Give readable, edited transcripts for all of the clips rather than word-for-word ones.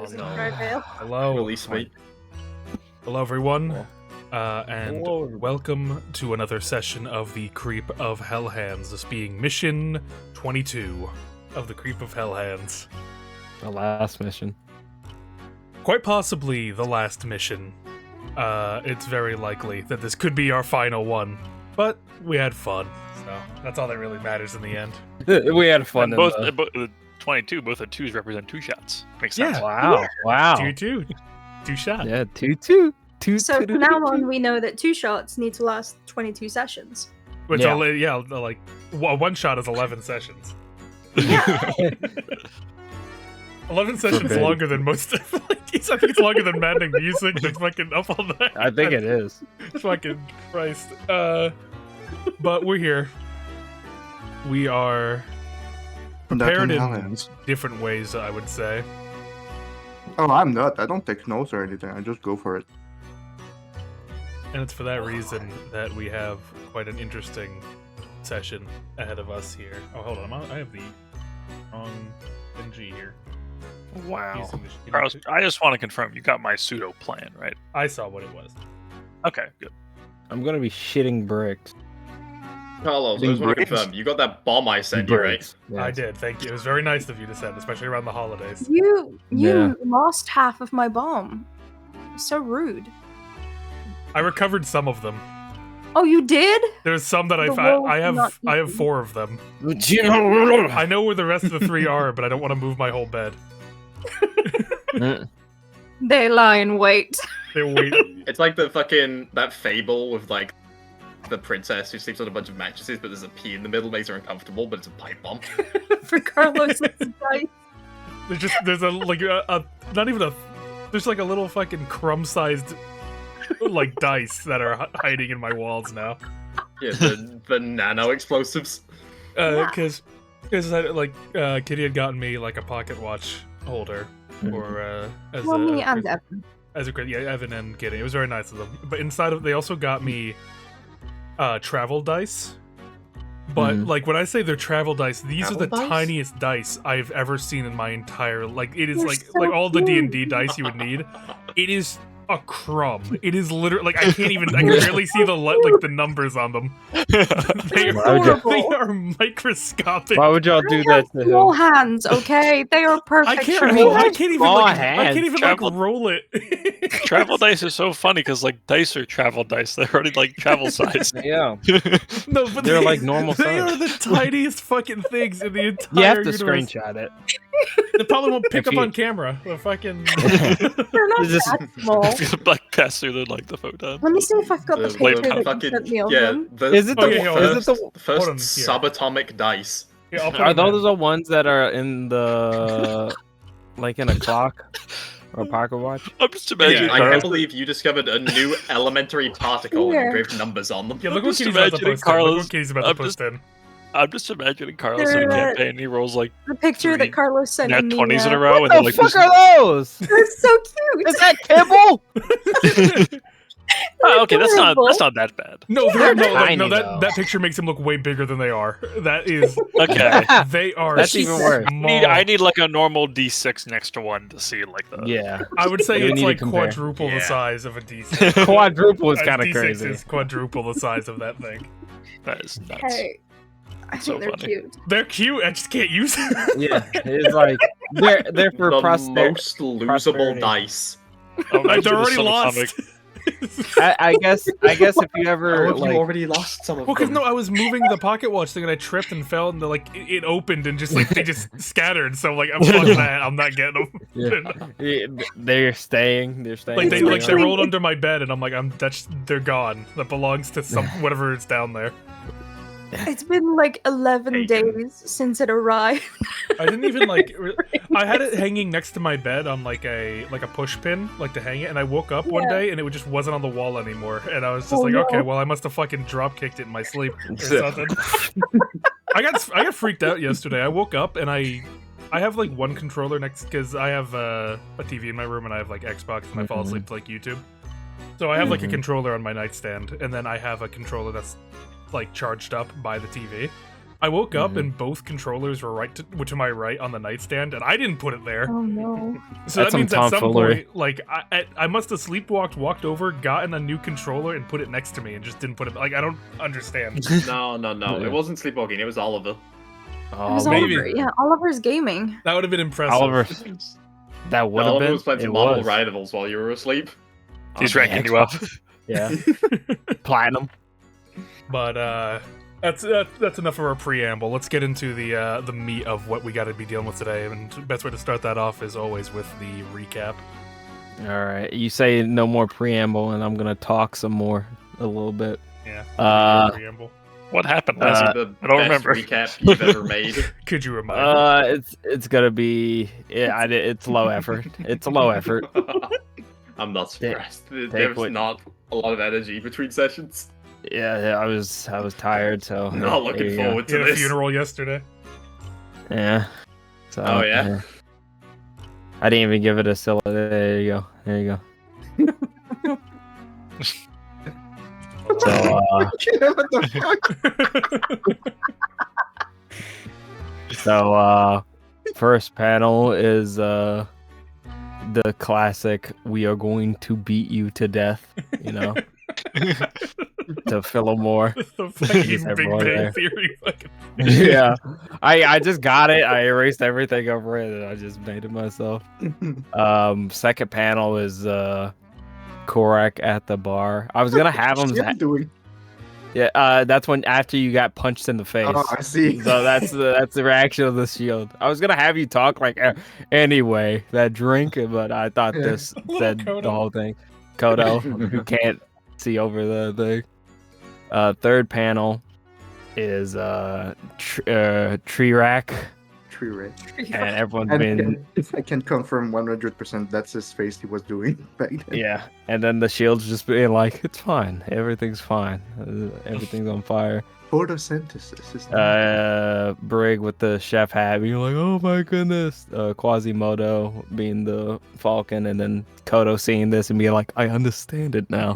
stars no. in my veil. Hello. Release me. Hello, everyone. And Hello. welcome to another session of the Creep of Hellhands, this being mission 22 of the Creep of Hellhands. The last mission. Quite possibly the last mission. It's very likely that this could be our final one, but we had fun, so that's all that really matters in the end. We had fun. And both 22, both the twos represent two shots. Makes sense. Yeah. Wow. Wow. Two shot. Yeah, two. So from now on, we know that 2 shots need to last 22 sessions. Which, Yeah. like, one shot is 11 sessions. Yeah. 11 sessions Okay. longer than most of like, I think it's longer than Maddening Music. They're fucking up all night. I think it is. Fucking Christ. But we're here. We are prepared in different ways, I would say. Oh, I'm not. I don't take notes or anything. I just go for it. And it's for that reason that we have quite an interesting session ahead of us here. Oh, hold on. I have the wrong NG here. Wow. Using the- Carlos, I just want to confirm you got my pseudo plan, right? I saw what it was. Okay, good. I'm gonna be shitting bricks. Carlos, I just want to Bricks. confirm. You got that bomb I sent you, right? Bricks. Yes. I did. Thank you. It was very nice of you to send, especially around the holidays. You Yeah. lost half of my bomb. So rude. I recovered some of them. Oh, you did? There's some that The I wolves have. not I have eaten. 4 of them. I I know where the rest of the 3 are, but I don't want to move my whole bed. They lie in wait. They wait. It's like that fable with like the princess who sleeps on a bunch of mattresses, but there's a pea in the middle, makes her uncomfortable, but it's a pipe bomb. For Carlos's dice. There's a not even a. There's like a little fucking crumb-sized like dice that are hiding in my walls now. Yeah, the nano explosives. Because Kitty had gotten me like a pocket watch holder or as Well, me a and Evan. as a yeah, Evan and Kitty. It was very nice of them. But inside of they also got me travel dice. But like when I say they're travel dice, these Travel are the dice? tiniest dice I've ever seen in my entire like. It is They're like so all the cute. DnD dice you would need. It is a crumb. It is literally like I can't even. I can barely see the numbers on them. They Why would you- are, they are microscopic. Why would y'all do that to Small him? hands, okay? They are I perfect can't. for me. I can't even. Small Like, I hands. can't even Travel- like roll it. Travel dice are so funny because like dice are travel dice. They're already like travel size. Yeah. No, but They're like normal They size. are the tiniest fucking things in the entire You have to universe. screenshot it. They probably won't pick If up you- on camera. The fucking. They're not This is- that small. Like pass through the photon. Let me see if I've got the The picture that you sent me of them. Is it Oh, the? yeah, hold on. Is it the? first Hold on, here. subatomic dice? Yeah, I'll put Are them in. those the ones that are in the like in a clock or pocket watch? I'm just imagining. Yeah, I can't Carlos, believe you discovered a new elementary particle Here. and engraved numbers on them. Yeah, look I'm what just Kitty's about to imagining post in. Look Carlos- what Kitty's about to I'm post just- in. I'm just imagining Carlos in a They're, campaign. And he rolls like The picture Three that Carlos sent nat me. 20s in a uh, row, and What they're the like, fuck this- are those? They're so cute. Is that kibble? Oh, okay, that's adorable. not that bad. No, They're no, tiny, no. though. That picture makes them look way bigger than they are. That is. Okay. They are. That's even worse. I need like a normal D6 next to one to see like the. Yeah. I would say We it's need to like compare. quadruple the Yeah. size of a D6. Quadruple is A kind of D6 crazy. is quadruple the size of that thing. That is nuts. Hey, I think So they're funny. cute. They're cute. I just can't use them. Yeah, it's like they're for The prosperity. most losable prosperity. dice. Oh, Like, imagine they're the already subatomic- lost. I guess if you ever How have like you already lost some of Well, because them? no, I was moving the pocket watch thing and I tripped and fell and it opened and just like they just scattered. So like I'm fucking that. I'm not getting them. yeah, they're staying. Like they It's they literally- rolled under my bed and I'm like they're gone. That belongs to some whatever is down there. It's been like 11 days since it arrived. I didn't even like. I had it hanging next to my bed on like a push pin, like to hang it. And I woke up one Yeah. day and it just wasn't on the wall anymore. And I was just Oh, like, no. okay, well I must have fucking drop kicked it in my sleep or something. I got freaked out yesterday. I woke up and I have like one controller next because I have a TV in my room and I have like Xbox and I fall asleep to like YouTube. So I have like a controller on my nightstand and then I have a controller that's like charged up by the TV. I woke up and both controllers were to my right on the nightstand, and I didn't put it there. Oh no. So That's that means some at some tomfoolery. point, like I must have sleepwalked, walked over, gotten a new controller, and put it next to me, and just didn't put it. Like I don't understand. No. Yeah. It wasn't sleepwalking. It was Oliver. It was Oh, maybe. Oliver. Yeah, Oliver's gaming. That would have been impressive. Oliver, that would have Oliver been. was playing It some Marvel was. Rivals while you were asleep. He's On the ranking you up. Yeah. Platinum. But that's enough of our preamble. Let's get into the meat of what we got to be dealing with today. And the best way to start that off is always with the recap. All right. You say no more preamble, and I'm gonna talk some more a little bit. Yeah. Preamble. What happened? That's last the I don't best remember. recap you've ever made. Could you remind me? It's gonna be. It's low effort. It's a low effort. I'm not surprised. take There's what- not a lot of energy between sessions. Yeah, I was tired, so Not there looking you go. forward You to had a this. funeral yesterday. Yeah. So, Oh, yeah? I didn't even give it a syllable. There you go. There you go. So, what the fuck? First panel is the classic. We are going to beat you to death. You know, to Fillmore. The fucking Big everyone Bang there. Theory. Fucking... Yeah, I just got it. I erased everything over it, and I just made it myself. Second panel is Korak at the bar. I was gonna have him. What's he doing? Yeah, that's when after you got punched in the face. Oh, I see. So that's the reaction of the shield. I was gonna have you talk like anyway that drink, but I thought Yeah. this said Kodo. the whole thing. Kodo, who can't see over the thing. Third panel is tree rack, Tree red. and everyone's And been I can confirm 100% that's his face he was doing back then. yeah, and then the shield's just being like, it's fine, everything's fine, everything's on fire. Photosynthesis is Brig with the chef hat being like, oh my goodness. Quasimodo being the falcon, and then Kodo seeing this and being like, I understand it now.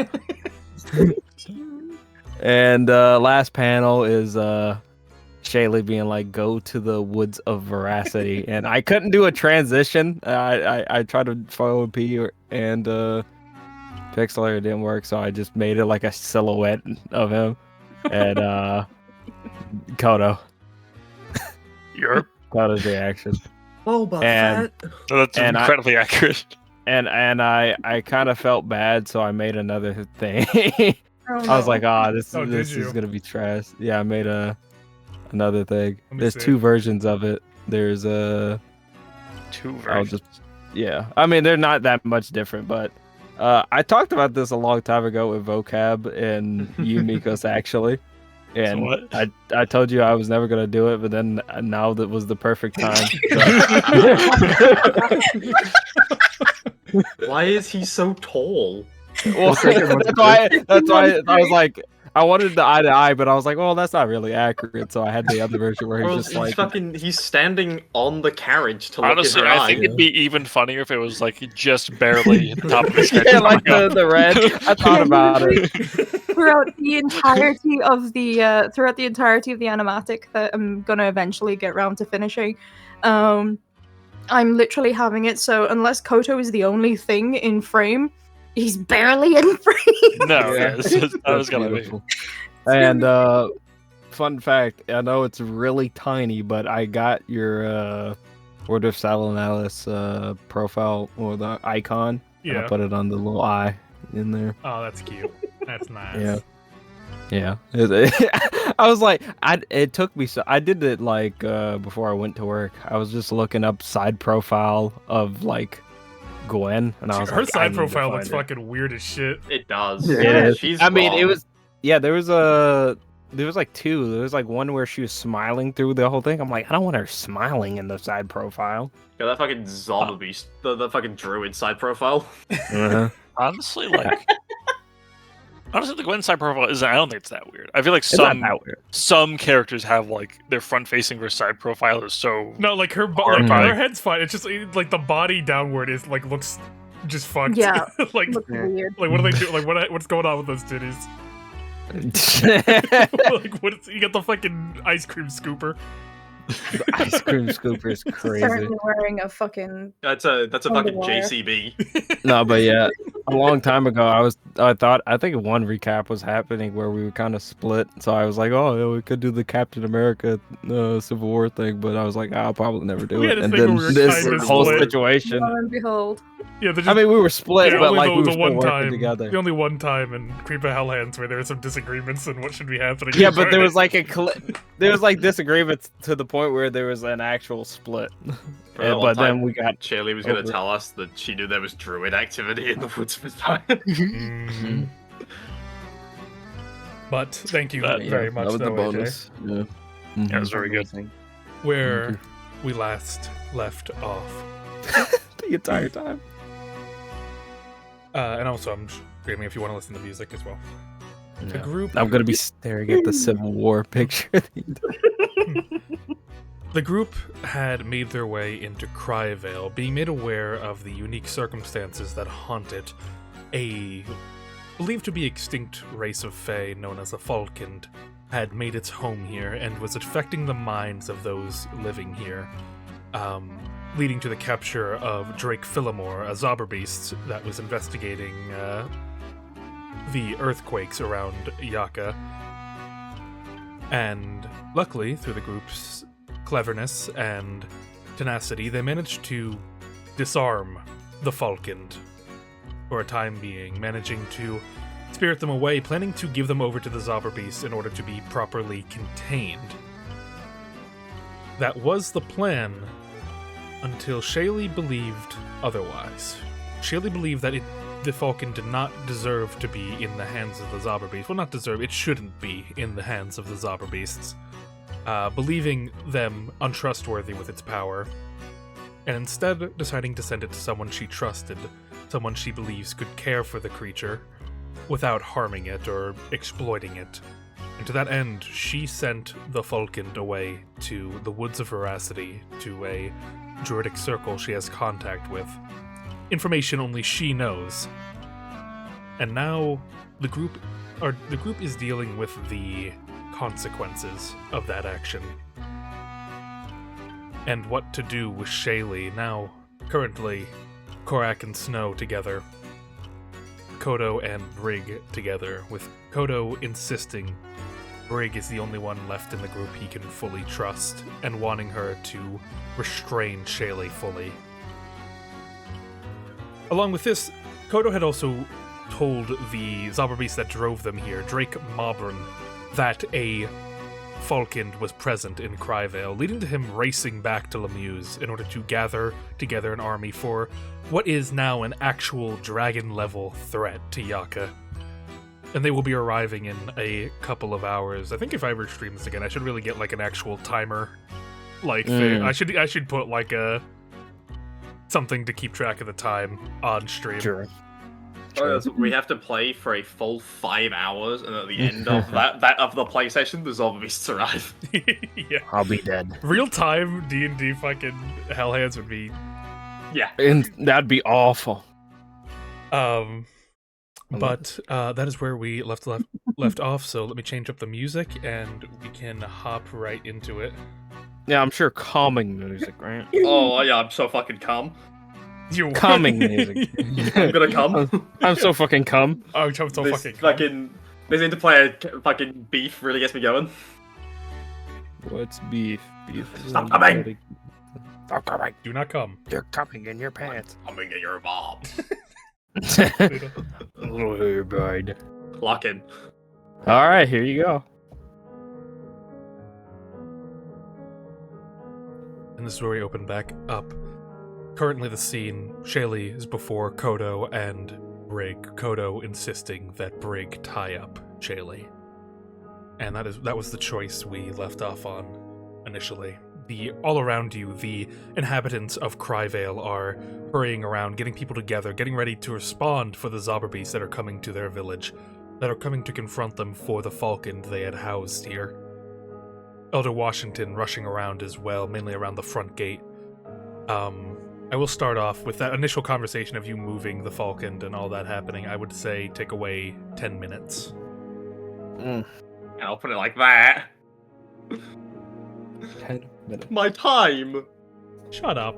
And last panel is Shailee being like, go to the woods of veracity. And I couldn't do a transition. I tried to follow P and Pixelator, it didn't work, so I just made it like a silhouette of him. And Kodo. Kodo's reaction. Oh, but And- That's And incredibly accurate. And I kind of felt bad, so I made another thing. Oh, I was no. like, this Oh, did this you? is gonna be trash. Yeah, I made another thing. Let me There's see. two versions of it. There's Two I'll versions. just I mean they're not that much different, but I talked about this a long time ago with Vocab and you, Mikos, actually. And So what? I told you I was never gonna do it, but then now that was the perfect time. Why is he so tall? Well, second one's that's why I was like, I wanted the eye to eye, but I was like, well, that's not really accurate. So I had the other version where Well, he's just like, he's standing on the carriage to look Honestly, at her I think eye. it'd be even funnier if it was like just barely at the top of his head. yeah, like the red. I thought about it. throughout the entirety of the animatic that I'm gonna eventually get round to finishing. I'm literally having it so unless Koto is the only thing in frame, he's barely in frame. No, Yeah. that was gonna be. Beautiful. And fun fact, I know it's really tiny, but I got your Order of Saturnalis profile or the icon. And I Yeah. put it on the little eye in there. Oh, that's cute. That's nice. Yeah. Yeah. I was like, it took me so I did it like before I went to work. I was just looking up side profile of like Gwen, and I was Her like, I side need to profile looks find it. fucking weird as shit. It does. Yeah. It is. She's I mean, it wrong. was. Yeah, there was like two. There was like one where she was smiling through the whole thing. I'm like, I don't want her smiling in the side profile. Yeah, that fucking zombie, the fucking druid side profile. Uh-huh. Honestly, the Gwen side profile isn't. I don't think it's that weird. I feel like It's not some that weird. some characters have like their front facing versus side profile is so. No, like her, like, Horrifying. her head's fine. It's just like the body downward is like looks just fucked. Yeah. like Looks Yeah. weird. what are they doing? Like what's going on with those titties? Like, what is, you got the fucking ice cream scooper. The ice cream scooper is crazy. Certainly wearing a fucking. That's a fucking Underwear. JCB. No, but yeah, a long time ago, I think one recap was happening where we were kind of split. So I was like, oh, yeah, we could do the Captain America Civil War thing, but I was like, I'll probably never do We it. had a And thing then where we were this kinda whole split. situation. Lo and behold. Yeah, I mean, we were split, yeah, but only like the, we were the still one working time, together. the only one time in Creep of Hellhands where there were some disagreements on what should be happening. Yeah, but there was like there was like disagreements to the point where there was an actual split. For a long But then time, we got Shailee was going over to it. tell us that she knew there was druid activity in the woods for time. Mhm. But thank you very much, that was though, the bonus. Yeah. That was very good. Where we last left off. The entire time. And also, I'm screaming if you want to listen to music as well. The group. I'm gonna be staring at the Civil War picture. The group had made their way into Cryvale, being made aware of the unique circumstances that haunted a believed to be extinct race of Fae known as the Falkend had made its home here and was affecting the minds of those living here, leading to the capture of Drake Phillimore, a Zauberbeast that was investigating the earthquakes around Yaka. And luckily, through the group's cleverness and tenacity, they managed to disarm the Falkend for a time being, managing to spirit them away, planning to give them over to the Zauberbeast in order to be properly contained. That was the plan until Shailee believed otherwise. Shailee believed that the Falcon did not deserve to be in the hands of the Zauberbeast. Well, not deserve, it shouldn't be in the hands of the Zauberbeasts. Believing them untrustworthy with its power, and instead deciding to send it to someone she trusted, someone she believes could care for the creature without harming it or exploiting it. And to that end, she sent the Falcon away to the Woods of Veracity, to a druidic circle she has contact with. Information only she knows. And now the group is dealing with the consequences of that action. And what to do with Shailee now. Currently, Korak and Snow together. Kodo and Brig together, with Kodo insisting Brig is the only one left in the group he can fully trust, and wanting her to restrain Shailee fully. Along with this, Kodo had also told the Zauberbeast that drove them here, Drake Mobran, that a Falkend was present in Cryvale, leading to him racing back to Lemuse in order to gather together an army for what is now an actual dragon-level threat to Yaka. And they will be arriving in a couple of hours. I think if I ever stream this again, I should really get like an actual timer. Like, I should put like a something to keep track of the time on stream. Sure. We have to play for a full 5 hours, and at the end of that of the play session, the Zauberbeasts arrive. Yeah. I'll be dead. Real time D&D fucking Hellhands would be Yeah. And that'd be awful. But that is where we left off. So let me change up the music, and we can hop right into it. Yeah, I'm sure calming music, right? Oh yeah, I'm so fucking calm. You Calming music. I'm gonna come. I'm so fucking cum. Oh, I'm so This fucking. this interplayer fucking beef really gets me going. What's beef? Beef. Stop coming! Stop coming! Do not come. You're coming in your pants. Coming at your mom. Oh, bird. Lock in. All right, here you go. And this is where we open back up. Currently, the scene, Shailee is before Kodo and Brig. Kodo insisting that Brig tie up Shailee. And that was the choice we left off on initially. All around you, the inhabitants of Cryvale are hurrying around, getting people together, getting ready to respond for the Zauberbeasts that are coming to their village, that are coming to confront them for the Falcon they had housed here. Elder Washington rushing around as well, mainly around the front gate. I will start off with that initial conversation of you moving the Falcon and all that happening. I would say take away 10 minutes. Mm. And I'll put it like that. 10 minutes. My time. Shut up.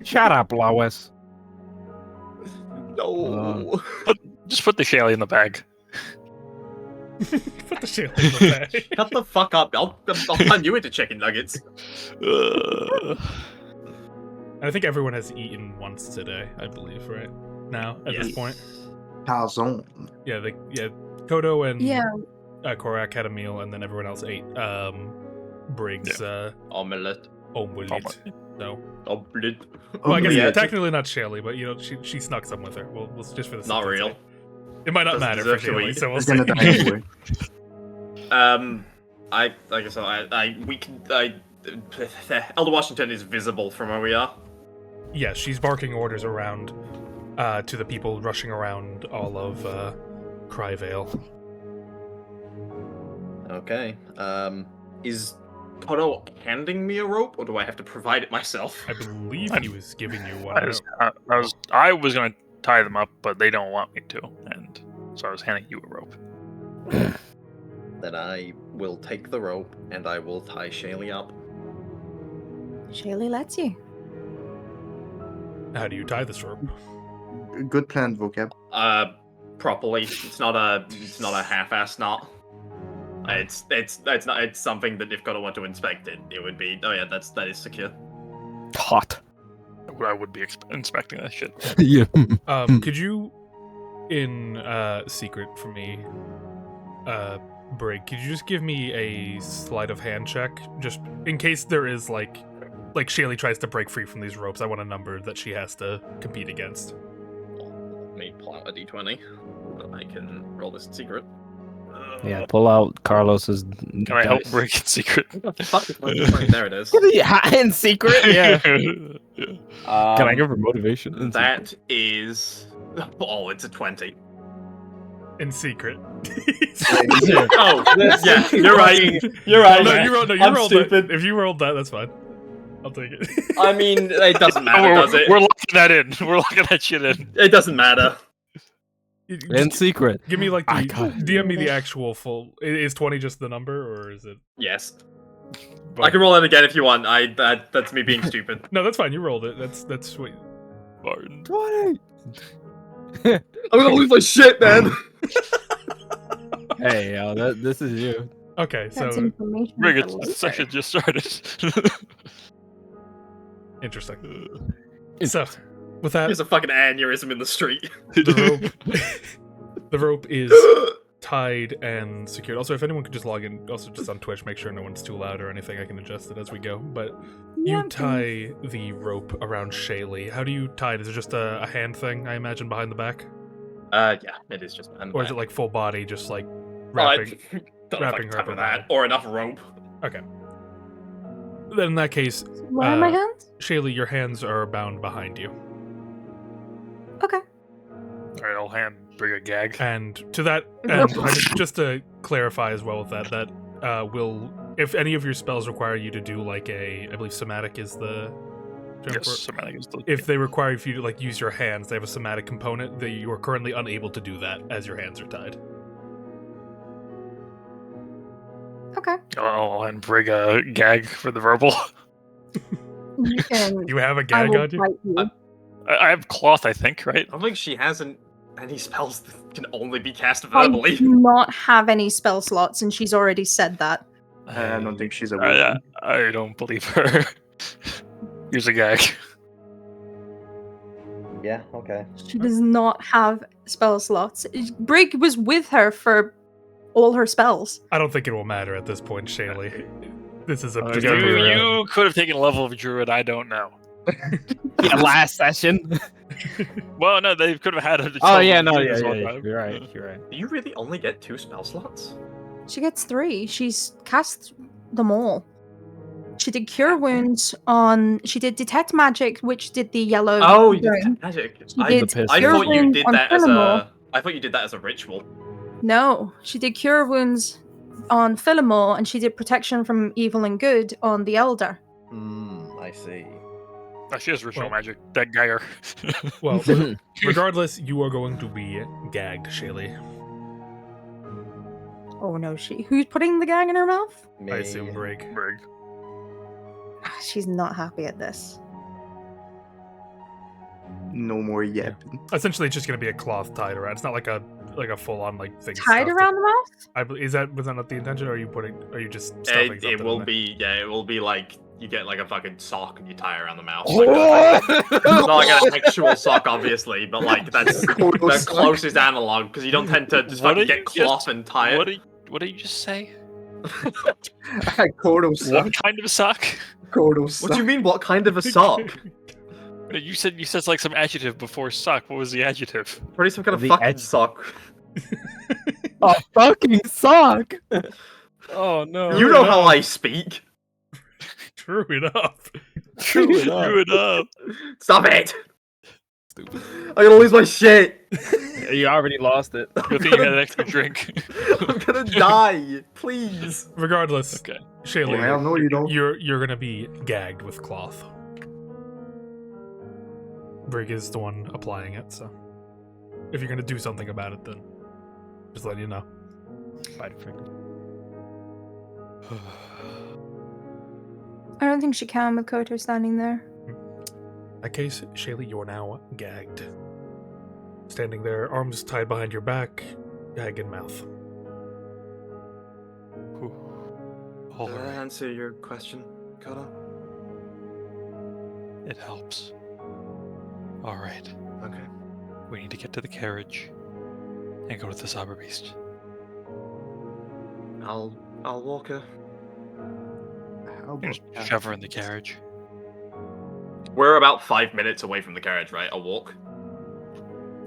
Shut up, Lois. No. Just put the Shailee in the bag. Put the Shailee in the bag. Shut the fuck up. I'll turn you into chicken nuggets. Uh, And I think everyone has eaten once today, I believe, right? Now, at this point. Calzone. Yeah, Kodo and Yeah. Korak had a meal, and then everyone else ate Briggs' Omelette. omelette. So, Omelette. well, I guess Yeah, technically not Shailee, but she snuck some with her. We'll just for the Not real. It might not Doesn't matter for deserve to Shailee, eat. so we'll He's see. gonna die anyway. Elder Washington is visible from where we are. Yeah, she's barking orders around to the people rushing around all of Cryvale. Okay. Is Kodo handing me a rope, or do I have to provide it myself? I believe he was giving you one. I was gonna tie them up, but they don't want me to, and so I was handing you a rope. Then I will take the rope and I will tie Shailee up. Shailee lets you. How do you tie this rope? Good plan, vocab. Properly. It's not a half-ass knot. It's something that if Kodo were to inspect it, it would be. Oh yeah, that is secure. Hot. I would be inspecting that shit. Yeah. Could you, in secret for me, Brig, could you just give me a sleight of hand check, just in case there is like Shailee tries to break free from these ropes? I want a number that she has to compete against. Let me pull out a d20. So I can roll this in secret. Yeah, pull out Carlos's. Can I help break in secret? What the fuck is my d20? There it is. In secret? Yeah. Yeah. Can I give her motivation? In That is. Oh, it's a 20. In secret. Oh, yeah, you're right. You're right. No, you rolled. No, you I'm rolled stupid. it. If you rolled that, that's fine. I'll take it. I mean, it doesn't matter, does it? We're locking that in. We're locking that shit in. It doesn't matter. In secret. Give me like I the got it. DM me the actual full. Is 20 just the number, or is it? Yes. But- I can roll it again if you want. That's me being stupid. No, that's fine. You rolled it. That's sweet. Martin. 20. I'm gonna lose my shit, man. Hey, yo, this is you. Okay, That's so information. Rig, for the session later. just started. interesting. So, with that, There's a fucking aneurysm in the street. the rope is tied and secured. Also, if anyone could just log in, also just on Twitch, make sure no one's too loud or anything. I can adjust it as we go. But Yeah, you tie the rope around Shailee. How do you tie it? Is it just a hand thing, I imagine, behind the back? Yeah, it is just. Or is it like full body, just like wrapping? wrapping? Don't know if I wrapping can her cover up that around? or enough rope. Okay. Then in that case, Where are my uh, hands? Shailee, your hands are bound behind you. Okay. Alright, I'll hand Brig a gag. And to that end, just to clarify as well with that will, if any of your spells require you to do like I believe somatic is the term Yes, for it. somatic is the- If they require for you to like use your hands, they have a somatic component that you are currently unable to do that as your hands are tied. Okay. I'll hand Brig a gag for the verbal. You can. You have a I gag will on you? fight you. I have cloth, I think, right? I don't think she hasn't any spells that can only be cast I verbally. do not have any spell slots, and she's already said that. I don't think she's a wizard. I don't believe her. Here's a gag. Yeah. Okay. She does not have spell slots. Brig was with her for all her spells. I don't think it will matter at this point, Shailee. This is a Oh, just yeah, a mere- You could have taken a level of druid, I don't know. Yeah, last session. Well, no, they could have had a. Oh yeah, no, druid yeah, this yeah, whole yeah. time. You're right. You're right. Do you really only get 2 spell slots? She gets 3. She's cast them all. She did Cure Wounds on. She did Detect Magic, which did the yellow. Oh, you burn. did magic. She I, did The I Cure thought you Wounds did on that as Philomore. I thought you did that as a ritual. No, she did Cure Wounds on Philomore, and she did Protection from Evil and Good on the Elder. I see. Oh, she has ritual Well- magic. That Geiger. Well, regardless, you are going to be gagged, Shailee. Oh no, who's putting the gag in her mouth? I assume Brig. Brig. She's not happy at this. No more yapping. Essentially, it's just gonna be a cloth tied around. It's not like a full on like thing. Tied stuffed around the mouth? was that not the intention, or are you just stuffing something? It will in there? be, it will be like you get like a fucking sock and you tie around the mouth. Oh! Like it's not like an actual sock, obviously, but like that's Kodo the sock. closest analog because you don't tend to just What fucking did get you cloth just- and tie it. What did you just say? Kodo sock. What kind of sock? Kodo What sock. do you mean? What kind of a sock? You said like some adjective before sock. What was the adjective? Probably some kind of The fucking edge- sock. A fucking sock. Oh no. You know how I speak. True enough. True enough. Screw it up. Stop it! I gotta lose my shit. You already lost it. Good thing you had an extra drink. I'm gonna die. Please. Regardless, Okay. Shailee, Oh, hell no, you don't. you're gonna be gagged with cloth. Brig is the one applying it, so if you're gonna do something about it, then just let you know. I don't think she can with Koto standing there. In that case, Shailee, you're now gagged. Standing there, arms tied behind your back, gag in mouth. All Did I right. answer your question, Kodo? It helps. All right. Okay. We need to get to the carriage and go to the Cyber Beast. I'll walk her. How about Just that? shove her in the carriage. We're about 5 minutes away from the carriage, right? I'll walk.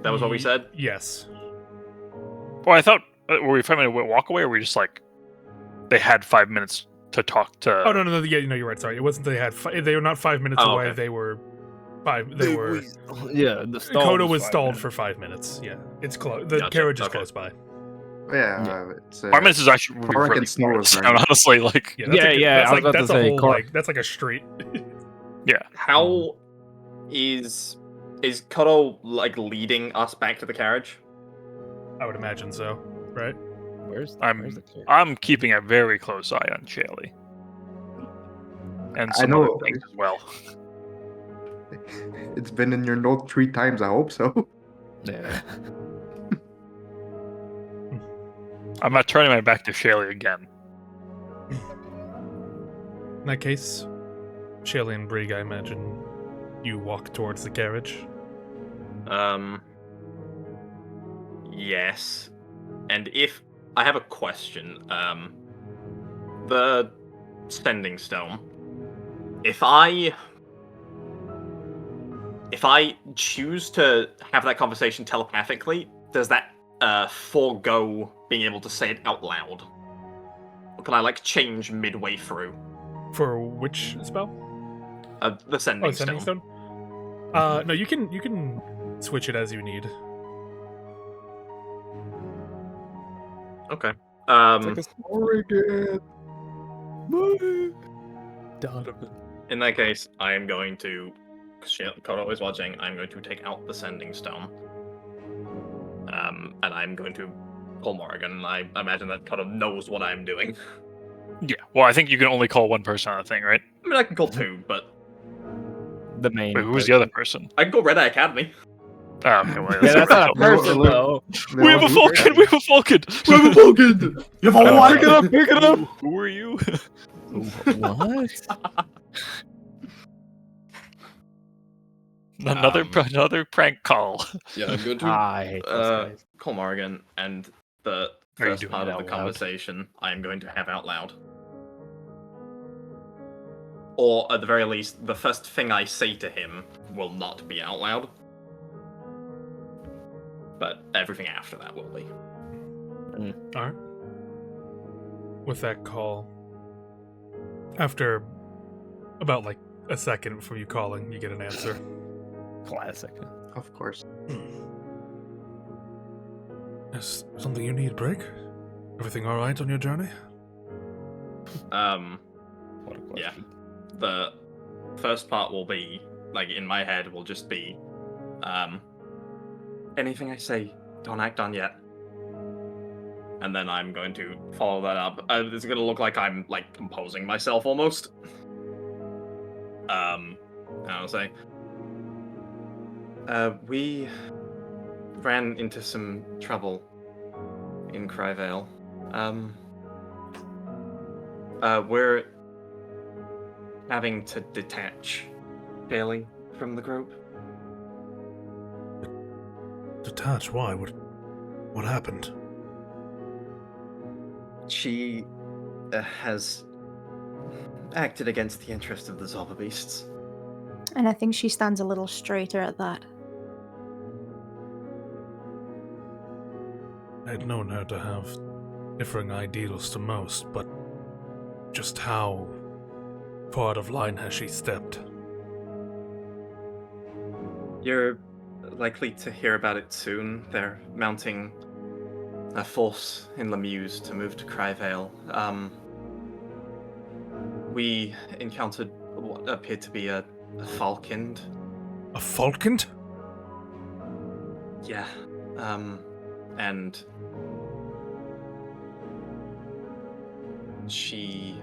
That was what we said? Yes. Well, I thought were we 5 minute walk away, or were we just like they had 5 minutes to talk to? Oh no, yeah, no, you're right. Sorry, it wasn't. They were not 5 minutes Oh, away. okay. They were five. They were. Yeah, the stall Kodo was 5 stalled minutes. for 5 minutes. Yeah, it's close. The Gotcha, carriage is okay. close by. Yeah, it's 5 minutes is actually would be Park really and Snow far is to right. sound, honestly. Like, Yeah, that's Yeah, a good, yeah, That's I was like about to that's a say, whole car- like that's like a street. How is Kodo like leading us back to the carriage? I would imagine so, right? Where's I'm- the carriage? I'm keeping a very close eye on Shailee. And I some know. other things as well. It's been in your note 3 times. I hope so. Yeah. I'm not turning my back to Shailee again. In that case, Shailee and Brig, I imagine you walk towards the carriage. Yes. And if I have a question, the sending stone. If I choose to have that conversation telepathically, does that forego being able to say it out loud? Or can I like change midway through? For which spell? The sending, Oh, sending stone. stone. No, you can switch it as you need. Okay. It's like a story again. Donovan. In that case, I am going to. Kodo is watching. I'm going to take out the sending stone. And I'm going to pull Morrigan. I imagine that Kodo knows what I'm doing. Yeah. Well, I think you can only call one person on the thing, right? I mean, I can call 2, but The main. Wait, who was the other person? I can call Red Eye Academy. Oh, okay, well, Yeah, that's not a No, person look. though. We have a Falcon! We have a Falcon! We have a Vulcan! You have a Oh, what? Pick it up! Pick it up! Who are you? What? Another prank call. Yeah, I'm going to I hate those guys. call Morrigan, and the Are you first doing part it of the out loud? conversation I am going to have out loud. Or, at the very least, the first thing I say to him will not be out loud. But everything after that will be. Alright. With that call, after about like a second from you calling, you get an answer. Classic. Of course. Is something you need, Brig? Everything alright on your journey? What a question. Yeah. The first part will be, like, in my head, will just be, anything I say, don't act on yet. and then I'm going to follow that up. It's going to look like I'm like composing myself almost. I'll say, we ran into some trouble in Cryvale. We're having to detach Shailee from the group. Detach? Why? What happened? She has acted against the interest of the Zobba Beasts. And I think she stands a little straighter at that. I'd known her to have differing ideals to most, but just how far out of line has she stepped? You're likely to hear about it soon. They're mounting a force in Lemuse to move to Cryvale. We encountered what appeared to be a Falcond. A Falcond? Yeah. And she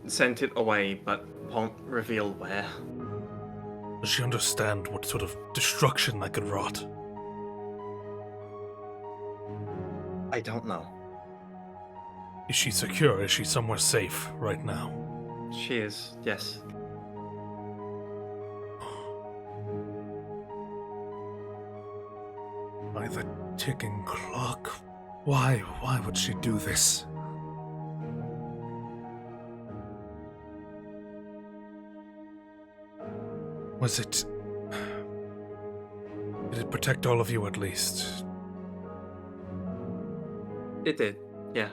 sent it away, but won't reveal where. Does she understand what sort of destruction that could wrought? I don't know. Is she secure? Is she somewhere safe right now? She is, yes. By the ticking clock. Why would she do this? Was it... Did it protect all of you at least? It did, yeah.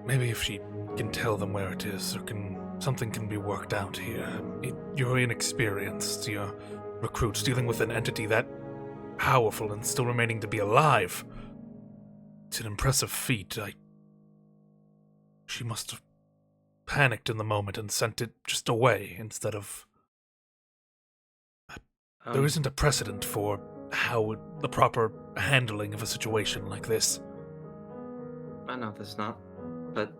Maybe if she can tell them where it is, something can be worked out here. You're inexperienced. You're recruits dealing with an entity that powerful and still remaining to be alive. It's an impressive feat. She must have panicked in the moment and sent it just away instead of... There isn't a precedent for the proper handling of a situation like this. I know there's not, but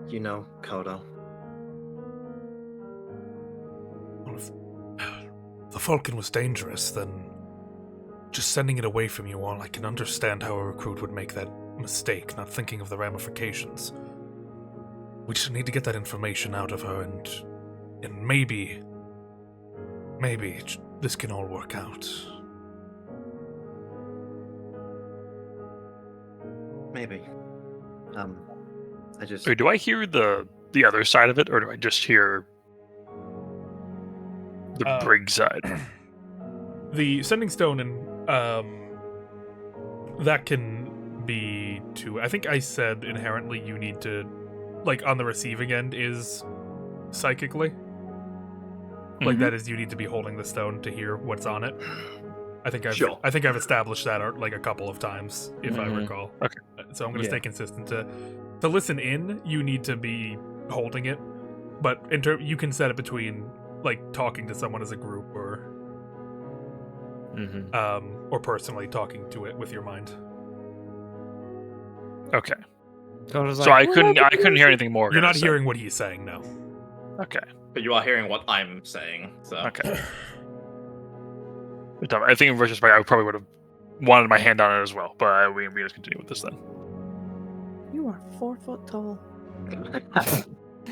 you know Kodo. Well, if the Falcon was dangerous, then just sending it away from you all, I can understand how a recruit would make that mistake, not thinking of the ramifications. We just need to get that information out of her, and maybe this can all work out. Maybe. I just... Wait, do I hear the other side of it, or do I just hear the brig side? The sending stone and that can be to... I think I said inherently you need to, like, on the receiving end is psychically. Like, that is, you need to be holding the stone to hear what's on it. I think I've established that like a couple of times, if I recall. Okay. So I'm going to stay consistent. To listen in, you need to be holding it, but you can set it between like talking to someone as a group or personally talking to it with your mind. Okay. So I couldn't hear anything more. You're not hearing what he's saying, no. Okay. But you are hearing what I'm saying, so... Okay. I think in retrospect, I probably would have wanted my hand on it as well, but we just continue with this then. You are 4 foot tall.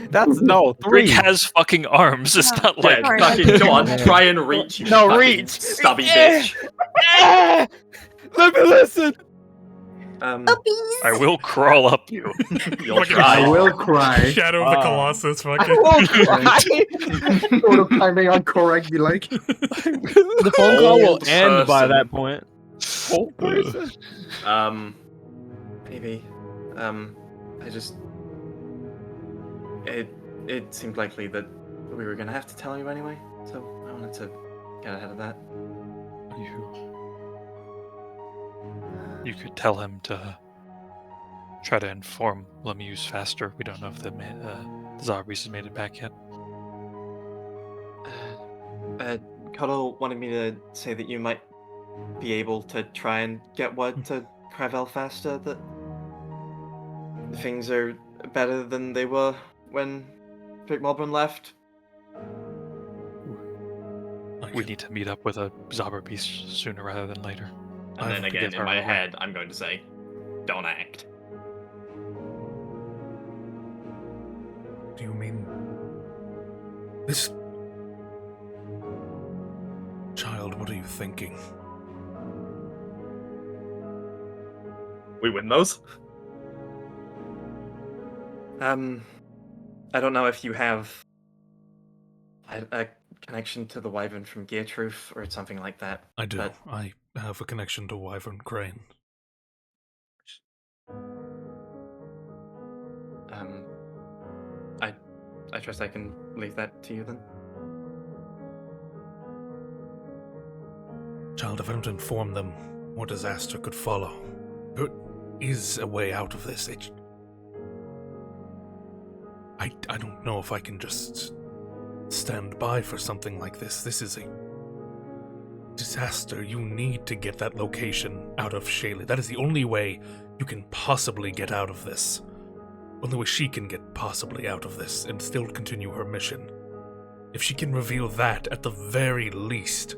That's no 3. Brig has fucking arms. It's not like... Yeah, fucking, go on, try and reach, you No, fucking reach! stubby bitch. Let me listen. I will crawl up you. You'll I try. will cry. Shadow of the Colossus, fucking. Sort of timing on correct, be like. The phone call will Old end by person. that point. Old person. Maybe. I just... It seemed likely that we were gonna have to tell you anyway, so I wanted to get ahead of that. you could tell him to try to inform Lemieux faster. We don't know if the Zabris has made it back yet. Cuddle wanted me to say that you might be able to try and get word to Cravel faster that things are better than they were when Big Moblin left. We need to meet up with a Zabra beast sooner rather than later. And then again, in my head, I'm going to say, don't act. Do you mean this? Child, what are you thinking? We win those? I don't know if you have a connection to the Wyvern from Geertruth or something like that. I do. But I have a connection to Wyvern Crane. I trust I can leave that to you then. Child, if I don't inform them, more disaster could follow. There is a way out of this. I don't know if I can just stand by for something like this. This is a disaster. You need to get that location out of Shailee. That is the only way you can possibly get out of this. Only way she can get possibly out of this and still continue her mission. If she can reveal that, at the very least,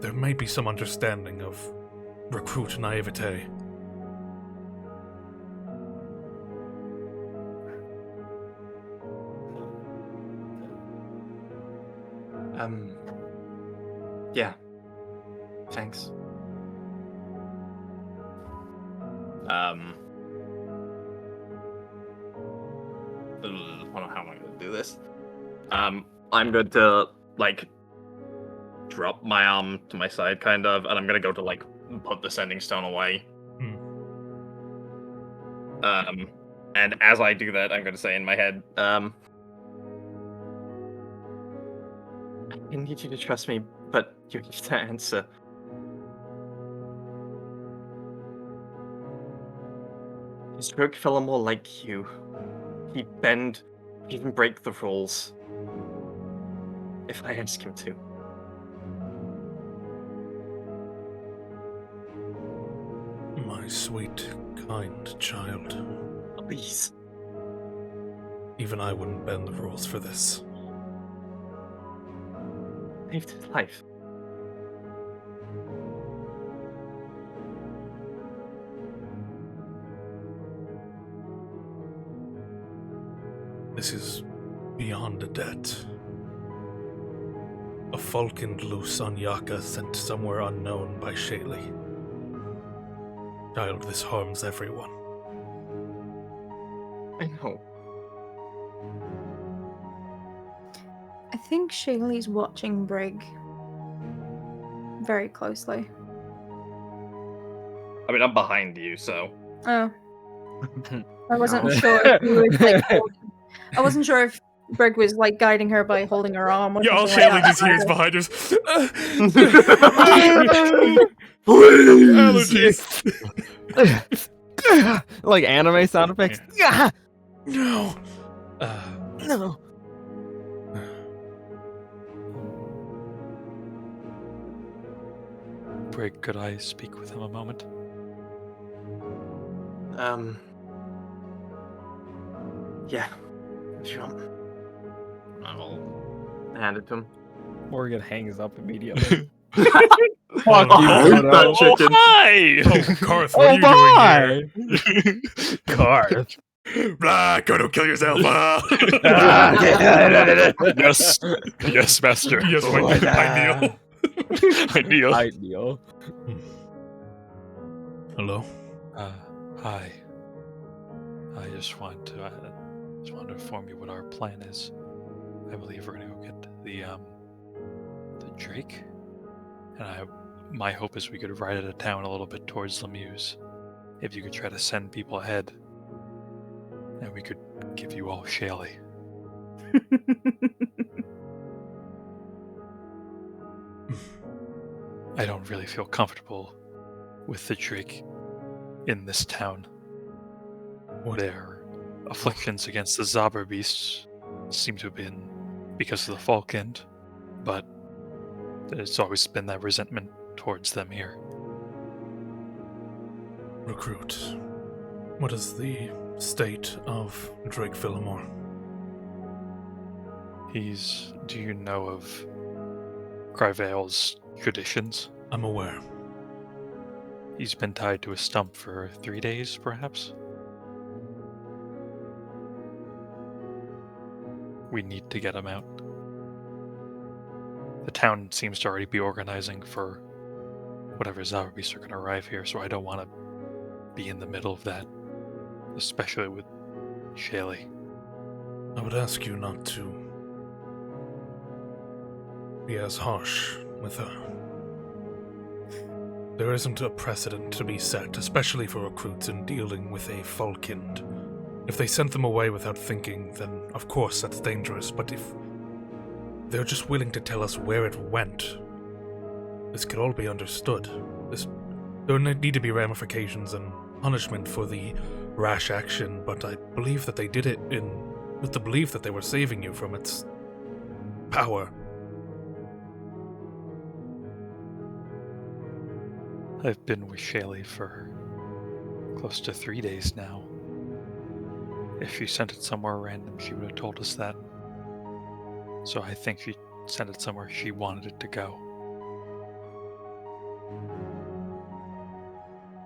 there may be some understanding of recruit naivete. Yeah. Thanks. I don't know how I'm gonna do this. I'm going to, drop my arm to my side, kind of, and I'm gonna go to, put the sending stone away. And as I do that, I'm gonna say in my head, I need you to trust me, but you have to answer. Is Rook Philomore like you? He'd bend, even break the rules. If I ask him to. My sweet, kind child. Please. Even I wouldn't bend the rules for this. Saved his life. This is beyond a debt. A falconed loose on Yaka sent somewhere unknown by Shailee. Child, this harms everyone. I know. I think Shailee's watching Brig very closely. I mean, I'm behind you, so. Oh. I wasn't sure if he was I wasn't sure if Brig was guiding her by holding her arm or Yeah, all something Shailee just hears behind us. Please! Allergies. Like anime sound effects. Yeah. No! No. Brig, could I speak with him a moment? Yeah. Sure. I'll hand it to him. Morgan hangs up immediately. Fuck that chicken. Hi! Oh, Karth, what are you doing here? Karth. Blah, go to kill yourself! Yes. Yes, master. Yes, my ideal. Ideal. Ideal. Hello? Hi. I just want to inform you what our plan is. I believe we're gonna go get the Drake, and my hope is we could ride out of town a little bit towards Lemieux. If you could try to send people ahead, and we could give you all Shailee. I don't really feel comfortable with the Drake in this town. What? Their afflictions against the Zobber beasts seem to have been because of the Falkend, but there's always been that resentment towards them here. Recruit. What is the state of Drake Villamore? Do you know of Cryvale's traditions? I'm aware. He's been tied to a stump for 3 days, perhaps? We need to get him out. The town seems to already be organizing for whatever Zobber beasts are going to arrive here, so I don't want to be in the middle of that, especially with Shailee. I would ask you not to be as harsh with her. There isn't a precedent to be set, especially for recruits in dealing with a Falkend. If they sent them away without thinking, then of course that's dangerous, but if they're just willing to tell us where it went, this could all be understood. There need to be ramifications and punishment for the rash action, but I believe that they did it with the belief that they were saving you from its power. I've been with Shailee for close to 3 days now. If she sent it somewhere random, she would have told us that. So I think she sent it somewhere she wanted it to go.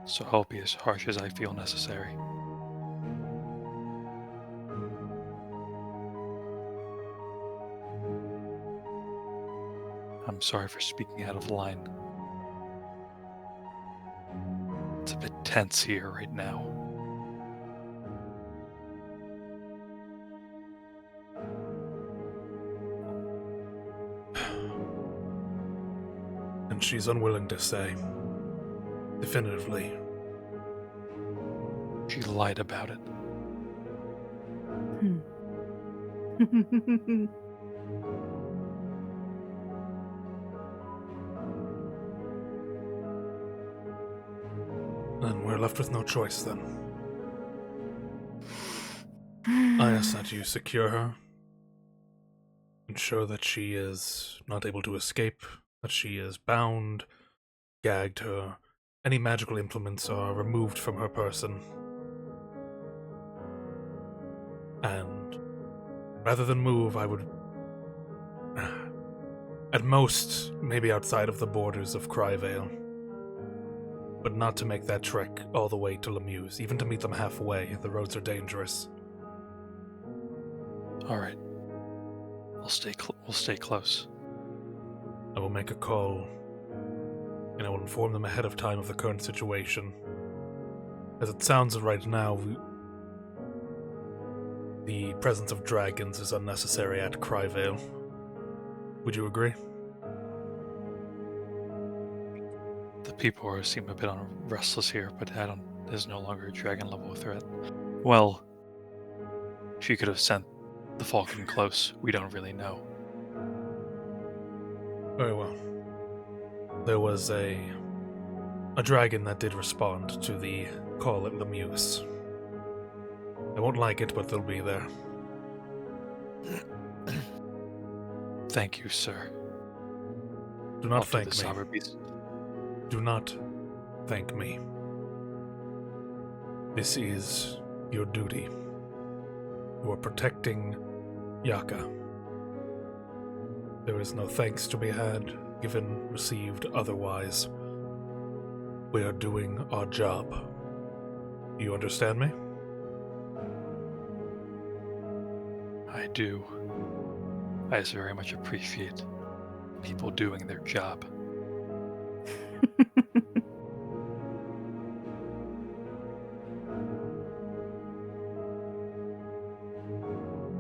So I'll be as harsh as I feel necessary. I'm sorry for speaking out of line. It's a bit tense here right now. And she's unwilling to say definitively. She lied about it. And we're left with no choice then. I ask that you secure her, ensure that she is not able to escape, that she is bound, gagged her, any magical implements are removed from her person. And rather than move, I would, at most, maybe outside of the borders of Cryvale, but not to make that trek all the way to Lemieux. Even to meet them halfway, the roads are dangerous. All right. We'll stay close. I will make a call, and I will inform them ahead of time of the current situation. As it sounds right now, the presence of dragons is unnecessary at Cryvale. Would you agree? The people seem a bit restless here, but there's no longer a dragon level threat. Well, she could have sent the Falcon close. We don't really know. Very well. There was a dragon that did respond to the call at Lemieux. I won't like it, but they'll be there. Thank you, sir. Do not I'll do thank the me. Zobber beast. Do not thank me. This is your duty. You are protecting Yaka. There is no thanks to be had, given, received, otherwise. We are doing our job. Do you understand me? I do. I just very much appreciate people doing their job.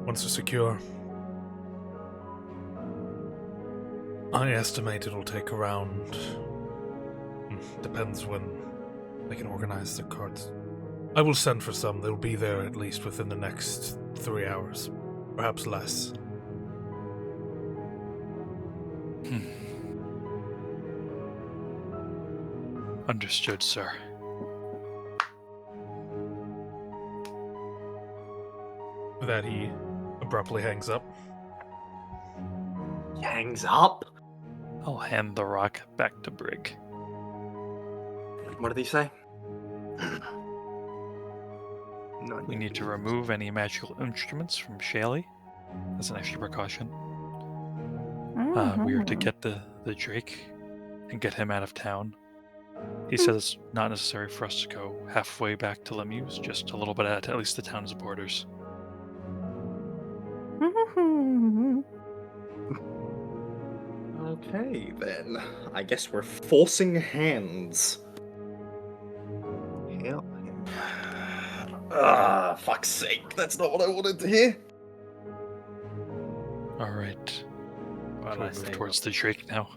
Once it's secure, I estimate it'll take around... depends when they can organize the cards. I will send for some. They'll be there at least within the next 3 hours. Perhaps less. Understood, sir. With that, he abruptly hangs up. He hangs up? I'll hand the rock back to Brig. What did he say? We need to remove any magical instruments from Shailee as an extra precaution. We are to get the Drake and get him out of town. He says it's not necessary for us to go halfway back to Lemuse, just a little bit at least the town's borders. Okay, then. I guess we're forcing hands. Hell. Ah, fuck's sake. That's not what I wanted to hear. Alright. What We'll move towards the Drake now.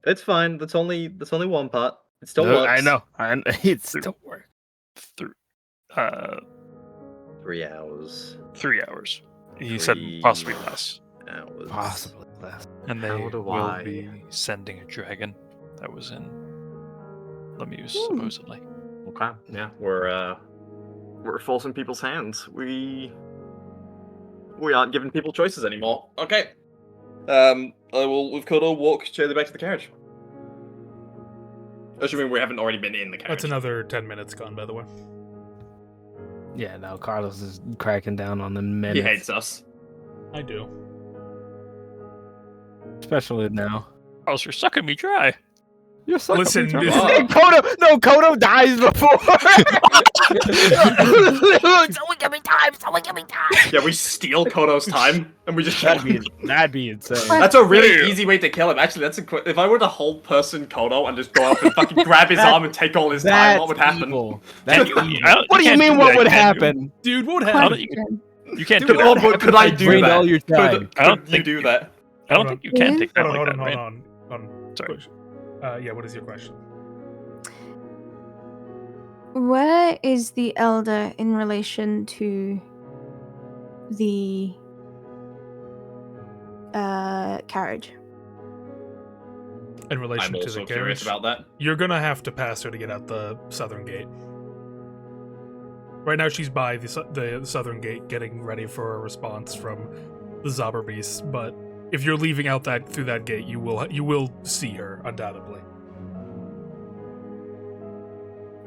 It's fine. That's only one part. It still No, works. I know. It still works. 3 hours. 3 hours. He said possibly less. Hours. Possibly less. And they How do will I- be sending a dragon that was in Lemuse, supposedly. Okay. Yeah, we're forcing people's hands. We aren't giving people choices anymore. Okay. I will with Kodo walk Shailee back to the carriage. Assuming we haven't already been in the carriage. That's another 10 minutes gone, by the way. Yeah, no, Carlos is cracking down on the He minutes. hates us. I do. Especially now. Oh, so you're sucking me dry. You're sucking Listen, me dry. this- Kodo dies before. Someone give me time! Someone give me time! Yeah, we steal Kodo's time and we just kill him. That'd be insane. That's a really easy way to kill him. Actually, if I were to hold person Kodo and just go up and fucking grab his arm and take all his time, what would happen? Evil. That's That's evil. evil. What do you mean? What would happen? Dude, what How happened? do you can't do Dude, oh, that. but could I do Drained that? all your time. Could I don't you think do that? I don't think you can take that Hold like on, that, right? hold on. Sorry. Yeah, what is your question? Where is the elder in relation to the carriage? In relation I'm to also the curious carriage, about that. you're gonna have to pass her to get out the southern gate. Right now, she's by the southern gate, getting ready for a response from the Zobber beasts. But if you're leaving out through that gate, you will see her undoubtedly.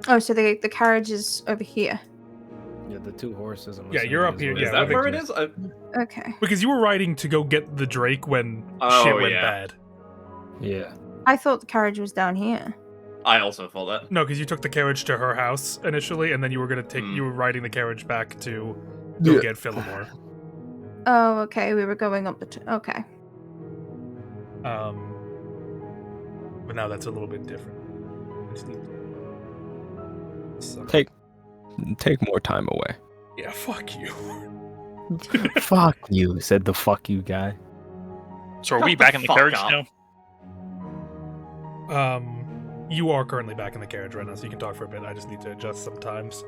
Oh, so the carriage is over here. Yeah, the two horses. I'm Yeah, you're up assuming here, Is yeah, that with where the- it is? Okay. Because you were riding to go get the Drake when Oh, shit went yeah. bad. Yeah. I thought the carriage was down here. I also thought that. No, because you took the carriage to her house initially, and then you were gonna take Hmm. you were riding the carriage back to go Yeah. get Philomore. Oh, okay. We were going up the. Okay. But now that's a little bit different. I just need- So- Take more time away. yeah, fuck you. Fuck you, said the fuck you guy. So are Shut we the back in the fuck carriage up. now? You are currently back in the carriage right now, so you can talk for a bit. I just need to adjust some times.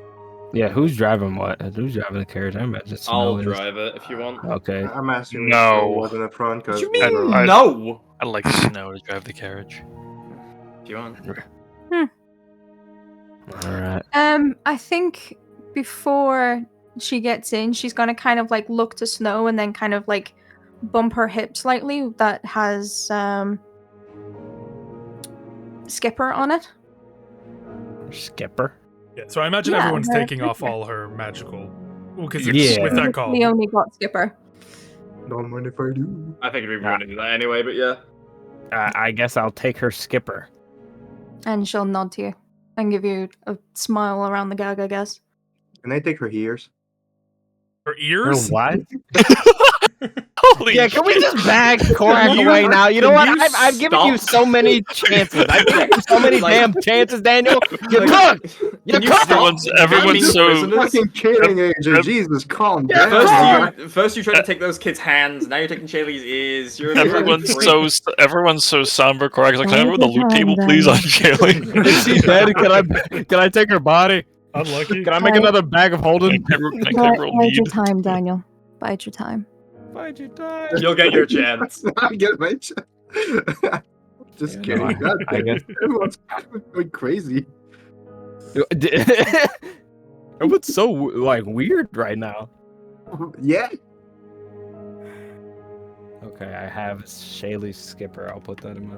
Yeah, who's driving what? Who's driving the carriage? I imagine Snow I'll is. drive it if you want. Okay. I'm asking No. if Snow was in the front What because do you mean I- no? I'd like Snow to drive the carriage. If you want. All right. I think before she gets in, she's gonna kind of like look to Snow and then kind of like bump her hip slightly. That has Skipper on it. Skipper. Yeah, so I imagine Yeah, everyone's her taking off Skipper. all her magical. Well, because Yeah. with that call. We only got Skipper. don't mind if I do. I figured we were going to do that anyway, but yeah. I guess I'll take her Skipper. And she'll nod to you and give you a smile around the gag, I guess. Can I take her ears? Her Her ears? what? Holy Yeah, can we shit. just bag Korak You- away now? You know can what? you I've given you stop? so many chances. I've given you so many Like- damn chances, Daniel. You Like, cooked. You can you cooked. stop Everyone's being so- prisoners? Fucking kidding, Agent. Jesus, calm Yeah, down. First you tried to take those kids' hands, now you're taking Shailee's ears. You're a Everyone's freak. everyone's so somber. Correct. Like, can I remember the loot table, please, on Shailee? Is she dead? Can I take her body? Unlucky. Can I make another bag of holding? Can I roll Bide need? your time, Daniel. Bide your time. Why'd you die? You'll get your chance. I get my chance. Just Yeah, kidding. no, God I damn guess- it. Everyone's going crazy. Everyone's so like weird right now. Yeah. Okay, I have Shailee's skipper. I'll put that in my.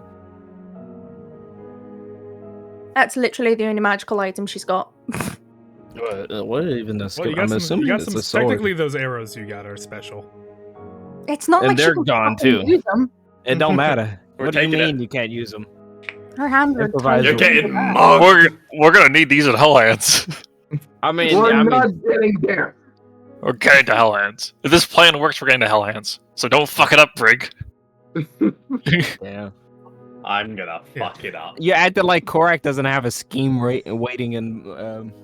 That's literally the only magical item she's got. What even the Well, skipper? you got I'm some. assuming You got it's some. a sword. Technically, those arrows you got are special. It's not And like she they're can gone, fucking too. use them. It don't matter. We're What do you taking it. mean you can't use them? Her hands are Improvise tied. You're it. getting mugged. We're gonna need these at Hellhands. I mean, We're not getting there. We're getting to Hellhands. If this plan works, we're getting to Hellhands. So don't fuck it up, Brig. yeah. I'm gonna fuck it up. You acted like Korak doesn't have a scheme waiting in.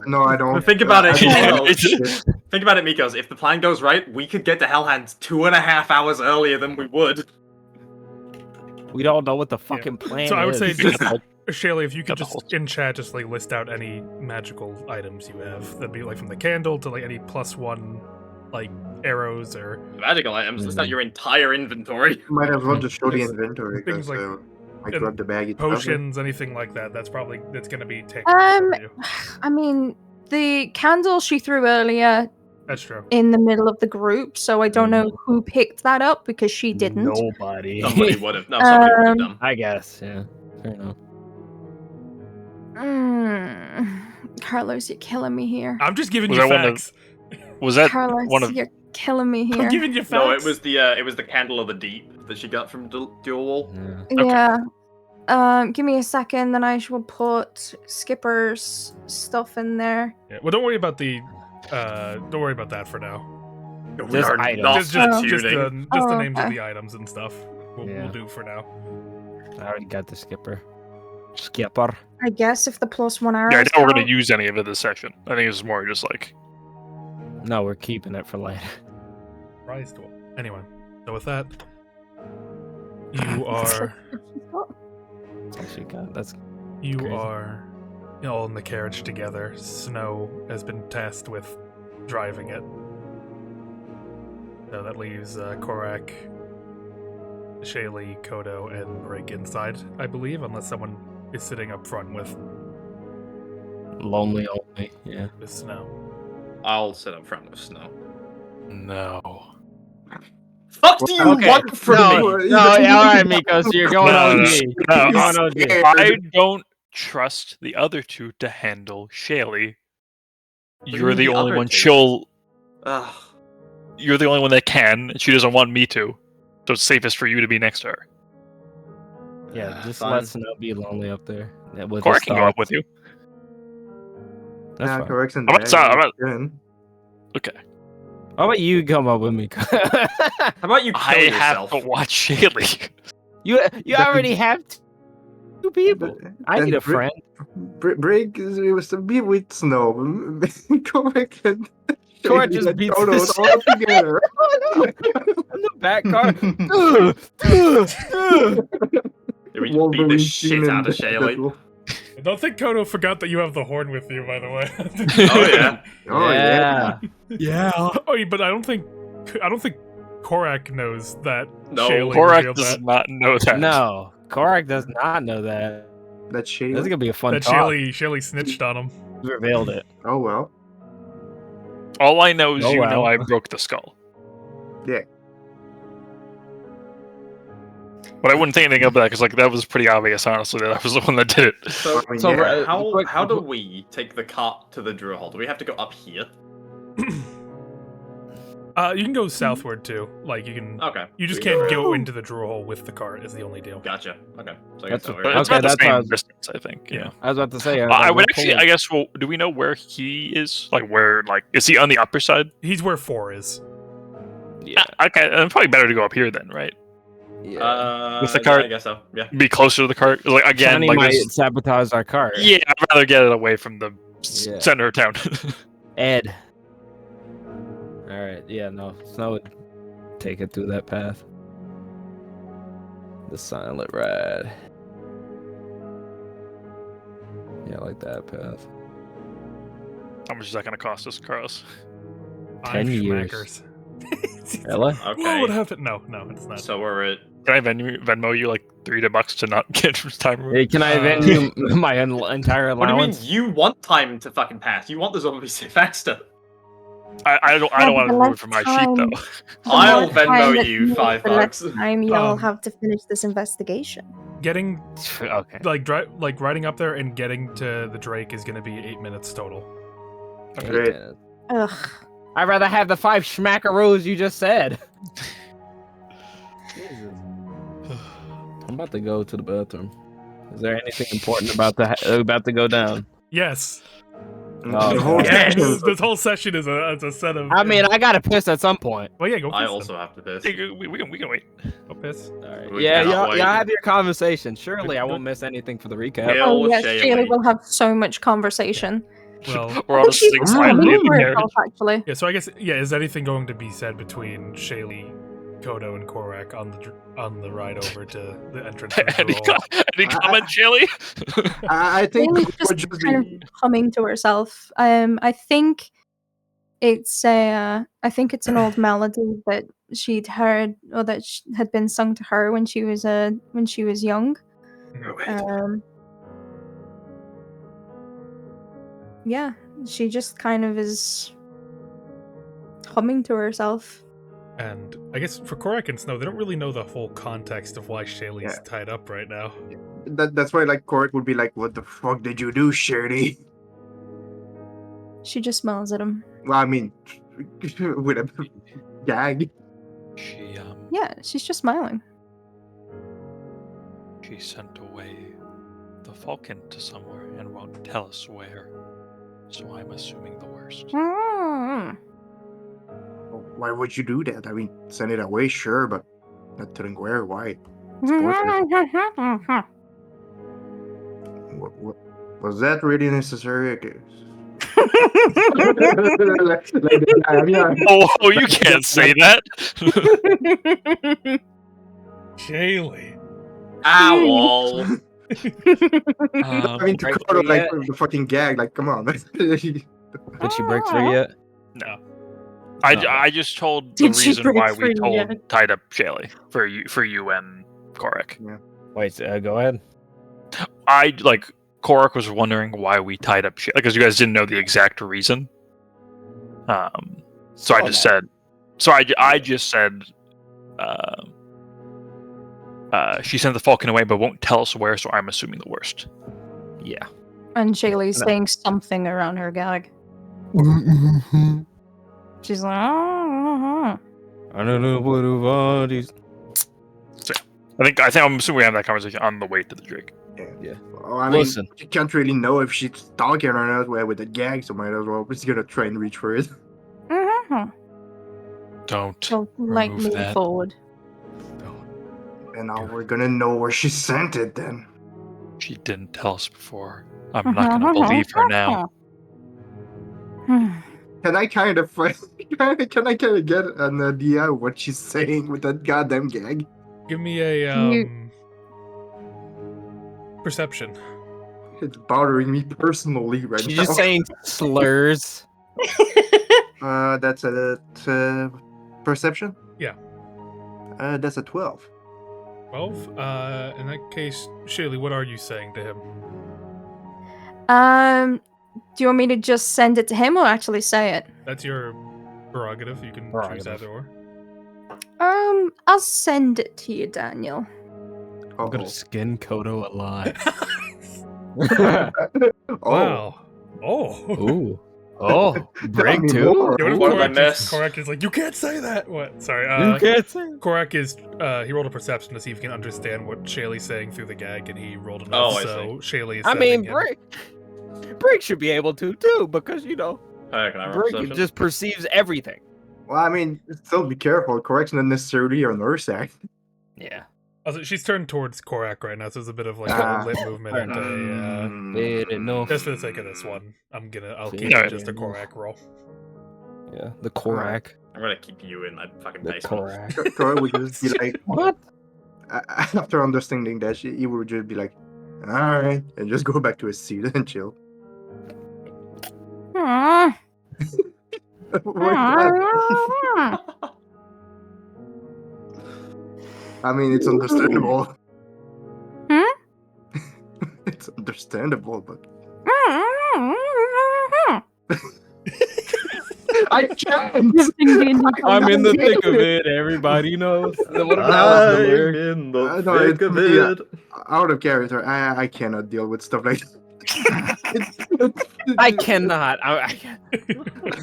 No, I don't. Think about it, I don't Mikos. shit. Think about it, Mikos. If the plan goes right, we could get to Hellhands 2.5 hours earlier than we would. We don't know what the fucking plan is. So I would say, just, Got Shailee, if you could the just whole- in chat just like list out any magical items you have, that'd be like from the candle to like any +1 like arrows or Magical items. That's not your entire inventory. Might as well just show the inventory Things because like- I and grabbed the baggy potions, anything like that. That's gonna be taken. Um, from you. I mean, the candle she threw earlier That's true. in the middle of the group, so I don't know who picked that up because she didn't. Nobody. Somebody would have. No, somebody would have done. I guess. Yeah. Fair enough. Carlos, you're killing me here. I'm just giving Was you that one of- facts. Was that Carlos, one of? you're killing me here. I'm giving you facts. No, it was the candle of the deep that she got from Dual Wall. Yeah. Yeah. Give me a second, then I will put Skipper's stuff in there. Yeah, well, don't worry about the. Don't worry about that for now. We Just are items. not Just the tuning. names of okay. the items and stuff. We'll Yeah. do for now. I already got the skipper. Skipper. I guess if the +1 arrows. Yeah, I doubt we're gonna count. use any of it this session. I think it's more just like. No, we're keeping it for later. Rise to anyway. So with that, you are It's actually that's you Crazy. are all in the carriage together. Snow has been tasked with driving it. So that leaves Korak, Shailee, Kodo, and Brig inside, I believe, unless someone is sitting up front with lonely only. Yeah. Snow. I'll sit up front with Snow. No. Fuck do you Okay. want from No, me? no, yeah, all right, Miko. So you're going No, OG. no, You're going OG. I don't trust the other two to handle Shailee. do you You're mean the the only other one two? Ugh. You're the only one that can, and she doesn't want me to. So it's safest for you to be next to her. Yeah, just Fine. let Snow be lonely up there. Yeah, with Cora his can go thoughts. up with you. That's Nah, fine. corrects in I'm not sorry, I'm not- Good. Okay. How about you come up with me? How about you kill I yourself? have to watch Shailee. you already have two people. I need a friend. Break is it was to be with Snow. Correct and Cora Shailee just and beats Toto the all together. In the back car. Yeah, we just beat the Wolverine shit scene out of in Shailee. Deadpool. I don't think Kodo forgot that you have the horn with you, by the way. Oh yeah. Oh yeah. Yeah. Oh, but I don't think Korak knows that. No, Shailee Korak revealed does that. not know that. No, Korak does not know that. That's shady. This is gonna be a fun That talk. Shailee snitched on him. We revealed it. Oh well. All I know is Oh, you know well. I broke the skull. Yeah. But I wouldn't think anything of that because that was pretty obvious, honestly, that I was the one that did it. So, I mean, So, yeah. how do we take the cart to the drill hole? Do we have to go up here? You can go southward too. Like you can. Okay. You just We can't go- go into the drill hole with the cart. Is the only deal. Gotcha. Okay. So I That's guess what- But over it's Okay, about the that's how I same was- distance, I think. Yeah. I was about to say. I would we're actually, pulling- I guess, well, do we know where he is? Like, where, is he on the upper side? He's where 4 is. Yeah. Okay, then probably better to go up here then, right? Yeah. With the yeah, cart. I guess so. Yeah. Be closer to the cart. Like, again, Shiny like might this. sabotage our car. Yeah, I'd rather get it away from the Yeah. center of town. Ed. All right. Yeah. No. Snow would take it through that path. The silent ride. Yeah, I like that path. How much is that going to cost us, Carlos? 10 years. Schmackers. Ella? Whoa, Okay. what happened? No, it's not. So we're at. Can I Venmo you like $3 to not get time removed? Hey, can I vend you my entire What do you mean? allowance? You want time to fucking pass? You want this over to be faster? I don't want to remove it from my sheet though. I'll Venmo you $5. Time you'll Um, have to finish this investigation. Getting Okay. like riding up there and getting to the Drake is going to be 8 minutes total. Great. Ugh. I'd rather have the 5 schmackaroos you just said. Jesus. I'm about to go to the bathroom. Is there anything important about to go down? Yes. Oh, The whole Yes. session. This whole session is a set of. I mean, I gotta piss at some point. well, yeah, go. I piss also then. have to piss. We can wait. Go piss. All right. We Yeah, cannot y'all wait. have your conversation. Surely I won't miss anything for the recap. Yeah. Oh yes, Shailee. Shailee will have so much conversation. Well, We're all just She's sitting just silently coming in the for carriage. herself, actually. yeah. So I guess is anything going to be said between Shailee, Kodo, and Korak on the ride over to the entrance? To the Any, girl? any comment, Shailee? I think Shailey's it just would just kind of be. humming to herself. I think it's an old melody that she'd heard or that had been sung to her when she was young. Yeah, she just kind of is humming to herself. And I guess for Korak and Snow, they don't really know the full context of why Shailee's Yeah. tied up right now. That's why like Korik would be like, "What the fuck did you do, Shirley?" She just smiles at him. Well, I mean, with a gag. She Yeah, she's just smiling. she sent away the Falcon to somewhere and won't tell us where. So I'm assuming the worst. Mm. Why would you do that? I mean, send it away, sure, but not telling where. Why? What was that really necessary? Okay. Oh, you can't say that. Shailee. Owl. I mean, to Right Kodo, like yet? the fucking gag, like, come on. Did she break free yet? No. No. I just told the Did she reason break why we free told yet? tied up Shailee for you and Korak. Wait, go ahead. Korak was wondering why we tied up Shailee because you guys didn't know the exact reason. So I just said. So I just said. She sent the Falcon away, but won't tell us where. So I'm assuming the worst. Yeah. And Shailee's No. saying something around her gag. She's like, I don't know what about these. I think I'm assuming we have that conversation on the way to the Drake. Well, I mean, Listen. you can't really know if she's talking or not with the gag, so might as well just gonna try and reach for it. Don't. so like Remove move that. forward. And now we're gonna know where she sent it then. She didn't tell us before. I'm not gonna believe her now. Can I kind of can I kind of get an idea of what she's saying with that goddamn gag? Give me a You- perception. It's bothering me personally right She's now. just saying slurs. That's a perception. Yeah. That's a 12. 12? In that case, Shailee, what are you saying to him? Do you want me to just send it to him or actually say it? That's your prerogative. You can choose Prerogative. either or. I'll send it to you, Daniel. I'm Uh-oh. gonna skin Kodo alive. Oh, Wow. Oh. Ooh. Oh, break me two? more. Yeah, what if What did I Korak miss? Korak is like, you can't say that! What? Sorry, You can't say. Korak is, he rolled a perception to see if he can understand what Shailee's saying through the gag, and he rolled enough, Oh, I so Shailee is I mean, sending him. Break should be able to too, because you know, Can I roll Break perception? just perceives everything. Well, I mean, still be careful. Correction not necessarily on her side. Yeah. Also, she's turned towards Korak right now, so there's a bit of like Ah. a lip movement Fair and Mm. Fair enough. just for the sake of this one, I'll keep Yeah. it just a Korak roll. Yeah, the Korak. I'm gonna keep you in my fucking The basement. Korak. Cora would just be like, What? after understanding that, he would just be like, all right, and just go back to his seat and chill. Aw. What's that? I mean, it's understandable. Hmm? It's understandable, but I can't. I'm in the thick of it. Everybody knows. What I'm about the lyric? in the No, thick it's of me, it. out of character. I cannot deal with stuff like that. I cannot. Like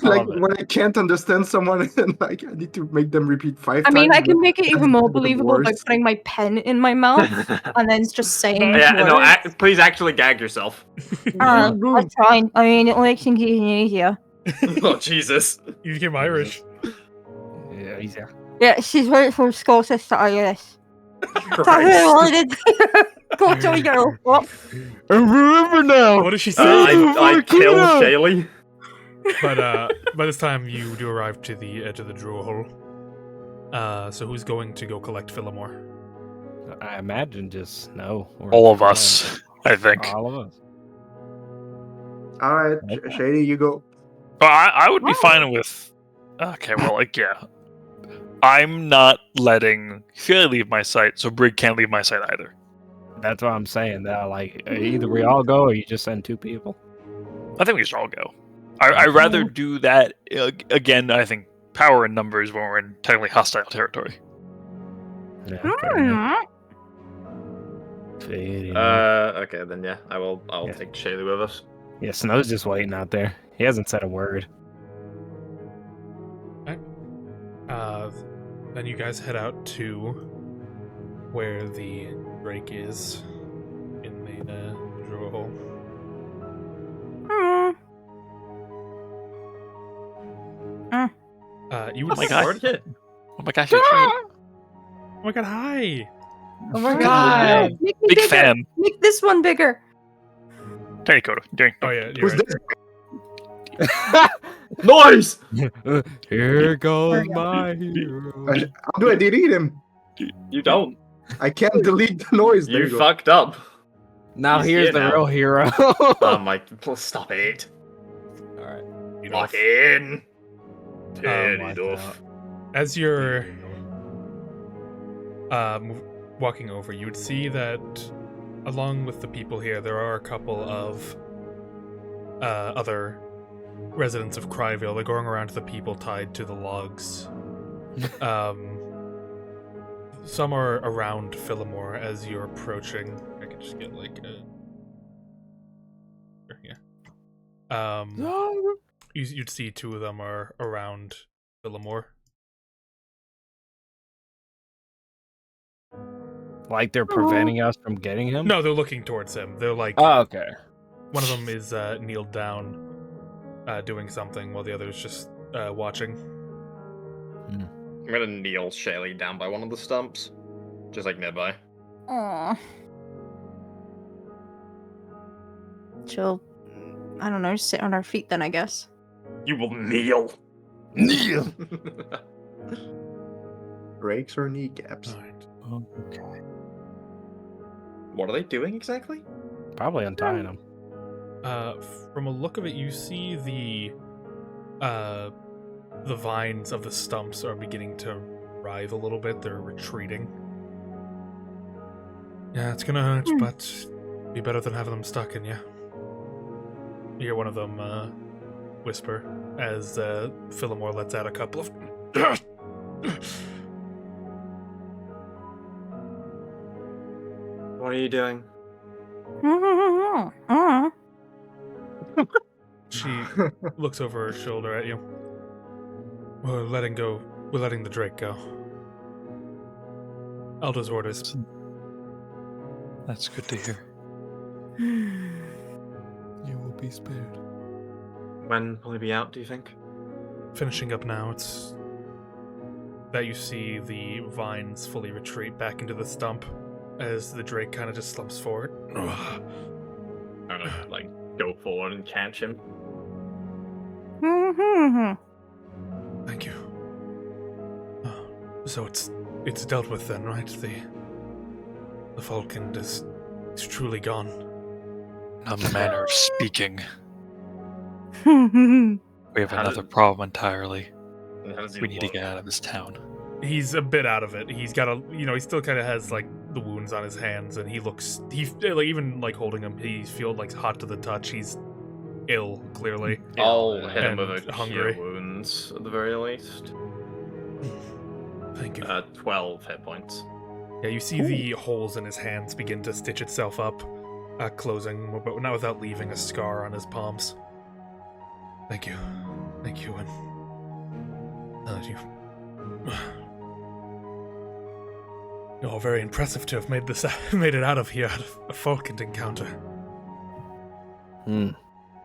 love it. when I can't understand someone and like I need to make them repeat 5 I mean, times. I can make it even more the believable by worst. putting my pen in my mouth and then just saying Yeah, no, words. please actually gag yourself. I'm trying. I mean, it makes things easier. Oh, Jesus. You became Irish. Yeah, he's Yeah, she's went from Scottish to Irish. Christ. Go to your what? I remember now. What did she say? I kill Shailee. But by this time you do arrive to the edge of the Druid Hole. So who's going to go collect Philomore? I imagine just no. All of us, I think. All of us. All right, Shady, you go. But I would be fine with. Okay, well, like, yeah. I'm not letting Shailee leave my sight, so Brig can't leave my sight either. That's what I'm saying. That like either we all go or you just send 2 people. I think we should all go. I'd rather do that again. I think power in numbers when we're in technically hostile territory. Yeah, Okay, then yeah, I'll Yeah. take Shailee with us. Yeah, Snow's just waiting out there. He hasn't said a word. Then you guys head out to where the Drake is in the Druid Hole. You would Oh my God. Word hit. Oh my gosh, it's right. Oh my god, hi! Oh my god! Make me Big bigger. fan. Make this one bigger. There you go. Oh yeah, you're Who's right. this? Noise! Here goes my hero. How do I delete him? You don't. I can't delete the noise. There You you go. fucked up. Now He's here's here the now. real hero. Oh my! Stop it. You Lock know, in. Turn my it off. as you're walking over, you would see that along with the people here, there are a couple of other residents of Cryville. They're going around to the people tied to the logs. Some are around Philomore as you're approaching. I could just get like a... Yeah. You'd see 2 of them are around Philomore. Like they're preventing us from getting him? No, they're looking towards him. They're like... Oh, okay. One of them is kneeled down, doing something, while the other is just watching. I'm gonna kneel Shailee down by one of the stumps, just like nearby. Aww. She'll, I don't know, sit on her feet then, I guess. You will kneel. Kneel. Breaks her kneecaps. Alright. Okay. What are they doing exactly? Probably untying him. From a look of it, you see the vines of the stumps are beginning to writhe a little bit. They're retreating. Yeah, it's gonna hurt, but be better than having them stuck in you. You hear one of them whisper as Philomore lets out a couple of... What are you doing? She looks over her shoulder at you. We're letting the Drake go. Elder's orders. That's good to hear. You will be spared. When will he be out, do you think? Finishing up now, it's that you see the vines fully retreat back into the stump as the Drake kind of just slumps forward. I'm gonna, like, go forward and catch him. Thank you. So it's dealt with then, right? The Falcon is truly gone. A manner of speaking. Hmm. We have How another did- problem entirely. And how does he We need to look? get out of this town. He's a bit out of it. He's got a, he still kind of has like the wounds on his hands, and he like, even like holding him, he feels like hot to the touch. He's ill, clearly. I'll hit him with And a hungry. cure wounds at the very least. Thank you. 12 hit points. Yeah, you see the holes in his hands begin to stitch itself up, closing, but not without leaving a scar on his palms. Thank you, and you. You're all very impressive to have made it out of here, out of a Falcon encounter.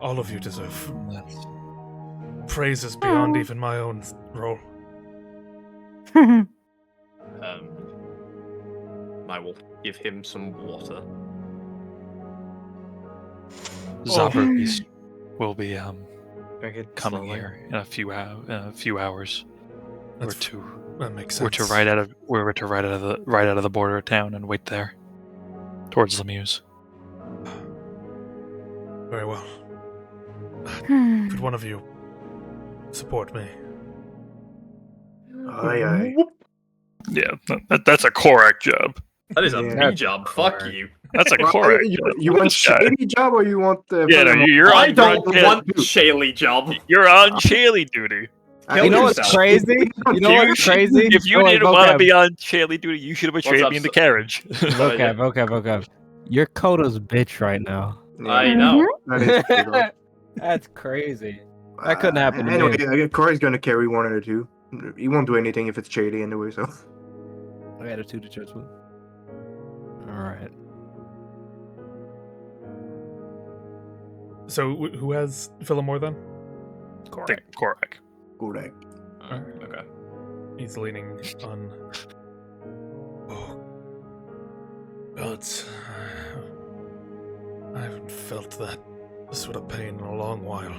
All of you deserve praises beyond even my own role. I will give him some water. Zavarbeast will be Drink it coming slowly. here in a few hours. That's- We're to That makes sense. we're to ride out of the border of town and wait there, towards Lemieux. Very well. Could one of you support me? Aye, aye. Yeah, that's a Korak job. That is a Yeah. me job. Fuck you. That's a Well, Korak you, job. you Look at want this guy. shady job or you want the? Yeah, no, you're I on. don't you're on- want Shailee job. You're on Shailee duty. Kill You know what's yourself. crazy? You know what's crazy? If you Oh, wait, didn't want to vocab. be on Shailee duty, you should have betrayed up, me in the so- carriage. vocab. You're Kodo's bitch right now. I know. That is true, though. That's crazy. That couldn't happen to Anyway, me. Corey's gonna carry one or two. He won't do anything if it's shady anyway. So I got a 2 to church with. Alright. So, who has Philomore then? Think Korak. correct. Okay. He's leaning on. Oh, gods. I haven't felt that sort of pain in a long while.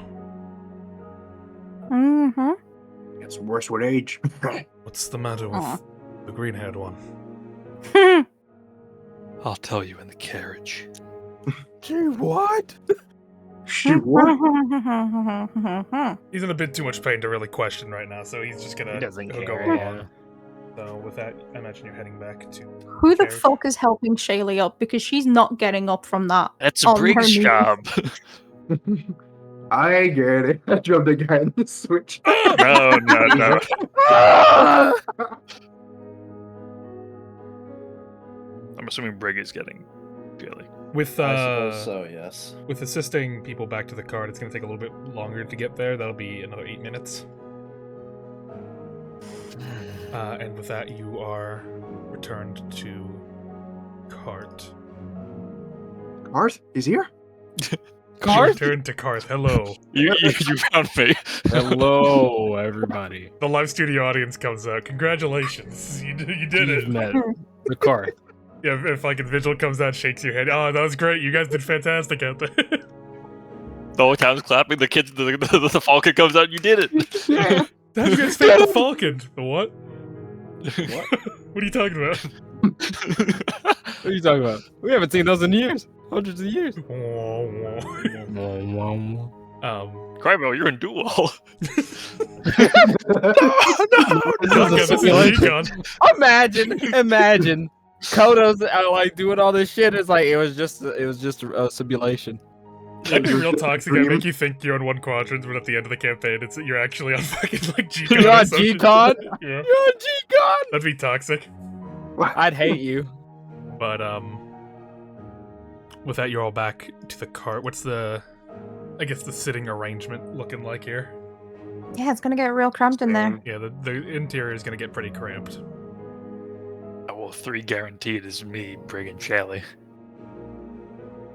Gets worse with age. What's the matter with Aw. the green-haired one? I'll tell you in the carriage. Gee, what? Shoot, what? He's in a bit too much pain to really question right now, so he's just gonna He doesn't he'll care. go Yeah. along. So with that, I imagine you're heading back to. Who the Carriage. fuck is helping Shailee up? Because she's not getting up from that. That's On a Briggs her knees. job. I get it. I dropped the guy in the switch. No. I'm assuming Brig is getting Shailee. With I suppose so, yes. with assisting people back to the cart, it's gonna take a little bit longer to get there. That'll be another 8 minutes. And with that, you are returned to cart. Cars? He's here? Cart? Returned to cart. Hello. You found me. Hello, everybody. The live studio audience comes out. Congratulations, you did You've it. met the cart. Yeah, if like a visual comes out, shakes your head. Oh, that was great. You guys did fantastic out there. The whole town's clapping. The kids, the Falcon comes out. You did it. How you guys fake the Falcon? The what? What? What are you talking about? What are you talking about? We haven't seen those in years. Hundreds of years. Crymo, you're in duel. Okay, this is Recon. Imagine. Kodo's like doing all this shit. It's like it was just a simulation. That'd be real toxic. I Dream. make you think you're on one quadrant, but at the end of the campaign, you're actually on fucking like G-Con. You're or on something. G-Con? Yeah, You're a G-God. that'd be toxic. I'd hate you. But with that, you're all back to the cart. What's the sitting arrangement looking like here? Yeah, it's gonna get real cramped in there. Yeah, the interior is gonna get pretty cramped. Well, 3 guaranteed is me, Brig, and Shailee.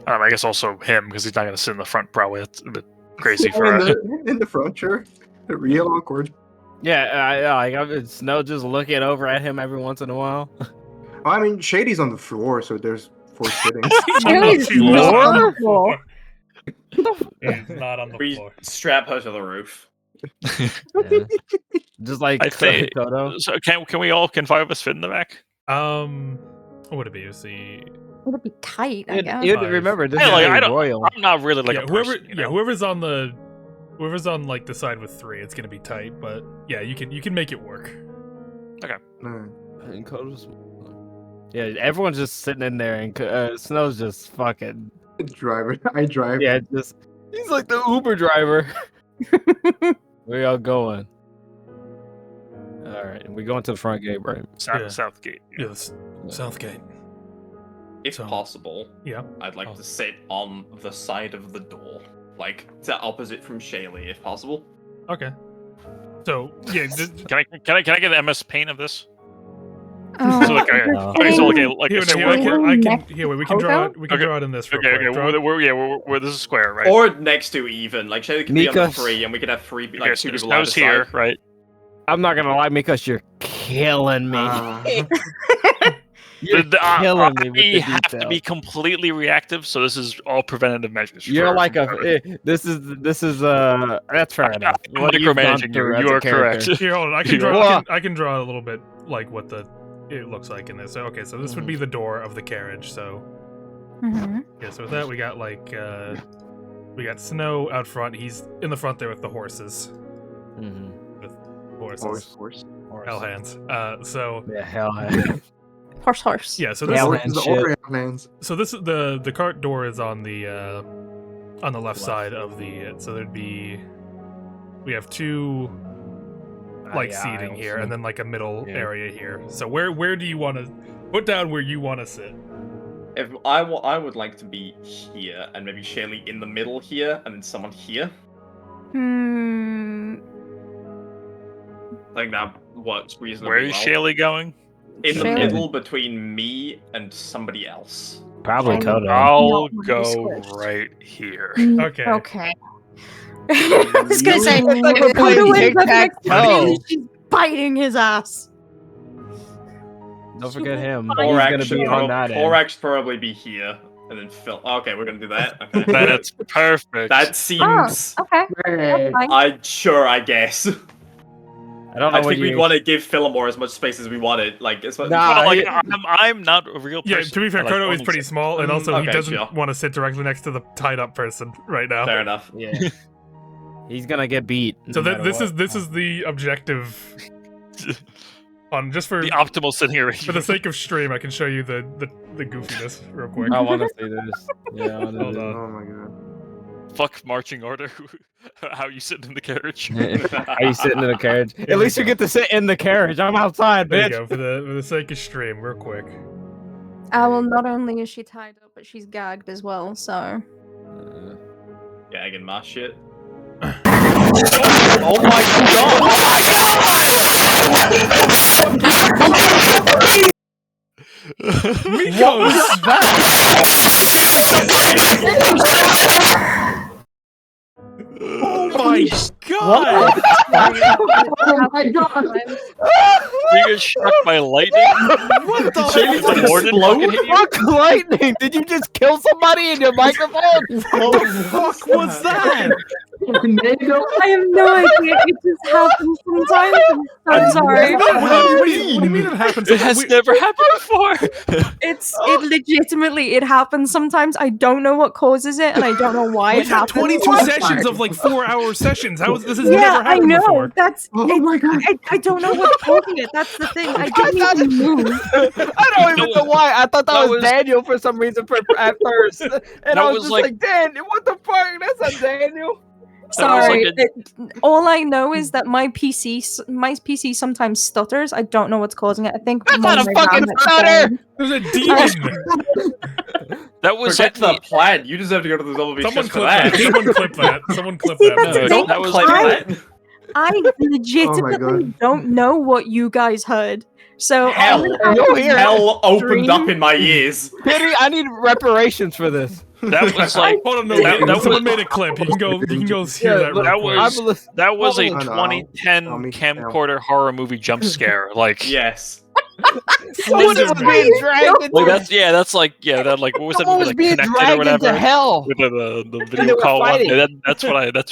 I guess also him, because he's not going to sit in the front, probably. That's a bit crazy for us. in the front, sure. Real awkward. Yeah, I'm Snow just looking over at him every once in a while. I mean, Shady's on the floor, so there's 4 sitting. Shailee's She's not not on the floor. He's not on the We floor. strap her to the roof. Yeah. Just like I think- Kodo. So can we all, can 5 of us fit in the back? What would it be? See, Would it be tight, I guess? Remember, this Hey, is like, a I don't- royal. I'm not really like yeah, a whoever, person, you know? whoever's on like the side with 3, it's gonna be tight. But yeah, you can make it work. No. And Coda's... Yeah, everyone's just sitting in there, and Snow's just fucking... Driver. I drive. Yeah, just... He's like the Uber driver. Where y'all going? Alright, we going to the front gate, right? Yeah. South gate. Yes, Southgate. If So- possible, Yeah. I'd like to sit on the side of the door, like to opposite from Shailee, if possible. Okay. So yeah, Can I get an MS Paint of this? Oh, So like, here, so here, we're- we can draw it. We can draw it in this. Real Okay, quick. okay. Draw- We're this is square, right? Or next to even. Like Shailee could be on the Mika's- 3, and we could have 3, like Okay, 2 so people on the Snow's here, side. right? I'm not gonna lie, because you're killing me. You're killing me with the I have to detail. be completely reactive, so this is all preventative measures. You're for- like this is that's fair enough. I'm What you've gone micromanaging through you. as You a are correct. character. Here, hold on. I can You draw. are- I can draw a little bit like what it looks like in this. So, okay, so this would be the door of the carriage. So Mhm. yeah, so with that we got like we got Snow out front. He's in the front there with the horses. Mhm. Horses. Hell hands. So Yeah, hell. Horse. yeah, so this Hell is, hand The shit. Orient lands. so this is the cart door is on the left side of the so there'd be we have 2 like Yeah, seating I here also- and then like a middle Yeah. area here. So where do you want to put down where you want to sit? If I would like to be here, and maybe Shailee in the middle here, and then someone here. Hmm. I think that works reasonably Where is well. Shailee going? In the Shailee? middle between me and somebody else. Probably Fine. Coda. I'll No, go squished. right here. Okay. Okay. I was gonna say, It's like we're if playing Coda wins, that's tic-tac-toe. next to Shailee, she's biting his ass. Don't forget him. He's Korak gonna should be on that end. Korak should probably be here, and then Phil. Okay, we're gonna do that. Okay. That's perfect. That seems. Okay. Hey. That's fine. I guess. I don't know I what think we'd you. want to give Philomore as much space as we wanted. Like, as much. Nah, But, like, I- I'm not a real person. Yeah, to be fair, I, like, Kodo is only pretty sit- small, and also he Okay, doesn't sure. want to sit directly next to the tied up person right now. Fair enough. Yeah. He's gonna get beat. So no matter this what. is the objective. On just for the optimal sitting for the arrangement. sake of stream, I can show you the goofiness real quick. I want to see this. Yeah, I wanna Hold do on. Oh my god. Fuck marching order. How you sitting in the carriage? Are you sitting in the carriage? At least you get to sit in the carriage. I'm outside, There you bitch. go for the sake of stream, real quick. Well, not only is she tied up, but she's gagged as well. So. Gagging my shit. Oh my god! What was that? Oh my god! Oh my god! You get struck by lightning? What the Did the warden fucking hit you? fuck lightning? Did you just kill somebody in your microphone? What the fuck was that? Tornado? I have no idea. It just happens sometimes. I'm so sorry. What do you mean it happens? It has never happened before. It legitimately it happens sometimes. I don't know what causes it, and I don't know why We've it had happens. 22 sessions of like 4-hour sessions. How is this has Yeah, never I happened know. before? That's Oh my god! I don't know what's causing it. That's the thing. I didn't thought even move. I don't even know why. I thought that that was was- Daniel for some reason at first. And That I was was just like- like, Daniel, what the fuck? That's not Daniel. Sorry. like All I know is that my PC sometimes stutters. I don't know what's causing it. I think That's not a my fucking RAM is stutter! down. There's a demon. That was Forget like the plan. You deserve to go to the double beach Someone just for clip that. that. Someone clip that. Someone clip See, that. that's No, the don't thing. that was Claim like that. I legitimately don't know what you guys heard. So Hell, You'll hear it. hell opened up Dream. in my ears. Pity, I need reparations for this. that was like Hold on, no, That someone was- made a clip. You can go hear Yeah, that real look, that quick. was- that was a I know. 2010 Tell me. camcorder horror movie jump scare. Like, Yes. Someone was being dragged into, like that's like that like what was that someone movie was like being Connected or dragged whatever into hell. with the they video were call one. fighting. Yeah, that's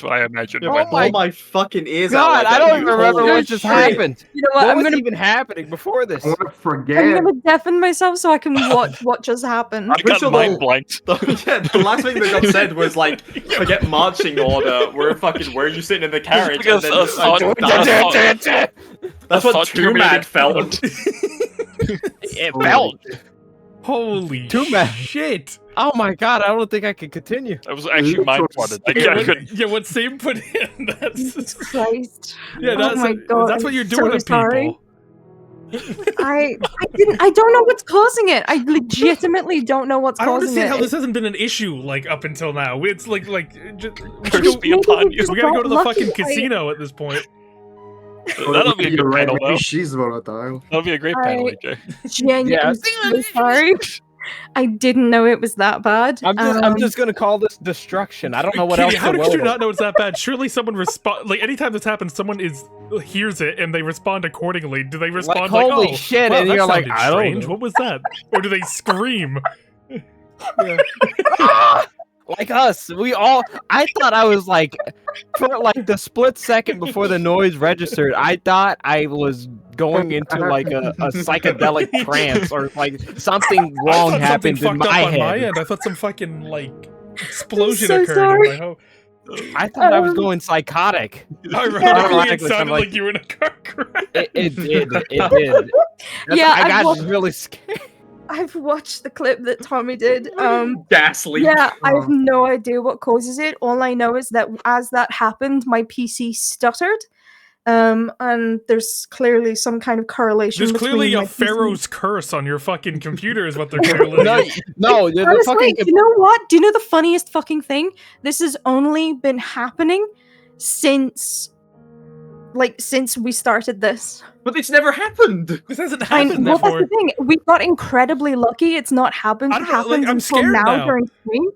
what I imagined. Oh when- my Pull my fucking ears God, out. Like I that, don't you even remember holy what just shit. happened. You know what? What I'm was gonna even happening before this? I want to I'm forget. gonna deafen myself so I can watch what just happened. I got sure mind the- blanked. Yeah, the last thing that got said was like, forget marching order. Where are you sitting in the carriage? Because and then I That's what Too Mad felt. It felt. Holy Too mad. shit! Oh my god! I don't think I can continue. That was actually mind flooded. I couldn't. Yeah, what Sam put in. That's Jesus Christ. yeah. Oh That's my God, that's what I'm you're doing so to sorry. people. I don't know what's causing it. I legitimately don't know what's I don't causing understand it. how this hasn't been an issue like up until now. It's like just, Curse be upon you. we gotta go to the Lucky fucking I- casino at this point. That'll be a good You're right, panel, maybe though. she's volatile. That'll be a great panel, AJ. Genuinely, Yeah. I'm so sorry. I didn't know it was that bad. I'm just gonna call this destruction. I don't know what Kitty, else how to did you word not know it's that bad? Surely someone respond like anytime this happens, someone hears it and they respond accordingly. Do they respond like, holy "Oh, shit," wow, and that you're like, sounded "I don't strange. know." What was that?" Or do they scream? Like us, I thought I was like, for like the split second before the noise registered, I thought I was going into like a psychedelic trance or like something I wrong thought happened something in fucked my up on head. my end. I thought some fucking like explosion so occurred sorry. in my home. I thought I was going psychotic. Ironically, it Ironically, sounded I'm like like- you were in a car crash. It did. That's- Yeah, I got watched- really scared. I've watched the clip that Tommy did. Ghastly. Yeah, I have Oh. no idea what causes it. All I know is that as that happened, my PC stuttered. And there's clearly some kind of correlation. There's between clearly my a PC. pharaoh's curse on your fucking computer, is what they're clearly. No, the Honestly, fucking you know what? Do you know the funniest fucking thing? This has only been happening since we started this. But it's never happened. This hasn't Well, happened that's before. the thing. We got incredibly lucky. It's not happened. I don't know, like, happened I'm until scared now now. during stream.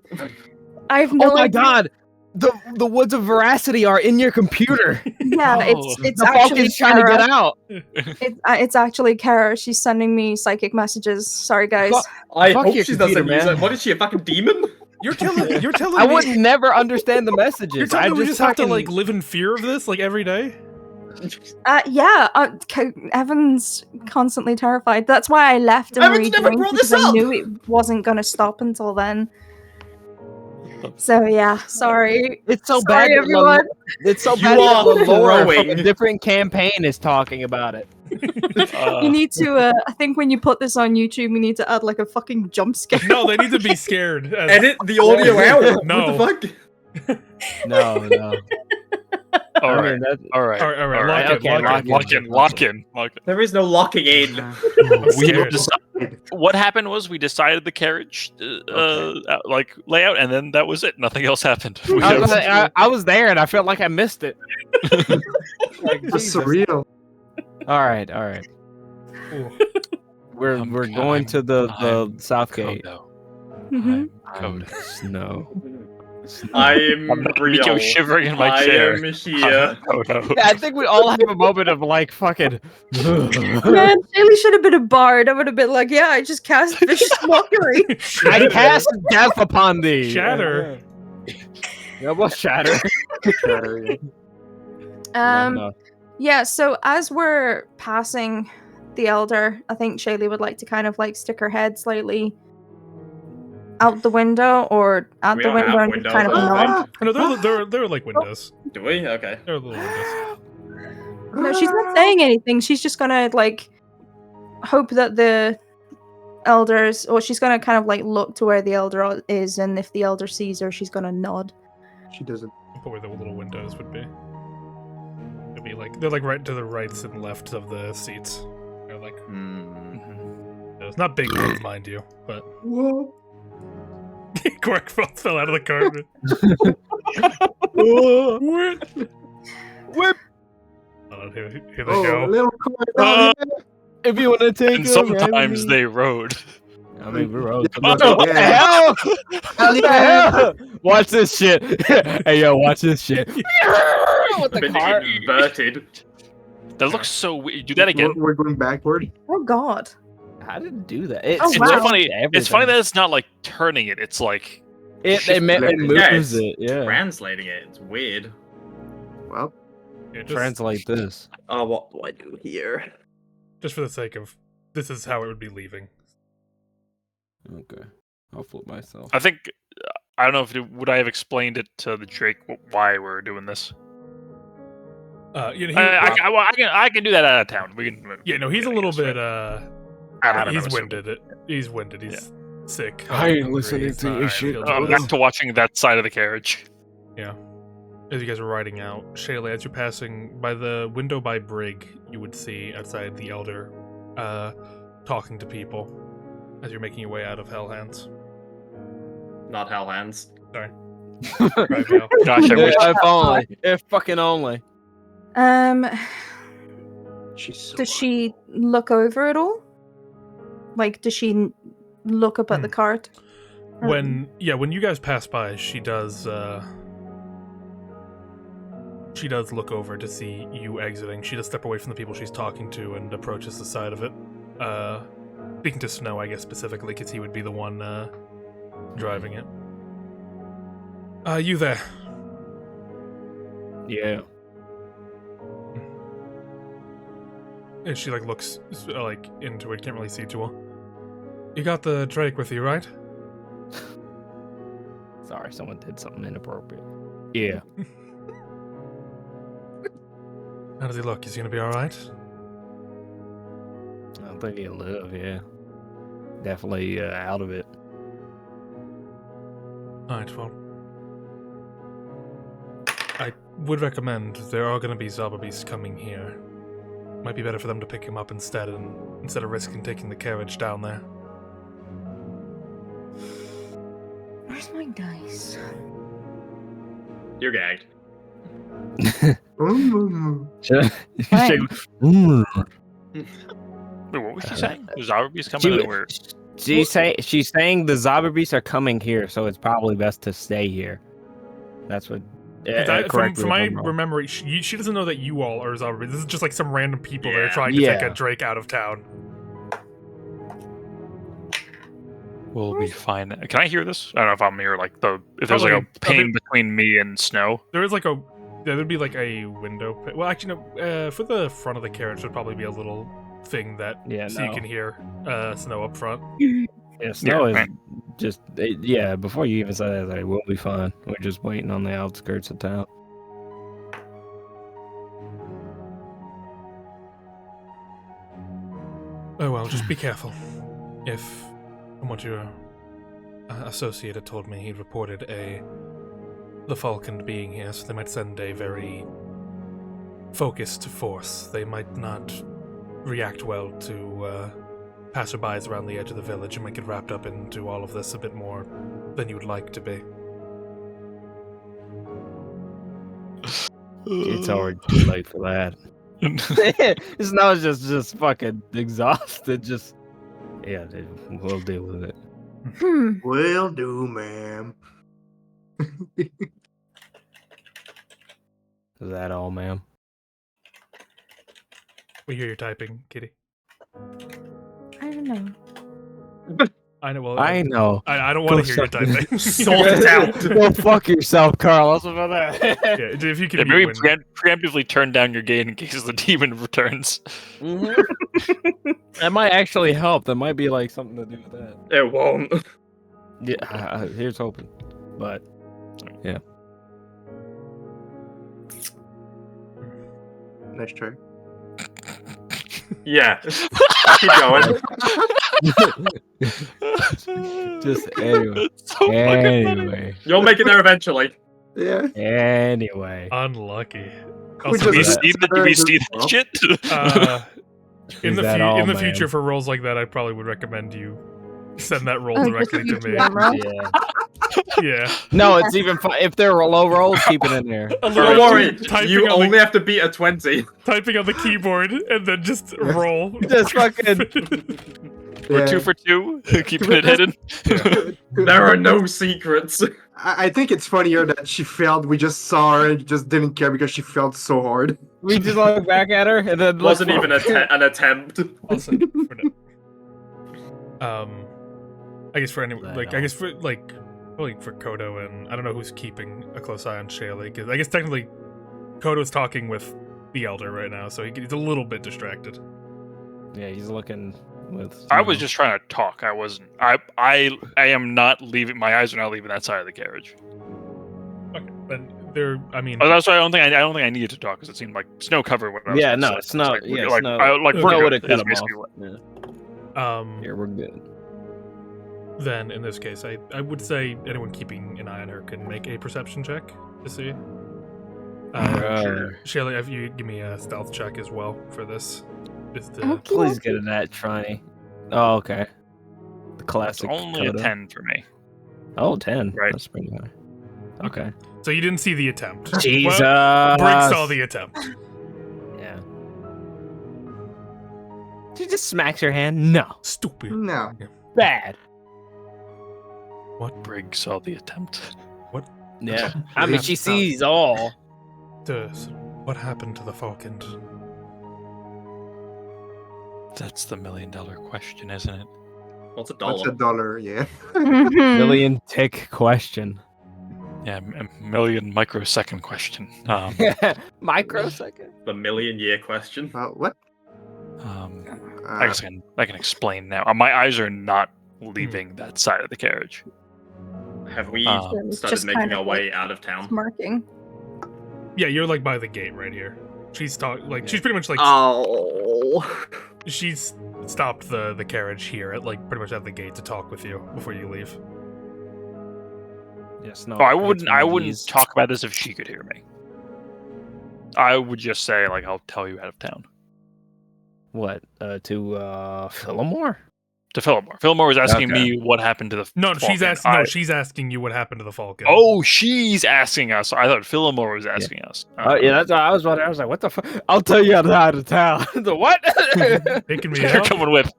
I have no oh my idea. god, the woods of veracity are in your computer. Yeah, Oh. it's The actually Falcon's trying to Kara. get out. It's actually Kara. She's sending me psychic messages. Sorry, guys. Fuck. I Fuck hope your she doesn't computer, use man. it. What is she, a fucking demon? You're telling I me. would never understand the messages. You're telling I me we just have to fucking- like live in fear of this like every day? Yeah. Evan's constantly terrified. That's why I left and Evan's never rejoined brought because this I up! knew it wasn't gonna stop until then. So yeah, sorry. It's so Sorry, bad. that everyone. It's so You bad that are the lore from a throwing. different campaign is talking about it. You need to. I think when you put this on YouTube, you need to add like a fucking jump scare. No, they need to be scared. as- Edit the audio out. No. What the fuck? No. All I right, mean, that- all right, All right, all right. lock in, Lock in. There is no locking in. I'm scared. What happened was we decided the carriage like layout, and then that was it. Nothing else happened. We I was, have- I was there and I felt like I missed it. Like, It's Jesus. surreal. All right. Ooh. We're I'm- going to the I'm south gate. Kodo. Mhm. I'm Kodo. Snow. I am I'm real. Nico shivering in my I chair. am here. Kodo. Yeah, I think we all have a moment of like fucking. Man, Shailee should have been a bard. I would have been like, yeah, I just cast vicious mockery. I cast death upon thee. Shatter. Yeah, well, shatter. Um, yeah. So as we're passing the elder, I think Shailee would like to kind of like stick her head slightly out the window or out We the don't window have and windows, kind of I don't nod. No, they're like windows. Do we? Okay. They're little windows. No, she's not saying anything. She's just gonna like hope that the elders, or she's gonna kind of like look to where the elder is, and if the elder sees her, she's gonna nod. She doesn't. Put where the little windows would be. It'd be like they're like right to the rights and left of the seats. They're like it's not big ones, mind you, but Quark fell out of the car. Whip. Oh, here they Oh, go. little cord. Uh, If you want to take And a sometimes ride. they rode. I mean, we're all. Yeah. What the hell? What the hell? Watch this shit. Hey, yo, watch this shit. With the Been car. inverted. That looks so weird. Do that again. We're going backward. Oh God! How did it do that? It's, Oh, It's wow. funny. It's everything. funny that it's not like turning it. It's like it moves Yeah, it's it. Yeah. Translating it. It's weird. Well, Yeah, just, Translate this. Oh, what do I do here? just for the sake of this is how it would be leaving. Okay. I'll flip myself. I think I don't know if would I have explained it to the Drake why we're doing this. I can do that out of town. We can. Yeah, no, he's a little bit. He's winded. He's winded. He's sick. I ain't hungry, listening he's to not your right, shit. feels I'm good. back to watching that side of the carriage. Yeah. As you guys are riding out, Shailee, as you're passing by the window by Brig, you would see outside the Elder talking to people as you're making your way out of Hellhands. Not Hell Hands. Sorry. Right now. Gosh, I wish. If only. If fucking only. She's so Does she look over at all? Like, does she look up at the cart? When you guys pass by, she does look over to see you exiting. She does step away from the people she's talking to and approaches the side of it. Speaking to Snow, I guess specifically, because he would be the one driving it. You there? Yeah. And she looks into it. Can't really see too well. You got the Drake with you, right? Sorry, someone did something inappropriate. Yeah. How does he look? Is he gonna be all right? I don't think he'll live, yeah. Definitely out of it. Alright, well. I would recommend there are going to be Zaba beasts coming here. Might be better for them to pick him up instead of risking taking the carriage down there. Where's my dice? You're gagged. Fine. Wait, what was she saying? The Zaba beasts coming in where? She's saying the Zaba beasts are coming here, so it's probably best to stay here. That's what. From my remembering, she doesn't know that you all are Zaba beasts. This is just some random people that are trying to take a Drake out of town. We'll be fine. Can I hear this? I don't know if I'm here. If there's a pane between me and Snow. There is there'd be a window. Well, actually, no. For the front of the carriage, there'd probably be a little thing that you can hear Snow up front. Yeah, Snow is just before you even say that, we'll be fine. We're just waiting on the outskirts of town. Oh well, just be careful. If, from what your associate had told me, he'd reported the Falcon being here, so they might send a very focused force. They might not react well to passerbys around the edge of the village and might get wrapped up into all of this a bit more than you would like to be. It's already too late for that. Snow's just fucking exhausted. Dude, we'll deal with it. Will do, ma'am. Is that all, ma'am? We hear you typing, Kitty. I don't know. I know. Well, I know. I don't want to hear you typing. Sort it out. Go fuck yourself, Carlos. About that. Yeah, if you could maybe preemptively turn down your gate in case the demon returns. Mm-hmm. That might actually help. That might be something to do with that. It won't. Yeah, here's hoping. But yeah. Nice try. Yeah. Keep going. Just anyway. So Anyway. You'll make it there eventually. Yeah. Unlucky. We Do we just- see that shit? In Is the that all, in the ma'am? future for roles like that, I probably would recommend you send that roll Oh, directly just to me. camera? Yeah. Yeah. No, it's even if they're low rolls, keep it in there. A little Don't worry. typing You on only the, have to beat a 20. typing on the keyboard and then just roll. Just fucking. We're 2 for 2, keeping it hidden. There are no secrets. I think it's funnier that she failed. We just saw her and just didn't care because she failed so hard. We just look back at her and then It wasn't even an attempt. Also, I guess for anyone, I guess for probably for Kodo, and I don't know who's keeping a close eye on Shailee, because I guess technically Kodo's talking with the Elder right now, so he's a little bit distracted. Yeah, he's looking with. I was just trying to talk. I wasn't. I am not leaving. My eyes are not leaving that side of the carriage. Okay, then I mean, Oh, that's why I don't think I needed to talk because it seemed like snow covered what I was Yeah, gonna no, say. snow. It's Yeah, like, snow. we're Snow good. would've cut Is 'em basically off. what- Yeah, we're good. then in this case, I would say anyone keeping an eye on her can make a perception check to see. Sure. Shailee, if you give me a stealth check as well for this. Just Please get a nat 20. Oh, okay. The It's classic. only a Coda. 10 for me. Oh, 10. Right. That's pretty high. Okay. So you didn't see the attempt. Jesus. Well, Briggs saw the attempt. Yeah. She just smacks your hand. No. Stupid. No. Bad. What? Briggs saw the attempt. Yeah. I mean, she Yeah. sees all. What happened to the Falcon? That's the $1 million question, isn't it? What's a What's dollar? $1? Yeah. Million tick question. Yeah, a million microsecond question. Microsecond. The million-year question. What? I guess I can explain now. My eyes are not leaving that side of the carriage. Have we Um, started Just making kind our of way out of town? Marking. Yeah, you're like by the gate right here. She's she's pretty much like Oh. she's stopped the carriage here at like pretty much at the gate to talk with you before you leave. Yes. No. Oh, I wouldn't talk about this if she could hear me. I would just say like I'll tell you out of town. What? To Philomore? To Philomore. Philomore was asking Okay. me what happened to the No, Falcon. she's asking you what happened to the Falcon. Oh, she's asking us. I thought Philomore was asking us. Oh, yeah, that's what I was wondering. I was like, what the fuck? I'll tell you out of town. The what? Picking me You're up. coming with.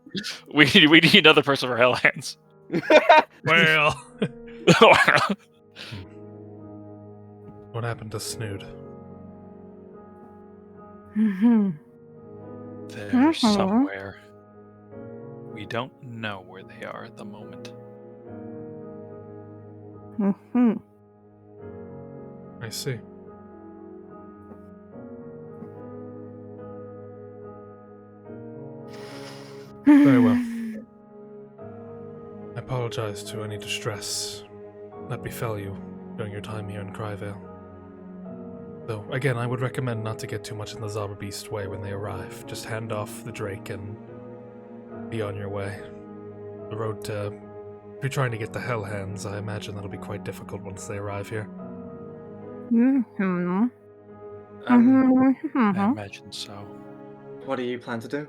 We need another person for Hellhands. Well, what happened to Snood? They're somewhere. We don't know where they are at the moment. I see. Very well. I apologize to any distress that befell you during your time here in Cryvale. Though, again, I would recommend not to get too much in the Zauberbeast way when they arrive. Just hand off the Drake and be on your way. The road to... If you're trying to get the Hellhands, I imagine that'll be quite difficult once they arrive here. I imagine so. What do you plan to do?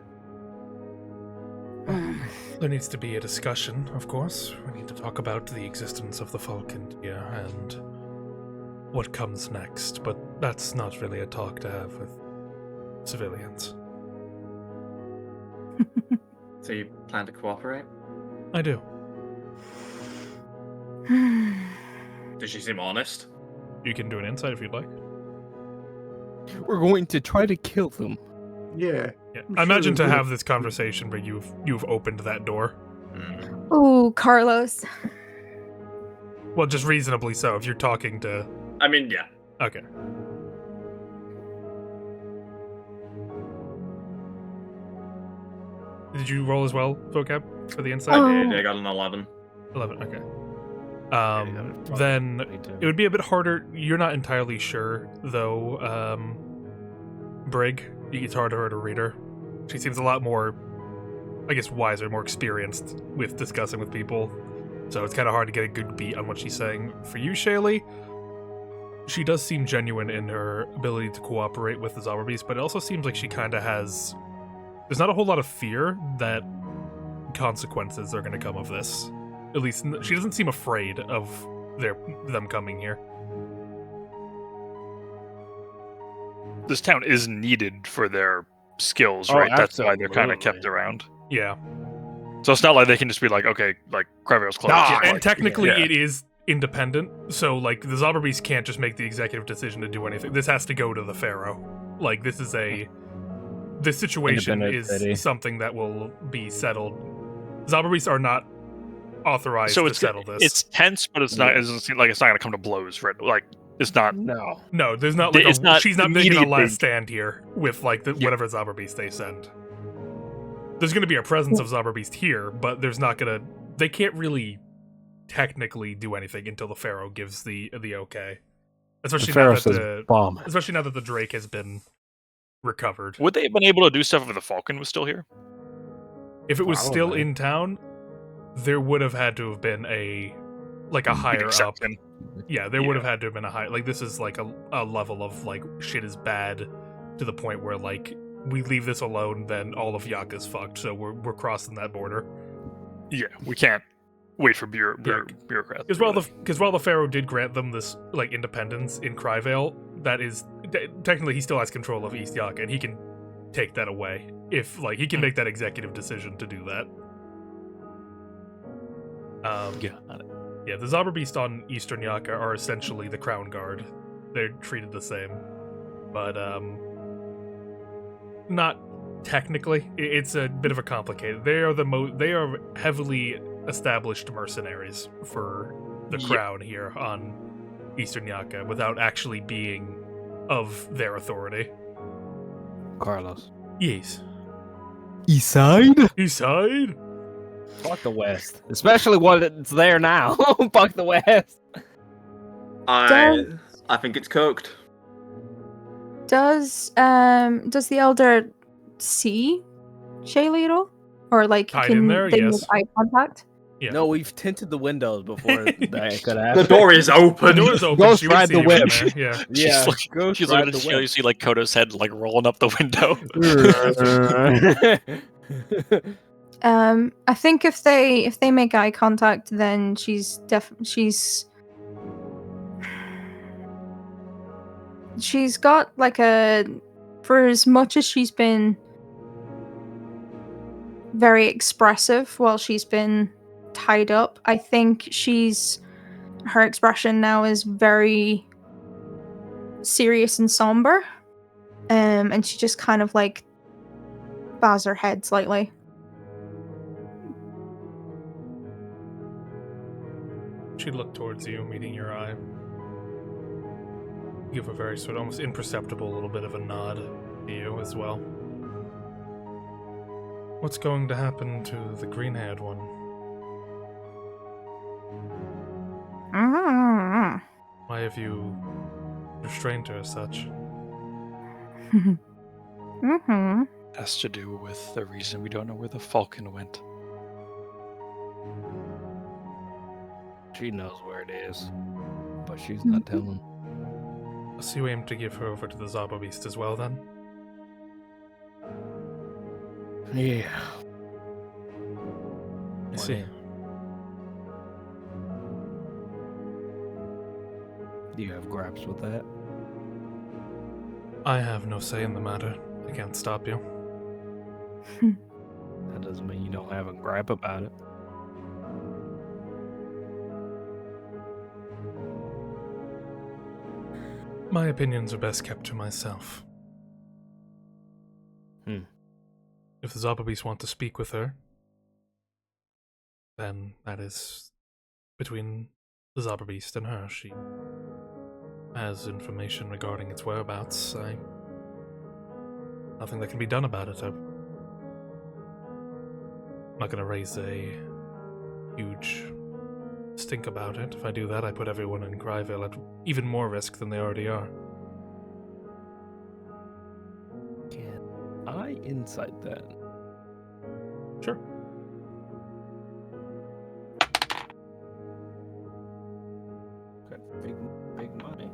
There needs to be a discussion, of course. We need to talk about the existence of the Falcon here and what comes next, but that's not really a talk to have with civilians. So you plan to cooperate? I do. Does she seem honest? You can do an insight if you'd like. We're going to try to kill them. Yeah. Yeah. I'm I imagine sure to we- have this conversation where you've opened that door. Oh, Carlos. Well, just reasonably so. If you're talking to, I mean, yeah. okay. Did you roll as well, vocab, for the insight? Oh. I got an 11. 11. Okay. Yeah, Then it would be a bit harder. You're not entirely sure, though. Brig, it's hard for her to read her. She seems a lot more, I guess, wiser, more experienced with discussing with people. So it's kind of hard to get a good beat on what she's saying. For you, Shailee, she does seem genuine in her ability to cooperate with the Zauberbeast, but it also seems like she kind of has... There's not a whole lot of fear that consequences are going to come of this. At least she doesn't seem afraid of them coming here. This town is needed for their skills, Oh, right? That's why they're kind of absolutely. kept around. Yeah. So it's not like they can just be like, okay, like Cryvale's closed. Nah, Yeah, Like, and technically yeah. it is independent, so like the Zauberbeast can't just make the executive decision to do anything. This has to go to the Pharaoh. Like this situation Independent is city. something that will be settled. Zauberbeasts are not authorized So to it's settle this. It's tense, but it's not. It doesn't seem like it's not going to come to blows, right? Like it's not. No. No, there's not like It's not she's not making a immediately- last stand here with like Yeah. whatever Zauberbeast they send. There's going to be a presence of Zauberbeast here, but there's not going to. They can't really technically do anything until the Pharaoh gives the okay. Especially Pharaoh now that says bomb. especially now that the Drake has been recovered. Would they have been able to do stuff if the Falcon was still here? If it was still Probably. in town, there would have had to have been a higher up. Exception. Yeah, there would have had to have been a high. Like, this is like a level of like shit is bad to the point where like we leave this alone, then all of Yaka's fucked. So we're crossing that border. Yeah, we can't wait for bureaucrats. Because while the Pharaoh did grant them this like independence in Cryvale, that is technically he still has control of East Yaka, and he can take that away if like he can make that executive decision to do that. Yeah, the Zauberbeast on Eastern Yaka are essentially the Crown Guard. They're treated the same, but not technically. It's a bit of a complicated. They are heavily established mercenaries for the Crown here on Eastern Yaka without actually being of their authority. Carlos. Yes. East side? East side? Fuck the West. Especially while it's there now. Fuck the West. I think it's coked. Does the Elder see Shailee at all? Or like Hide can in there, they yes. make eye contact? Yeah. No, we've tinted the windows before that could happen. The door is open. The door is open. Ghost She would ride see the you in whip. there, Yeah. Yeah, go She's ride looking the at you see like Koto's head like rolling up the window. I think if they make eye contact, then she's got like for as much as she's been very expressive while she's been tied up, I think her expression now is very serious and somber, and she just kind of like bows her head slightly. She'd look towards you, meeting your eye. Give a very sort of almost imperceptible little bit of a nod to you as well. What's going to happen to the green-haired one? Why have you restrained her as such? Has to do with the reason we don't know where the Falcon went. She knows where it is, but she's not telling. So you aim to give her over to the Zauberbeast as well, then? Yeah. I see. Do you have gripes with that? I have no say in the matter. I can't stop you. That doesn't mean you don't have a gripe about it. My opinions are best kept to myself. If the Zauberbeast want to speak with her, then that is between the Zauberbeast and her. She has information regarding its whereabouts. Nothing that can be done about it. I'm not going to raise a huge stink about it. If I do that, I put everyone in Cryvale at even more risk than they already are. Can I insight that? Sure. Okay, big money.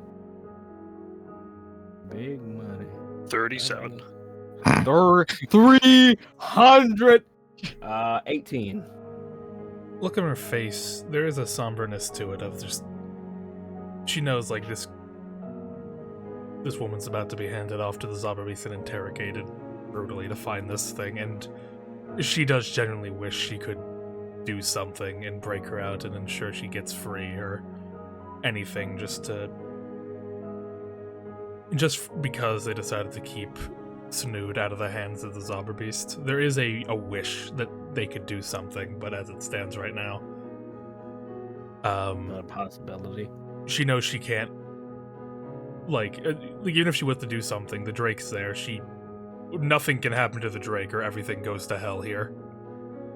Big money. 37. 300. 18. Look at her face. There is a somberness to it of just... She knows, like, this woman's about to be handed off to the Zauberbeast and interrogated brutally to find this thing, and she does genuinely wish she could do something and break her out and ensure she gets free or anything just because they decided to keep Snood out of the hands of the Zauberbeast. There is a wish that they could do something, but as it stands right now, Not a possibility. she knows she can't. Like, even if she was to do something, the Drake's there. Nothing can happen to the Drake, or everything goes to hell here.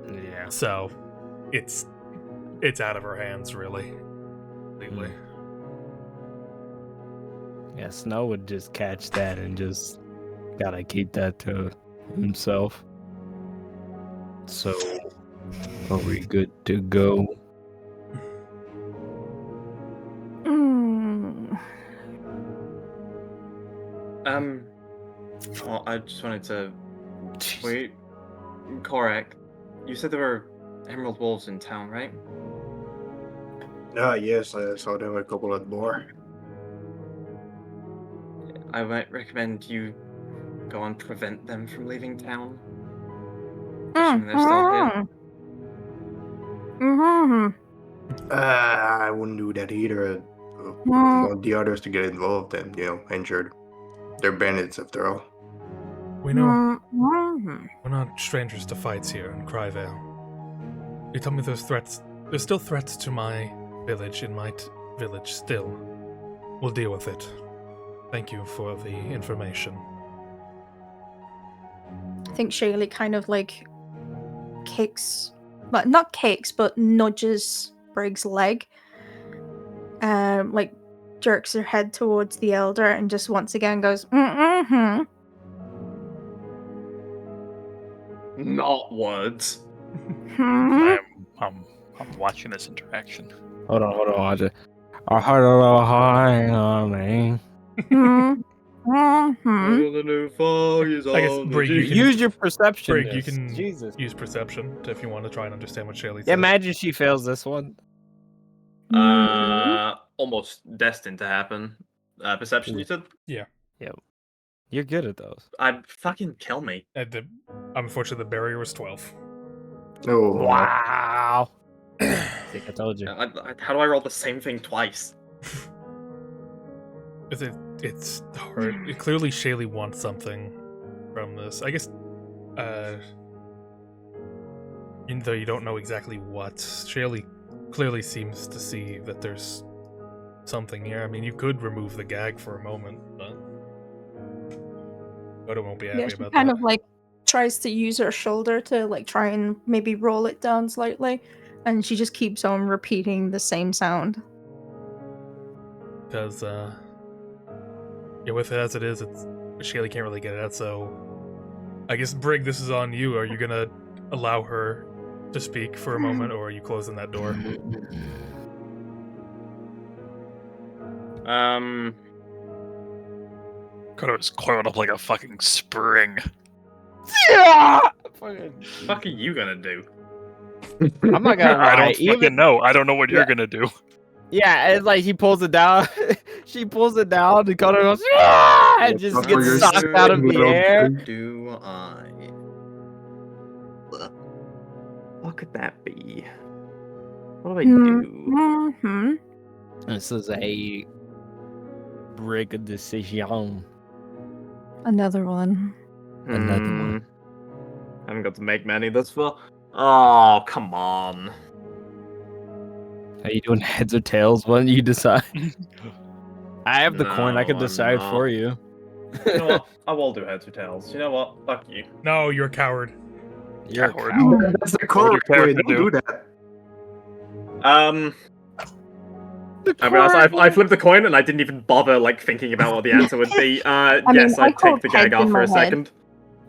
Yeah. So, it's out of her hands, really. Completely. Yeah, Snow would just catch that and just gotta keep that to himself. So, are we good to go? Well, I just wanted to wait. Correct. You said there were Emerald Wolves in town, right? Yes, I saw them a couple at bar. I might recommend you go and prevent them from leaving town. Assuming they're still here. I wouldn't do that either. I want the others to get involved and, injured. They're bandits after all. We know we're not strangers to fights here in Cryvale. You tell me there's threats. There's still threats to my village, in my village still. We'll deal with it. Thank you for the information. I think Shailee kind of like kicks, but not kicks, but nudges Brig's leg. Like jerks her head towards the elder and just once again goes, Not words. I'm watching this interaction. Hold on, watch it. I heard a little high on me. The new fog is I guess, on the Brig, you cheek. can- Use your perception. Brig, you can Jesus. use perception if you want to try and understand what Shailee says. Yeah, imagine she fails this one. Almost destined to happen. Perception, you said? You're good at those. I'd fucking kill me. Unfortunately, the barrier was 12. Oh, Wow. I think I told you. How do I roll the same thing twice? It's hard. Clearly, Shailee wants something from this. I guess, even though you don't know exactly what, Shailee clearly seems to see that there's something here. I mean, you could remove the gag for a moment, but Oda won't be happy she about kind that. of like tries to use her shoulder to like try and maybe roll it down slightly, and she just keeps on repeating the same sound. Because, with it as it is, Shailee can't really get it out, so I guess, Brig, this is on you. Are you gonna allow her to speak for a moment, or are you closing that door? Kodo is coiled up like a fucking spring. Fuck are you gonna do? I'm not gonna lie. I don't fucking know. I don't know what you're gonna do. Yeah, it's like he pulls it down. She pulls it down, and Connor goes, "Yeah!" and just That's what gets you're sucked out of the saying, air. Do I? What could that be? What do I do? This is a Brig decision. Another one. Another one. Haven't got to make many thus far. Oh, come on. Are you doing heads or tails when you decide? I have the coin. I No, can I'm decide not. for you. You know what? I will do heads or tails. You know what? Fuck you. No, you're a coward. You're a Coward. coward. that's the What correct would your way. character Don't do that. I realized I flipped the coin and I didn't even bother like thinking about what the answer would be. mean, Yes, I I'd take the called gag heads off in for a my head. second.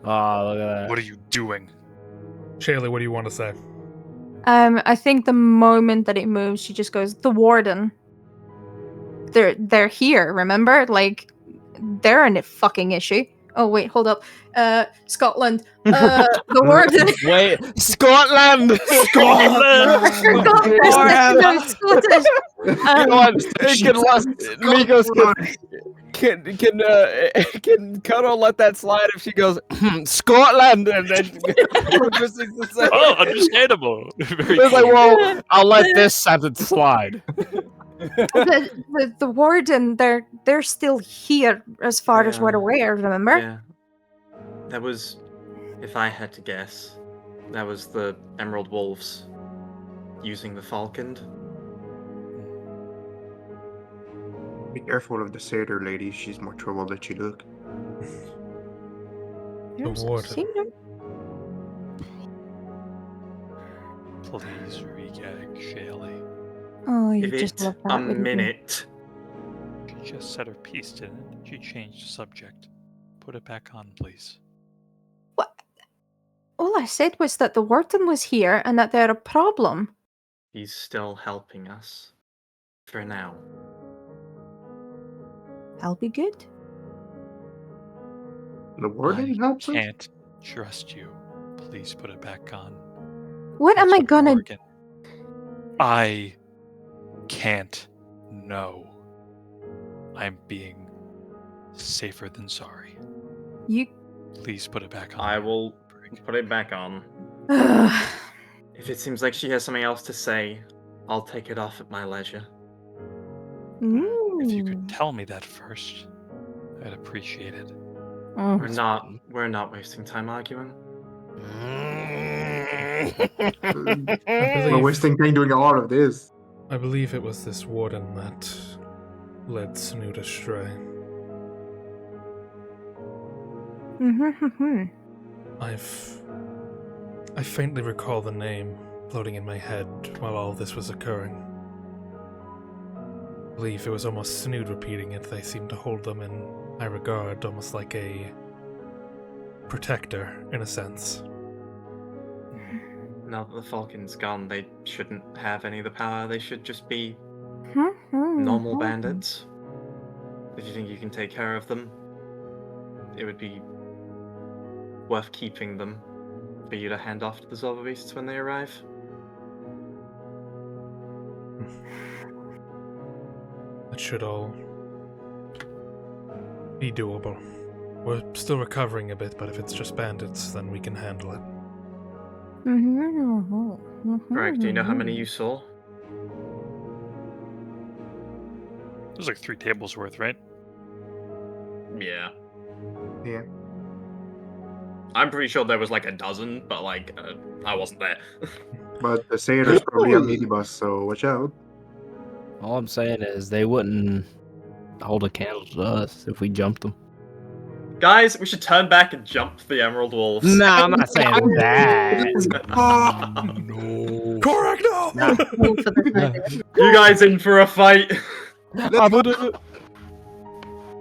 Oh, look at that. What are you doing? Shailee, what do you want to say? I think the moment that it moves, she just goes, "The warden. They're here, remember? Like, they're a fucking issue." Oh wait, hold up. Scotland. The warden. Wait, Scotland! I forgot there's Scottish. You know what? Can Kodo let that slide if she goes Scotland and then proceeds to say? Oh, understandable. Very It's like, cute. well, I'll let this sentence slide. The warden, they're still here as far as we're Yeah. aware, remember? Yeah. That was, if I had to guess, that was the Emerald Wolves using the Falcon. Be careful of the satyr lady. She's more trouble than she look. Yes, I've warden. seen them. Please regag Shailee. Oh, you Give just it love that. a wouldn't you? minute. just said her piece, didn't it? She changed the subject. Put it back on, please. What? All I said was that the warden was here and that they're a problem. He's still helping us. For now. I'll be good. The warden helps us? Can't trust you. Please put it back on. What am I gonna... Morgan. I can't know. I'm being safer than sorry. You... Please put it back on. I will put it back on. If it seems like she has something else to say, I'll take it off at my leisure. If you Ooh. could tell me that first, I'd appreciate it. Oh. We're not wasting time arguing. We're wasting time doing all of this. I believe it was this warden that led Snoot astray. I faintly recall the name floating in my head while all this was occurring. I believe it was almost Snoot repeating it. They seemed to hold them in high regard, almost like a protector, in a sense. Now that the Falcon's gone, they shouldn't have any of the power. They should just be normal bandits. If you think you can take care of them, it would be worth keeping them for you to hand off to the Zolver Beasts when they arrive. That should all be doable. We're still recovering a bit, but if it's just bandits, then we can handle it. Greg, do you know how many you saw? There's like 3 tables worth, right? Yeah. Yeah. I'm pretty sure there was like a dozen, but like, I wasn't there. But the Satyrs probably a minibus, so watch out. All I'm saying is they wouldn't hold a candle to us if we jumped them. Guys, we should turn back and jump the Emerald Wolves. No, I'm not saying that. No. Correct, no! You guys in for a fight?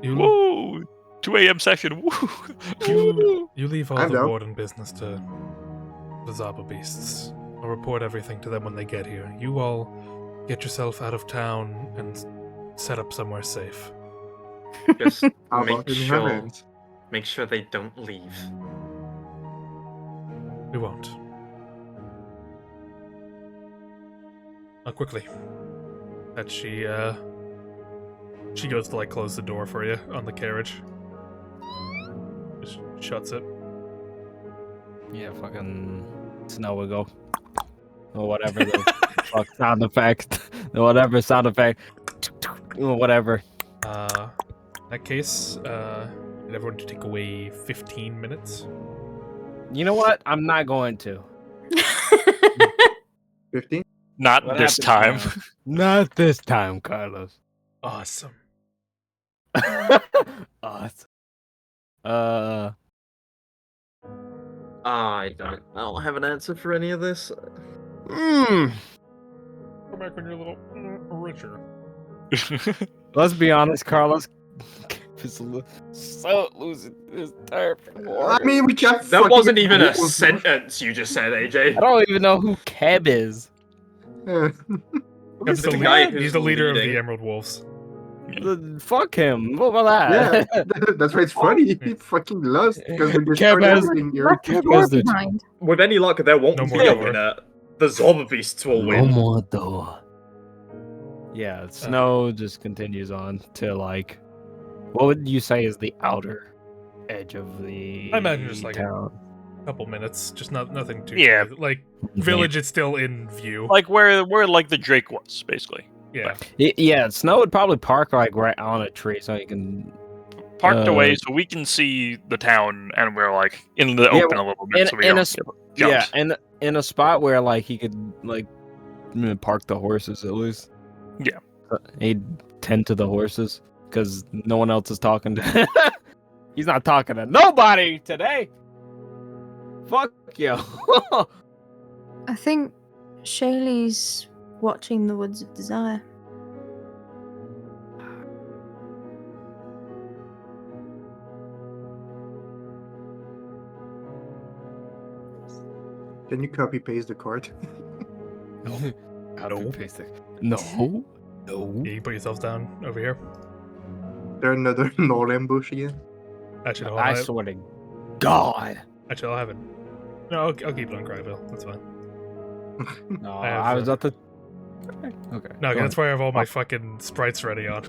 You, Woo! 2 a.m. session. Woo! you leave all I'm the down. warden business to the Zaba beasts. I'll report everything to them when they get here. You all get yourself out of town and set up somewhere safe. Just How make about in sure, heavens? make sure they don't leave. We won't. Quickly. That she goes to like close the door for you on the carriage. Just shuts it. Yeah, fucking Snow will go. Or whatever the fuck sound effect. Or whatever sound effect. Or whatever. In that case, need everyone to take away 15 minutes. You know what? I'm not going to. 15? Not What this happened time. now? Not this time, Carlos. Awesome. Awesome. I don't have an answer for any of this. Hmm. Go back when you're a little richer. Let's be honest, Carlos. Is so losing his turf. I mean, we can't. That fucking wasn't even a wolves. sentence you just said, I AJ. don't even know who Keb is. Yeah. He's the the, guy leader, who's he's the leader of the leading. Emerald Wolves. Fuck him. What about that? Yeah, that's why it's funny. He fucking lost because we Kev destroyed has- everything here. Left the Kev door has the- behind. With any luck, there won't No be more a door. winner. The Zolver Beasts will No win. more door. Yeah, Snow just continues on to like, what would you say is the outer edge of the I imagine just like town? a couple minutes, just nothing too. Yeah. Like village, it's still in view. Like where like the Drake was, basically. Yeah. Yeah, Snow would probably park like right on a tree so he can. Parked away so we can see the town and we're like in the Yeah, open a little bit so we in don't a get jumped. Yeah, in a spot where like he could like park the horses at least. Yeah. He'd tend to the horses because no one else is talking to. He's not talking to nobody today. Fuck you. I think Shailee's watching the Woods of Desire. Can you copy paste the card? No. Paste it. No. No. Yeah, you put yourselves down over here. There another null ambush again? Actually, hold I on. swear to God. Actually, I'll have it. No, I'll keep it on Cryville. That's fine. No, I have, I was at the. Okay. No, go that's on. why I have all my fucking sprites ready on.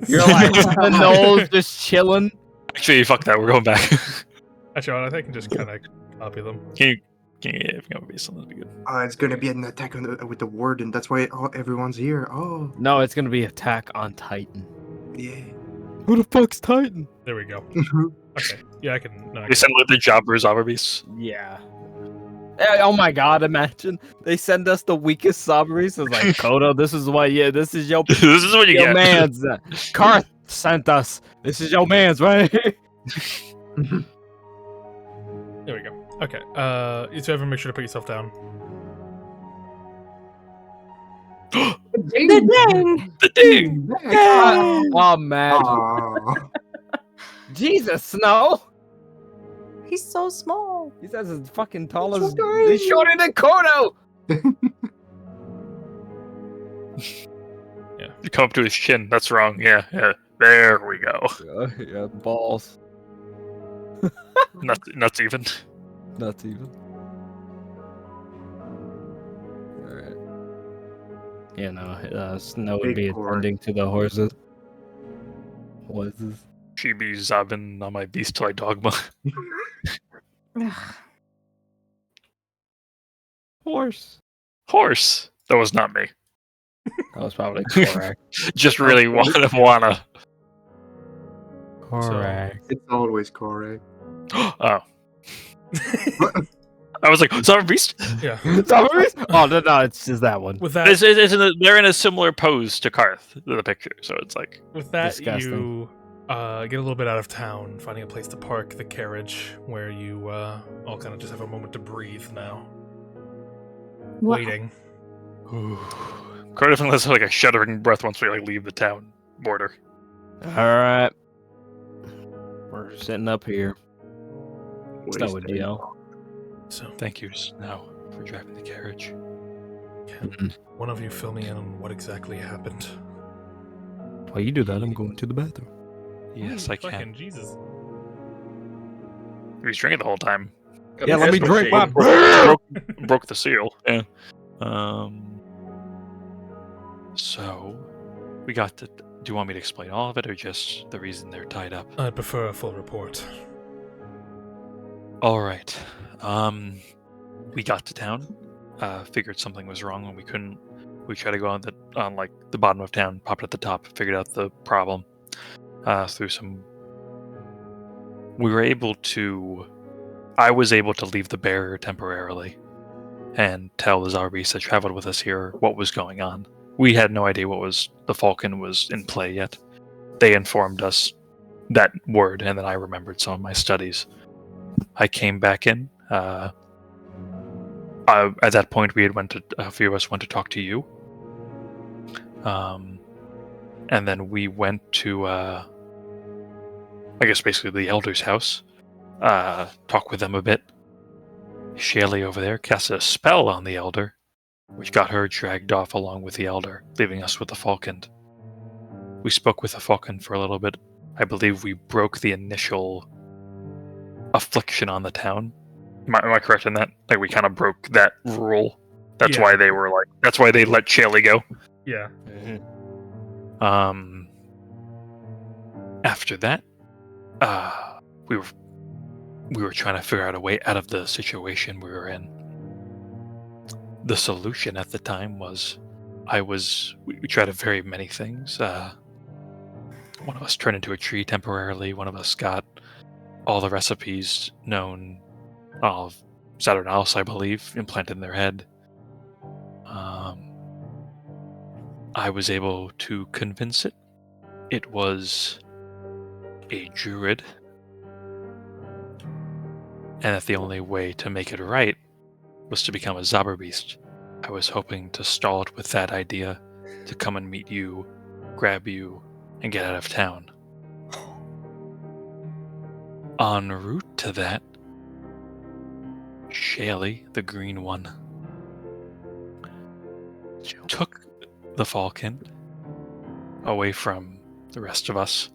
You're like the nose just chilling. Actually, fuck that. We're going back. Actually, I think I can just kind of copy them. Can you if you be something, that'd be good. It's gonna be an attack on with the warden. That's why everyone's here. Oh, No, it's gonna be Attack on Titan. yeah. Who the fuck's Titan? There we go. Okay. Yeah, I can. No, I They can. send like the jobbers, Zombies. Yeah. Oh my God! Imagine they send us the weakest Sabris. It's like Kodo. This is what. Yeah, this is your This is what you your get. man's. Karth sent us. This is your man's, right? There we go. Okay. You two ever make sure to put yourself down. The ding! The ding. Oh man. Aw. Jesus, Snow. He's so small. He says it's fucking tall He's as. so tiny. He's shorter than Kodo. You come up to his chin. That's wrong. Yeah. There we go. Yeah, balls. Not even. Not even. Alright. Yeah, no, Snow would Big be core. attending to the horses. Horses. She be zobbing on my beast till I dogma. Ugh. Horse. Horse. That was not me. That was probably correct. Just really wanna. Correct. It's always correct. Oh. I was like, zombie beast. Yeah. Oh no, it's just that one. With that, They're in a similar pose to Karth in the picture, so it's like with that, Disgusting. you get a little bit out of town, finding a place to park the carriage, where you all kind of just have a moment to breathe now, What? waiting. Cardiff has like a shuddering breath once we like leave the town border. Alright. We're sitting up here. Snow would Wasted. yell. So, Thank you, Snow, for driving the carriage. can one of you fill me in on what exactly happened? While you do that, I'm going to the bathroom. Yes, I Fucking can. Jesus. He was drinking the whole time. Yeah, let me drink my Broke the seal. Yeah. So we got to. Do you want me to explain all of it, or just the reason they're tied up? I'd prefer a full report. All right. We got to town. Figured something was wrong, and we couldn't. We tried to go on like the bottom of town, popped at the top, figured out the problem. Through some. We were able to. I was able to leave the barrier temporarily, and tell the Zarbis that traveled with us here what was going on. We had no idea the Falcon was in play yet. They informed us that word, and then I remembered some of my studies. I came back in. At that point, a few of us went to talk to you. And then we went to, I guess basically the Elder's house. Talk with them a bit. Shailee over there cast a spell on the Elder, which got her dragged off along with the Elder, leaving us with the Falcon. We spoke with the Falcon for a little bit. I believe we broke the initial affliction on the town. Am I correct in that? Like, we kind of broke that rule. That's Yeah. why they were like. That's why they let Shailee go. Yeah. After that, we were trying to figure out a way out of the situation we were in. The solution at the time was, we tried very many things. One of us turned into a tree temporarily. One of us got all the recipes known of Saturnalis, I believe, implanted in their head. I was able to convince it. It was a druid, and that the only way to make it right was to become a Zauberbeast. I was hoping to stall it with that idea, to come and meet you, grab you, and get out of town. En route to that, Shailee, the green one, took the falcon away from the rest of us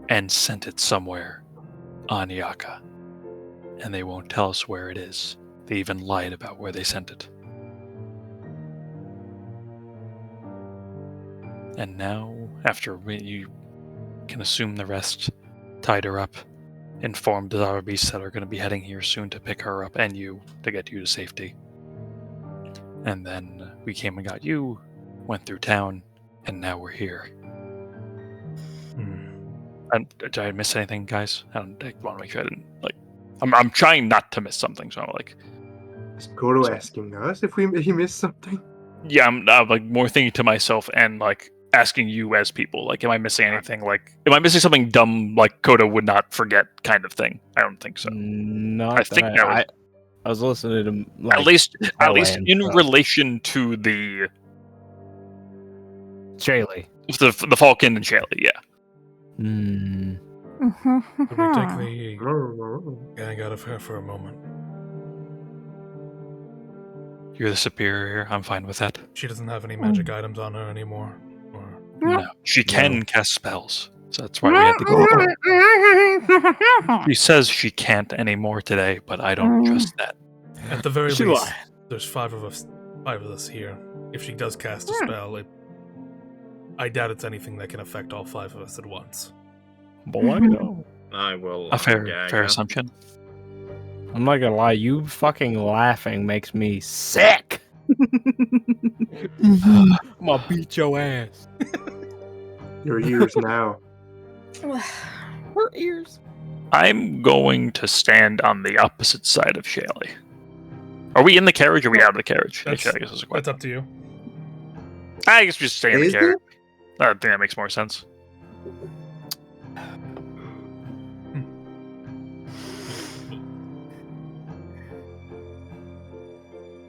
and sent it somewhere on Yaka. And they won't tell us where it is. They even lied about where they sent it. And now, after you can assume the rest, tied her up, informed the other beasts that are going to be heading here soon to pick her up and you to get you to safety. And then we came and got you, went through town, and now we're here. Did I miss anything, guys? I want to make sure I didn't I'm trying not to miss something, so I'm like. Is Kodo asking us if he missed something? Yeah, I'm like more thinking to myself and like asking you as people, like, am I missing anything? Like, am I missing something dumb like Kodo would not forget kind of thing? I don't think so. Not I think that was, I was listening to like, at least in stuff. relation to the Shailee. the Falcon and Shailee, yeah. Could we take the gang out of here for a moment? You're the superior. I'm fine with that. She doesn't have any magic items on her anymore. Or... No, she can cast spells, so that's why we had to go. She says she can't anymore today, but I don't trust that. At the very least, there's five of us here. If she does cast a spell, I doubt it's anything that can affect all five of us at once. I will. A fair assumption. I'm not gonna lie, you fucking laughing makes me sick. I'm gonna beat your ass. Your ears now. Her ears. I'm going to stand on the opposite side of Shailee. Are we in the carriage or are we out of the carriage? That's, Actually, I guess that's a question. That's up to you. I guess we just stay in the Is carriage. I think that makes more sense.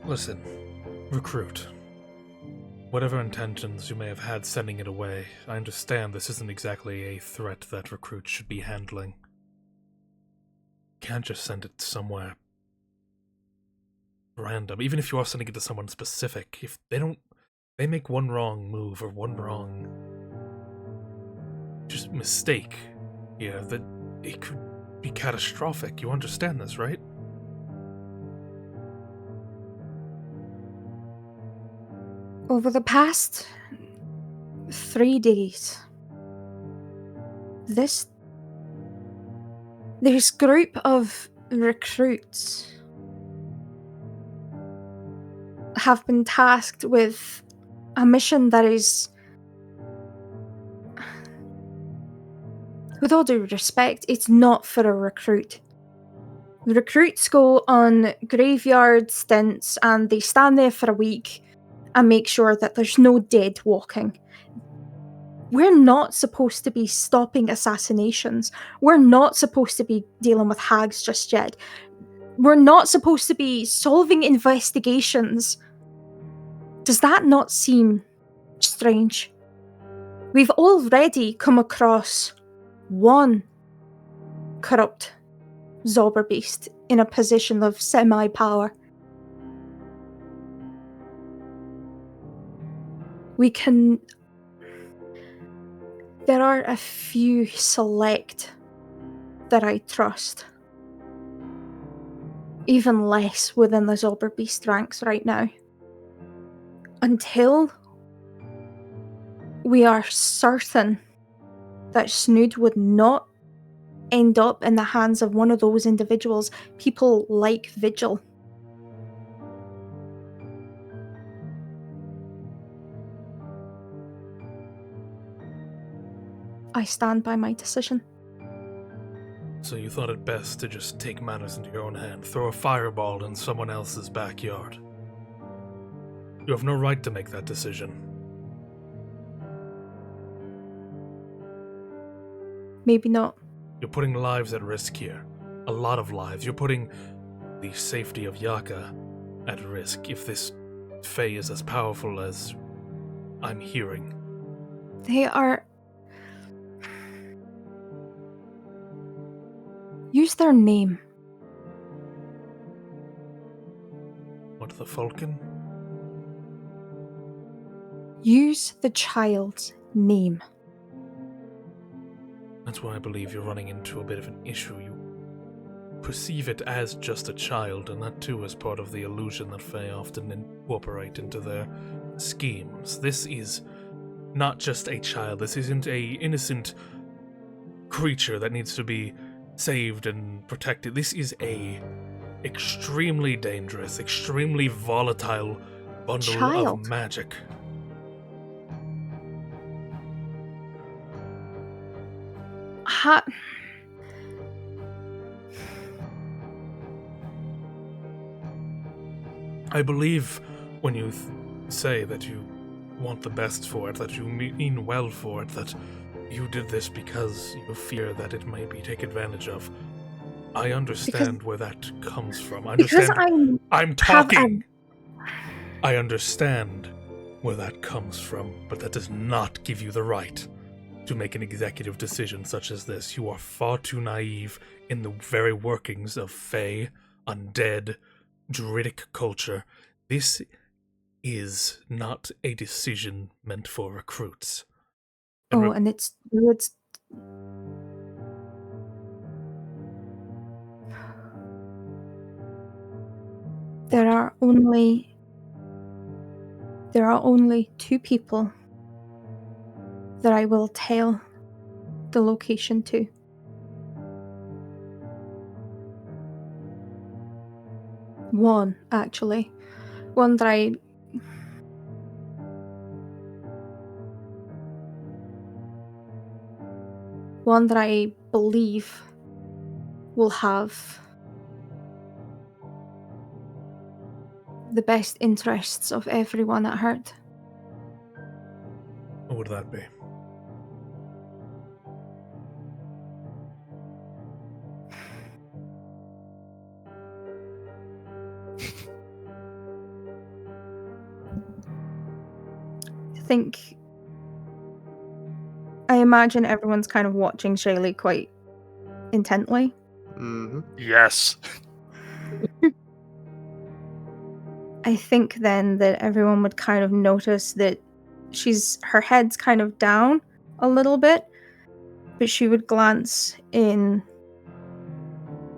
Listen, recruit. Whatever intentions you may have had sending it away, I understand this isn't exactly a threat that recruits should be handling. You can't just send it somewhere random. Even if you are sending it to someone specific, if they make one wrong move or one wrong just mistake here, that it could be catastrophic. You understand this, right? Over the past 3 days, this group of recruits have been tasked with a mission that is, with all due respect, it's not for a recruit. The recruits go on graveyard stints and they stand there for a week and make sure that there's no dead walking. We're not supposed to be stopping assassinations. We're not supposed to be dealing with hags just yet. We're not supposed to be solving investigations. Does that not seem strange? We've already come across one corrupt Zobber beast in a position of semi-power. There are a few select that I trust. Even less within the Zobber beast ranks right now. Until we are certain that Snood would not end up in the hands of one of those individuals, people like Vigil. I stand by my decision. So you thought it best to just take matters into your own hand, throw a fireball in someone else's backyard. You have no right to make that decision. Maybe not. You're putting lives at risk here. A lot of lives. You're putting the safety of Yaka at risk if this Fae is as powerful as I'm hearing. They are... Use their name. What, the Falcon? Use the child's name. That's why I believe you're running into a bit of an issue. You perceive it as just a child, and that too is part of the illusion that Fae often incorporate into their schemes. This is not just a child. This isn't a innocent creature that needs to be saved and protected. This is a extremely dangerous, extremely volatile bundle of magic. I believe when you say that you want the best for it, that you mean well for it, that you did this because you fear that it might be taken advantage of. I understand where that comes from. I understand. I'm talking. I understand where that comes from, but that does not give you the right to make an executive decision such as this. You are far too naive in the very workings of Fae, undead, druidic culture. This is not a decision meant for recruits. And it's there are only 2 people that I will tell the location to. One, actually. One that I believe will have the best interests of everyone at heart. What would that be? I imagine everyone's kind of watching Shailee quite intently. Mm-hmm. Yes. I think then that everyone would kind of notice that her head's kind of down a little bit, but she would glance in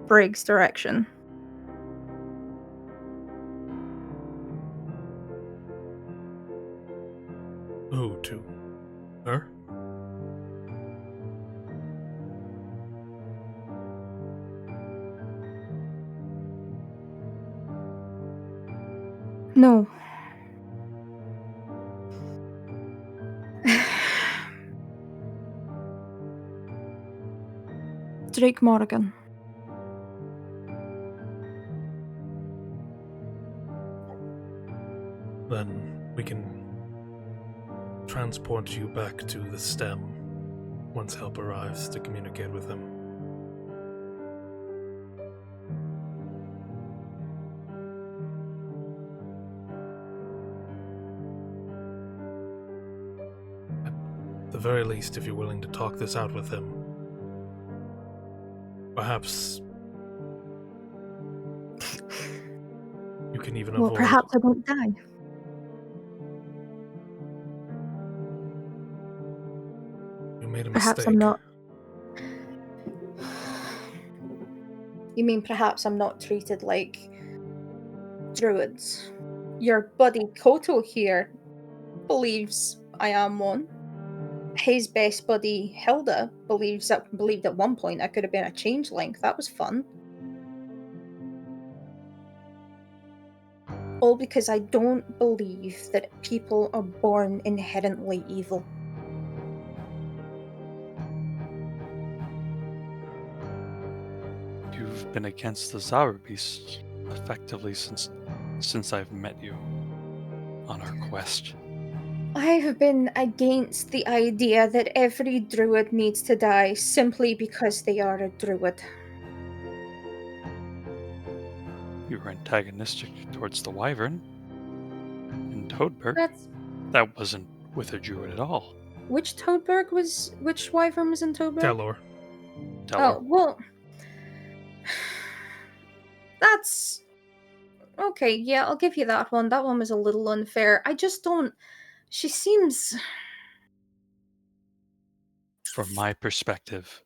Briggs' direction. Oh, to her? No. Drake Morgan. Then we can transport you back to the stem once help arrives to communicate with him. At the very least, if you're willing to talk this out with him, perhaps you can even avoid... perhaps I won't die. You made a Perhaps mistake. I'm not. You mean perhaps I'm not treated like druids? Your buddy Koto here believes I am one. His best buddy Hilda believed at one point I could have been a changeling. That was fun. All because I don't believe that people are born inherently evil. You've been against the Zara beasts effectively since I've met you on our quest. I've been against the idea that every druid needs to die simply because they are a druid. You were antagonistic towards the Wyvern in Toadberg. That wasn't with a druid at all. Which Wyvern was in Toadberg? Talor. Oh, well... That's... Okay, yeah, I'll give you that one. That one was a little unfair. I just don't. She seems. From my perspective,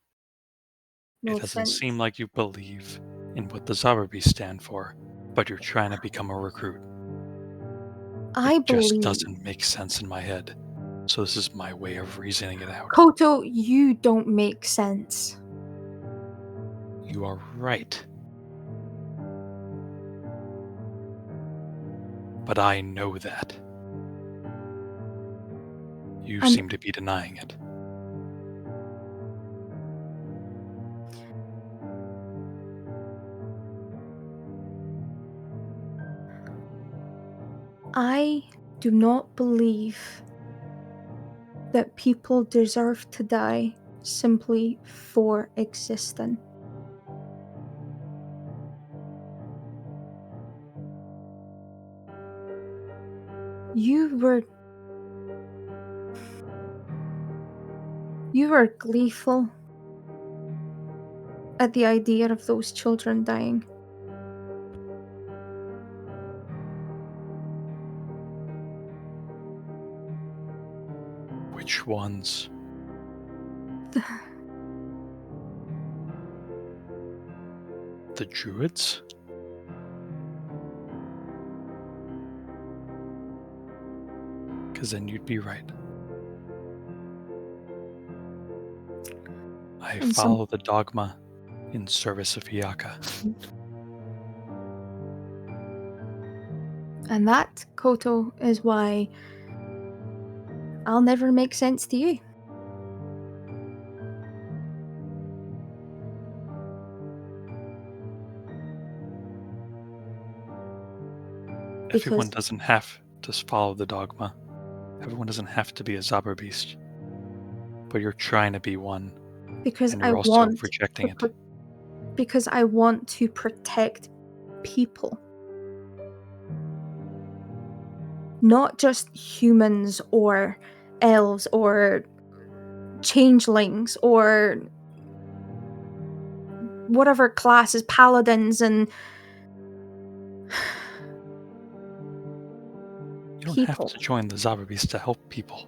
No it doesn't offense. seem like you believe in what the Zabarbi stand for, but you're trying to become a recruit. I It just believe. doesn't make sense in my head. So this is my way of reasoning it out. Koto, you don't make sense. You are right. But I know that. You And- seem to be denying it. I do not believe that people deserve to die simply for existing. You were gleeful at the idea of those children dying. Which ones? The druids? Because then you'd be right. I And some- follow the dogma in service of Hyaka. And that, Koto, is why I'll never make sense to you. Everyone Because doesn't have to follow the dogma. Everyone doesn't have to be a Zaberbeast. But you're trying to be one, because and I you're also want rejecting it. because I want to protect people. Not just humans or elves or changelings or whatever classes, paladins and You don't people. have to join the Zaberbeast to help people.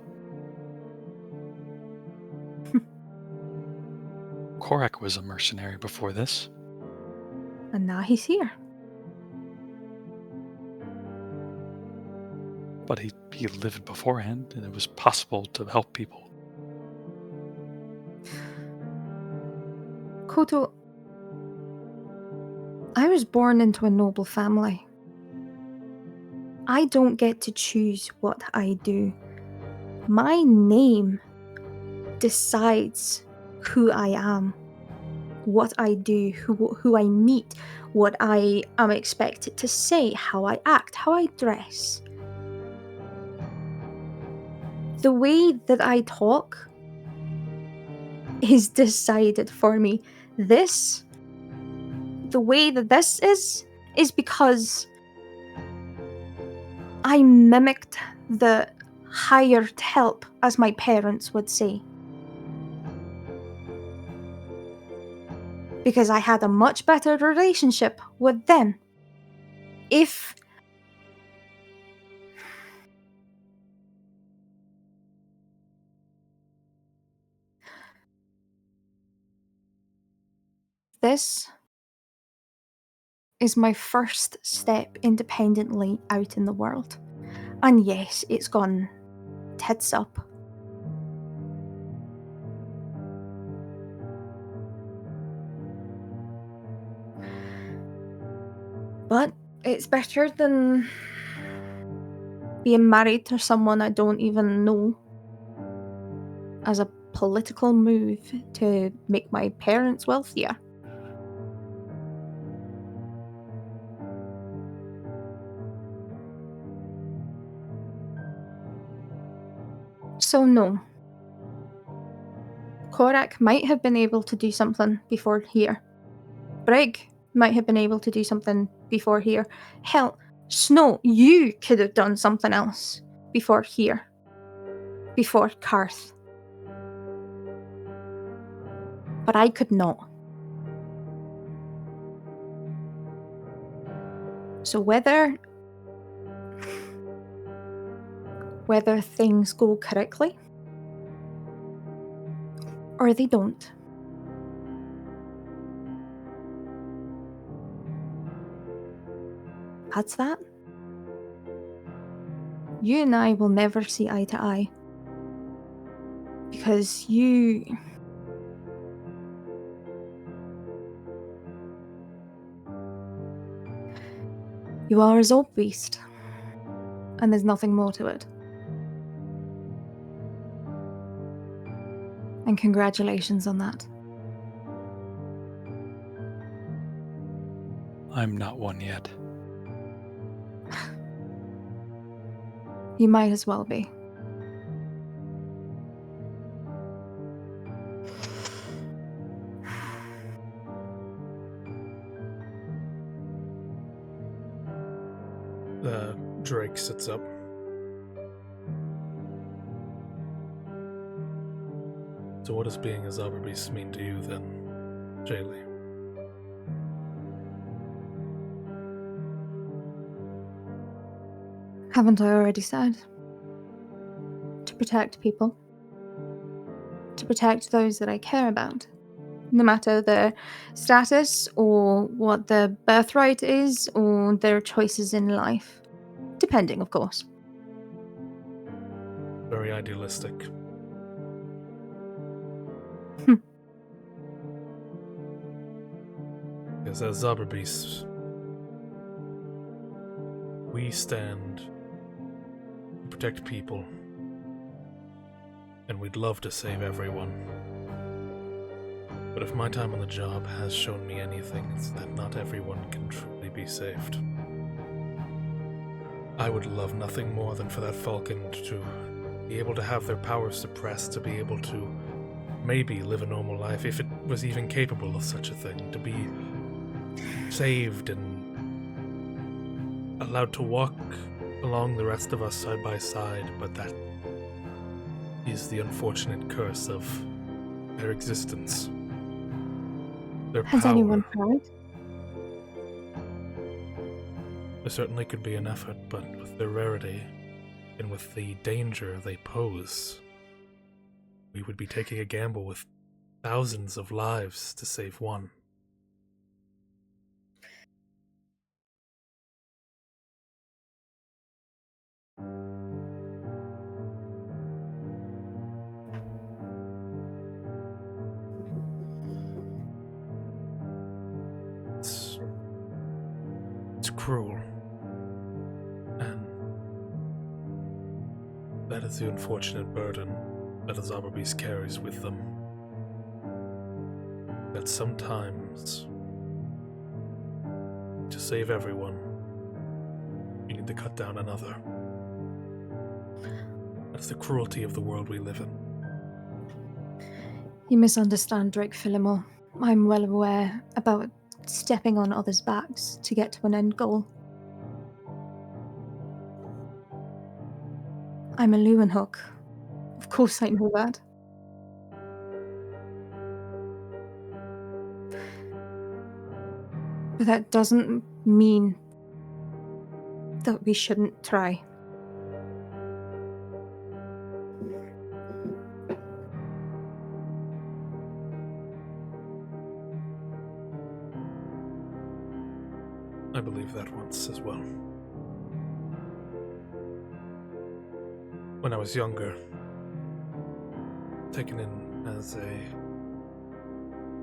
Korak was a mercenary before this. And now he's here. But he lived beforehand, and it was possible to help people. Koto, I was born into a noble family. I don't get to choose what I do. My name decides who I am, what I do, who I meet, what I am expected to say, how I act, how I dress. The way that I talk is decided for me. The way that this is because I mimicked the hired help, as my parents would say. Because I had a much better relationship with them. If this is my first step independently out in the world. And yes, it's gone tits up. But it's better than being married to someone I don't even know as a political move to make my parents wealthier. So no. Korak might have been able to do something before here. Brig might have been able to do something before here. Hell, Snow, you could have done something else before here. Before Karth. But I could not. So whether things go correctly or they don't, that's that. You and I will never see eye to eye. Because you are a Zob beast. And there's nothing more to it. And congratulations on that. I'm not one yet. You might as well be. Drake sits up. So what does being a Zobber Beast mean to you then, Shailee? Haven't I already said? To protect people. To protect those that I care about. No matter their status or what their birthright is or their choices in life. Depending, of course. Very idealistic. Because as Zobber Beasts, we stand to protect people, and we'd love to save everyone. But if my time on the job has shown me anything, it's that not everyone can truly be saved. I would love nothing more than for that falcon to be able to have their powers suppressed, to be able to maybe live a normal life, if it was even capable of such a thing, to be saved and allowed to walk along the rest of us side by side, but that is the unfortunate curse of their existence. Their Has power. anyone tried? There certainly could be an effort, but with their rarity and with the danger they pose, we would be taking a gamble with thousands of lives to save one. It's cruel. And that is the unfortunate burden that a Zobber Beast carries with them. That sometimes, to save everyone, you need to cut down another. That's the cruelty of the world we live in. You misunderstand Drake Phillimore. I'm well aware about stepping on others' backs to get to an end goal. I'm a Leeuwenhoek. Of course I know that. But that doesn't mean that we shouldn't try. I believe that once as well. When I was younger, taken in as a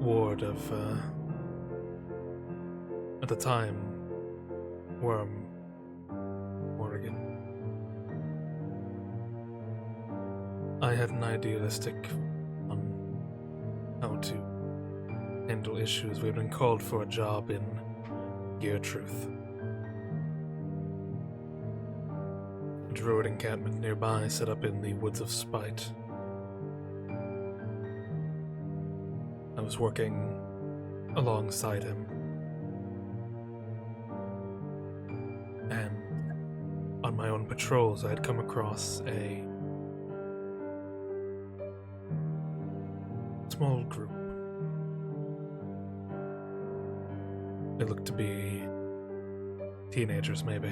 ward of, at the time, Worm, Oregon. I had an idealistic on how to handle issues. We had been called for a job in Gear Truth. A druid encampment nearby, set up in the Woods of Spite. I was working alongside him. And on my own patrols, I had come across a small group. They looked to be teenagers, maybe.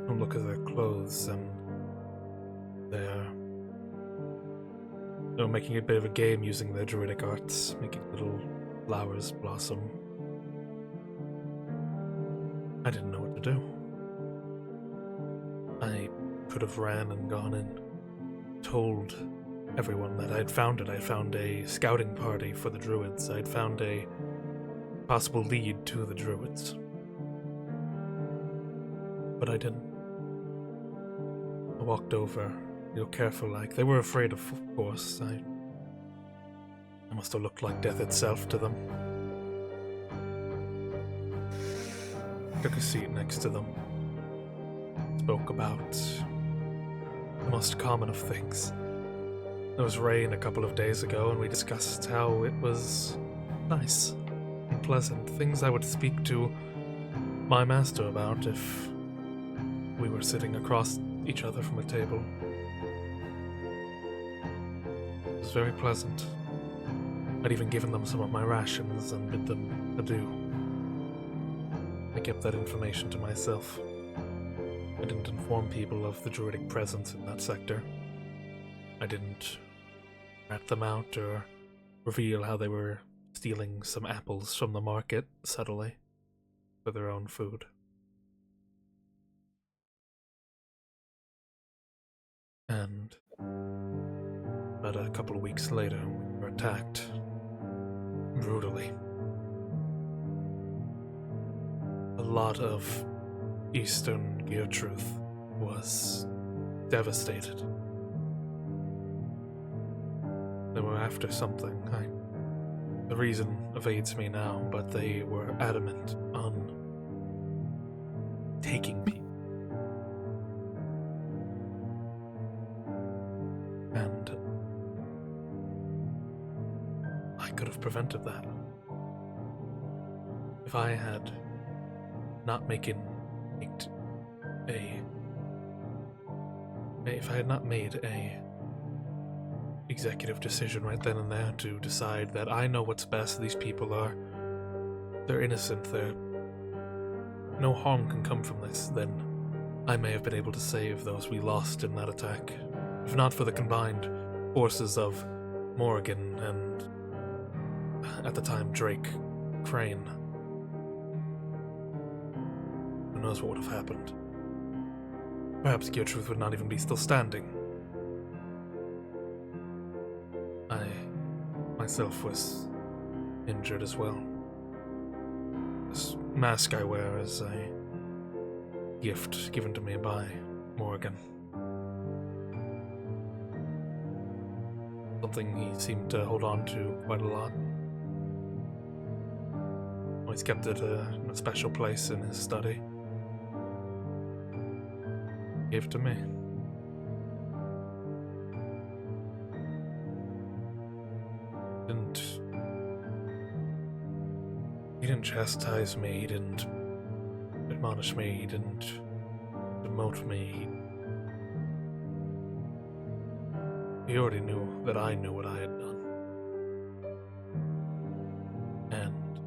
Don't look at their clothes, and they're making a bit of a game using their druidic arts, making little flowers blossom. I didn't know what to do. I could have ran and gone and told everyone that I'd found it. I found a scouting party for the druids. I'd found a possible lead to the druids. But I didn't. I walked over, real careful like. They were afraid of course. I must have looked like death itself to them. Took a seat next to them. Spoke about the most common of things. There was rain a couple of days ago, and we discussed how it was nice and pleasant. Things I would speak to my master about if we were sitting across each other from a table. It was very pleasant. I'd even given them some of my rations and bid them adieu. I kept that information to myself. I didn't inform people of the druidic presence in that sector. I didn't rat them out or reveal how they were stealing some apples from the market subtly for their own food. And about a couple of weeks later, we were attacked brutally. A lot of Eastern Geartruth was devastated. They were after something. The reason evades me now, but they were adamant on taking me. And I could have prevented that. If I had not made a executive decision right then and there to decide that I know what's best, these people they're innocent, no harm can come from this, then I may have been able to save those we lost in that attack. If not for the combined forces of Morrigan and, at the time, Drake Crane, who knows what would have happened. Perhaps Geartruth would not even be still standing. I myself was injured as well. This mask I wear is a gift given to me by Morrigan. Something he seemed to hold on to quite a lot. Always kept it in a special place in his study. Gave it to me. He didn't chastise me, he didn't admonish me, he didn't demote me. He already knew that I knew what I had done. And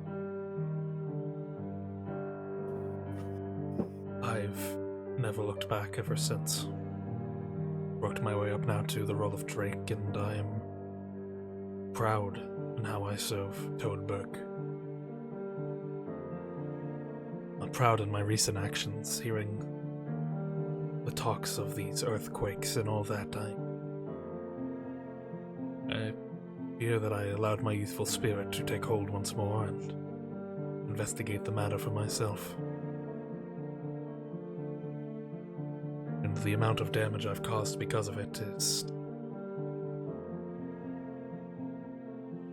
I've never looked back ever since. Worked my way up now to the role of Drake, and I am proud in how I serve Toadberg. Not proud in my recent actions, hearing the talks of these earthquakes and all that. I fear that I allowed my youthful spirit to take hold once more and investigate the matter for myself. And the amount of damage I've caused because of it is...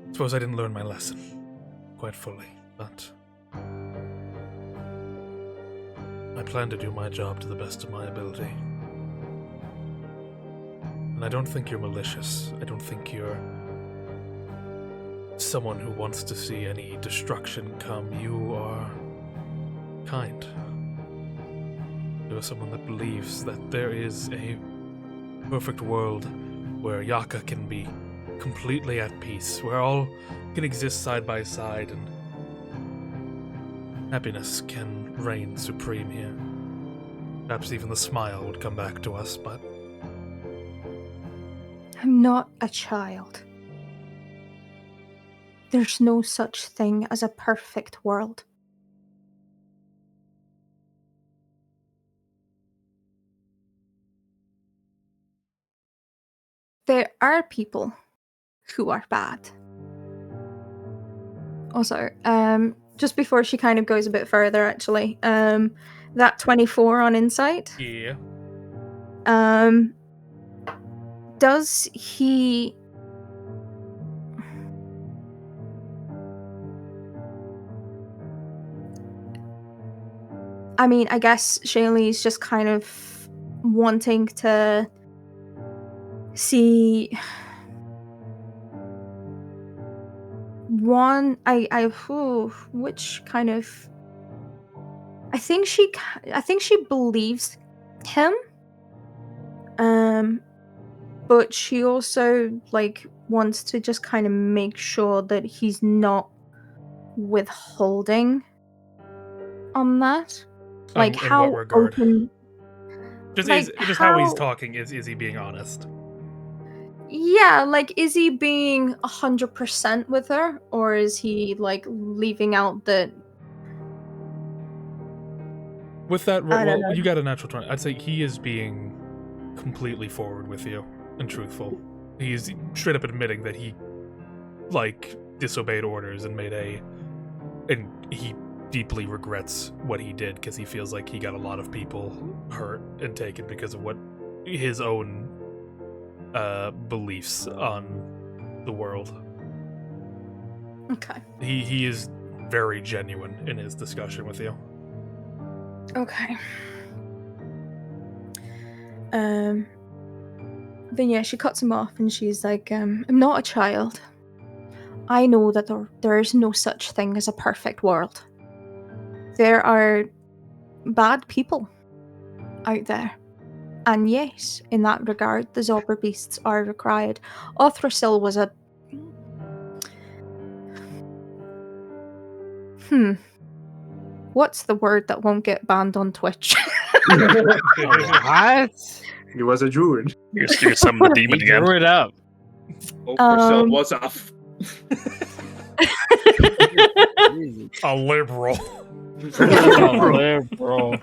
I suppose I didn't learn my lesson quite fully, but I plan to do my job to the best of my ability. And I don't think you're malicious. I don't think you're someone who wants to see any destruction come. You are kind. You're someone that believes that there is a perfect world where Yaka can be completely at peace, where all can exist side by side, and happiness can reign supreme here. Perhaps even the smile would come back to us, but I'm not a child. There's no such thing as a perfect world. There are people who are bad. Also, just before she kind of goes a bit further, actually, that 24 on insight, Yeah. does he... I mean, I guess Shailee's just kind of wanting to see one. Which kind of? I think she believes him. But she also like wants to just kind of make sure that he's not withholding on that. Like In how what regard? open? Just Like, just how he's how- talking. Is he being honest? Yeah, like is he being 100% with her, or is he like leaving out the? With that, I don't well, know. you got a natural 20. I'd say he is being completely forward with you and truthful. He's straight up admitting that he, like, disobeyed orders and and he deeply regrets what he did because he feels like he got a lot of people hurt and taken because of what his own beliefs on the world. Okay. He is very genuine in his discussion with you. Okay. Then yeah, she cuts him off and she's like, I'm not a child. I know that there is no such thing as a perfect world. There are bad people out there. And yes, in that regard, the Zobber beasts are required. Othrasil was a... What's the word that won't get banned on Twitch? What? He was a druid. You summon the demon He again. drew it up. Oh, what's up? A liberal. Bro.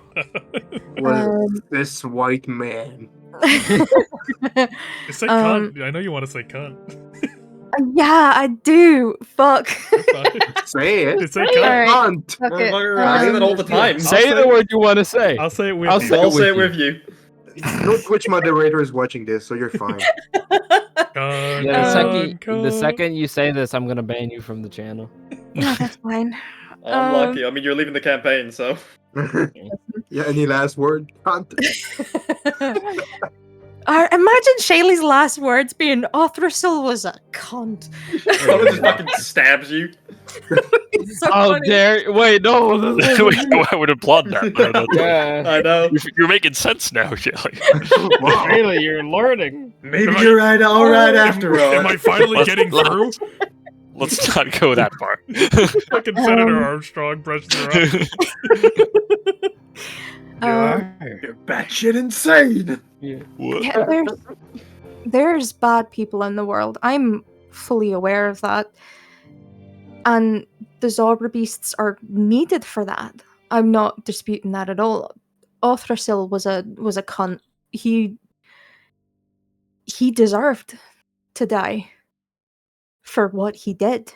Was this white man? Say cunt. I know you want to say cunt. Yeah, I do. Fuck. Say it. Just say All cunt. right. Cunt. Fuck it. Motherfucker, I say that all the time. Say the word you want to say. I'll say it with I'll you. say- I'll say it with with you. No Twitch moderator is watching this, so you're fine. Cunt, Yeah, the cunt. second you say this, I'm gonna ban you from the channel. No, that's fine. Unlucky. I mean, you're leaving the campaign, so. Yeah, any last word? Cunt. Imagine Shailee's last words being, Othrasil was a cunt. Someone just fucking stabs you. So Oh, funny. dare wait, no. I would applaud that. No, no, no. Yeah. I know. You're making sense now, Shailee. Wow. Really, you're learning. Maybe Am I- you're right, alright after all. Am I finally getting through? Let's not go that far. Fucking Senator Armstrong brushed her up. You're batshit insane! What? Yeah, there's bad people in the world. I'm fully aware of that. And the Zobber beasts are needed for that. I'm not disputing that at all. Othrasil was a cunt. He deserved to die for what he did.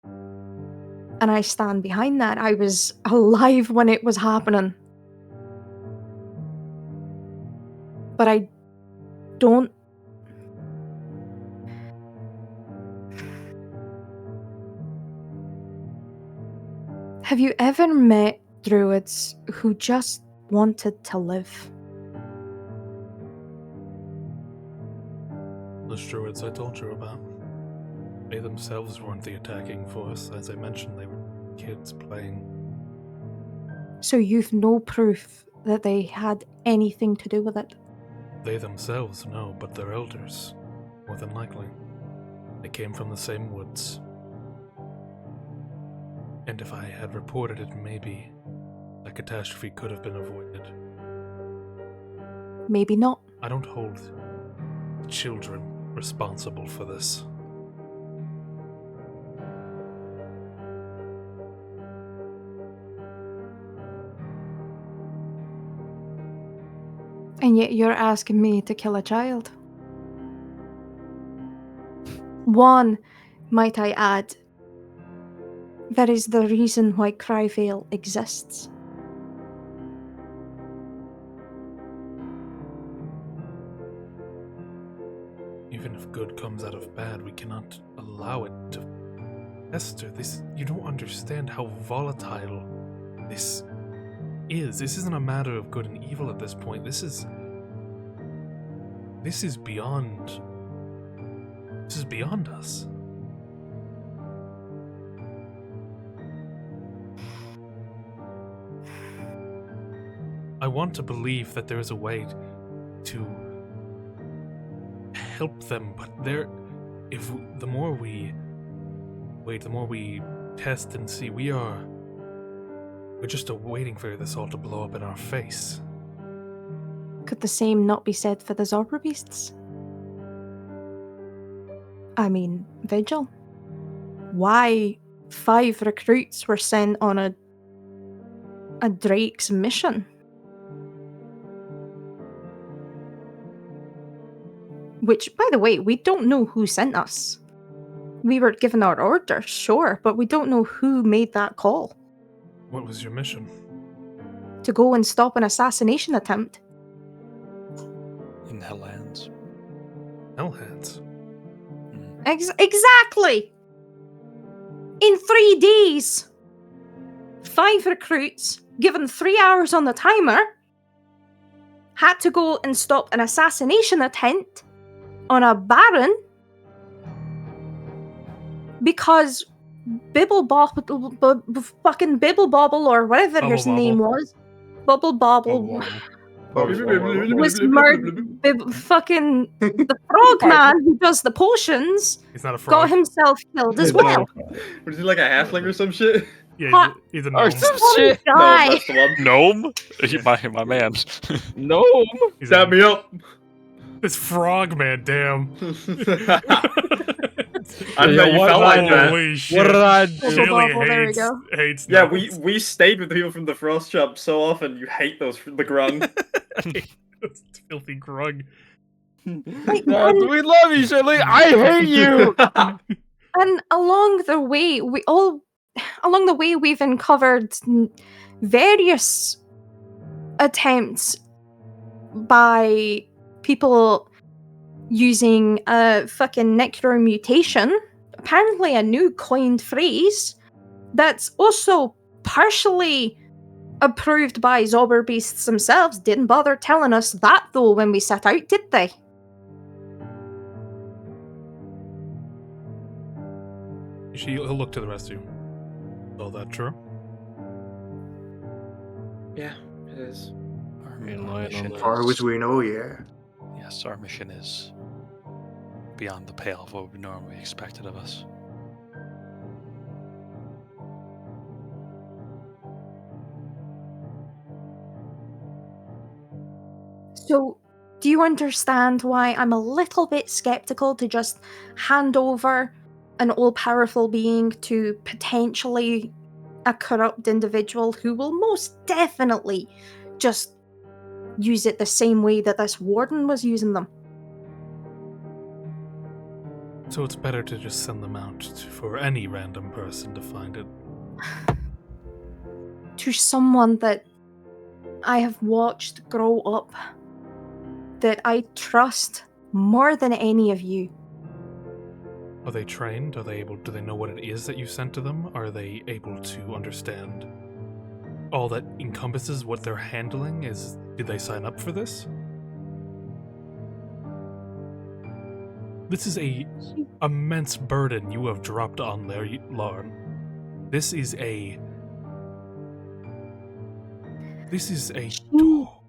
And I stand behind that. I was alive when it was happening. But I don't... Have you ever met druids who just wanted to live? Those druids I told you about. They themselves weren't the attacking force. As I mentioned, they were kids playing. So you've no proof that they had anything to do with it? They themselves, no, but their elders. More than likely. They came from the same woods. And if I had reported it, maybe that catastrophe could have been avoided. Maybe not. I don't hold children responsible for this. And yet you're asking me to kill a child. One, might I add, that is the reason why Cryvale exists. Even if good comes out of bad, we cannot allow it to fester. You don't understand how volatile this is. This isn't a matter of good and evil at this point. This is beyond. This is beyond us. I want to believe that there is a way to help them, but the more we test and see, we're just waiting for this all to blow up in our face. Could the same not be said for the Zorba beasts? I mean, Vigil. Why 5 recruits were sent on a Drake's mission? Which, by the way, we don't know who sent us. We were given our orders, sure, but we don't know who made that call. What was your mission? To go and stop an assassination attempt. In Helllands. Hellhands. Exactly! In 3 days! 5 recruits, given 3 hours on the timer, had to go and stop an assassination attempt on a Baron because fucking Bibblebobble or whatever his name was, Bubble Bobble, was murdered. Fucking the frog man who does the potions He's not a frog. got himself killed as well. Was he like a halfling or some shit? Yeah, he's a gnome. Or some shit. No, Guy. that's the one. Gnome? my man. No. He's Stab me up. This frog man, damn. I know you felt like that. Holy shit. What did I do? Bubble, there we Shailee go. hates Yeah, gnomes. we stayed with the people from the Frost Shop so often. You hate those the grung. That's filthy grug. Like, We love you, Shailee. I hate you. And along the way, we've uncovered various attempts by people using a fucking necromutation, apparently a new coined phrase that's also partially approved by Zobber beasts themselves. Didn't bother telling us that though when we set out, did they? He'll look to the rest of you. Is all that true? Yeah, it is. Our Relying mission on As far as we know, yeah. Yes, our mission is beyond the pale of what would normally be expected of us. So, do you understand why I'm a little bit skeptical to just hand over an all-powerful being to potentially a corrupt individual who will most definitely just use it the same way that this warden was using them? So it's better to just send them out for any random person to find it. To someone that I have watched grow up, that I trust more than any of you. Are they trained? Are they able? Do they know what it is that you sent to them? Are they able to understand all that encompasses what they're handling? Did they sign up for this? This is a immense burden you have dropped on there, Lauren. This is a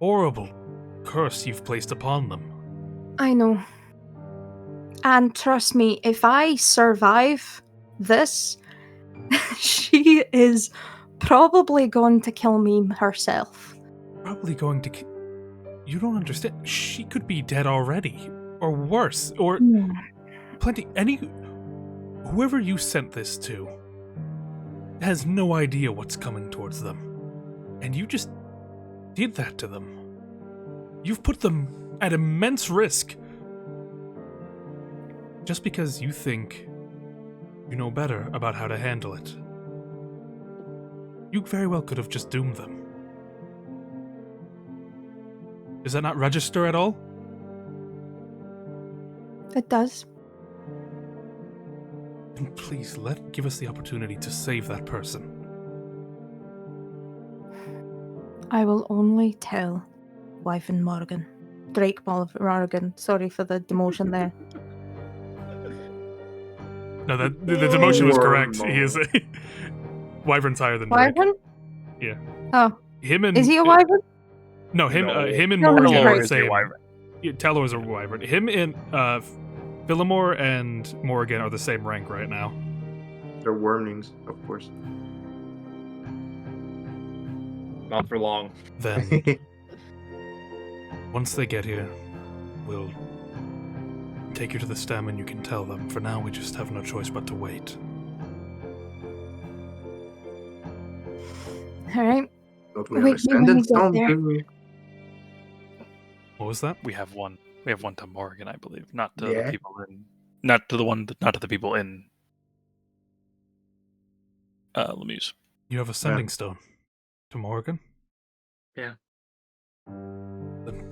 horrible curse you've placed upon them. I know. And trust me, if I survive this, She is probably going to kill me herself. Probably going to. You don't understand. She could be dead already, or worse, or plenty. Whoever you sent this to has no idea what's coming towards them, and you just did that to them. You've put them at immense risk just because you think you know better about how to handle it. You very well could have just doomed them. Does that not register at all? It does. Then please give us the opportunity to save that person. I will only tell Wyvern Morgan. Drake Morgan. Sorry for the demotion there. No, the demotion was correct. He is Wyvern's higher than Drake. Wyvern? Yeah. Oh. Him and Is he a Wyvern? No, him and No, Morgan he's are right. the same. Tello is a Wyvern. Him and Philomore and Morgan are the same rank right now. They're wormlings, of course. Not for long. Then, once they get here, we'll take you to the stem and you can tell them. For now, we just have no choice but to wait. Alright. Don't Wait, we understand when it? we get Don't there- we? What was that? We have one. We have one to Morgan, I believe, not to Yeah. the people in. Not to the people in. Lemieux. You have a sending stone to Morgan? Yeah. Then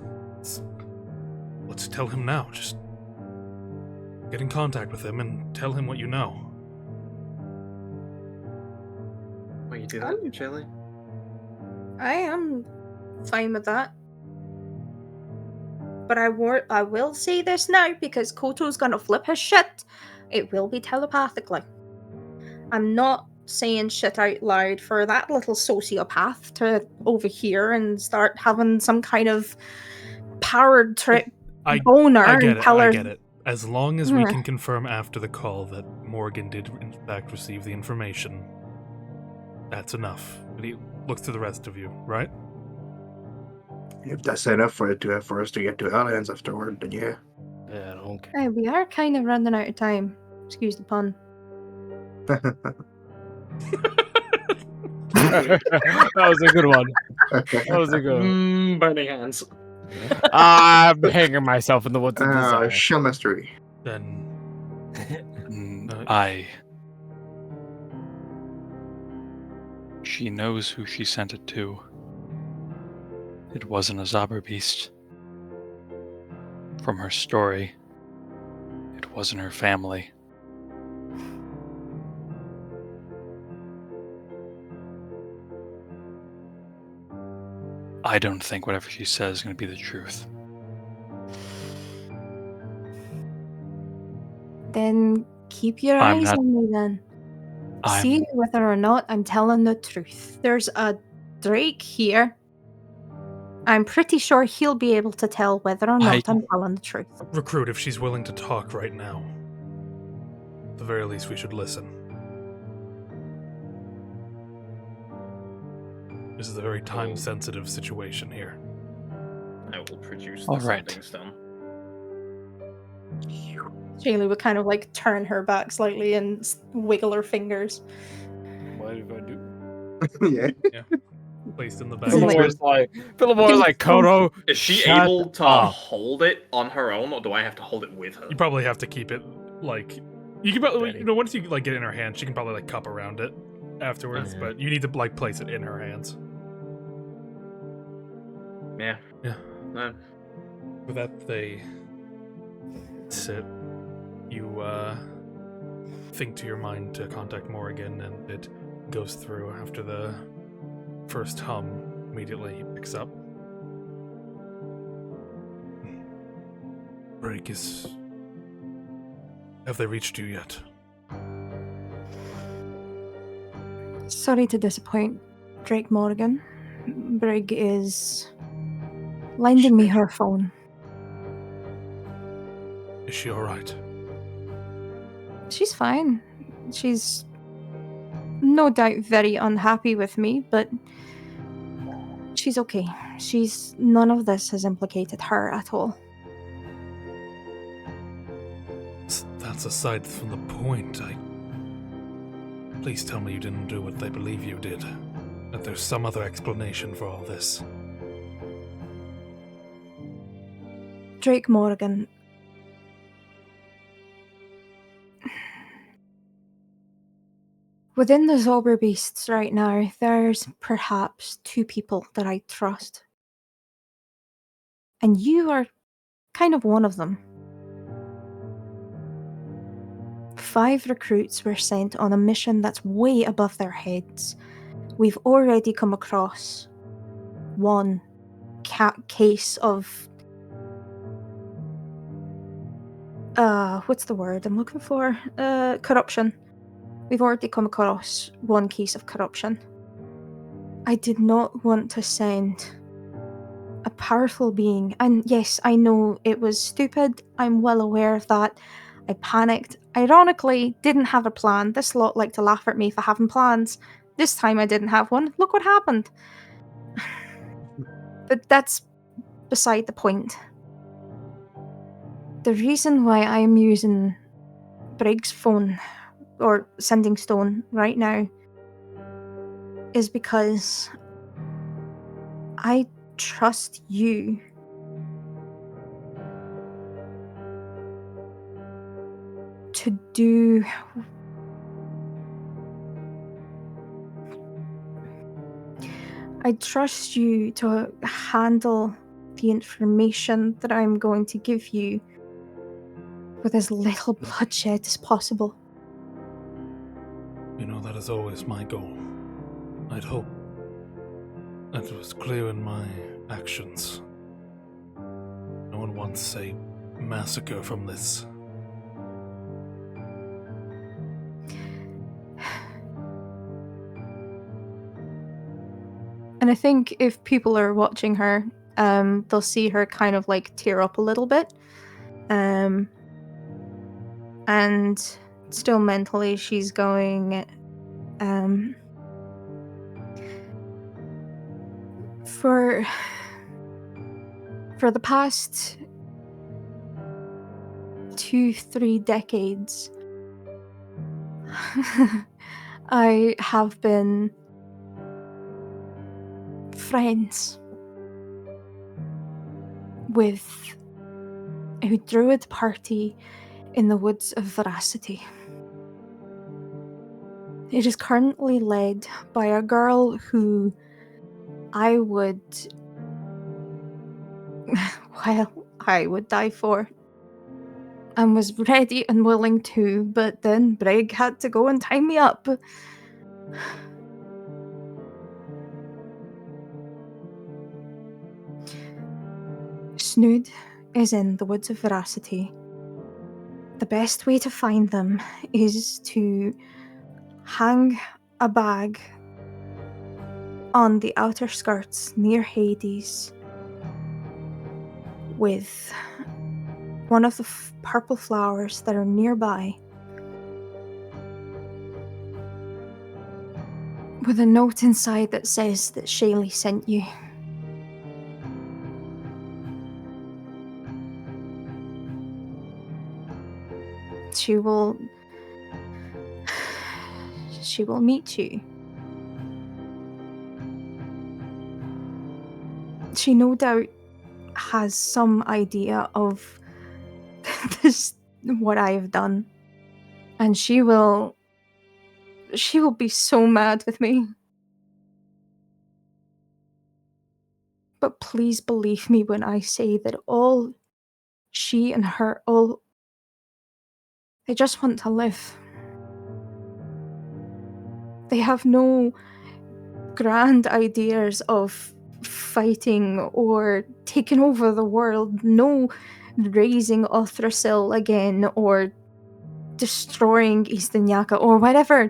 let's tell him now. Just get in contact with him and tell him what you know. Wait, you do that, Shailee? I am fine with that. But I will say this now, because Koto's gonna flip his shit. It will be telepathically. I'm not saying shit out loud for that little sociopath to overhear and start having some kind of powered trip boner I get and it. tell I her. get it. As long as we Yeah. can confirm after the call that Morgan did in fact receive the information, that's enough. And he looks to the rest of you, right? If that's enough for us to get to Alliance afterward, then yeah. Yeah, I don't care. Hey, we are kind of running out of time. Excuse the pun. That was a good one. That was a good one. Burning hands. I'm hanging myself in the woods of desire. Shell mystery. Then She knows who she sent it to. It wasn't a Zauberbeast. From her story, it wasn't her family. I don't think whatever she says is going to be the truth. Then keep your I'm eyes not- on me then. See whether or not I'm telling the truth. There's a Drake here. I'm pretty sure he'll be able to tell whether or not I'm telling the truth. Recruit, if she's willing to talk right now, at the very least we should listen. This is a very time-sensitive situation here. I will produce All the right. sending stone. Shailee would kind of like turn her back slightly and wiggle her fingers. What if I do? Yeah. Placed in the Is it bag. like- Philomore's like, Koto, Is she shut able to up. hold it on her own, or do I have to hold it with her? You probably have to keep it like you can probably once you like get it in her hand, she can probably like cup around it afterwards. Yeah. But you need to like place it in her hands. Yeah. Yeah. No. With that, they sit. You think to your mind to contact Morrigan, and it goes through after the first hum. Immediately he picks up. Break is. Have they reached you yet? Sorry to disappoint Drake Morgan. Brig is lending me her phone. Is she alright? She's fine. She's no doubt very unhappy with me, but she's okay. None of this has implicated her at all. That's aside from the point. Please tell me you didn't do what they believe you did. That there's some other explanation for all this. Drake Morgan. Within the Zauber Beasts right now, there's perhaps 2 people that I trust. And you are kind of one of them. 5 recruits were sent on a mission that's way above their heads. We've already come across one case of what's the word I'm looking for? Corruption. We've already come across one case of corruption. I did not want to send a powerful being, and yes, I know it was stupid. I'm well aware of that. I panicked. Ironically, didn't have a plan. This lot like to laugh at me for having plans. This time I didn't have one. Look what happened. But that's beside the point. The reason why I'm using Briggs' phone or Sending Stone right now is because I trust you to do I trust you to handle the information that I'm going to give you with as little bloodshed as possible. You know, that is always my goal. I'd hope that it was clear in my actions. No one wants a massacre from this. And I think if people are watching her, they'll see her kind of like tear up a little bit. And still mentally she's going, for the past 2-3 decades, I have been friends with a druid party in the woods of Veracity. It is currently led by a girl who I would die for, and was ready and willing to, but then Brig had to go and tie me up. Snood is in the woods of Veracity. The best way to find them is to hang a bag on the outer skirts near Hades with one of the purple flowers that are nearby, with a note inside that says that Shailee sent you. She will meet you. She no doubt has some idea of what I have done. And she will be so mad with me. But please believe me when I say that all she and her, they just want to live. They have no grand ideas of fighting or taking over the world, no raising Othrasil again or destroying Eastern Yaka or whatever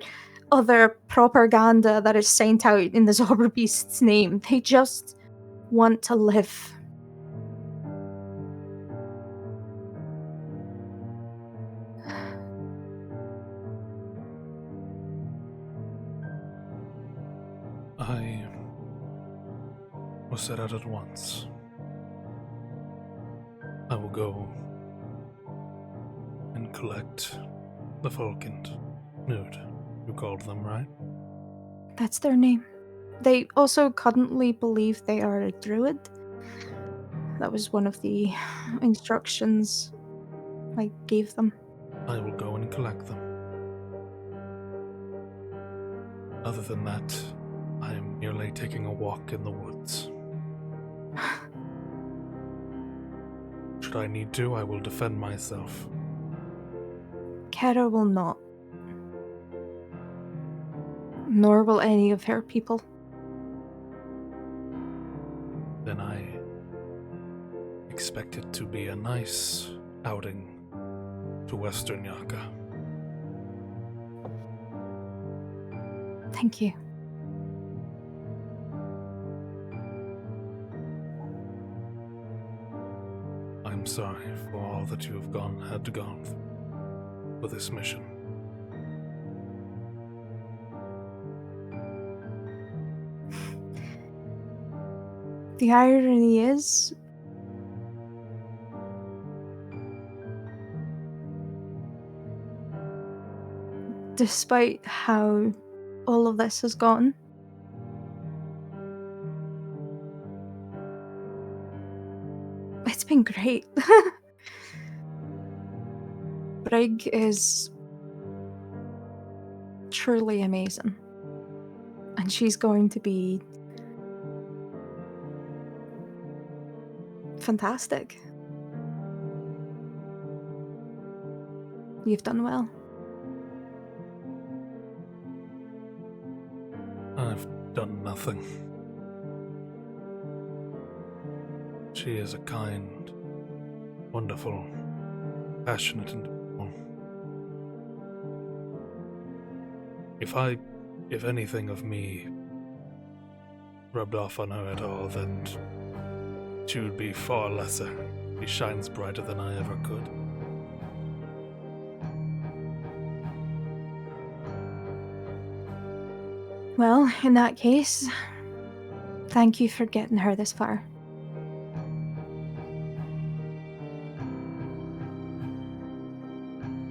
other propaganda that is sent out in the Zauber Beast's name. They just want to live. set out at once. I will go and collect the Falcon nude. You called them, right? That's their name. They also currently believe they are a druid. That was one of the instructions I gave them. I will go and collect them. Other than that, I am merely taking a walk in the woods. Should I need to, I will defend myself. Kara will not. Nor will any of her people. Then I expect it to be a nice outing to Western Yaka. Thank you. I'm sorry for all that you have had to go for this mission. The irony is, despite how all of this has gone, it's been great. Brig is truly amazing. And she's going to be fantastic. You've done well. I've done nothing. She is a kind, wonderful, passionate individual. If anything of me rubbed off on her at all, then she would be far lesser. She shines brighter than I ever could. Well, in that case, thank you for getting her this far.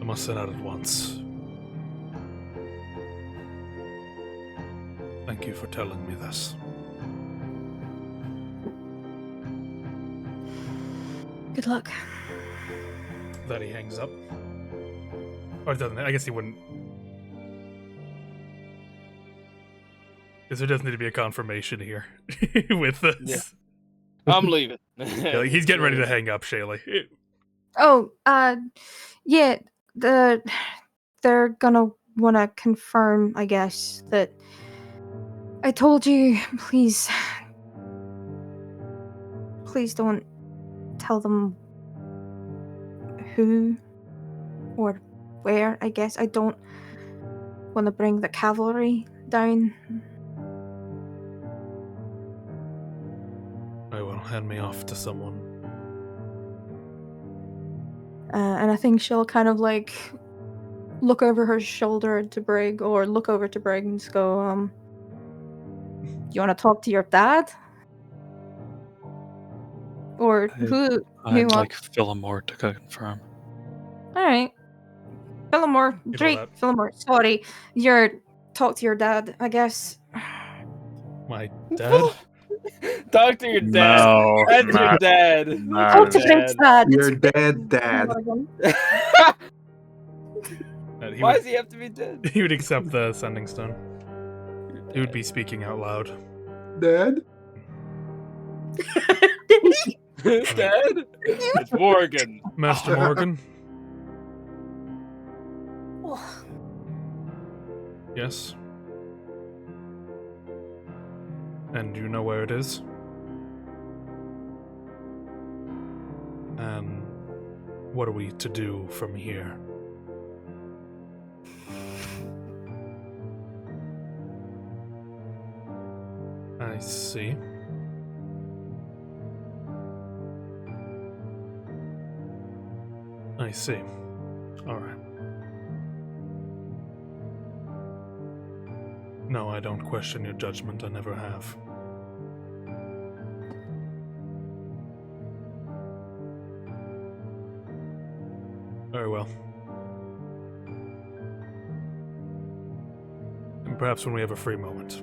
I must set out at once. Thank you for telling me this. Good luck. That he hangs up. Or doesn't it? I guess he wouldn't. Because there does need to be a confirmation here with this. Yeah. I'm leaving. Yeah, like, he's getting ready to hang up, Shailee. Oh, yeah, they're gonna wanna confirm, I guess, that I told you, please don't tell them who or where, I guess. I don't want to bring the cavalry down. I will hand me off to someone. And I think she'll kind of like look over her shoulder to Brig, or look over to Brig and just go, you want to talk to your dad? Or who I'd wants... like Philomore to confirm. Alright. Philomore, Drake, Philomore, sorry. Talk to your dad, I guess. My dad? Talk to your dad. No, That's your no, dad. no. Talk to Drake's dad. Your dad. Why does he have to be dead? He would accept the sending stone. He would be speaking out loud. Dad? Dad? It's Morgan. Master Morgan? Yes? And you know where it is? And what are we to do from here? I see. I see. Alright. No, I don't question your judgment. I never have. Very well. And perhaps when we have a free moment.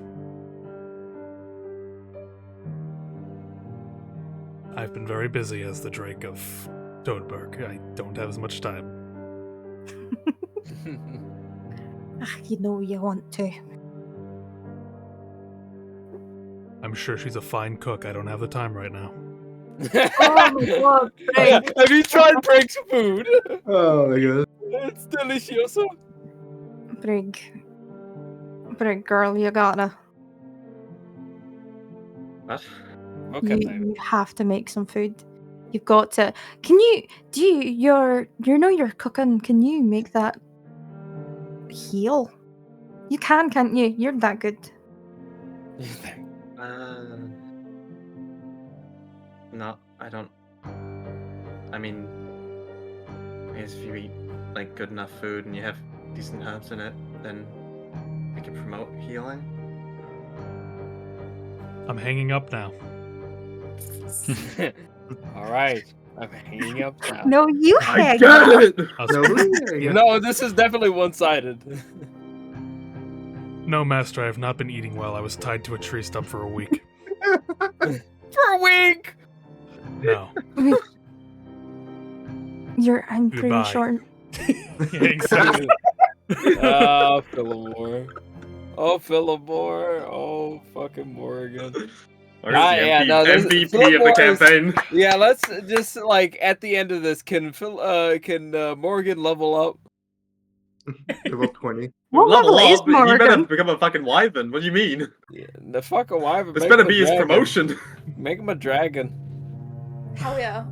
I've been very busy as the Drake of Toadberg. I don't have as much time. You know you want to. I'm sure she's a fine cook. I don't have the time right now. Oh my god, Brig. Have you tried Brink's food? Oh my god. It's delicioso. Brig, girl, you gotta. What? You have to make some food. You've got to. Can you? Do you? You're cooking. Can you make that heal? You can, can't you? You're that good. No, I don't. I mean, I guess if you eat like good enough food and you have decent herbs in it, then it can promote healing. I'm hanging up now. All right, I'm hanging up now. No, you I hang. got it. I'll No, Yeah. No, this is definitely one-sided. No, Master, I have not been eating well. I was tied to a tree stump for a week. For a week. No. I'm pretty Goodbye. sure. Yeah, exactly. Oh, Philomore. Oh, Philomore. Oh, fucking Morgan. Or is the yeah, no, this- MVP of the Fillmore is- campaign. Yeah, let's just like at the end of this, can Morgan level up? Level 20. What level is up. He better Morgan? become a fucking wyvern. What do you mean? Yeah, the fucking wyvern. This make better him a be his dragon. promotion. Make him a dragon. Hell yeah.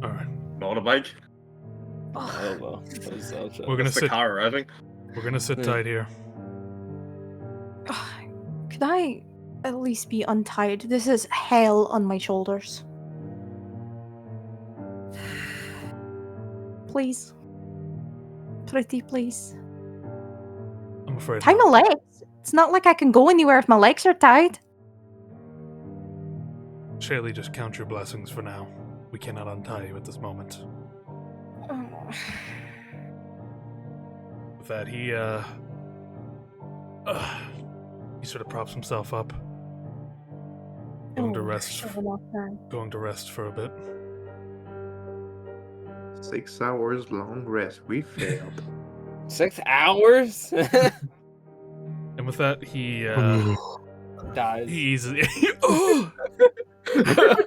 All right. Motorbike. I don't know. We're gonna That's the sit. car arriving. We're gonna sit tight here. Could I at least be untied? This is hell on my shoulders. Please. Pretty please. I'm afraid. Tie my legs. It's not like I can go anywhere if my legs are tied. Shailee, just count your blessings for now. We cannot untie you at this moment. With that, he sort of props himself up. Going to rest. Going to rest for a bit. 6 hours long rest. We failed. 6 hours? And with that, he Dies. he easily.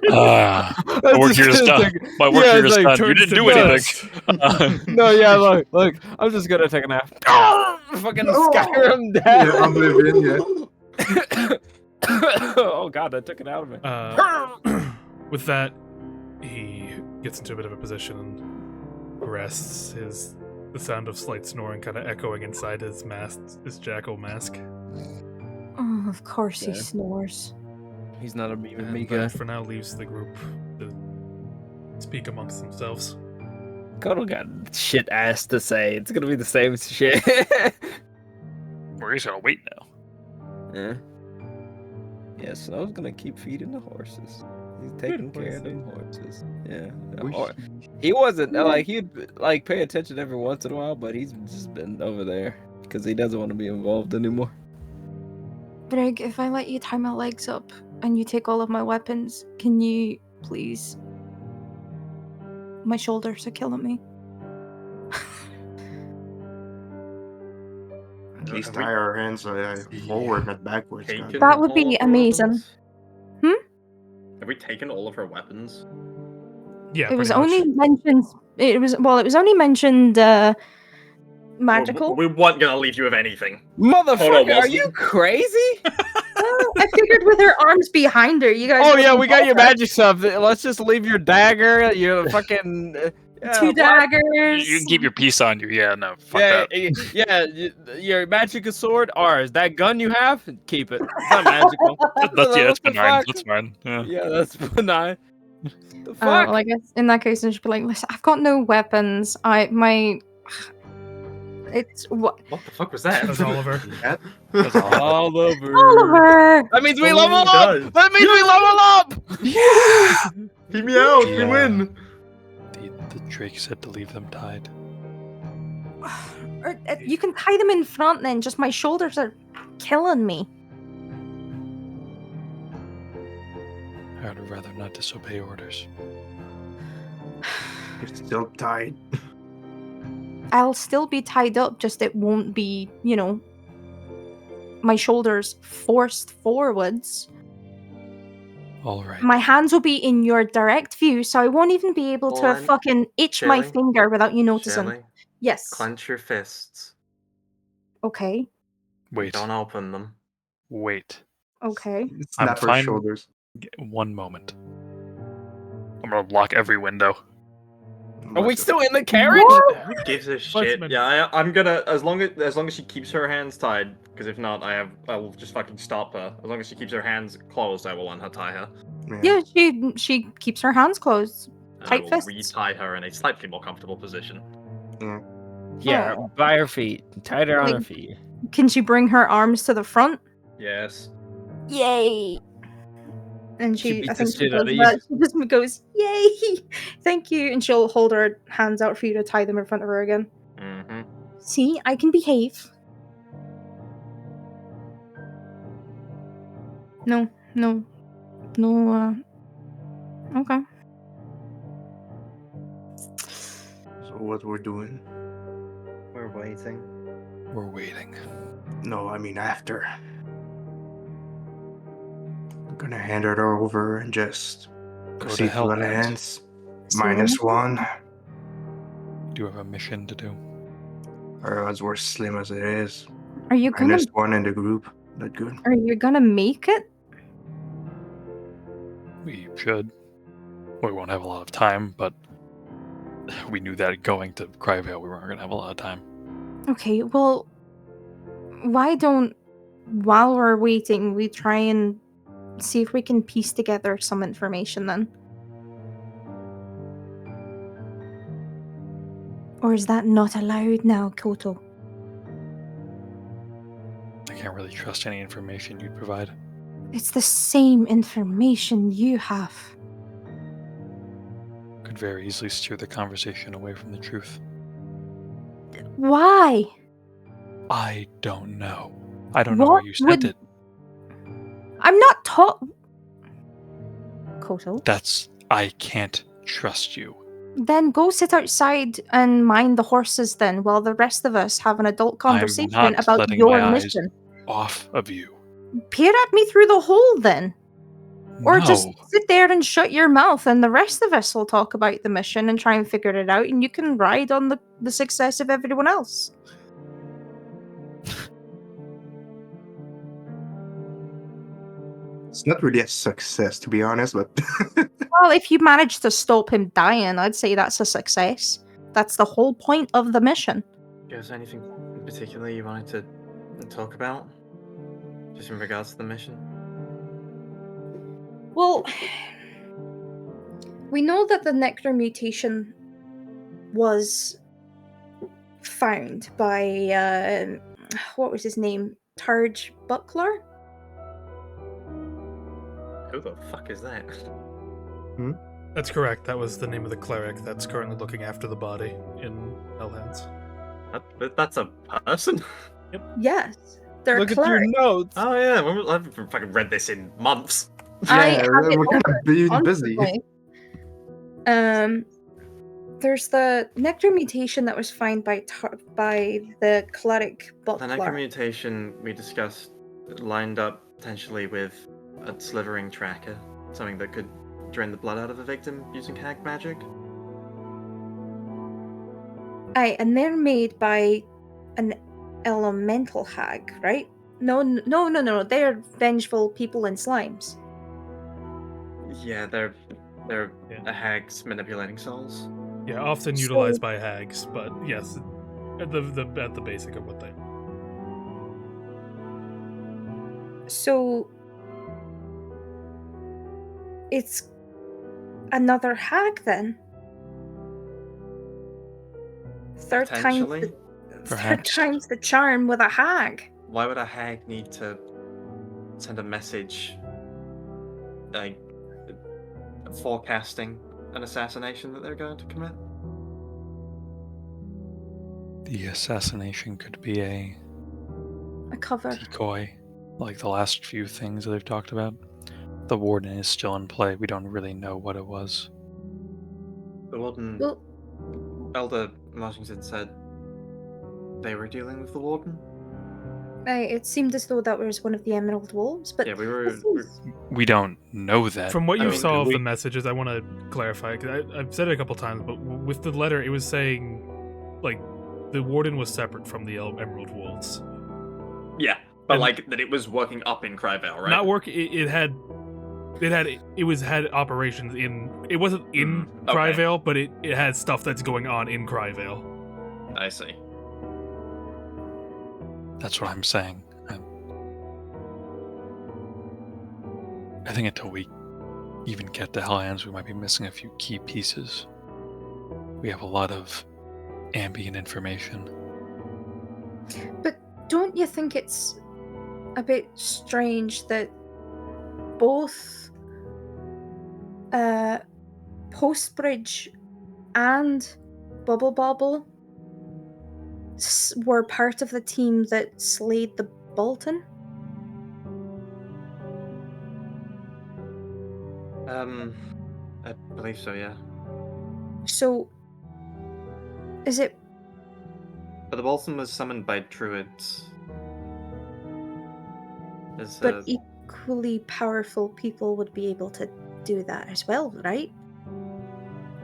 My work here is done. My work here is done. You didn't do anything. No, yeah, look, I'm just gonna take a nap. Fucking Skyrim Yeah, death. Oblivion, yeah. Oh god, I took it out of me. With that, he gets into a bit of a position and rests. The sound of slight snoring kind of echoing inside his mask, his jackal mask. Oh, of course he Yeah. snores. He's not a meme And Mika. that for now leaves the group to speak amongst themselves. Kodo got shit ass to say. It's gonna be the same shit. We're just gonna wait now. Yeah. Yeah, Snow's gonna keep feeding the horses. He's taking care of them horses. Yeah. He wasn't like he'd like pay attention every once in a while, but he's just been over there because he doesn't want to be involved anymore. Brig, if I let you tie my legs up and you take all of my weapons, can you please? My shoulders are killing me. At least tie our hands forward, not backwards. Taken God. That would all be of our amazing. weapons? Hmm? Have we taken all of her weapons? Yeah, It was pretty much. only mentioned. It was only mentioned magical. We weren't gonna leave you with anything. Motherfucker, are wasn't. you crazy? I figured with her arms behind her, you guys. Oh yeah, wouldn't we got your bother. magic stuff. Let's just leave your dagger, your fucking Two what? daggers. You can keep your piece on you. Yeah, no, fuck Yeah, that. your magical sword, ours. That gun you have, keep it. It's not magical. That's What that's the benign. fuck? That's fine. Yeah. Yeah, that's benign. The fuck? Well, I guess in that case, I should be like, listen, I've got no weapons. It's what What the fuck was that? That's Oliver. That's all. All over. Oliver. That means we Oh, level he up. does. That means we level up. Keep me out. We Yeah. win. The Drake said to leave them tied. Or, you can tie them in front then, just my shoulders are killing me. I would rather not disobey orders. You're still tied. I'll still be tied up, just it won't be, my shoulders forced forwards. All right. My hands will be in your direct view, so I won't even be able to Hold on. fucking itch my Shailee? finger without you noticing. Shailee, Yes. clench your fists. Okay. Wait. Don't open them. Wait. Okay. Snap her fine. shoulders. One moment. I'm gonna lock every window. Are we still in the carriage? Who gives a shit? Yeah, I'm gonna as long as she keeps her hands tied. Because if not, I will just fucking stop her. As long as she keeps her hands closed, I will untie her. Yeah, she keeps her hands closed. And Tight I will fists. retie her in a slightly more comfortable position. Yeah, Oh. by her feet. Tied her on her Like- feet. Can she bring her arms to the front? Yes. Yay! And She I beats think the she shit out does of that. She just goes, "Yay! Thank you!" And she'll hold her hands out for you to tie them in front of her again. Mm-hmm. See, I can behave. No. Okay. So what we're doing? We're waiting. We're waiting. No, I mean after. I'm gonna hand her over and just Go to proceed to Helllands. Alliance. So- -1. Do you have a mission to do? Or as we're slim as it is. Are you gonna -1 in the group. Not good. make it? We should. We won't have a lot of time, but we knew that going to Cryvale we weren't gonna have a lot of time. Okay, well, why don't, while we're waiting, we try and see if we can piece together some information then? Or is that not allowed now, Koto? I can't really trust any information you'd provide. It's the same information you have. Could very easily steer the conversation away from the truth. Why? I don't know. I don't know where What you sent would- it. I'm not taught. Koto? I can't trust you. Then go sit outside and mind the horses then, while the rest of us have an adult conversation not about letting your my eyes- mission. Off of you. Peer at me through the hole then. Or no. just sit there and shut your mouth, and the rest of us will talk about the mission and try and figure it out, and you can ride on the success of everyone else. It's not really a success, to be honest, but Well, if you manage to stop him dying, I'd say that's a success. That's the whole point of the mission. Is there anything in particular you wanted to talk about? Just in regards to the mission? Well, we know that the nectar mutation was found by, what was his name? Targe Buckler? Who the fuck is that? That's correct. That was the name of the cleric that's currently looking after the body in Hellhands. That's a person? Yes. They're Look a at your cleric. notes. Oh yeah, I haven't fucking read this in months. I yeah, have it we're kind of busy. constantly. There's the nectar mutation that was found by the cleric The Buckler. necro mutation we discussed lined up potentially with a slithering tracker, something that could drain the blood out of a victim using hag magic. Aye, and they're made by an elemental hag, right? No. They're vengeful people in slimes. Yeah, they're Yeah. a hags manipulating souls. Yeah, often So- utilized by hags, but yes, at the basic of what they. So it's another hag then. Third Potentially. Perhaps. time's the charm with a hag. Why would a hag need to send a message, like forecasting an assassination that they're going to commit? the assassination could be a cover. decoy, like the last few things that they've talked about. The warden is still in play. We don't really know what it was. The warden. Well, Elder Washington said they were dealing with the warden. it seemed as though that was one of the Emerald Wolves, but Yeah, We don't know that. From what you I mean, saw of we- the messages, I want to clarify, because I've said it a couple times, but with the letter, it was saying, like, the warden was separate from the Emerald Wolves. Yeah, but And- like that it was working up in Cryvale, right? Not work. It had operations in. It wasn't in okay. Cryvale, but it had stuff that's going on in Cryvale. I see. That's what I'm saying. I think until we even get to Hellhands, we might be missing a few key pieces. We have a lot of ambient information. But don't you think it's a bit strange that both Postbridge and Bubble Bobble were part of the team that slayed the Bolton? I believe so, yeah. So, is it... But the Bolton was summoned by druids. But equally powerful people would be able to do that as well, right?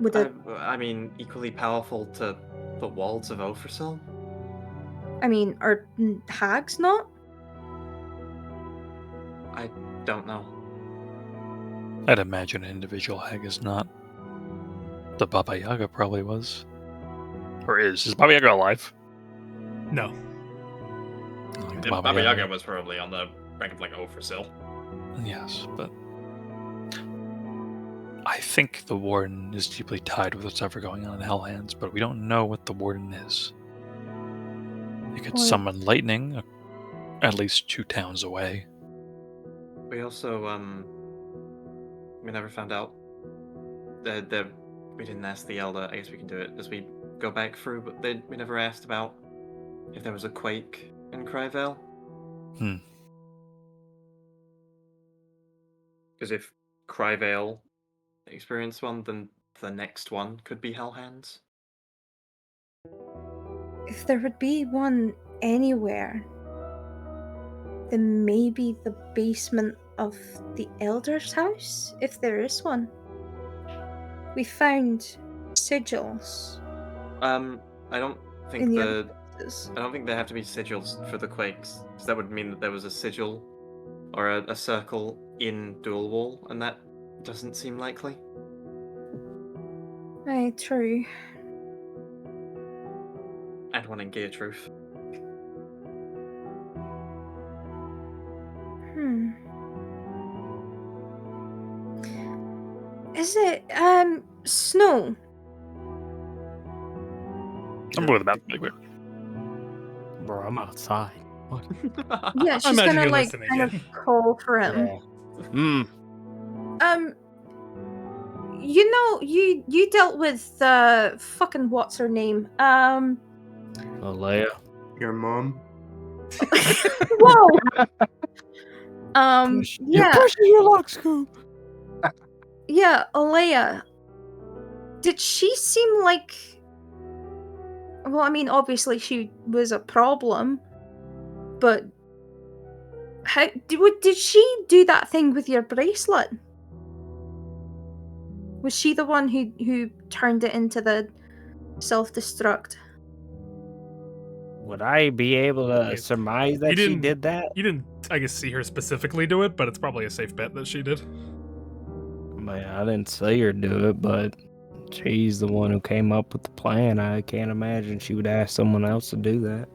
Would it... I mean, equally powerful to the walls of Ofrasil? I mean, are hags not? I don't know. I'd imagine an individual hag is not. The Baba Yaga probably was. Or is. Is Baba Yaga alive? No. Like Yeah, Baba Yaga was probably on the rank of like Ofrasil. Yes, but I think the warden is deeply tied with what's ever going on in Hellhands, but we don't know what the warden is. He could summon lightning at least 2 towns away. We also, we never found out. We didn't ask the Elder. I guess we can do it as we go back through, but we never asked about if there was a quake in Cryvale. Because if Cryvale experienced one, then the next one could be Hellhands. If there would be one anywhere, then maybe the basement of the Elder's house, if there is one. We found sigils. I don't think In the other I don't think there have to be sigils for the quakes, because that would mean that there was a sigil or a circle in Dual Wall, and that doesn't seem likely. Aye, true. And one in Gear Truth. Is it Snow? I'm with that. Bro, I'm outside. Yeah, she's imagine gonna you're like listening, kind yeah. of call for him. Yeah. You know, you dealt with fucking what's her name? Alea. Your mom? Whoa. You're Yeah, pushing your luck, Scoop. yeah, Alea. Did she seem like? Well, I mean, obviously she was a problem, but how did she do that thing with your bracelet? Was she the one who turned it into the self-destruct? Would I be able to Yeah. surmise that she did that? You didn't, I guess, see her specifically do it, but it's probably a safe bet that she did. Man, I didn't see her do it, but she's the one who came up with the plan. I can't imagine she would ask someone else to do that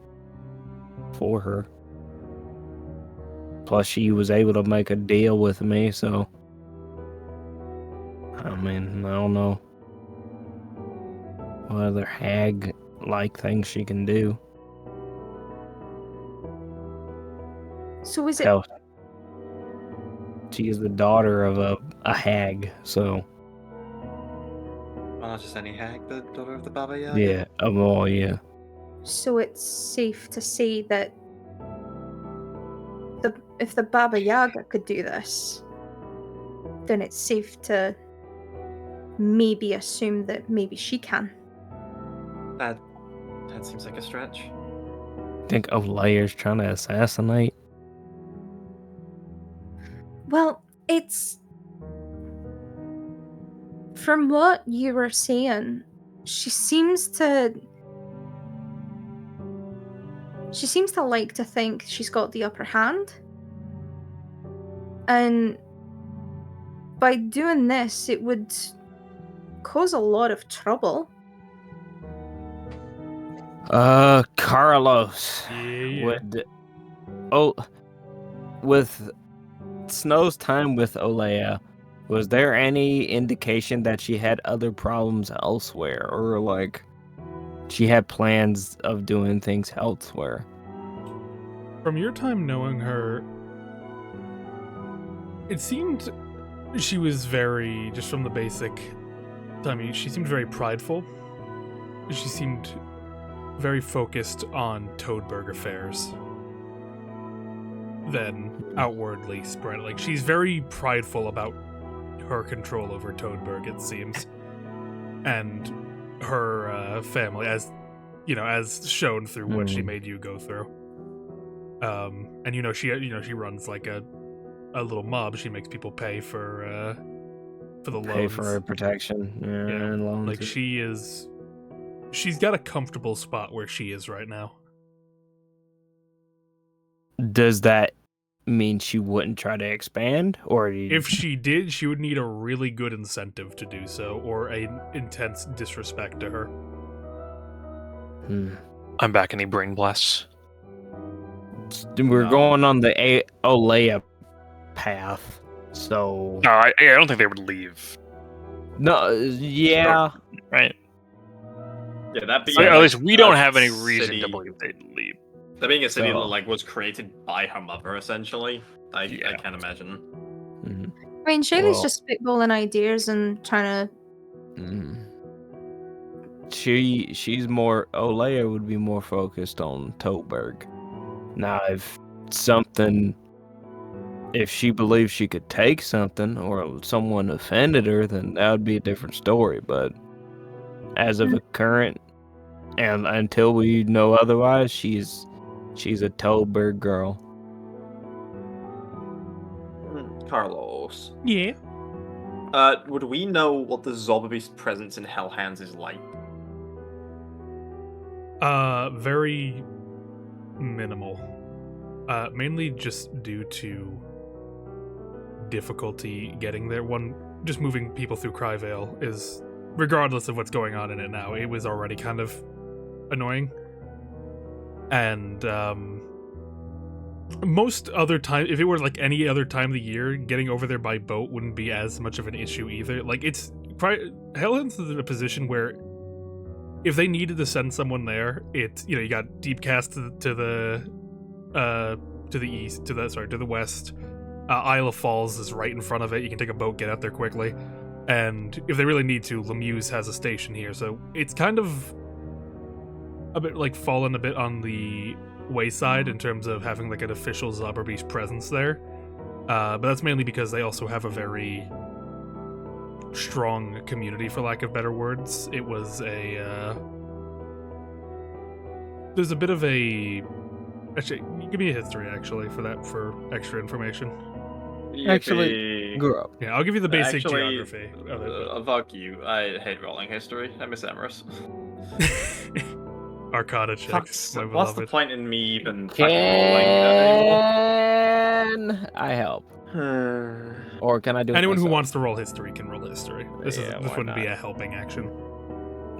for her. Plus, she was able to make a deal with me, so I mean, I don't know what other hag-like things she can do. So is it? Hell, she is the daughter of a hag, so Well, not just any hag, the daughter of the Baba Yaga. yeah, yeah. So it's safe to say that if the Baba Yaga could do this, then it's safe to maybe assume that maybe she can. That seems like a stretch. Think Olaya's trying to assassinate? Well, it's... From what you were saying, she seems to like to think she's got the upper hand. And by doing this, it would cause a lot of trouble. Carlos. Yeah. With Snow's time with Olaya, was there any indication that she had other problems elsewhere, or like she had plans of doing things elsewhere? From your time knowing her, it seemed she was very, just from the basic time, she seemed very prideful. She seemed very focused on Toadberg affairs than outwardly spread. Like, she's very prideful about her control over Toadberg, it seems. And her family, as shown through what she made you go through. And she runs like a little mob. She makes people pay for the loans. Pay for her protection. Yeah, and loans. Like, she's got a comfortable spot where she is right now. Does that mean she wouldn't try to expand? Or if she did, she would need a really good incentive to do so, or an intense disrespect to her. I'm back. Any brain blasts? We're going on the Olaya path, so... No, I don't think they would leave. No, yeah. Right? Yeah, that being... At least we don't have any reason to believe they'd leave. That being a city that was created by her mother, essentially, I can't imagine. I mean, Shailee's just spitballing ideas and trying to... She's more... Olaya would be more focused on Toadberg. Now, if she believes she could take something, or someone offended her, then that would be a different story. But as of a current, and until we know otherwise, she's a Toadberg girl. Carlos. Yeah. Would we know what the Zobbebeast presence in Hellhands is like? Very minimal. Mainly just due to difficulty getting there. Just moving people through Cryvale is, regardless of what's going on in it now, it was already kind of annoying. And most other time, if it were like any other time of the year, getting over there by boat wouldn't be as much of an issue either. Like, Hellhands is in a position where if they needed to send someone there, you got Deepcast to the west. Isle of Falls is right in front of it. You can take a boat, get out there quickly. And if they really need to, Lemuse has a station here. So it's kind of a bit like fallen a bit on the wayside in terms of having like an official Zobberbeast presence there. But that's mainly because they also have a very strong community, for lack of better words. It was there's a bit of a... Actually, give me a history, actually, for extra information. Actually, grew up. Yeah, I'll give you the basic geography of it. Fuck you. I hate rolling history. I miss Emerus. Arcana checks, my What's beloved. the point in me even fucking rolling anymore? Can I help? Or can I do it Anyone who myself? wants to roll history can roll history. This wouldn't be a helping action.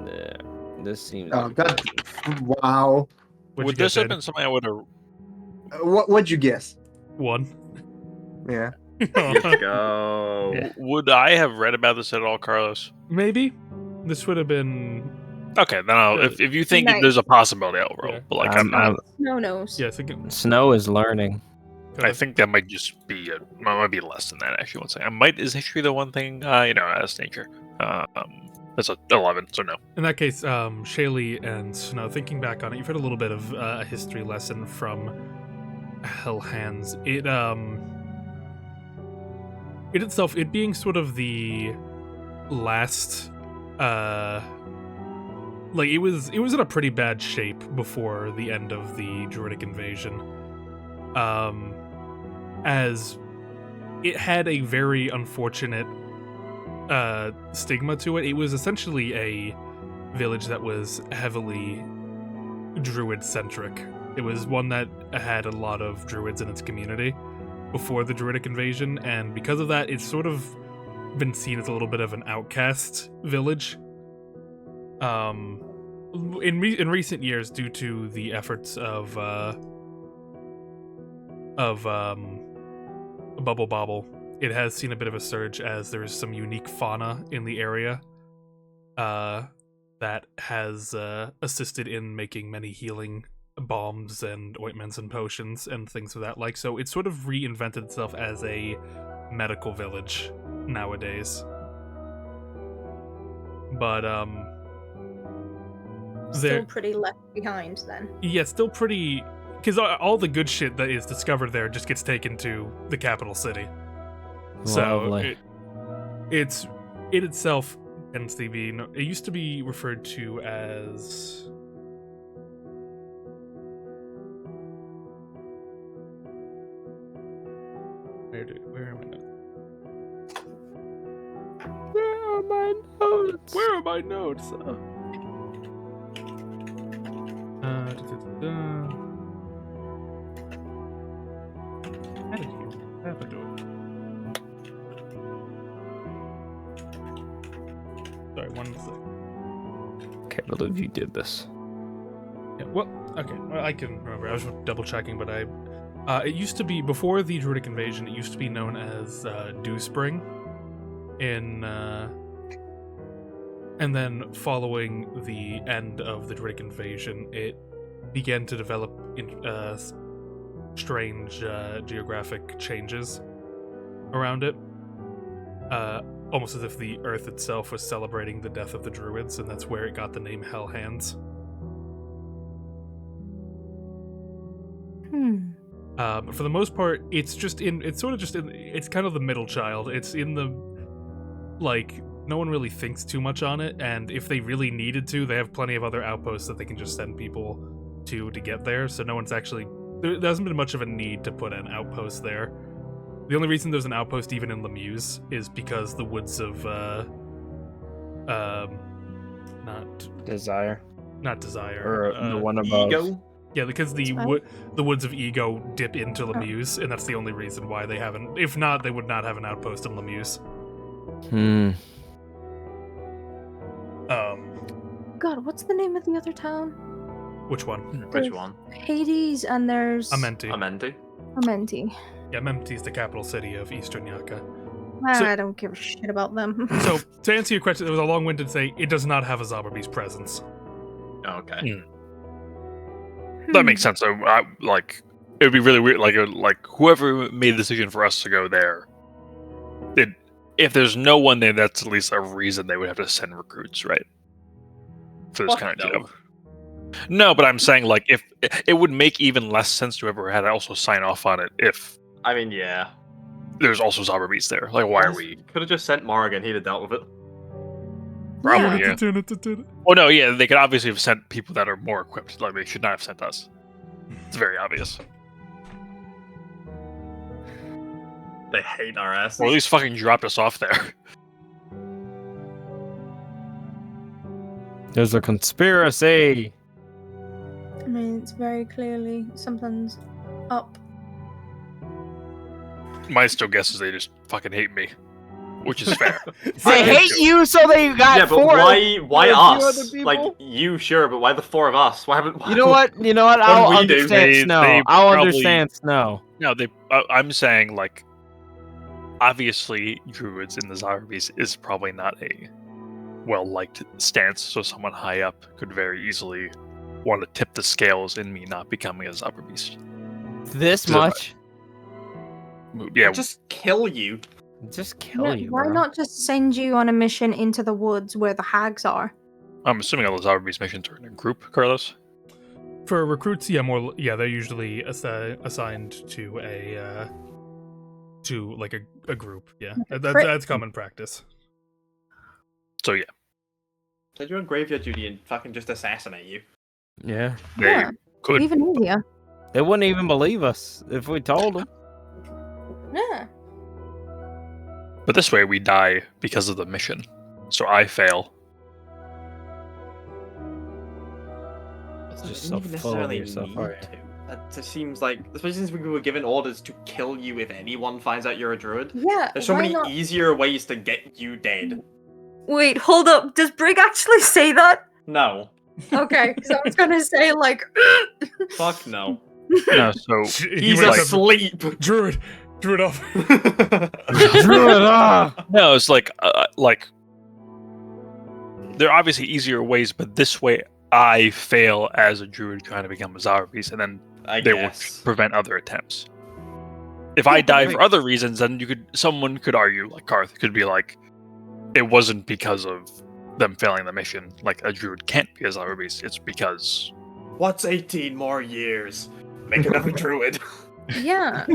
Yeah, this seems... Oh, God. Wow. Would this have been something I would have... What'd you guess? 1. Yeah. Let's go. Would I have read about this at all, Carlos? Maybe. This would have been... Okay, then if you think there's a possibility, I'll roll. Yeah. But like, Snow knows. Yeah, Snow is learning. I think that might just be might be less than that. Actually, one second. Is history the one thing? As nature. That's a 11, so no. In that case, Shailee and Snow, thinking back on it, you've had a little bit of a history lesson from Hell Hands. It itself, it being sort of the last, like it was in a pretty bad shape before the end of the Druidic invasion, as it had a very unfortunate stigma to it. It was essentially a village that was heavily druid-centric. It was one that had a lot of druids in its community before the Druidic invasion, and because of that, it's sort of been seen as a little bit of an outcast village. In recent years, due to the efforts of Bubble Bobble, it has seen a bit of a surge as there's some unique fauna in the area that has assisted in making many healing balms and ointments and potions and things of that like. So it's sort of reinvented itself as a medical village nowadays. But still pretty left behind then. Yeah, still pretty, because all the good shit that is discovered there just gets taken to the capital city. Lovely. So it itself tends to be, it used to be referred to as, where are my notes? Where are my notes? How did you happen to it? Sorry, 1 second. Can't believe you did this. Yeah, well, okay. Well, I can remember. I was double checking, but it used to be, before the Druidic invasion, it used to be known as Dew Spring. And then following the end of the Druidic invasion, it began to develop strange geographic changes around it. Almost as if the earth itself was celebrating the death of the druids, and that's where it got the name Hell Hands. But for the most part, it's kind of the middle child. It's in the, like, no one really thinks too much on it, and if they really needed to, they have plenty of other outposts that they can just send people to get there, so no one's actually, there hasn't been much of a need to put an outpost there. The only reason there's an outpost even in Lemuse is because the woods of, not Desire. Desire. Or the one above. Ego? Yeah, because the woods of Ego dip into Lemuse, and that's the only reason why they haven't. If not, they would not have an outpost in Lemuse. God, what's the name of the other town? Which one? Which one? Hades, and there's Amenti. Amenti. Yeah, Amenti is the capital city of Eastern Yaka. I don't give a shit about them. So, to answer your question, it was a long-winded say, it does not have a Zauberbeast presence. Okay. That makes sense. So, like, it would be really weird. Like whoever made the decision for us to go there, if there's no one there, that's at least a reason they would have to send recruits, right? For this kind of job. No, but I'm saying, like, if it would make even less sense to whoever had to also sign off on it if. I mean, yeah. There's also Zauberbeast there. Like, why are we? Could have just sent Morrigan. He'd have dealt with it. Probably, yeah. Oh no, yeah, they could obviously have sent people that are more equipped. Like, they should not have sent us. It's very obvious. They hate our asses. Or at least fucking dropped us off there. There's a conspiracy. I mean, it's very clearly something's up. My still guess is they just fucking hate me, which is fair. They hate you, so they got yeah, but four. Why us? Like Like, you sure, but why the four of us? Why haven't? You know what? I'll understand Snow. I'll understand Snow. No, I'm saying, like, obviously, druids in the Zauberbeast is probably not a well-liked stance, so someone high up could very easily want to tip the scales in me not becoming a Zauberbeast. This much? Yeah. Just kill you. Just kill you, Why bro. not just send you on a mission into the woods where the hags are? I'm assuming all those Zarbee's missions are in a group, Carlos. For recruits, they're usually assigned to a group. Yeah, that's common practice. So yeah, Said you're on graveyard duty and fucking just assassinate you. Yeah. they could. Even easier. They wouldn't even believe us if we told them. Yeah. But this way we die because of the mission. So I fail. It's just not so even full of necessarily yourself, need aren't to. That just seems like, especially since we were given orders to kill you if anyone finds out you're a druid. Yeah. There's so why many not? easier ways to get you dead. Wait, hold up. Does Brig actually say that? No. Okay, because I was gonna say like. Fuck no. No, so He's wakes up, asleep. Druid off. Druid, no, it's like there are obviously easier ways, but this way I fail as a druid trying to become a Zarbees, and then they will prevent other attempts. If I die for other reasons, then someone could argue, like Karth could be like, it wasn't because of them failing the mission. Like a druid can't be a Zarbees. It's because What's 18 more years? Make another druid. Yeah.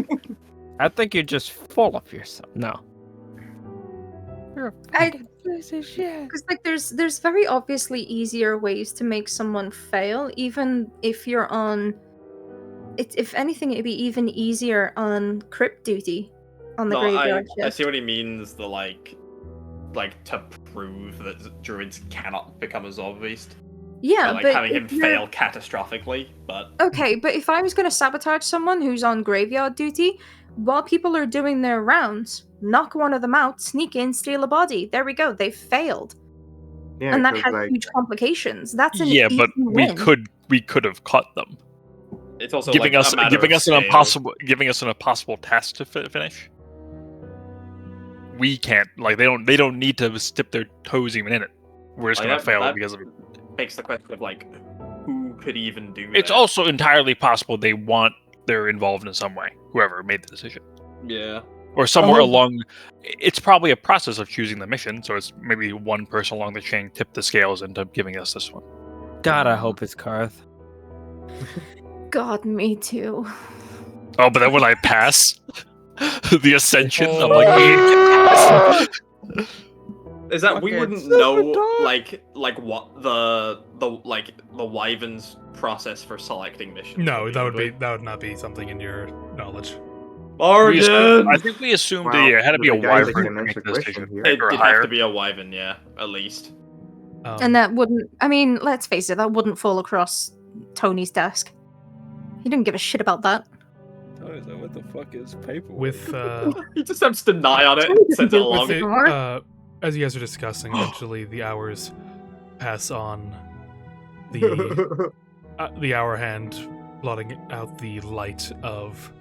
I think you're just full of yourself. No. You're a fucking piece of shit. Because like there's very obviously easier ways to make someone fail, even if you're on. If anything, it'd be even easier on crypt duty, on the graveyard I shift. see what he means. The like to prove that druids cannot become a Zorbeast. Yeah, By, but having him if you're- fail catastrophically. But Okay, but if I was going to sabotage someone who's on graveyard duty, while people are doing their rounds, knock one of them out, sneak in, steal a body. There we go. They failed, Yeah, and that 'cause, has like, huge complications. That's an yeah, easy but win. we could have caught them, it's also giving like, us a matter giving of us scale. an impossible task to finish. We can't, like, they don't need to dip their toes even in it. We're just Like, gonna that- fail that because of it. Makes the question of like, who could even do It's that? also entirely possible they're involved in some way. Whoever made the decision, Yeah. or somewhere Oh. along. It's probably a process of choosing the mission. So it's maybe one person along the chain tipped the scales into giving us this one. God, I hope it's Karth. God, me too. Oh, but then when I pass the ascension, I'm Oh. like, Is that we Fucking wouldn't super know dark. like what the Wyvern's process for selecting missions? No, that would not be something in your knowledge. Origin. I think we assumed Well, it had to be a the guys that wyvern can to make answer the question decision. here. It Or did higher. have to be a Wyvern, yeah, at least. And that wouldn't. I mean, let's face it. That wouldn't fall across Tony's desk. He didn't give a shit about that. What the fuck is paper? with He just has to deny on it Tony and doesn't sends it do along. this. as you guys are discussing, eventually the hours pass on. The hour hand blotting out the light of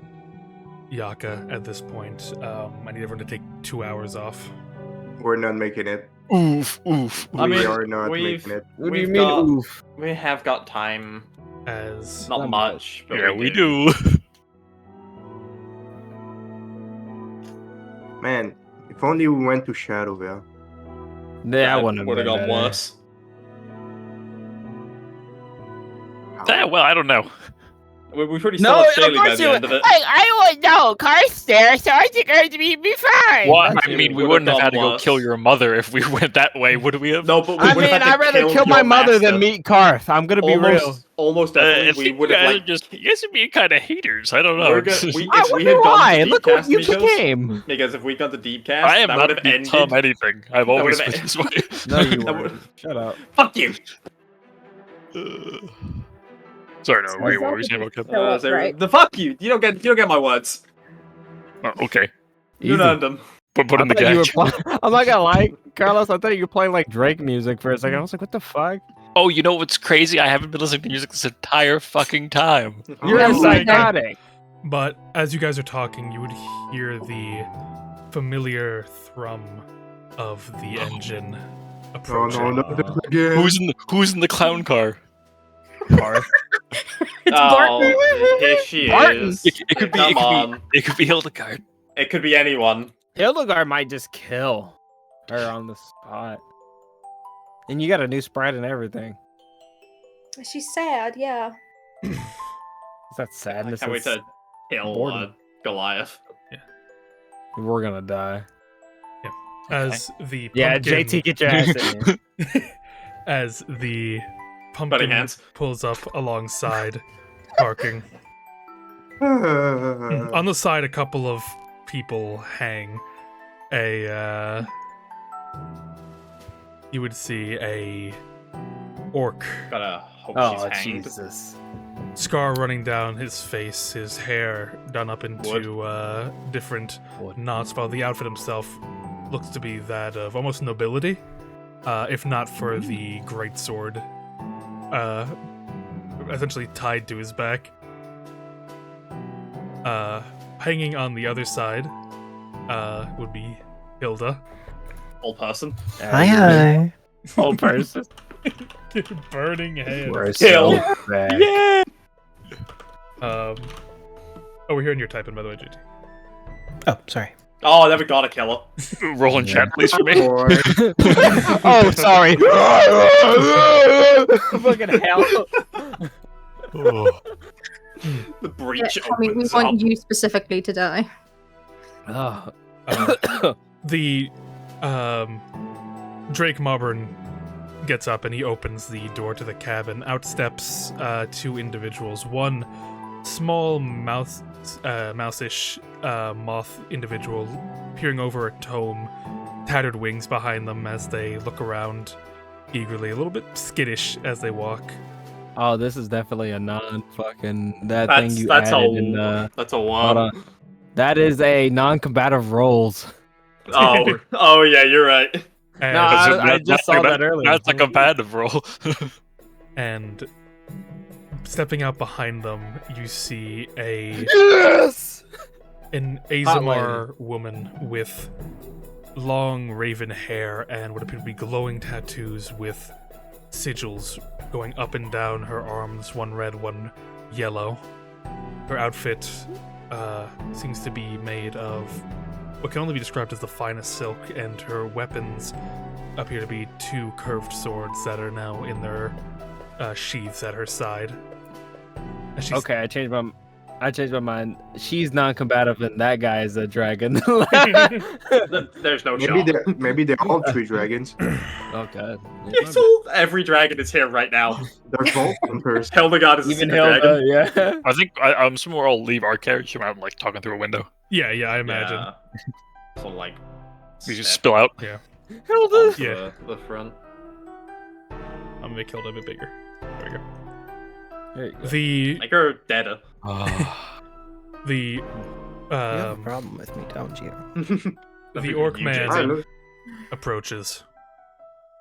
Yaka at this point. I need everyone to take 2 hours off. We're not making it. Oof. I We mean, are not we've- making it. What do you we've mean? got- Oof. We have got time. As Not Not much, but Yeah, we do. Man, if only we went to Shadowvale. Yeah, I wouldn't have would have been gone better. worse. Yeah, well, I don't know. We pretty No, still of Shailee by course the you end would. of it. I would know. Karth's there, so I think I'd be fine. Well, That's I it. mean, we Would've wouldn't have gone had to go worse. kill your mother if we went that way, would we have? No, but we I would mean, have had I'd to rather kill my your mother than master. meet Karth. I'm gonna be real. Almost I definitely, we think would you have guys like. are just you guys are being kind of haters. I don't know. We're good. We, I if we wonder had gone why. to Look what Deepcast you Mikos, became. because if we'd gone to Deepcast, I am that not would have become ended. anything. I've always would've been this way. No, you That weren't. would- Shut up. Fuck you. Sorry, no. So Wait, is what that were you saying about Kip? So, So, right. The fuck you. You don't get my words. Oh, okay. You Easy. learned them. Put in the I thought you were catch. I'm not gonna lie, Carlos. I thought you were playing like Drake music for a second. I was like, what the fuck? Oh, you know what's crazy? I haven't been listening to music this entire fucking time. You're Oh, psychotic. But as you guys are talking, you would hear the familiar thrum of the engine Oh approaching. no, not this again. Who's in the clown car? It's Oh, Barton. here she Barton. is. It could be Come on. it could be Hildegard. It could be anyone. Hildegard might just kill her on the spot. And you got a new sprite and everything. She's sad, yeah. Is that sadness? I can't wait to kill boredom. Goliath. We're gonna die. As the Yeah, pumpkin, JT, get your ass in here. as the Buddy pumpkin hands. pulls up alongside, barking. On the side, a couple of people hang. You would see a orc. Gotta hope Oh, she's hanged. Jesus. Scar running down his face, his hair done up into different knots, while the outfit himself looks to be that of almost nobility, if not for the greatsword essentially tied to his back. Hanging on the other side would be Hilda. Old person. Hi. Old person. Burning hands. We're Kill. so bad. Yeah. Oh, we're hearing your typing, by the way, JT. Oh, sorry. Oh, I never got a killer. Roll in chat, please, for me. Oh, sorry. Fucking hell. Oh. The breach We opens want up. you specifically to die. Oh. The Drake Mauburn gets up and he opens the door to the cabin. Out steps two individuals. One small mouse-ish moth individual peering over a tome, tattered wings behind them as they look around eagerly, a little bit skittish as they walk. Oh, this is definitely a non-fucking thing you That's added in. that's a Hold one. on. That is a non-combative rolls. Oh yeah, you're right. And, No, I just saw that earlier. That's a competitive roll. and stepping out behind them, you see Yes! an Hot lady. Azamar woman with long raven hair and what appear to be glowing tattoos with sigils going up and down her arms, one red, one yellow. Her outfit seems to be made of what can only be described as the finest silk, and her weapons appear to be two curved swords that are now in their sheaths at her side. And she's- Okay, I changed my mind. She's non-combative, and that guy is a dragon. There's no Maybe they're all tree dragons. Oh god. Every dragon is here right now. They're both hunters. Hildegard is a Even super dragon. Hilda, yeah. I think I'm assuming we'll all leave our carriage and like talking through a window. yeah, I imagine. Yeah. So like, We just spill out. Hilda. onto Yeah. the front. I'm gonna make Hilda a bit bigger. There we go. There you go. The Make her deader. the You have a problem with me, don't you? the orc man I know. approaches.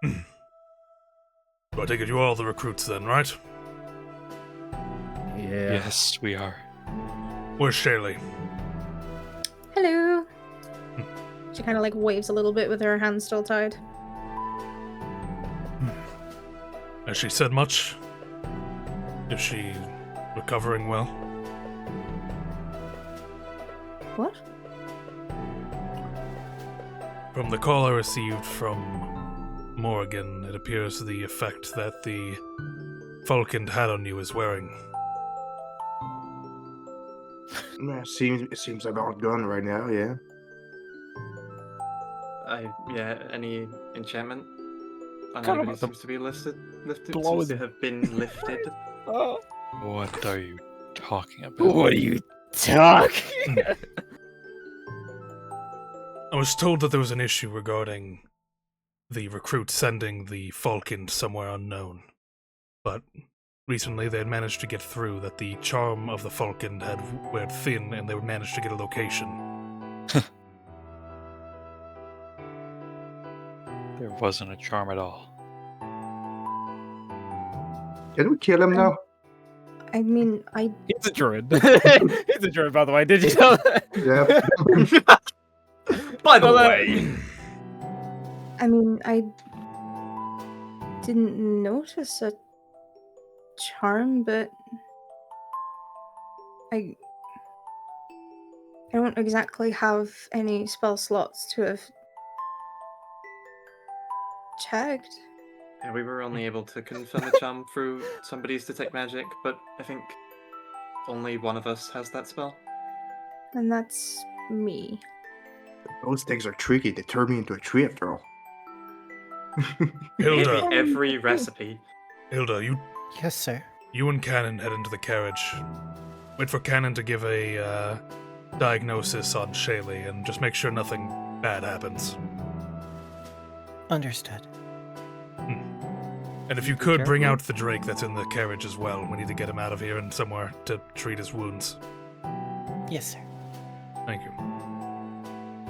I take it you are all the recruits then, right? Yeah. Yes, we are. Where's Shailee? Hello. She kind of like waves a little bit with her hands still tied. Has she said much? Is she recovering well? What? From the call I received from Morrigan, it appears the effect that the Falcon had on you is wearing. Yeah, it seems about gone right now, yeah. Any enchantment? Kind of Anybody seems to be lifted. blow Seems to the- have been lifted. Oh. What are you talking about? What are you talking? I was told that there was an issue regarding the recruit sending the Falcon somewhere unknown. But recently they had managed to get through that the charm of the Falcon had weared thin and they would manage to get a location. There wasn't a charm at all. Can we kill him now? I mean, He's a druid. He's a druid, by the way. Did you know that? Yeah. By the Well, way, I didn't notice a charm, but I I don't exactly have any spell slots to have checked. Yeah, we were only able to confirm a charm through somebody's detect magic, but I think only one of us has that spell. And that's me. Those things are tricky. They turn me into a tree after all. Hilda, Every recipe. Hilda, Yes, sir. you and Cannon head into the carriage. Wait for Cannon to give a diagnosis on Shailee, and just make sure nothing bad happens. Understood. And if you could, bring out the Drake that's in the carriage as well. We need to get him out of here and somewhere to treat his wounds. Yes, sir. Thank you.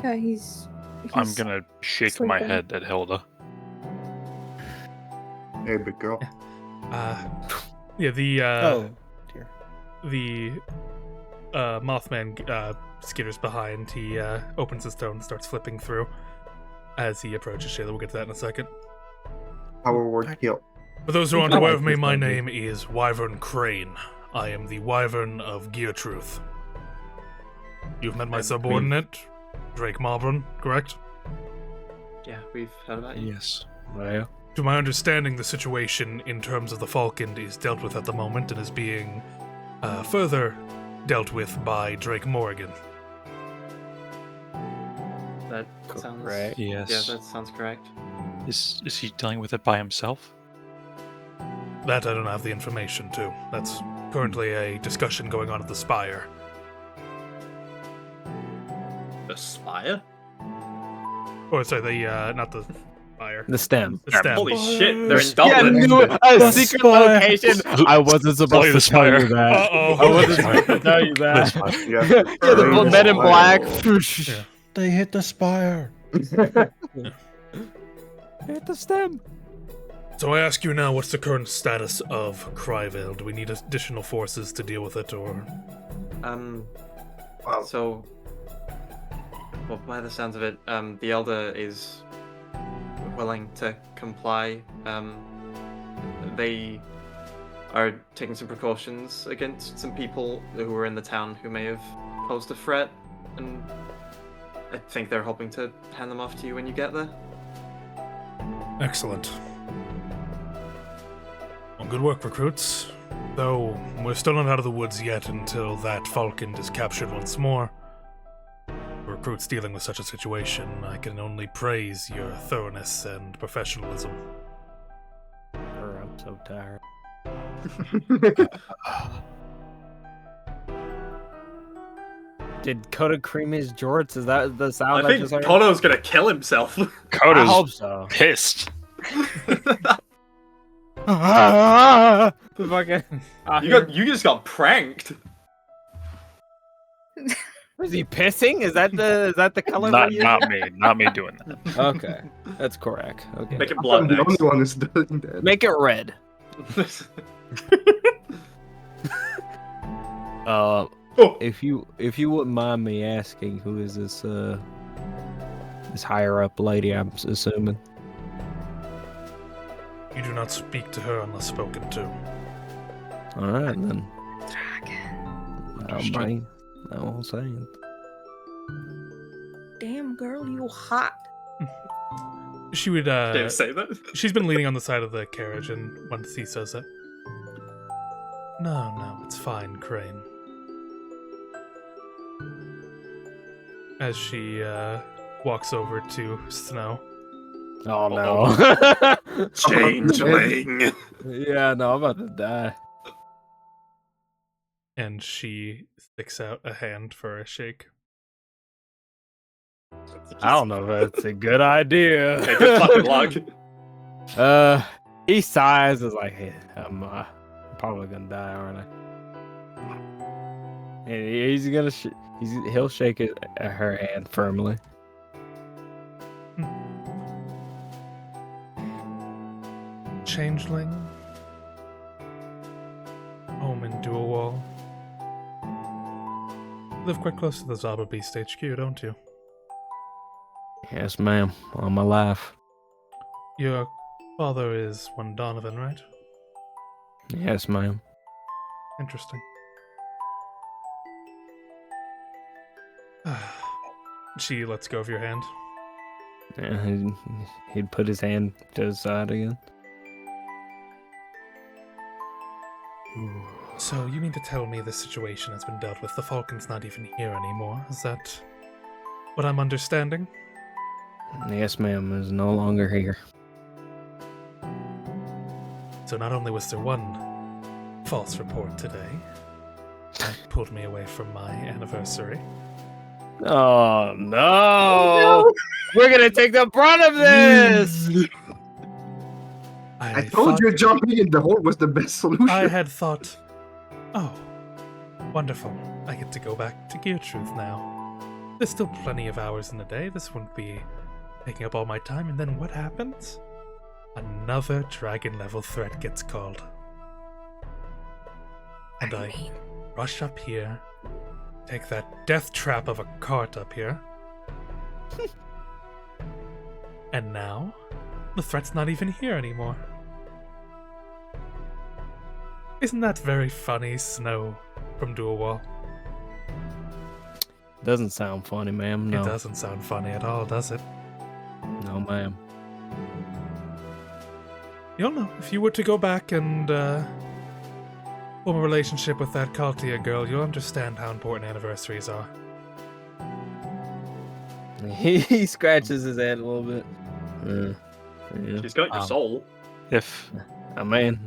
Yeah, he's I'm gonna shake my sleeping. head at Hilda. Hey, big girl. Yeah, the Oh, dear. the Mothman skitters behind. He opens his stone and starts flipping through as he approaches Shailee. We'll get to that in a second. Power word kill. For those who aren't aware of me, my name is Wyvern Crane. I am the Wyvern of Geartruth. You've met my subordinate, Drake Malbron, correct? Yeah, we've heard about you. Yes. Well, To my understanding, the situation in terms of the Falcon is dealt with at the moment and is being further dealt with by Drake Morrigan. That sounds Correct. Yes. Yeah, that sounds correct. Is he dealing with it by himself? That I don't have the information to. That's currently a discussion going on at the Spire. The spire? Oh, sorry, the not the Spire. the stem. The stem. Holy shit, they're in Yeah, Dublin. a secret location. I wasn't supposed to tell you that. Uh-oh. I wasn't supposed to tell you that. Yeah, Yeah, the men in black. Yeah. They hit the spire. Hit the stem. So I ask you now, what's the current status of Cryvale? Do we need additional forces to deal with it, or...? Wow. So, well, by the sounds of it, the Elder is willing to comply. They are taking some precautions against some people who were in the town who may have posed a threat, and I think they're hoping to hand them off to you when you get there. Excellent. Well, good work, recruits. Though, we're still not out of the woods yet until that Falcon is captured once more. Recruits dealing with such a situation, I can only praise your thoroughness and professionalism. I'm so tired. Did Coda cream his jorts? Is that the sound I think just heard? Kono's gonna kill himself. I Coda's hope so. pissed. Fucking. You just got pranked. Is he pissing? Is that the color? Not we're not me doing that. using? Okay, that's correct. Okay, Make it I'm blood the next. only one who's doing that. make it red. Oh. If you wouldn't mind me asking, who is this this higher up lady? I'm assuming. You do not speak to her unless spoken to. All right then. Understood. I won't say it. Damn, girl, you hot. She would, Didn't say that. she's been leaning on the side of the carriage, and once he says that, no, it's fine, Crane. As she, walks over to Snow. Oh no. Changeling. Yeah, no, I'm about to die. And she sticks out a hand for a shake. I don't know if that's a good idea. Okay, good fucking luck. He sighs, is like, hey, I'm probably gonna die, aren't I? And he's gonna he'll shake her hand firmly. Changeling. Home in Dualwall. Live quite close to the Zaba Beast HQ, don't you? Yes, ma'am. All my life. Your father is one Donovan, right? Yes, ma'am. Interesting. She lets go of your hand. Yeah, he'd put his hand to his side again. So you mean to tell me this situation has been dealt with? The Falcon's not even here anymore. Is that what I'm understanding? Yes, ma'am, is no longer here. So not only was there one false report today that pulled me away from my anniversary. Oh no! We're gonna take the brunt of this. I told you jumping in the hole was the best solution. I had thought, oh, wonderful. I get to go back to Gear Truth now. There's still plenty of hours in the day. This wouldn't be taking up all my time. And then what happens? Another dragon level threat gets called. And I rush up here, take that death trap of a cart up here. And now, the threat's not even here anymore. Isn't that very funny, Snow from Dual Wall? Doesn't sound funny, ma'am. No. It doesn't sound funny at all, does it? No, ma'am. You'll know. If you were to go back and form a relationship with that Kaltia girl, you'll understand how important anniversaries are. He scratches his head a little bit. Yeah. She's got your soul. If I mean,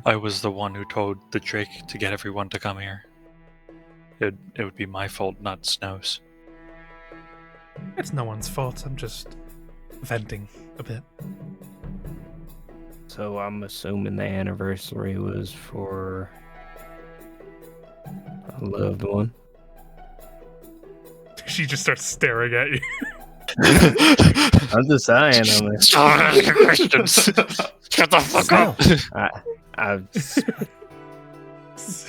I was the one who told the Drake to get everyone to come here, it would be my fault, not Snow's. It's no one's fault. I'm just venting a bit. So I'm assuming the anniversary was for a loved one. She just starts staring at you. I'm just saying. I mean, Shut the fuck up. I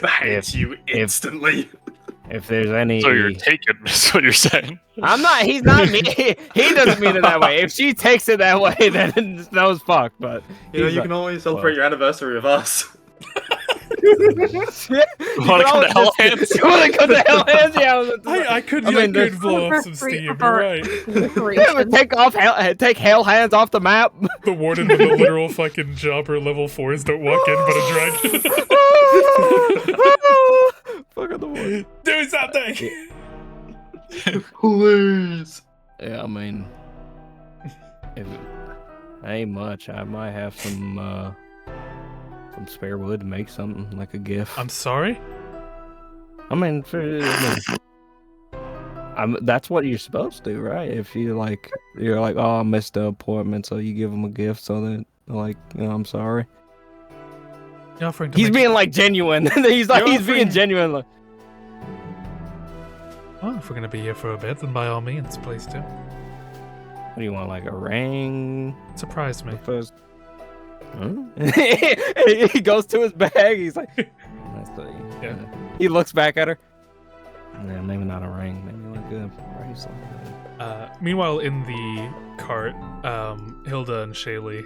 Bangs you instantly. if there's any, So you're taken, is what you're saying. I'm not. He's not me. He doesn't mean it that way. If she takes it that way, then that was fucked. But You know, you can always celebrate your anniversary with us. Want to come to Hell Hands? You want to come to Hell Hands? Yeah. I could there's- blow up some steam. You're right. Yeah, but take Hell Hands off the map. The warden with the literal fucking jobber level 4s don't walk in, but a dragon. Fuck on the warden. Do something! Please. Yeah, I mean, if it ain't much, I might have some spare wood to make something like a gift. I'm sorry? I mean, that's what you're supposed to, right? If you're like, oh, I missed the appointment, so you give them a gift, so that, like, I'm sorry. You're offering to He's make- being like genuine. He's being genuine. Like, Well, if we're gonna be here for a bit, then by all means, please do. what do you want, like a ring? Surprise me. First. Huh? He goes to his bag. He's like, Yeah. He looks back at her. Yeah, maybe not a ring. Maybe like a bracelet. Meanwhile, in the cart, Hilda and Shailee,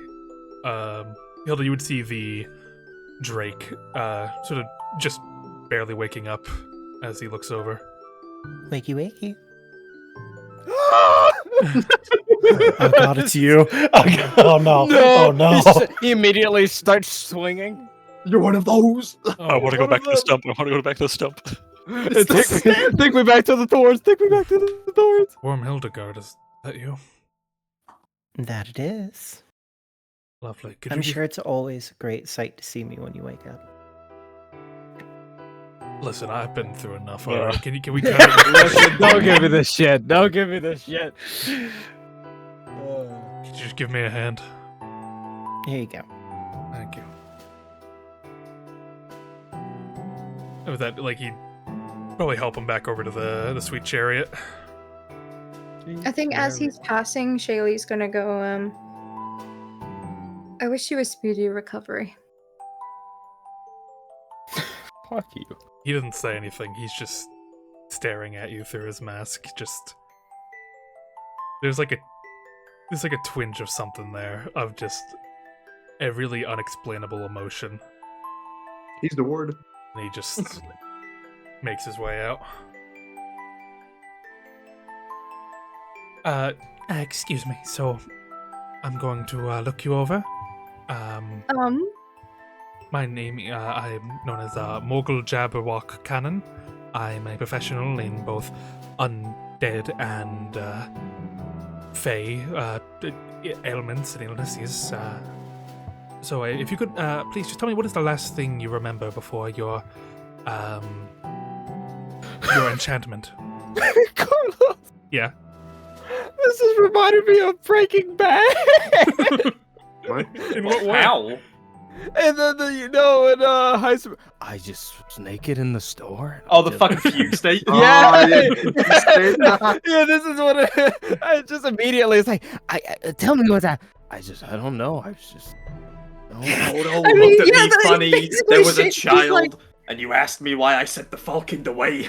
Hilda, you would see the Drake sort of just barely waking up as he looks over. Wakey, wakey. Oh god, it's you. Oh no. Oh no. He immediately starts swinging. You're one of those. I want to go back to the stump. I want to go back to the stump. Take me back to the thorns. Take me back to the thorns. Worm Hildegard, is that you? That it is. Lovely. Could I'm you sure it's always a great sight to see me when you wake up. Listen, I've been through enough. Yeah. Alright, can we cut it? Listen, don't give me this shit. Don't give me this shit. Could you just give me a hand? Here you go. Thank you. With that, like, he'd probably help him back over to the sweet chariot. I think as he's passing, Shaylee's gonna go, I wish you a speedy recovery. Fuck you. He doesn't say anything. He's just staring at you through his mask. Just there's like a twinge of something there, of just a really unexplainable emotion. He's the ward. And he just makes his way out. Excuse me. So, I'm going to look you over. My name, I'm known as Mogul Jabberwock Cannon. I'm a professional in both undead and fey ailments and illnesses. So if you could please just tell me, what is the last thing you remember before your enchantment? Carlos, Yeah. this has reminded me of Breaking Bad. What? In what way? How? And then in high school, I just was naked in the store. Oh, the Just- fucking fugue state. Yeah, yeah. yeah. This is what I just immediately. It's like, tell me what's that. I don't know. I was just. Odo I mean, looked at yeah, me that's funny. basically There was a shit. He's like- child, and you asked me why I sent the falcon away.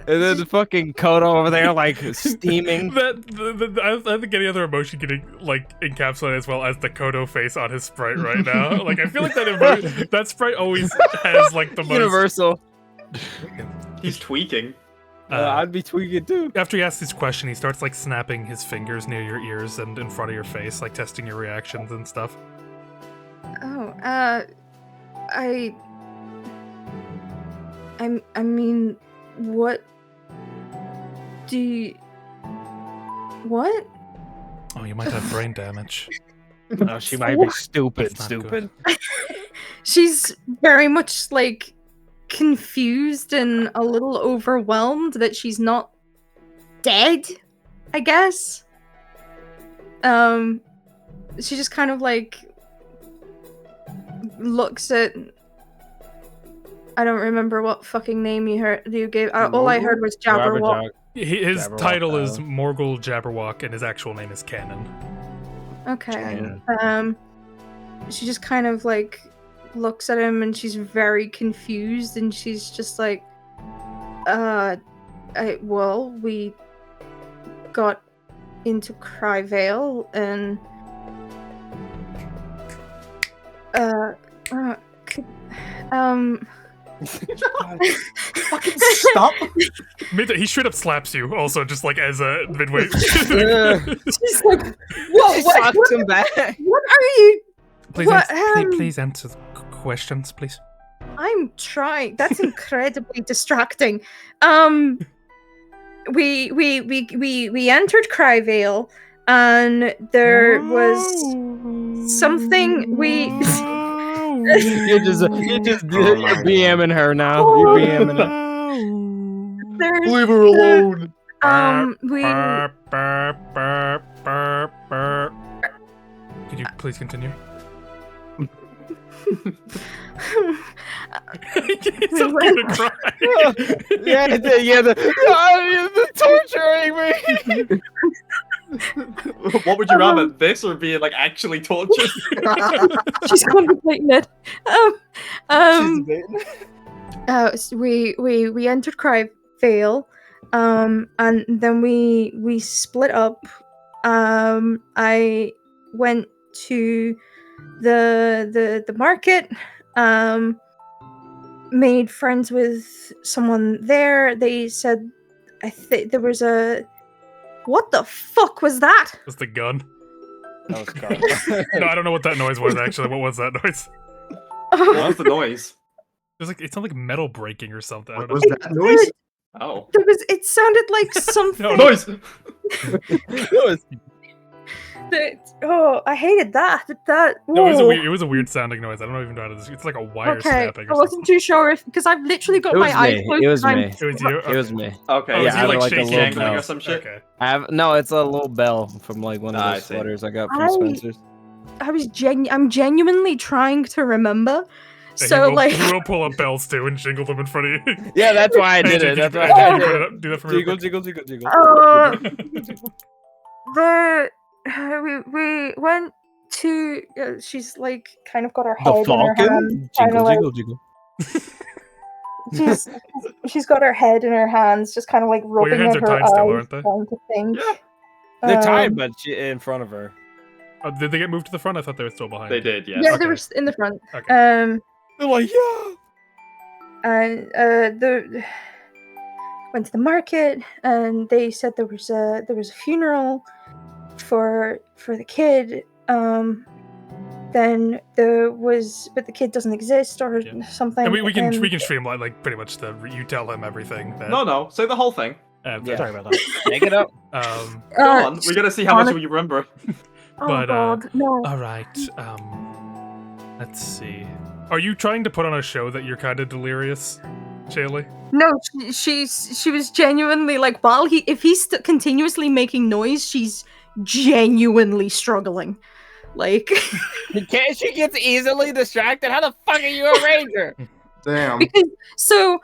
And then the fucking Kodo over there, like steaming. I don't think any other emotion getting like encapsulated as well as the Kodo face on his sprite right now. Like I feel like that sprite always has like the most Universal. He's tweaking. I'd be tweaking too. After he asks this question, he starts like snapping his fingers near your ears and in front of your face, like testing your reactions and stuff. Oh, I mean, what do you... What? Oh, you might have brain damage. Oh, she might be stupid. That's not Stupid. She's very much like confused and a little overwhelmed that she's not dead, I guess. She just kind of like looks at... I don't remember what fucking name you gave. All I heard was Jabberwock. His Jabberwock, title is Morgul Jabberwock, and his actual name is Cannon. Okay. Yeah. She just kind of like looks at him and she's very confused and she's just like, well, we got into Cryvale and Fucking stop! He straight up slaps you, also, just like as a midway. She's like, whoa, Sucks him back. what are you? Please, What, please answer the questions, please. I'm trying. That's incredibly distracting. We entered Cryvale, and there was something we. You're BMing her now. You're BMing her. There's, Leave her alone. we. Could you please continue? He's not gonna cry. The torturing me. What would you rather, this or being like actually tortured? She's contemplating it. We entered Cryvale, and then we split up. I went to the market, made friends with someone there. They said, I think there was a... What the fuck was that? That's the gun. That was Carlos. No, I don't know what that noise was actually. What was that noise? What's the noise? It sounded like metal breaking or something. I What don't was know. that noise? Oh. It sounded like something. No, Noise! I hated that. No, Whoa. it was a weird sounding noise. I don't even know how to describe. It's like a wire Okay, snapping I or wasn't too sure if because I've literally got It my was eyes me. closed. It was and me. I'm- It was you. It was me. Okay. Oh, Yeah, is I he like like a shaking? little Jangling or bell. some shit? Okay. No, it's a little bell from like one of I those see. sweaters I got from I- Spencer's. I'm genuinely trying to remember. Yeah, So like, he will pull up bells too and jingle them in front of you. Yeah, that's why I did Hey, it. That's why can I you did put it. it up? Do that for me. real Jiggle, quick? jiggle. we went to. She's like kind of got her The head in her falcon? hand, kind of Jiggle, like jiggle. she's got her head in her hands, just kind of like Well, your rubbing hands at are her tied still, eyes, aren't they? trying to think. Yeah. They're tied, Um, but she in front of her. Did they get moved to the front? I thought they were still behind. They did, yeah. Yeah, Okay. they were in the front. Okay. They're like, yeah. And the went to the market, and they said there was a funeral for the kid. Then there was, but the kid doesn't exist or something. And we can streamline like pretty much you tell him everything. That... No, say the whole thing. Sorry about that. Make it up. Go on. We gotta see how much of you remember. But God, no. all right. Let's see. Are you trying to put on a show that you're kind of delirious, Shailee? No, she was genuinely like, while if he's continuously making noise, she's genuinely struggling. Like, she gets easily distracted. How the fuck are you a ranger? Damn. Because, so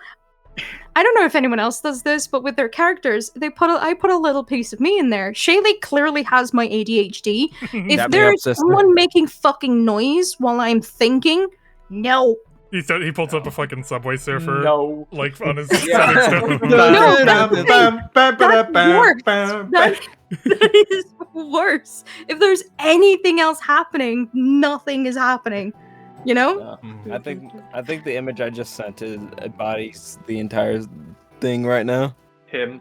I don't know if anyone else does this, but with their characters, I put a little piece of me in there. Shailee clearly has my ADHD. If there's someone making fucking noise while I'm thinking, no. He pulls up a fucking Subway Surfer. No. Like on his That's that is worse. If there's anything else happening, nothing is happening. You know? I think the image I just sent embodies the entire thing right now. Him.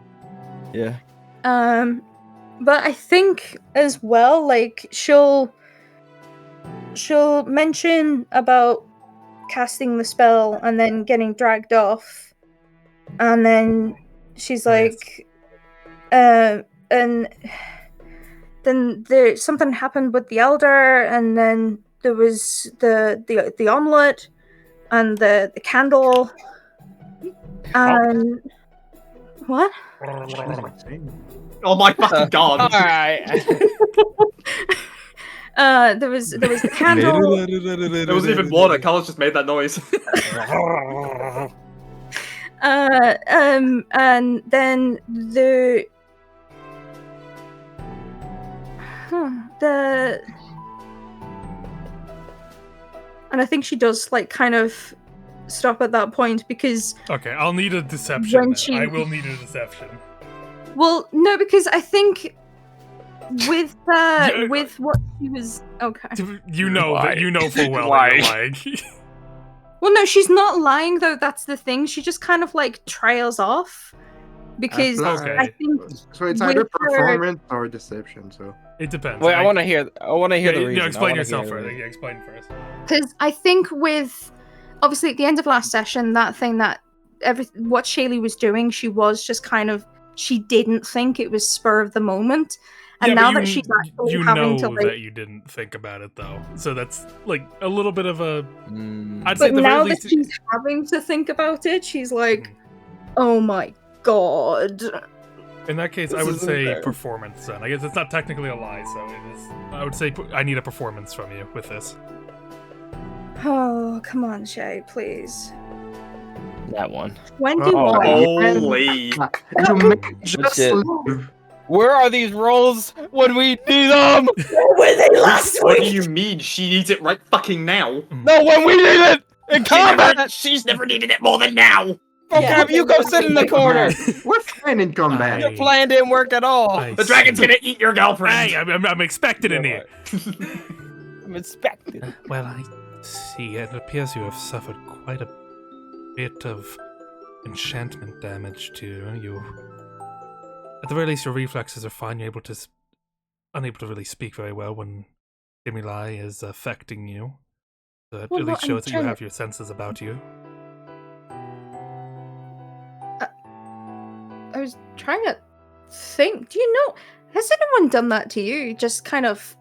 Yeah. But I think as well, like she'll mention about casting the spell and then getting dragged off, and then she's like, and then something happened with the elder, and then there was the omelet and the candle and what? Oh my fucking god! All right. There was the candle. There wasn't even water. Carlos just made that noise. And then and I think she does like kind of stop at that point because okay, I'll need a deception. I will need a deception. Well, no, because I think with what she was okay. You know that you know full well that you're lying. Well, no, she's not lying though. That's the thing. She just kind of like trails off because I think so. It's either performance or deception. So it depends. Wait, I want to hear. I want to hear the reason. Yeah, explain yourself first. Yeah, explain first. Because I think with obviously at the end of last session, that thing that what Shailee was doing, she was just kind of she didn't think it was spur of the moment. And now that she's actually having to like... that you didn't think about it though, so that's like a little bit of a. I'd say now that she's having to think about it, she's like, "Oh my god." In that case, I would say performance. Then I guess it's not technically a lie, so it is. I would say I need a performance from you with this. Oh come on, Shay, please. That one. 21. Holy! Where are these rolls when we need them? Where were they last week? What do you mean? She needs it right fucking now. No, when we need it in combat. She's never needed it more than now. Okay, you go sit in the corner. We're fine in combat. Your plan didn't work at all. The dragon's gonna eat your girlfriend. Hey, I'm expected in here. I'm expected. Well, I see. It appears you have suffered quite a bit of enchantment damage to you. At the very least, your reflexes are fine. You're unable to really speak very well when stimuli is affecting you. So it at least shows that you have your senses about you. I was trying to think. Do you know? Has anyone done that to you? Just kind of.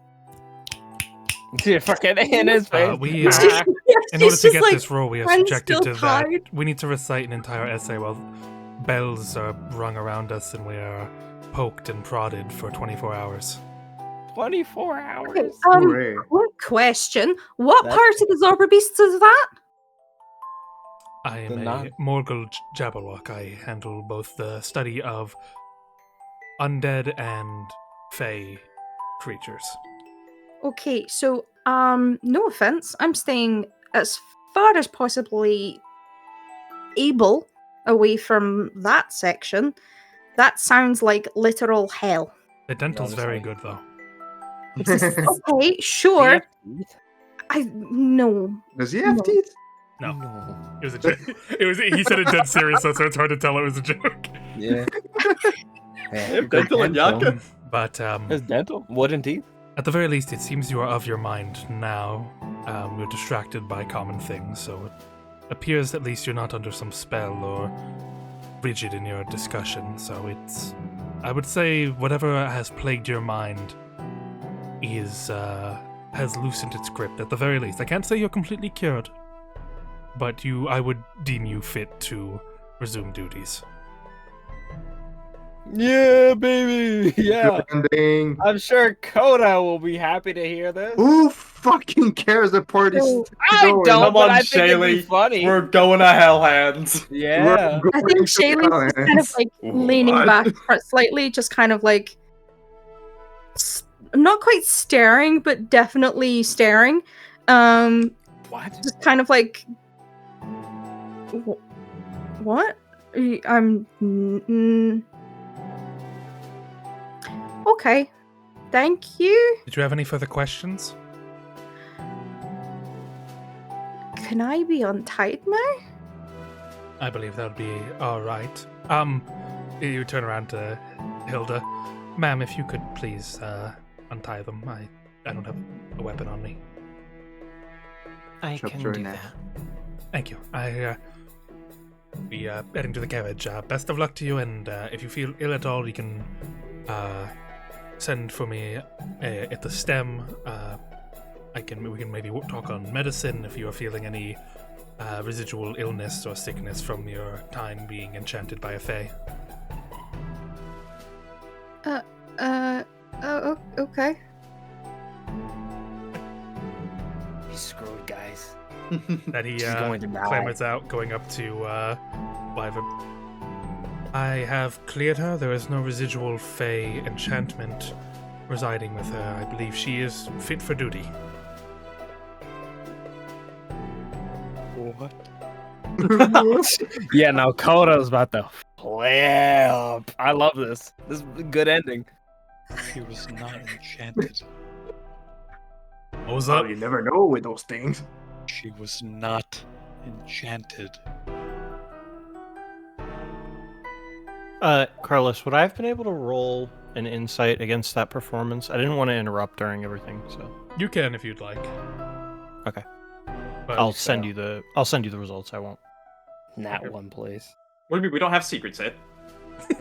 Yeah, fucking in his face. In order to get this roll, we are subjected to that. We need to recite an entire essay while bells are rung around us and we are poked and prodded for 24 hours. 24 hours? Quick question. What part of the Zorba Beasts is that? I am a Morgul Jabberwock. I handle both the study of undead and fey creatures. Okay, so, no offense. I'm staying as far as possibly able away from that section. That sounds like literal hell. The dental's very good, though. Okay, sure. No. Does he have teeth? No. It was a joke. He said it dead serious, so it's hard to tell it was a joke. Yeah. Dental and Yaka. But It's dental. Wooden teeth. at the very least, it seems you are of your mind now. You're distracted by common things, so it appears at least you're not under some spell or rigid in your discussion. So it's, I would say, whatever has plagued your mind has loosened its grip at the very least. I can't say you're completely cured, but I would deem you fit to resume duties. Yeah, baby. Yeah. Ending. I'm sure Coda will be happy to hear this. Who fucking cares? The party's still I going. don't, Come but on, I think it'd be Shailee. funny. We're going to Hell Hands. Yeah. I think Shailee's just kind of like leaning back slightly, just kind of like not quite staring, but definitely staring. What? Just kind of like what? Okay. Thank you. Did you have any further questions? Can I be untied now? I believe that would be all right. You turn around to Hilda. Ma'am, if you could please untie them. I don't have a weapon on me. I can do that. Thank you. Be heading to the carriage. Best of luck to you, and if you feel ill at all, you can send for me at the stem. We can maybe talk on medicine if you are feeling any residual illness or sickness from your time being enchanted by a fae. Oh, okay. He's screwed, guys. That he She's going to die. clambers out, going up to Wyvern. I have cleared her. There is no residual fae enchantment residing with her. I believe she is fit for duty. What? Yeah, now Koda's about to flip. I love this. This is a good ending. She was not enchanted. What was Oh, up? you never know with those things. She was not enchanted. Carlos, would I have been able to roll an insight against that performance? I didn't want to interrupt during everything, so You can if you'd like. Okay. But, I'll send you the results. I won't. Not one place. What do you mean? We don't have secrets yet.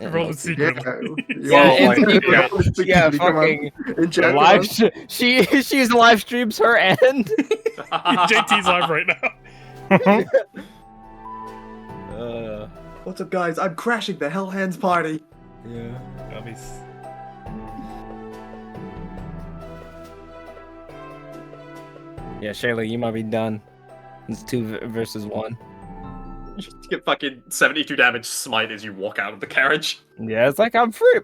roll it secretly. Yeah, fucking live. She's live streams her end. JT's live right now. What's up, guys? I'm crashing the Hell Hands party. Yeah. Yeah, Shailee, you might be done. It's 2 versus 1. You just get fucking 72 damage smite as you walk out of the carriage. Yeah, it's like I'm free.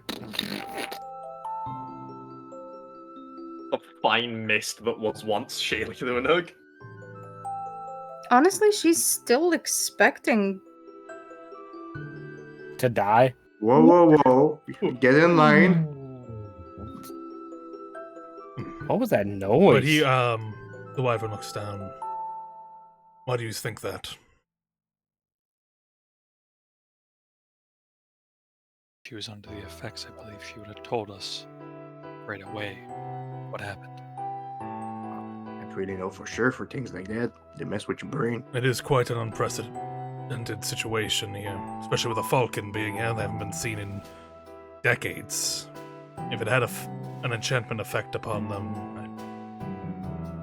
A fine mist that was once Shailee the Winug. Honestly, she's still expecting. To die. Whoa, whoa, whoa. Get in line. What was that noise? But he, the Wyvern looks down. Why do you think that? She was under the effects. I believe she would have told us right away what happened. I really know for sure for things like that. They mess with your brain. It is quite an unprecedented situation here, especially with a falcon being here. They haven't been seen in decades. If it had an enchantment effect upon them,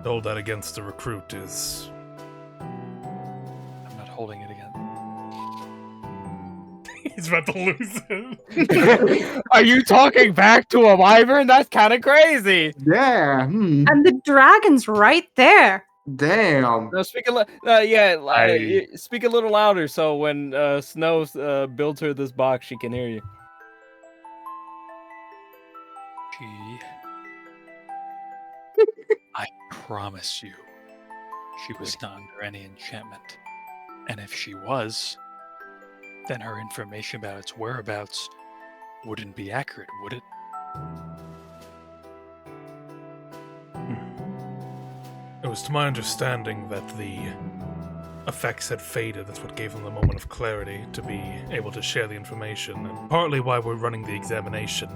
to hold that against a recruit is... I'm not holding it again. He's about to lose it. Are you talking back to a wyvern? That's kind of crazy. Yeah. And the dragon's right there. Damn. No, speak speak a little louder so when Snow builds her this box, she can hear you. I promise you, she was not under any enchantment. And if she was, then her information about its whereabouts wouldn't be accurate, would it? It was to my understanding that the effects had faded. That's what gave them the moment of clarity to be able to share the information. And partly why we're running the examination.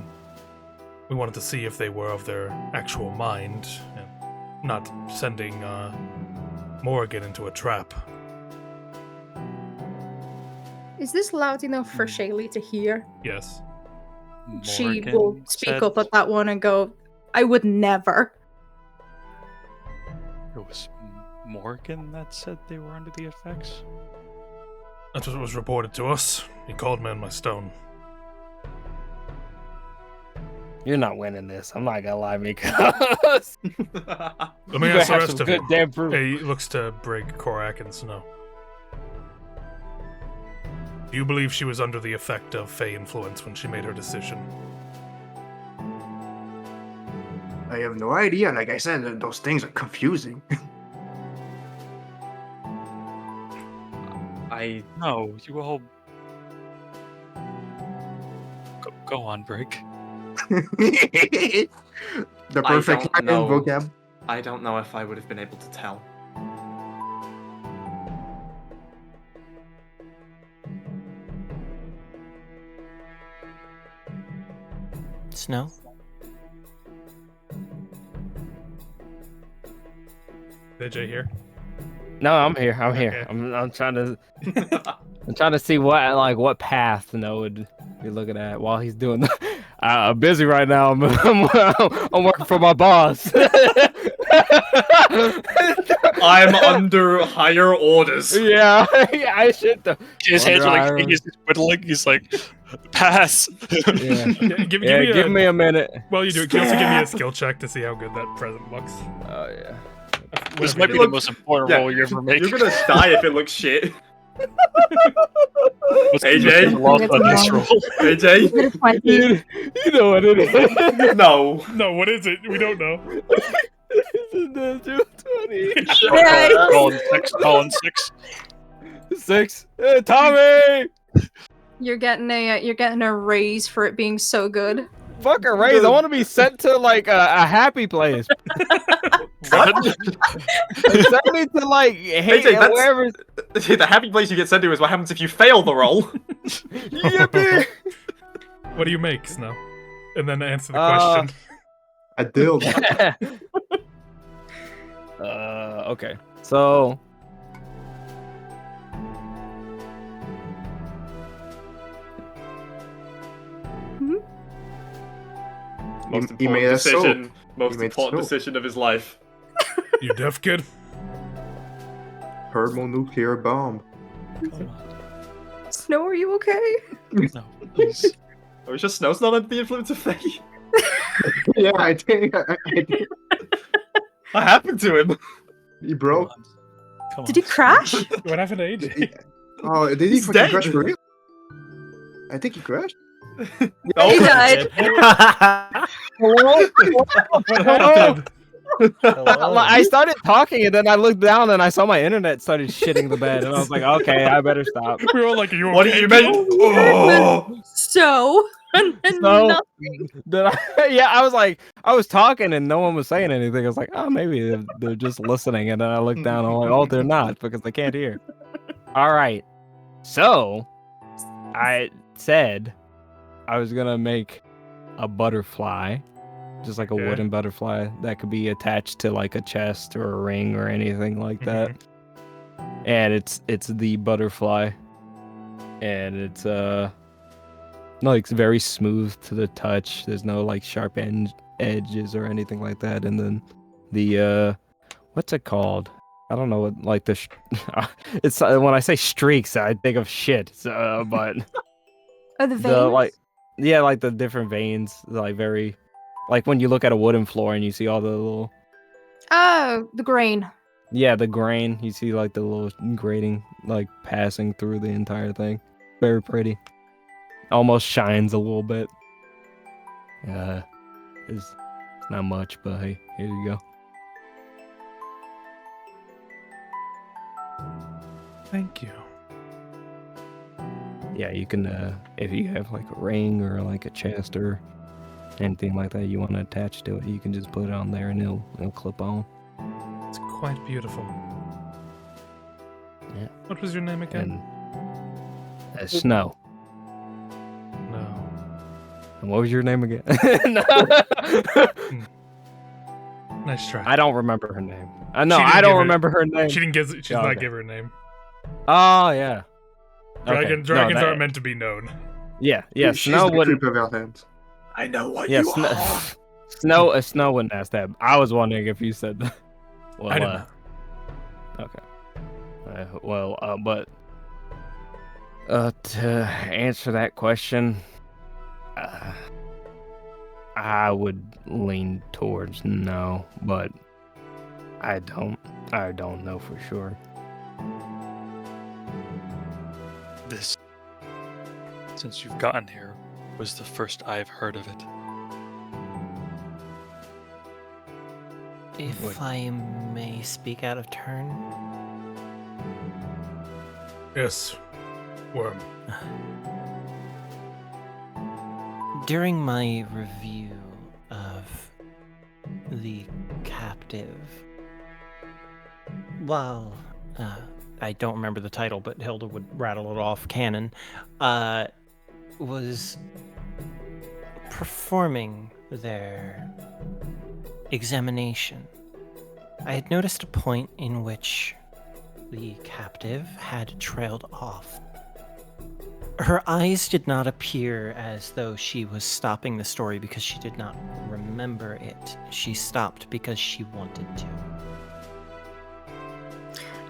We wanted to see if they were of their actual mind and not sending Morrigan into a trap. Is this loud enough for Shailee to hear? Yes. She Morgan will speak said up at that one and go, I would never. It was Morgan that said they were under the effects? That's what was reported to us. He called me on my stone. You're not winning this. I'm not gonna lie, because Let me you ask the have rest some of good you. damn proof. He looks to Brig, Korak, and Snow. Do you believe she was under the effect of Fey influence when she made her decision? I have no idea. Like I said, those things are confusing. No, you all. Go on, Brig. The perfect don't know. vocab. I don't know if I would have been able to tell. Snow? AJ here? No, I'm here. I'm Okay. here. I'm trying to. I'm trying to see what path Noah would be looking at while he's doing. I'm busy right now. I'm working for my boss. I'm under higher orders. Yeah, I should. His hands are like he's whittling. He's like, pass. Yeah. Give me a minute. Well, you do. Can you also give me a skill check to see how good that present looks? Oh yeah. This might be the most important roll you ever make. You're gonna die if it looks shit. AJ? AJ? You know what it is. No. No, what is it? We don't know. It's a 20. Colin 6. 6. Hey, Tommy! You're getting a raise for it being so good. Fuck a raise. I want to be sent to like a happy place. What? Send me to like hate AJ, wherever. The happy place you get sent to is what happens if you fail the roll. Yippee! What do you make, Snow? And then answer the question. I do. Okay. So. Most He made important a soap. decision. Most He made important soap. decision of his life. You deaf kid? Thermonuclear bomb. Come on. Snow, are you okay? No, please. Are we sure Snow's not under the influence of Faye? Yeah, I think I did. What happened to him? He broke. Come on. Did he crash? What happened to AJ? Oh, did he He's fucking dead. crash for real? I think he crashed. He died. What happened? I started talking and then I looked down and I saw my internet started shitting the bed and I was like, okay, I better stop. We were all like, are you okay? What do you mean? Oh. So, and So, nothing. I was talking and no one was saying anything. I was like, oh, maybe they're just listening. And then I looked down and I'm like, oh, they're not because they can't hear. All right. So, I said I was going to make a butterfly, just like a Okay. wooden butterfly that could be attached to like a chest or a ring or anything like that. And it's the butterfly. And it's no, it's very smooth to the touch. There's no like sharp edges or anything like that. And then the what's it called? I don't know what like the it's when I say streaks, I think of shit. So, but Oh, the veins? like the different veins, like very like when you look at a wooden floor and you see all the little Oh, the grain. the grain. You see like the little grading like passing through the entire thing. Very pretty. Almost shines a little bit. It's not much, but hey, here you go. Thank you. Yeah, you can if you have like a ring or like a chest or anything like that you want to attach to it, you can just put it on there and it'll clip on. It's quite beautiful. Yeah. What was your name again? And Snow. No. And what was your name again? No. Nice try. I don't remember her name. No, She didn't I don't give her- remember her name. She didn't give. She did Oh, not okay. give her name. Oh yeah. Dragons aren't meant to be known. Yeah, yeah. She's Snow the wouldn't. creep of our hands. I know what Yeah, you are. Snow wouldn't ask that. I was wondering if you said that. Well, I did not. Okay. But to answer that question, I would lean towards no, but I don't know for sure. This, since you've gotten here, was the first I've heard of it. If I may speak out of turn. Yes, Worm. During my review of the captive, while I don't remember the title, but Hilda would rattle it off canon, was performing their examination, I had noticed a point in which the captive had trailed off. Her eyes did not appear as though she was stopping the story because she did not remember it. She stopped because she wanted to.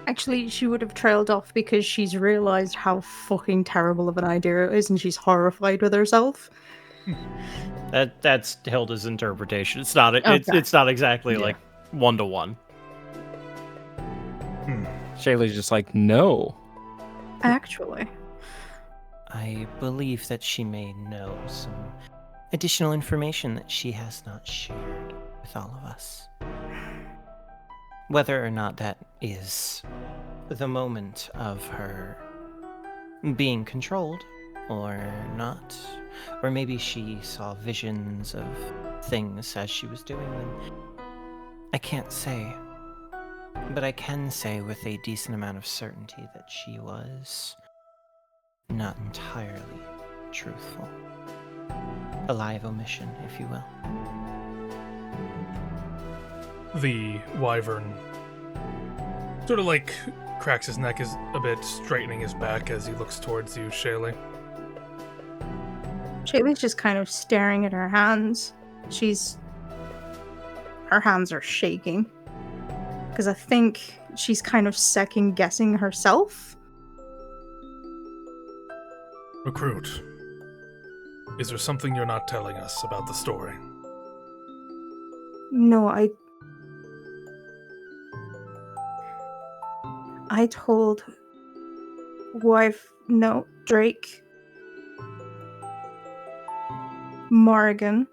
Actually, she would have trailed off because she's realized how fucking terrible of an idea it is, and she's horrified with herself. That's Hilda's interpretation. It's not. Okay. It's not exactly like 1-to-1. Shailee's just like, no. Actually, I believe that she may know some additional information that she has not shared with all of us. Whether or not that is the moment of her being controlled or not, or maybe she saw visions of things as she was doing them, I can't say. But I can say with a decent amount of certainty that she was not entirely truthful. A lie of omission, if you will. The wyvern sort of like cracks his neck a bit, straightening his back as he looks towards you, Shailee. Shailee's just kind of staring at her hands. Her hands are shaking. Because I think she's kind of second guessing herself. Recruit, is there something you're not telling us about the story? No, I told Drake, Morrigan,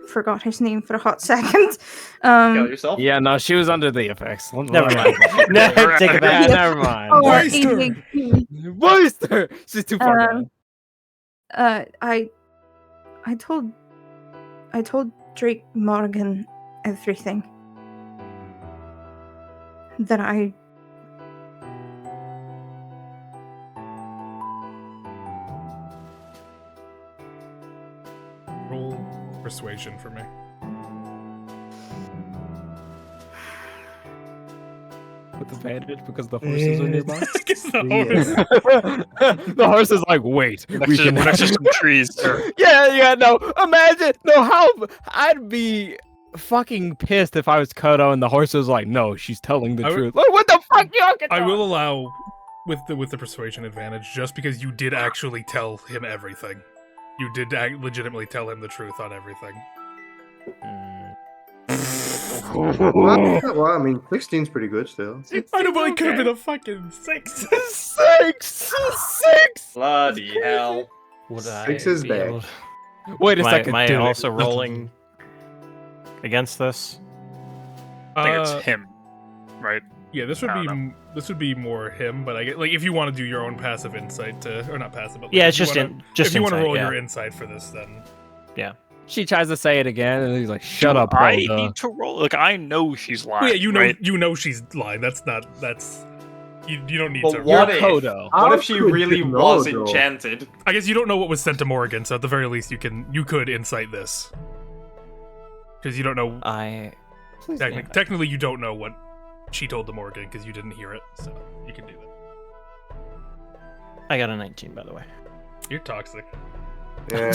forgot his name for a hot second. Kill yourself? Yeah, no, she was under the effects. Never mind. No, take it back. Never mind. Oh, Meister! Meister! She's too far gone. I told Drake Morgan everything that I. Roll persuasion for me. With advantage because the horses are nearby. The The horse is like, wait, We're next to some trees. Yeah, no. Imagine, how I'd be fucking pissed if I was Kodo and the horse was like, no, she's telling the truth. Like, what the fuck, you I will allow with the persuasion advantage just because you did actually tell him everything. You did legitimately tell him the truth on everything. Well, I mean, 16's pretty good still. I know, but it could have been a fucking 6. Six. Bloody hell. Would 6 I is be bad. able to- Wait a Am I- second. Am I do it. also rolling against this? I think it's him, right? Yeah, this would be more him, but I get like if you want to do your own passive insight or not passive, but like, Yeah, it's if you just wanna- just if you want to insight, roll yeah. your insight for this, then She tries to say it again, and he's like, "Shut up, I Hilda." need to roll. Like I know she's lying. well, yeah, right? you know she's lying. That's You don't need But to. what if? Kodo. What if she How could really you was know, though? enchanted? I guess you don't know what was sent to Morrigan, so at the very least you could insight this. Because you don't know. Technically, you don't know what she told to Morrigan because you didn't hear it, so you can do that. I got a 19, by the way. You're toxic. Yeah.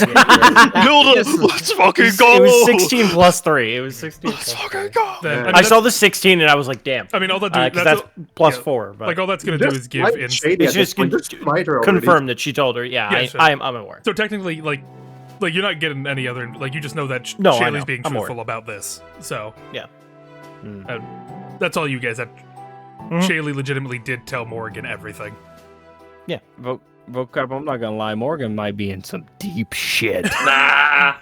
Hilda, let's fucking go! It was 16 plus 3. It was 16 Let's plus fucking 3. go! Then, Yeah. I saw the 16 and I was like, damn. I mean, all that do, Because that's that's plus yeah, 4. But like all that's gonna do is give Like insight. Shailee it's at this just point, just smite her already. confirm that she told her. Yeah, Yeah, sure. I'm aware. So technically, like you're not getting any other. Like you just know that No, I Shailee's know. being I'm truthful aware. about this. So Yeah. that's all you guys. That Shailee legitimately did tell Morrigan everything. Yeah. Vocab, I'm not gonna lie, Morgan might be in some deep shit. Nah.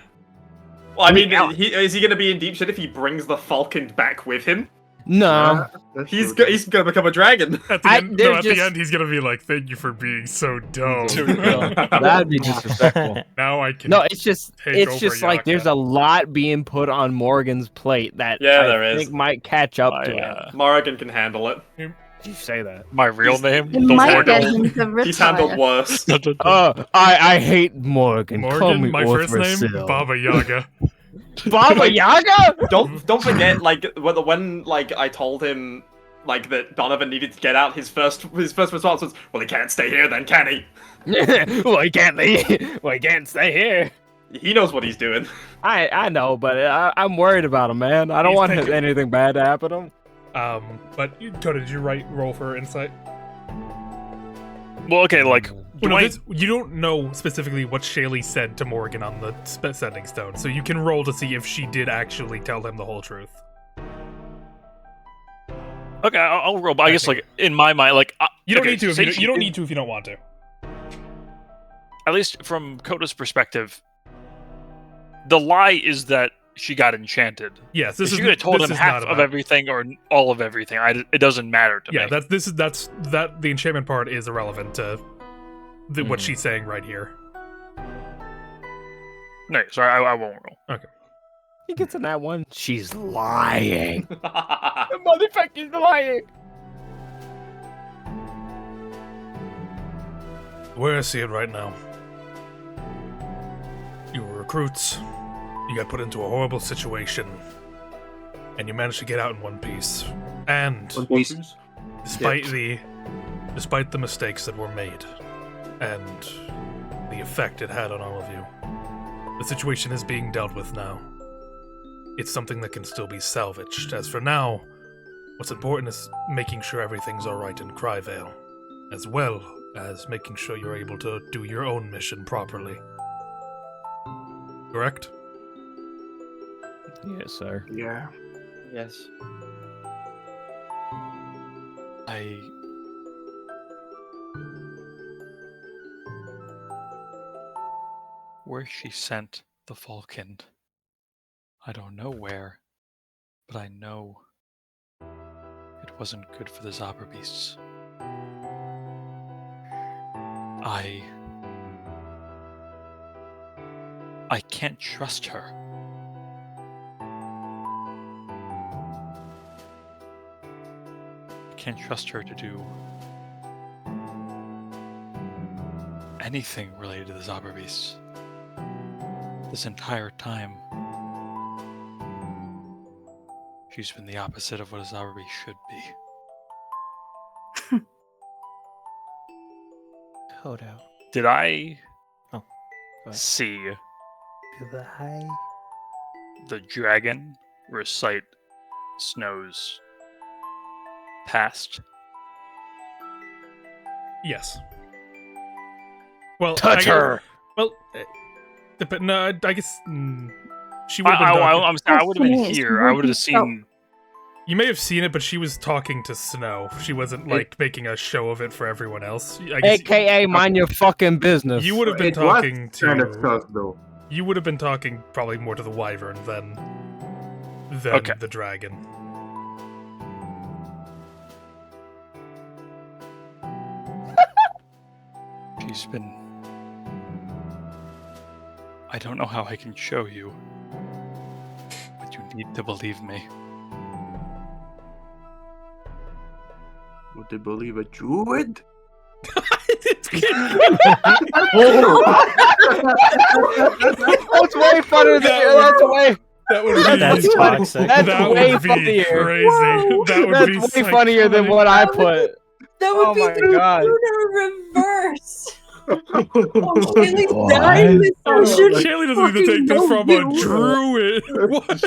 Well, I mean, is he going to be in deep shit if he brings the Falcon back with him? No. He's going to become a dragon. At the end, they're at the just- end, he's gonna be like, "Thank you for being so dumb." That'd be disrespectful. Now I can. No, it's just take over like Yaka. there's a lot being put on Morgan's plate that Yeah, I there is. think might catch up to it. Morrigan can handle it. Did you say that? My real name? It The might Morgan. get him to retire. He's handled worse. I hate Morgan. Call Morgan, me my first name, Orthrasil. Baba Yaga. Baba Yaga? Don't forget, like, when like I told him like that Donovan needed to get out, his first response was, "Well, he can't stay here, then, can he?" Well, he can't leave. Well, he can't stay here. He knows what he's doing. I know, but I'm worried about him, man. I don't He's want thinking- anything bad to happen to him. But Coda, did you roll for insight? Well, okay, like, Well, no, you don't know specifically what Shailee said to Morgan on the sending stone, so you can roll to see if she did actually tell him the whole truth. okay, I'll roll. But I guess, like, in my mind, like, You don't okay, need to. say If she you don't did- need to if you don't want to. At least from Coda's perspective, the lie is that she got enchanted. Yes, If this she is. could have told this him is half not of about- everything or all of everything. It doesn't matter to Yeah, me. that's the enchantment part is irrelevant to what she's saying right here. No, sorry, I won't roll. Okay. He gets in that one. She's lying. The motherfucker's lying. Where I see it right now. You were recruits. You got put into a horrible situation. And you managed to get out in one piece. And despite the mistakes that were made and the effect it had on all of you, the situation is being dealt with now. It's something that can still be salvaged. As for now, what's important is making sure everything's alright in Cryvale, as well as making sure you're able to do your own mission properly. Correct? Yes, sir. Yeah. Yes. Where she sent the Falcon, I don't know where, but I know it wasn't good for the Zobber beasts. I can't trust her. I can't trust her to do anything related to the Zobber beasts. This entire time, she's been the opposite of what a Zobber beast should be. Kodo. Did I Oh, go ahead. see Did I? the dragon recite Snow's past? Yes. Well, Touch her. Well, but no, I guess she would have been. I'm sorry, I would have been Yes, here. I would have seen. You may have seen it, but she was talking to Snow. She wasn't like making a show of it for everyone else. I guess AKA mind your fucking business. you would have been It was talking kind of to. sus, though. You would have been talking probably more to the wyvern than Okay. the dragon. She's been. I don't know how I can show you, but you need to believe me. Would they believe a druid? It's That's way funnier than That would be That's toxic. That's that way would be funnier. crazy. Whoa. That would be That's way funnier than psychotic. what I put. That would Oh be my the God. lunar reverse. Oh, Shailee's dying with Oh, should Shailee doesn't even take this from a druid. What?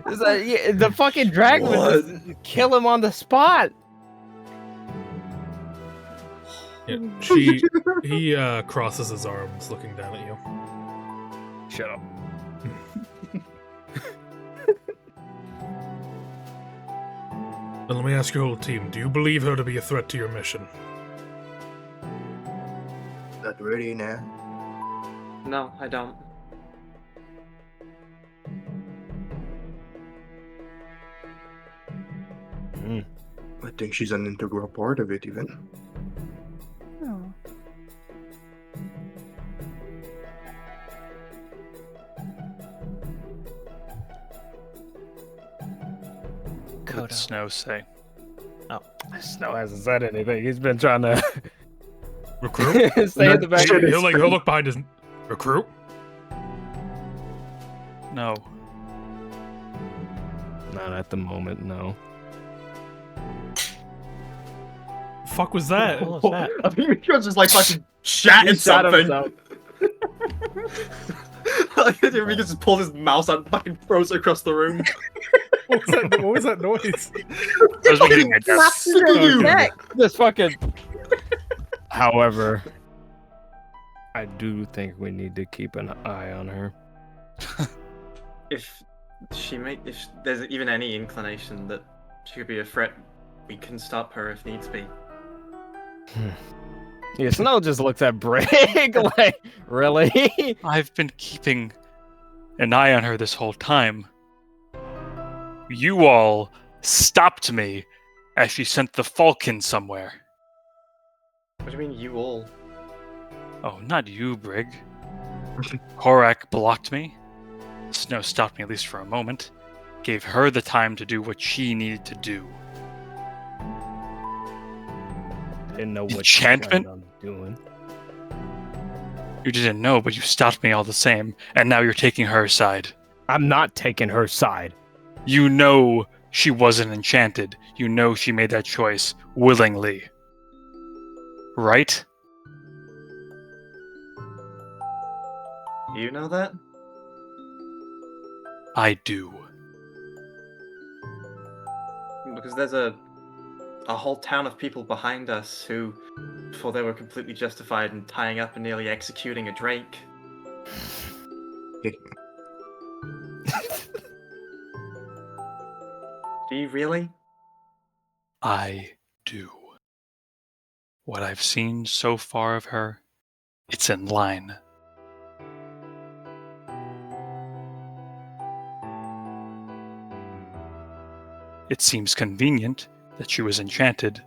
It's like, yeah, the fucking dragon would just kill him on the spot. Yeah, he crosses his arms, looking down at you. Shut up. Then let me ask your whole team: do you believe her to be a threat to your mission? Not ready now. No, I don't. I think she's an integral part of it, even. Oh. What'd Snow say? Snow hasn't said anything. He's been trying to Recruit? stay in the back. He'll look behind his recruit. No. Not at the moment, no. Fuck was that? What was that? I think he was just like fucking chatting shot something. himself. I think he just pulled his mouse out and fucking throws it across the room. What was that noise? I was hitting my desk. Slapped him in the neck. This fucking. However, I do think we need to keep an eye on her. If there's even any inclination that she could be a threat, we can stop her if needs be. Yeah, Snow just looks at Brig like, really? I've been keeping an eye on her this whole time. You all stopped me as she sent the Falcon somewhere. What do you mean, you all? Oh, not you, Brig. Horak blocked me. Snow stopped me at least for a moment. Gave her the time to do what she needed to do. Didn't know what Enchantment? I'm doing. You didn't know, but you stopped me all the same, and now you're taking her side. I'm not taking her side. You know she wasn't enchanted. You know she made that choice willingly. Right? You know that? I do. Because there's a whole town of people behind us who thought they were completely justified in tying up and nearly executing a drake. Do you really? I do. What I've seen so far of her, it's in line. It seems convenient that she was enchanted.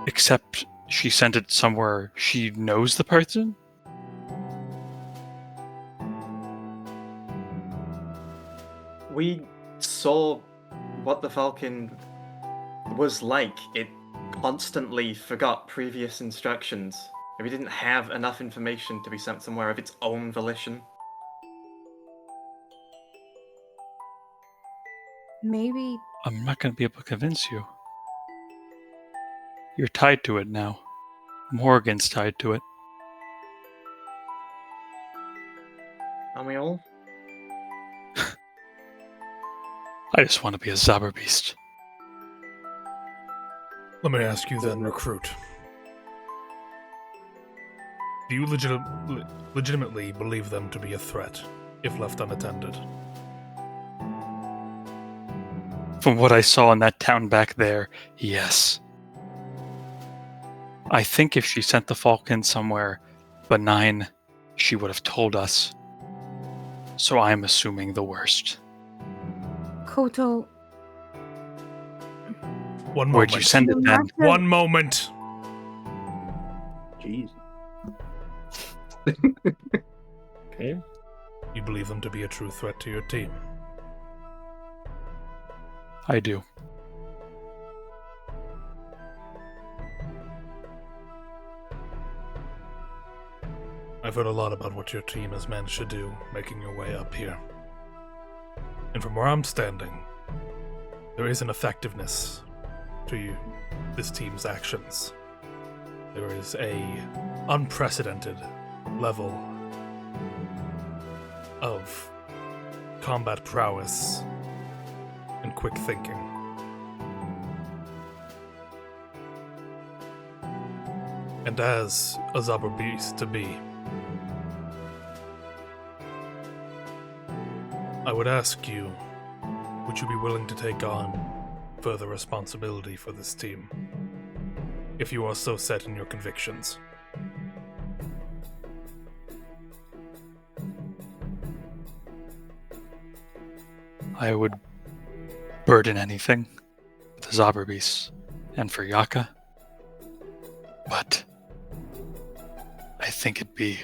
Except she sent it somewhere she knows the person? We saw what the Falcon was like. It constantly forgot previous instructions. We didn't have enough information to be sent somewhere of its own volition. Maybe. I'm not going to be able to convince you. You're tied to it now. Morgan's tied to it. Aren't we all? I just want to be a Zauberbeast. Let me ask you then, recruit. Do you legitimately believe them to be a threat, if left unattended? From what I saw in that town back there, yes. I think if she sent the Falcon somewhere benign, she would have told us. So I'm assuming the worst. Koto. One moment. Where'd you send it then? One moment. Jeez. Okay. You believe them to be a true threat to your team? I do. I've heard a lot about what your team has managed to do, making your way up here. And from where I'm standing, there is an effectiveness to this team's actions. There is a unprecedented level of combat prowess and quick thinking. And as a Zabur beast to be, I would ask you, would you be willing to take on further responsibility for this team, if you are so set in your convictions? I would burden anything for the Zabur beasts and for Yaka, but I think it'd be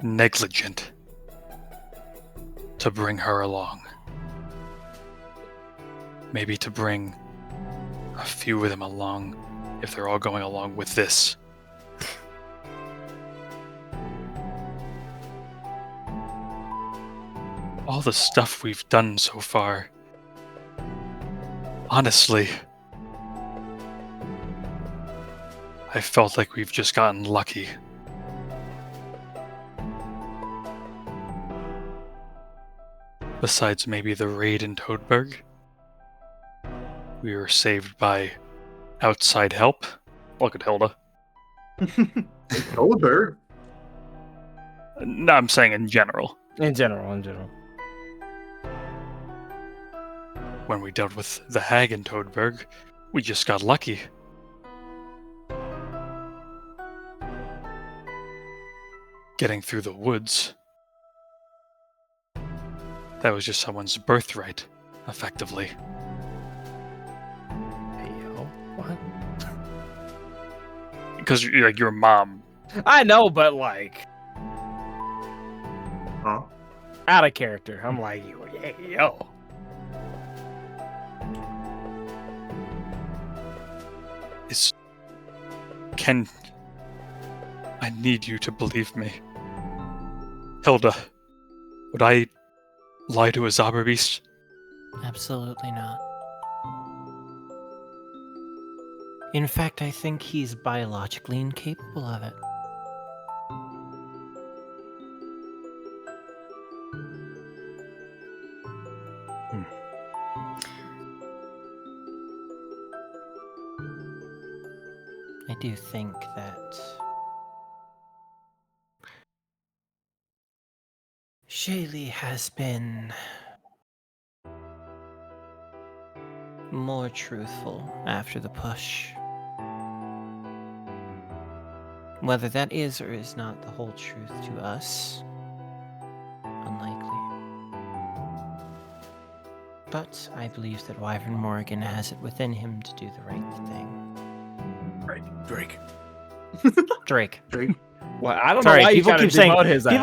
negligent to bring her along. Maybe to bring a few of them along if they're all going along with this. All the stuff we've done so far, honestly, I felt like we've just gotten lucky. Besides maybe the raid in Toadberg, we were saved by outside help. Look at Hilda. Toadberg? No, I'm saying in general. In general. When we dealt with the hag in Toadberg, we just got lucky. Getting through the woods, that was just someone's birthright, effectively. What? Because like your mom. I know, but like, Huh? out of character. I'm like, yo. I need you to believe me. Hilda, would I lie to a Zabur beast? Absolutely not. In fact, I think he's biologically incapable of it. I do think that Shailee has been more truthful after the push. Whether that is or is not the whole truth to us, unlikely. But I believe that Wyvern Morgan has it within him to do the right thing. Right, Drake. Drake. Well, I don't Sorry, know why people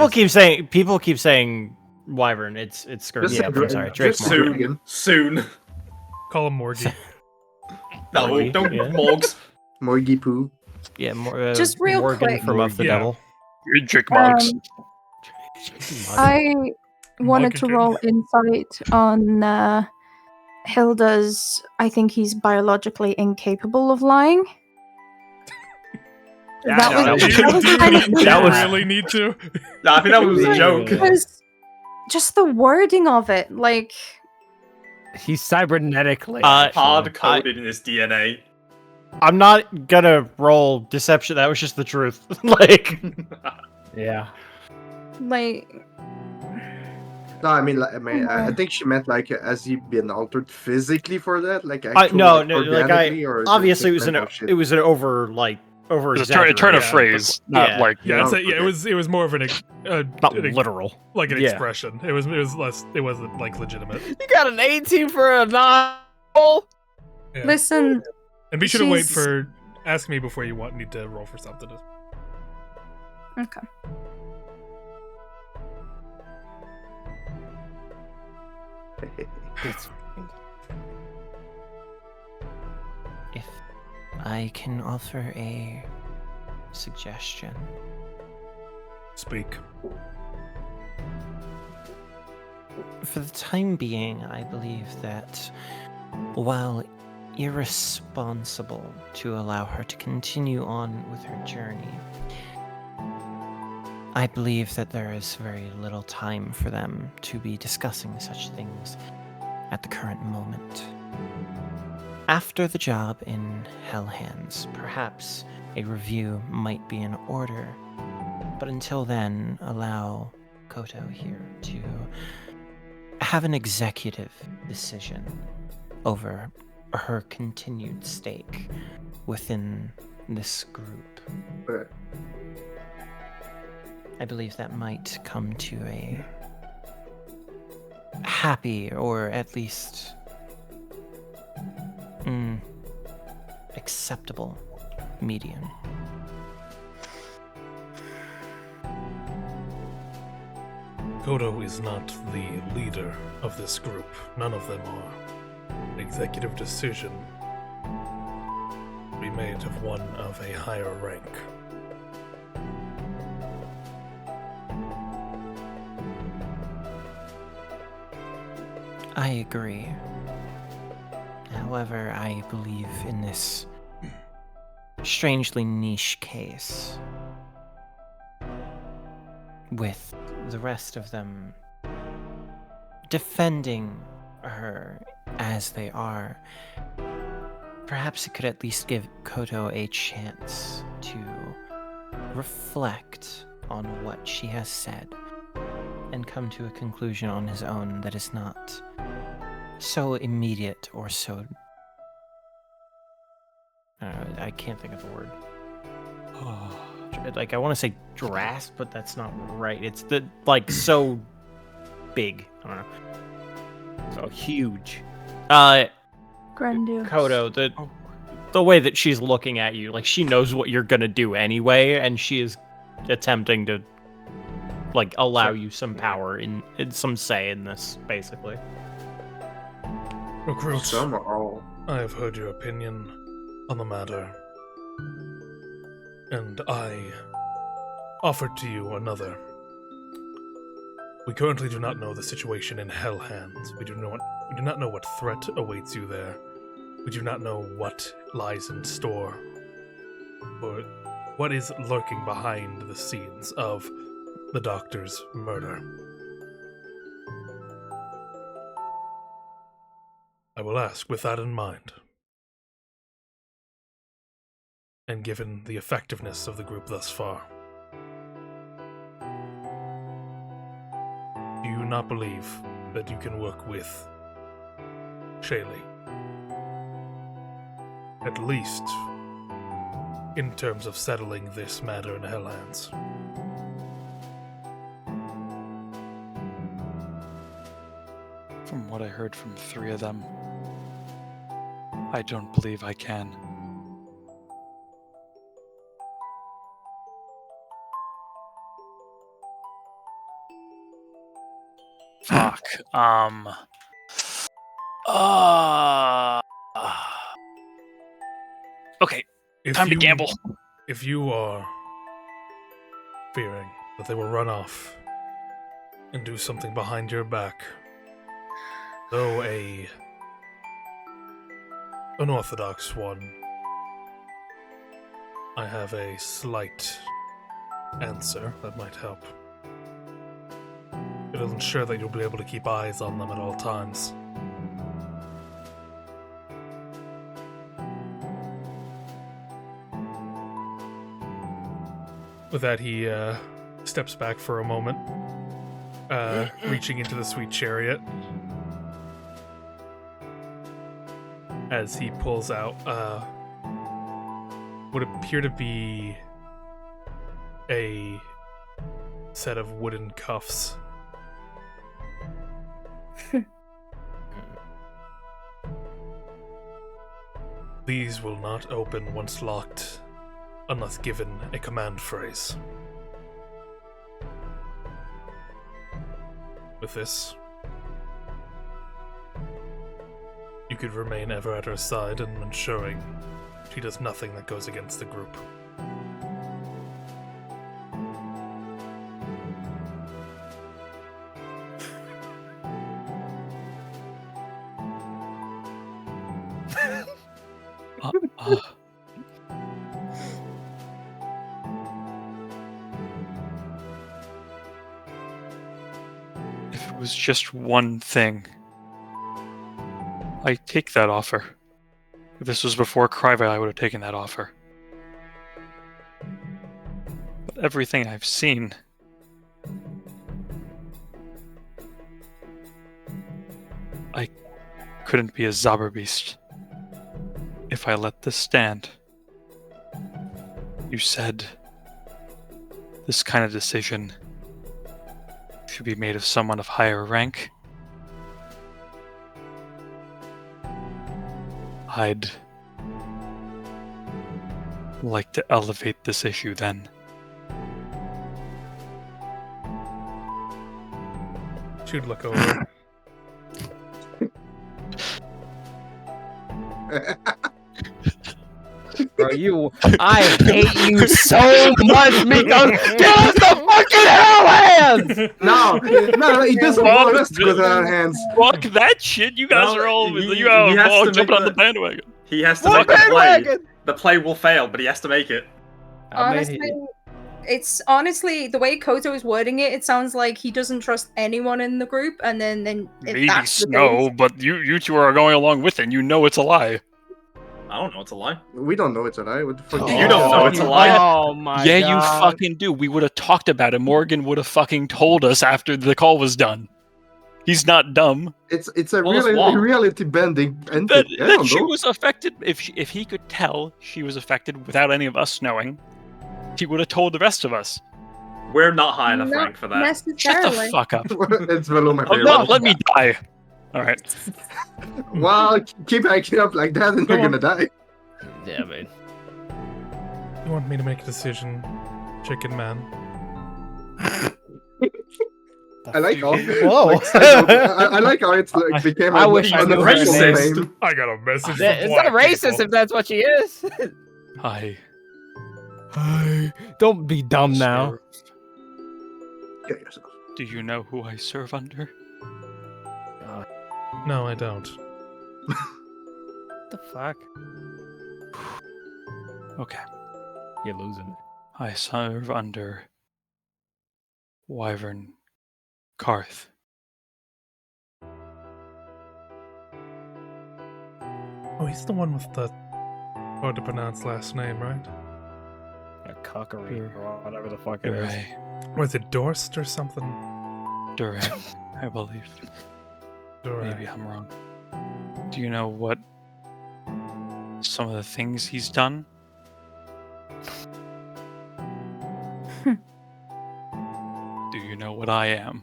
keep saying people keep saying Wyvern. It's Skirk. Just Yeah, say I'm sorry, Drake. just Morgan. Soon. Call him Morgie. No, Morgie, don't yeah. Morgs. Morgie poo. Yeah, Just real Morgan quick. from Of the Yeah. Devil. Drake Moggs. I wanted to Moggigan. roll insight on Hilda's. I think he's biologically incapable of lying. That was kind of Do you really need to? Nah, I think that was a joke. because just the wording of it, like He's cybernetically Hard coded in his DNA. I'm not gonna roll deception. That was just the truth. Like, yeah. like No, I think she meant like, has he been altered physically for that? Like, no, actually, like organically, or is it obviously just mental shit? it was an over It's a turn of Yeah. phrase, not Yeah. like Yeah, No, it was more of an not literal. like an Yeah. expression. It was less. It wasn't like legitimate. You got an 18 for a non-roll? Yeah. listen, And be sure to wait she's- for ask me before you need to roll for something. okay. If I can offer a suggestion, Speak. For the time being, I believe that while irresponsible to allow her to continue on with her journey, I believe that there is very little time for them to be discussing such things at the current moment. After the job in Hellhands, perhaps a review might be in order, but until then, allow Koto here to have an executive decision over her continued stake within this group. But I believe that might come to a happy, or at least acceptable medium. Kodo is not the leader of this group. None of them are. An executive decision be made of one of a higher rank. I agree. However, I believe in this strangely niche case, with the rest of them defending her as they are, perhaps it could at least give Koto a chance to reflect on what she has said and come to a conclusion on his own that is not so immediate or so... I can't think of the word. Like, I want to say drastic, but that's not right. It's so big. I don't know. So huge. Grandiose. Koto, the way that she's looking at you, like, she knows what you're gonna do anyway, and she is attempting to, like, allow you some power in some say in this, basically. Recruits, some or all. I have heard your opinion on the matter, and I offered to you another. We currently do not know the situation in Hellhands. We do not know what threat awaits you there. We do not know what lies in store, or what is lurking behind the scenes of the doctor's murder. I will ask with that in mind, and given the effectiveness of the group thus far, do you not believe that you can work with Shailee? At least in terms of settling this matter in Hellhands. From what I heard from 3 of them, I don't believe I can. Fuck. Okay, time to gamble. If you are fearing that they will run off and do something behind your back, though an unorthodox one, I have a slight answer that might help. It isn't sure that you'll be able to keep eyes on them at all times. With that, he steps back for a moment, reaching into the sweet chariot. As he pulls out what appear to be a set of wooden cuffs. These will not open once locked, unless given a command phrase. With this, you could remain ever at her side and ensuring she does nothing that goes against the group. If it was just one thing, I take that offer. If this was before Cryvale, I would have taken that offer. But everything I've seen, I couldn't be a Zauberbeast if I let this stand. You said this kind of decision should be made of someone of higher rank. I'd like to elevate this issue then. She'd look over. Bro, I hate you so much, Miko. Get us the fucking hell hands! No, he doesn't want us to go to our hands. Fuck that shit! You guys are all jumping on the bandwagon. He has to make the play. The play will fail, but he has to make it. Honestly, it's honestly the way Koto is wording it. It sounds like he doesn't trust anyone in the group, and then if Maybe that's the Snow, case- but you two are going along with it. And you know it's a lie. I don't know it's a lie. We don't know it's a lie. What the fuck? You don't know it's a lie. Oh my Yeah, god. you fucking do. We would have talked about it. Morgan would have fucking told us after the call was done. He's not dumb. It's a Well, it's wrong. reality bending. And That I don't she know. was affected. If he could tell she was affected without any of us knowing, he would have told the rest of us. We're not high enough Not rank for that. Shut the necessarily. fuck up. It's below my Oh, favorite. no, let me die. All right. Well, keep acting up like that and Go you're on. gonna die. Yeah, man. You want me to make a decision, Chicken Man? I like how. Whoa. Like, I like how it's like became. I wish I an knew her official name. name. I got a message. It's not racist if that's what she is. Hi. Don't be dumb now. Kill yourself. Do you know who I serve under? No, I don't. What the fuck? Okay. You're losing. I serve under Wyvern Karth. Oh, he's the one with the hard to pronounce last name, right? A cockery or whatever the fuck it is. Duray. Was it Dorst or something? Duray, I believe. Maybe I'm wrong. Do you know what some of the things he's done? Do you know what I am?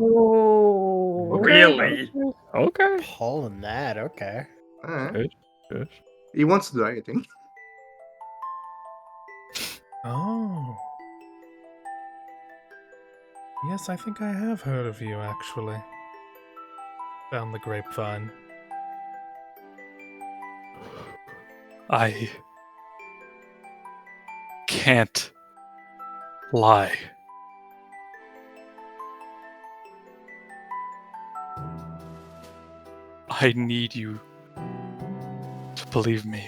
Oh, Really? Okay. Pulling that, okay. Alright. Good. He wants to do anything. Oh. Yes, I think I have heard of you, actually. Down the grapevine. I can't lie. I need you to believe me.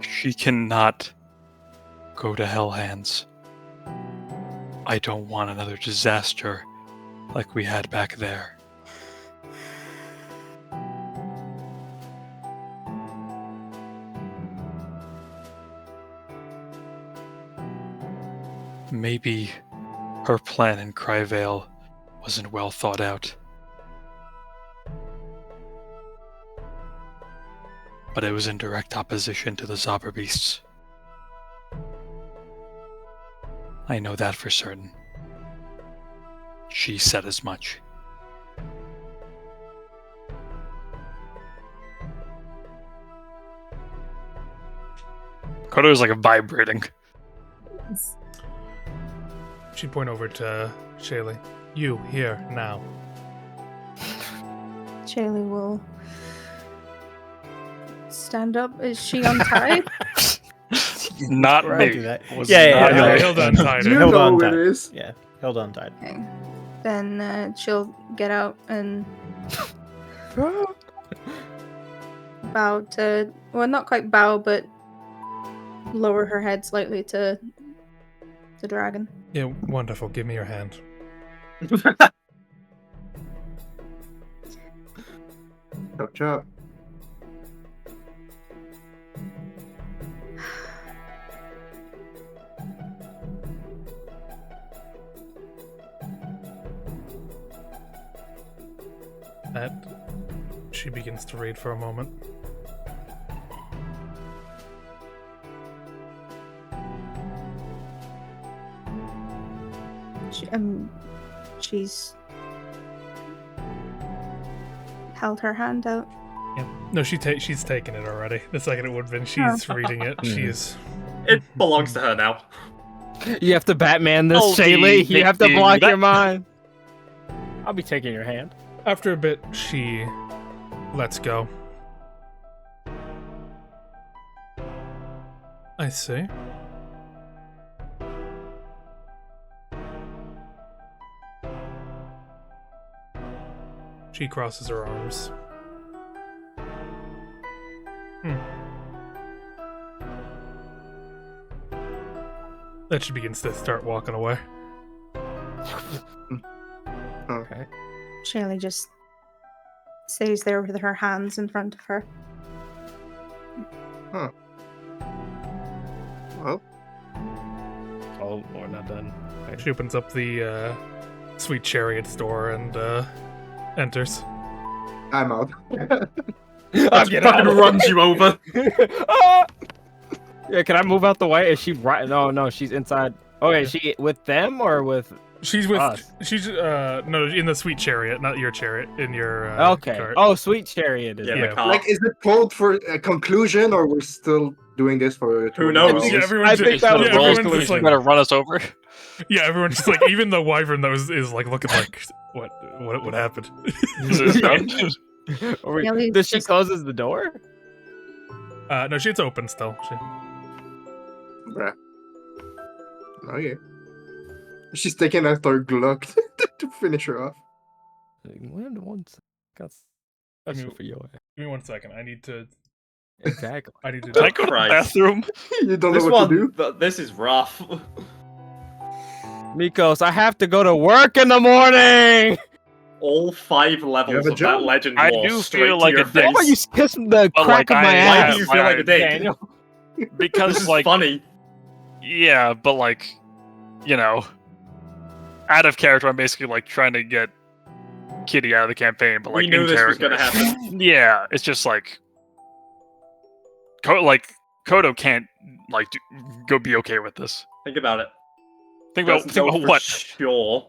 She cannot go to Hell Hands. I don't want another disaster like we had back there. Maybe her plan in Cryvale wasn't well thought out. But it was in direct opposition to the Zauberbeasts. I know that for certain. She said as much. Kodo is like vibrating. She'd point over to Shailee. You, here, now. Shailee will stand up. Is she untied? Not I'll me. do that. Was Yeah, not yeah, me. Held on tight. You Held know on who tight. it is. Yeah, held on tight. Okay. Then she'll get out and bow to, well, not quite bow, but lower her head slightly to the dragon. Yeah, wonderful. Give me your hand. Chop chop. That she begins to read for a moment. She's held her hand out. Yeah. No, she's taken it already. The second it would have been, she's reading it. She's. It belongs to her now. You have to Batman this, Shailee. You have to block your mind. I'll be taking your hand. After a bit, she lets go. I see. She crosses her arms. Then she begins to start walking away. Okay. Shailee just stays there with her hands in front of her. Huh. Well. Oh, we're not done. Okay. She opens up the Sweet Chariot's door and enters. I'm out. That fucking runs you over. Yeah, can I move out the way? Is she right? No, she's inside. Okay, she with them or with? She's with us? She's no, in the Sweet Chariot, not your chariot, in your okay. cart. Oh, Sweet Chariot is Yeah. Like, is it called for a conclusion, or we're still doing this for? Who knows? Yeah, everyone's just like, gonna run us over. Yeah, everyone's just like, even the wyvern that is like looking like, what happened? Does she closes the door? No, it's open still. Bruh. Oh yeah. She's taking out her Glock to finish her off. Give me 1 second. I need to. Exactly. I need to. Can I go to the bathroom? You don't know what to do? This is rough. Mikos, I have to go to work in the morning. All 5 levels of that legend I lore do straight feel to like your a dick. Why are you kissing the But, crack of my ass? Why do you feel like a dick? Daniel? Because This is like funny. Yeah, but like, you know, out of character, I'm basically like trying to get Kitty out of the campaign, but like We knew in this was character, gonna happen. yeah, it's just like, Kodo can't like go be okay with this. Think about it. Think Doesn't know about for what Sure.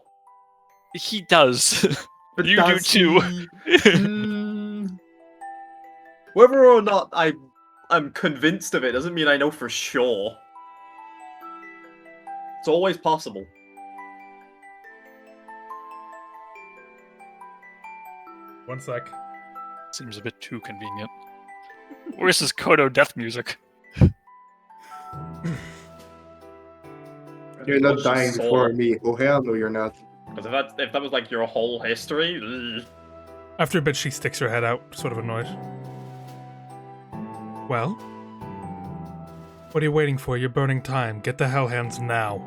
he does. But You do does too. he? Whether or not I'm convinced of it doesn't mean I know for sure. It's always possible. One sec. Seems a bit too convenient. Where's this Kodo death music? You're not What's dying your before soul? me. Oh hell no, you're not. Because if that was like your whole history, ugh. After a bit, she sticks her head out, sort of annoyed. Well, what are you waiting for? You're burning time. Get the Hellhounds now.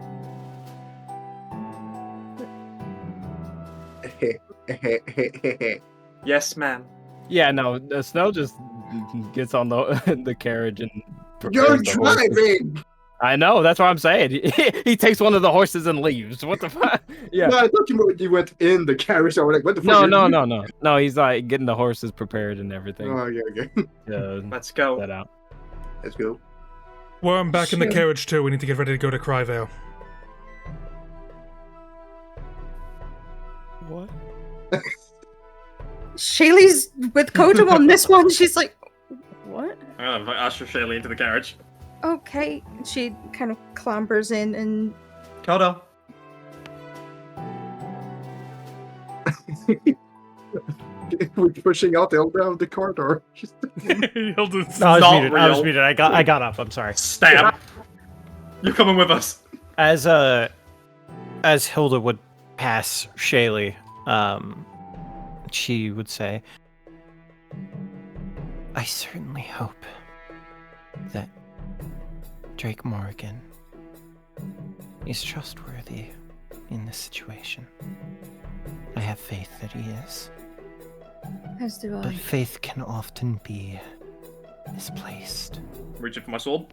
Yes, ma'am. Yeah, no, the Snow just gets on the the carriage and. You're prepares the horses. driving. I know. That's what I'm saying. He takes one of the horses and leaves. What the fuck? Yeah. No, I thought you went in the carriage. I was like, what the fuck? No. He's like getting the horses prepared and everything. Oh, okay. Let's go. That out. Let's go. Well, I'm back in the carriage too. We need to get ready to go to Cryvale. What? Shailee's with Kodo on this one. She's like, what? I'm gonna usher Shailee into the carriage. Okay. She kind of clambers in and. Kodo. We're pushing out Elder out of the corridor. No, I was muted. I got up. I'm sorry. Stab. You're coming with us. As Hilda would pass Shailee, she would say, I certainly hope that Drake Morgan is trustworthy in this situation. I have faith that he is. As do But I. faith can often be misplaced. Reaching for my sword.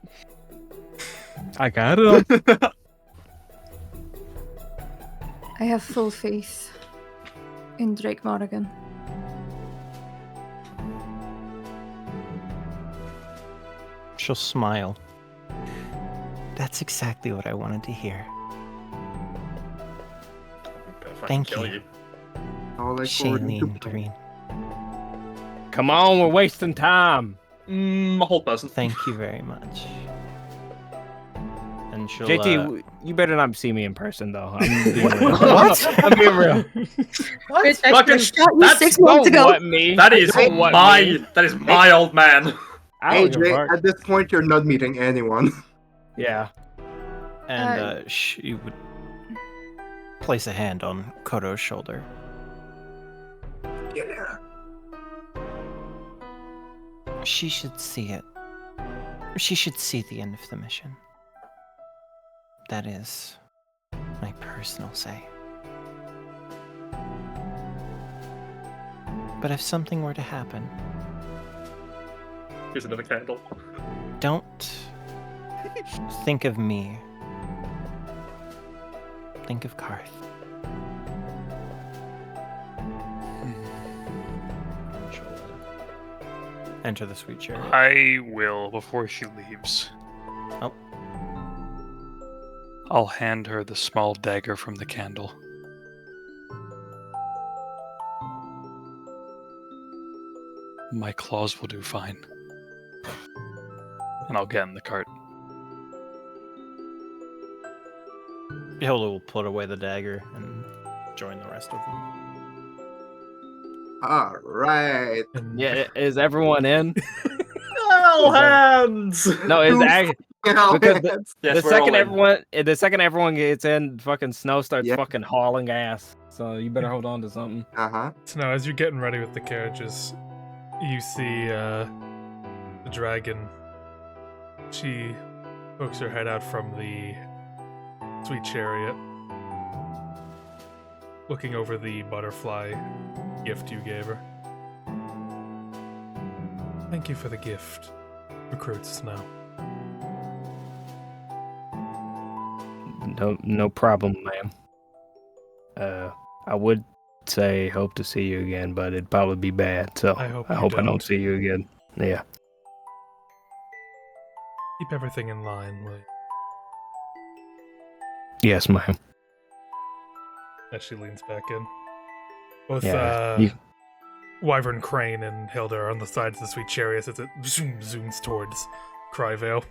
I got it. I have full faith in Drake Morgan. She'll smile. That's exactly what I wanted to hear. Thank you. Shailee Doreen. Come on, we're wasting time. A whole person. Thank you very much. And she'll, JT, you better not see me in person, though. I'm being real. What? I'm being real. What? Fucking, That's 6 months ago. What me? That is Don't what my me. that is my old man. I don't give a AJ, fuck. at this point, you're not meeting anyone. Yeah. and she would place a hand on Koto's shoulder. Yeah. She should see it. She should see the end of the mission. That is my personal say. But if something were to happen, Here's another candle. don't think of me. Think of Karth. And she'll, enter the sweet chariot. I will before she leaves. Oh. I'll hand her the small dagger from the candle. My claws will do fine. And I'll get in the cart. Hilda will put away the dagger and join the rest of them. All right. Yeah, is everyone in? All hands. No, it's actually because Yes, the we're all in. second everyone gets in, fucking Snow starts Yeah. fucking hauling ass. So you better hold on to something. Uh-huh. So now, as you're getting ready with the carriages, you see the dragon. She pokes her head out from the sweet chariot, looking over the butterfly gift you gave her. Thank you for the gift, Recruit Snow. No problem, ma'am. I would say hope to see you again, but it'd probably be bad. So I hope I you don't don't. see you again. Yeah. Keep everything in line, will you? Yes, ma'am. As she leans back in. Both Yeah, you- Wyvern Crane and Hilda are on the sides of the sweet chariots as it zooms towards Cryvale.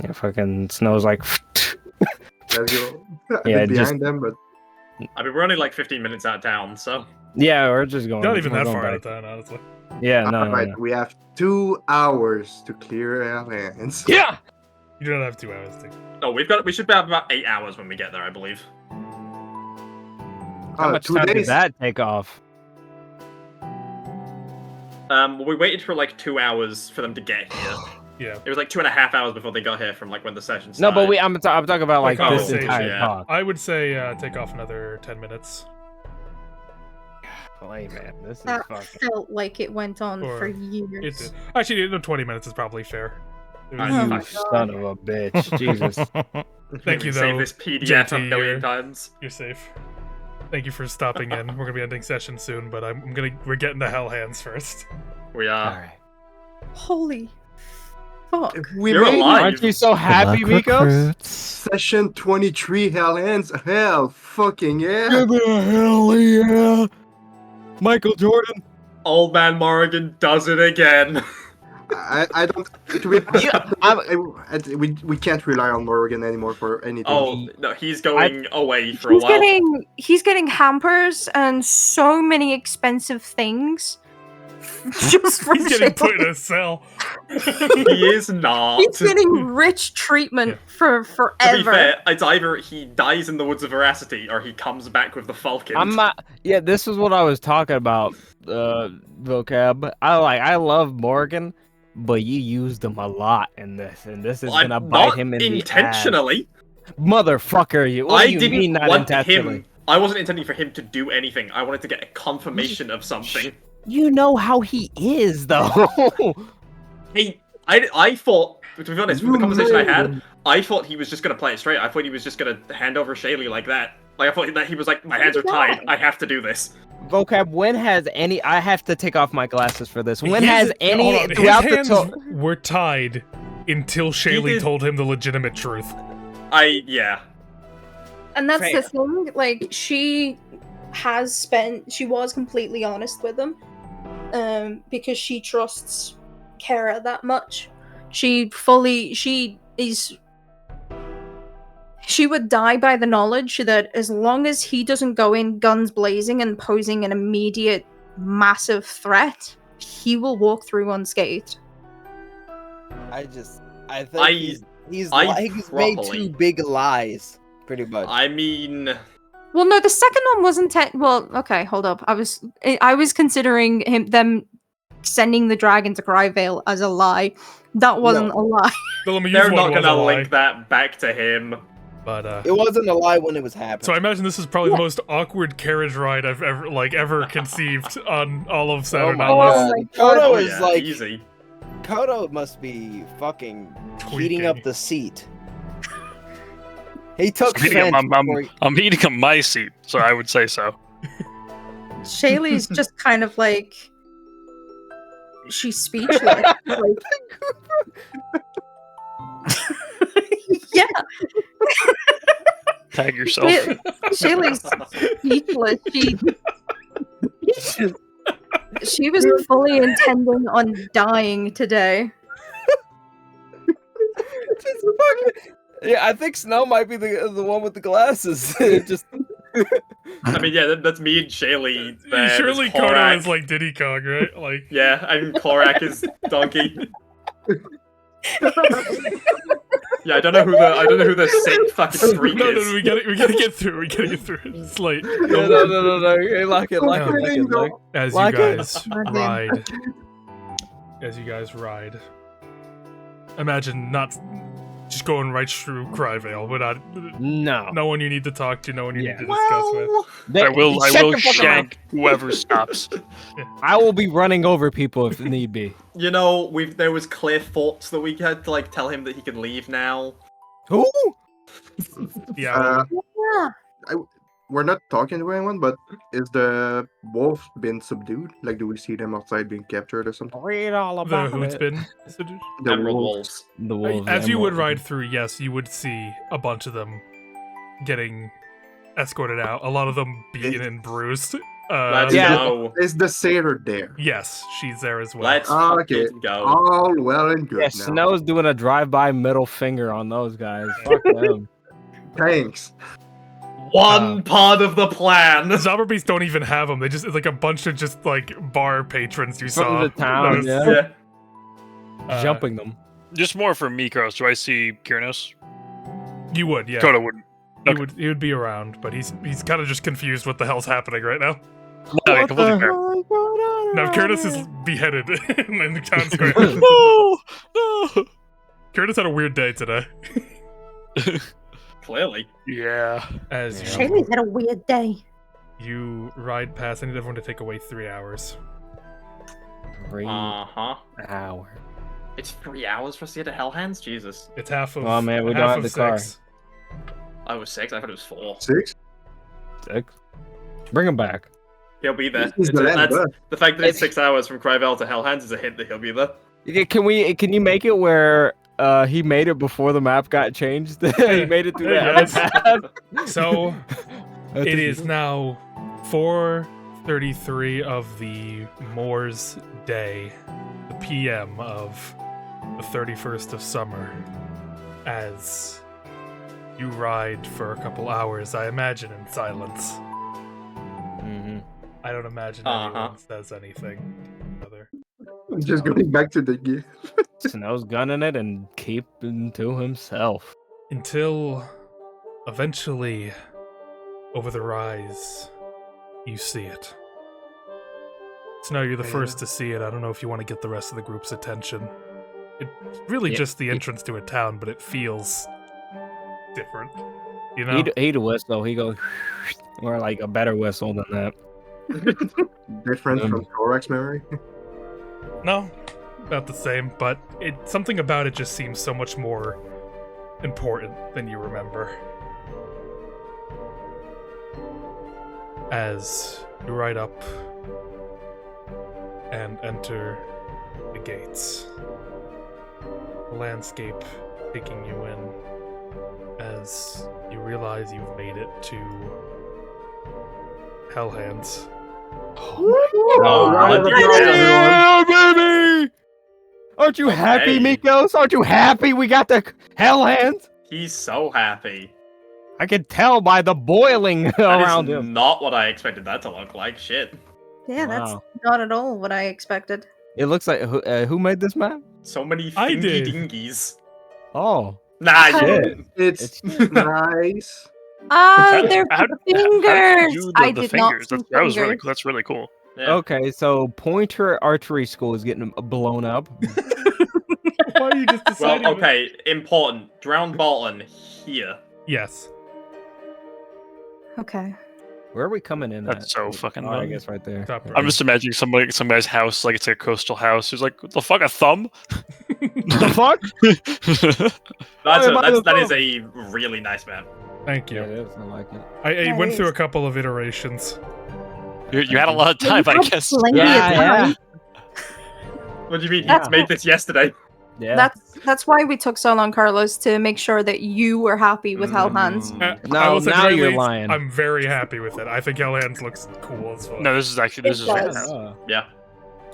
Yeah, fucking Snow's like. Let's go. Yeah, Behind just them, but I mean, we're only like 15 minutes out of town, so. yeah, we're just going. Not even we're that going far out of back. town, honestly. Yeah, no, all right, no. we have 2 hours to clear our hands. Yeah. You don't have 2 hours to. No, we should have about 8 hours when we get there, I believe. How much 2 time did days. that take off? Well, we waited for like 2 hours for them to get here. Yeah. It was like 2.5 hours before they got here from like when the session No, started. but I'm talking about like this conversation, entire yeah. talk. I would say take off another 10 minutes. Hey man, this is That fucking. felt like it went on Or for It years. did. Actually, no, 20 minutes is probably fair. It was- Oh You my son of a bitch, Jesus. Thank you, Save though. this PDF a JT, million you're- times. You're safe. Thank you for stopping in. We're gonna be ending session soon, but we're getting to Hell Hands first. We are. Alright. Holy fuck. We You're made it. alive. Aren't you so happy, Mikos? Session 23, Hell Hands. Hell fucking yeah. the hell yeah, Michael Jordan. Old man Morrigan does it again. I don't. To be honest, we can't rely on Morgan anymore for anything. Oh no, he's going away for a while. He's getting hampers and so many expensive things Just for He's getting Shailee. put in a cell. He is not. He's getting rich treatment for forever. To be fair, it's either he dies in the Woods of Veracity or he comes back with the Falcon. I'm not. Yeah, this is what I was talking about, vocab. I love Morgan, but you used him a lot in this, and this is gonna bite not him in intentionally. the ass. Motherfucker, you. What I do you didn't mean not want intentionally? him. I wasn't intending for him to do anything. I wanted to get a confirmation of something. You know how he is, though. I thought, to be honest, with the conversation I had, I thought he was just gonna play it straight. I thought he was just gonna hand over Shailee like that. Like I thought that he was like, my hands are tied. I have to do this. Vocab, when has any? I have to take off my glasses for this. When His- has any hold on, throughout his the hands were tied until Shailee told him the legitimate truth. Yeah. And that's Fair. the thing, like, she was completely honest with him, because she trusts Kara that much. She would die by the knowledge that as long as he doesn't go in guns blazing and posing an immediate massive threat, he will walk through unscathed. I think he's made two big lies, pretty much. I mean, Well, no, the second one wasn't. Well, okay, hold up. I was considering them sending the dragon to Cryvale as a lie. That wasn't a lie. they're not gonna link that back to him. But It wasn't a lie when it was happening. so I imagine this is probably the most awkward carriage ride I've ever conceived on all of Saturnalis. Kodo is like easy. Kodo must be fucking Tweaking. heating up the seat. He took I'm heating, Fence before he- I'm heating up my seat, so I would say so. Shaylee's just kind of like she's speechless. Like, yeah. Tag yourself. Shaylee's speechless. She was fully intending on dying today. Just fucking- Yeah, I think Snow might be the one with the glasses. Just I mean, yeah, that's me and Shailee. Surely there's Kodo Korak. is like Diddy Kong, right? Like Yeah, and Korak is Donkey. Yeah, I don't know who the sick fucking freak no, is. no, we gotta get through. We gotta get through it. It's late. no. Hey, lock it. As Lock you it. guys ride, imagine not just going right through Cryvale without no one you need to talk to, no one you need to discuss with. I will Shut the fuck shank whoever stops. I will be running over people if need be. You know, there was clear thoughts that we had to like tell him that he could leave now. Who? Yeah. We're not talking to anyone, but is the wolf been subdued? Like, do we see them outside being captured or something? Read all The about who's it. been The Emerald wolves. Wolves. The wolves. as you would emerald. ride through, yes, you would see a bunch of them getting escorted out. A lot of them beaten and bruised. Let's Yeah. go. Is the satyr there? Yes, she's there as well. Let's Okay. fucking go. All well and good Yeah, now. Snow's doing a drive-by middle finger on those guys. Fuck them. Thanks. One part of the plan. The Zombies don't even have them. It's like a bunch of just like bar patrons you From saw. the town, That yeah. was- Jumping them. Just more for Mikros. Do I see Kyrnos? You would, yeah. Kodo wouldn't. He would be around, but he's kind of just confused what the hell's happening right now. No, yeah, completely fair. Now Curtis is beheaded in the town square. No. Curtis had a weird day today. Clearly. Yeah. As Shaylee's had a weird day. you ride past, I need everyone to take away 3 hours. 3 Uh-huh. hours. It's 3 hours for us to get to Hellhands? Jesus. It's half of. Oh, man, we half don't have of the car. 6. I was 6. I thought it was 4. 6? 6. Bring him back. He'll be there. He's the land bus. The fact that it's 6 hours from Cryvale to Hellhands is a hint that he'll be there. Yeah, Can you make it where he made it before the map got changed? He made it through Yes. that path. So it is now 4:33 of the Moore's Day, the PM of the 31st of summer, as you ride for a couple hours, I imagine in silence. Mm-hmm. I don't imagine Uh-huh. anyone says anything. Other Just going back to the gift. Snow's gunning it and keeping to himself. Until eventually, over the rise, you see it. Snow, you're the first to see it. I don't know if you want to get the rest of the group's attention. It's really just the entrance to a town, but it feels different. You know? He'd whistle. He goes, or like a better whistle than that. Different from Thorax memory? No, about the same, but something about it just seems so much more important than you remember. As you ride up and enter the gates, the landscape taking you in as you realize you've made it to Hellhands. Yeah, baby! Aren't you happy, Mikos? Aren't you happy we got the Hellhands? He's so happy. I can tell by the boiling around That is him. not what I expected that to look like. Shit. Yeah, that's Wow. not at all what I expected. It looks like who made this map? So many I fingy did. dingies. Oh, Nah, you shit. didn't. It's nice. Oh, they're How did fingers. you do I the did fingers? not see That was really fingers. cool. That's really cool. Yeah. Okay, so Pointer Archery School is getting blown up. Why are you just deciding? Well, okay, important. Drowned Bolton here. Yes. Okay. Where are we coming in That's at? so fucking Oh, I dumb. guess right there. Top right. I'm just imagining some guy's house, like it's a coastal house. Who's like, "What the fuck, a thumb?" The fuck? That is a really nice map. Thank you. Yeah, it is. I like it. I went through a couple of iterations. You had a lot of time, I guess. Plenty of time. What do you mean? That's He made this yesterday. Yeah. That's why we took so long, Carlos, to make sure that you were happy with Hellhands. I will say now very you're least, lying. I'm very happy with it. I think Hellhands looks cool as fuck. No, this is actually this It is. does. Yeah.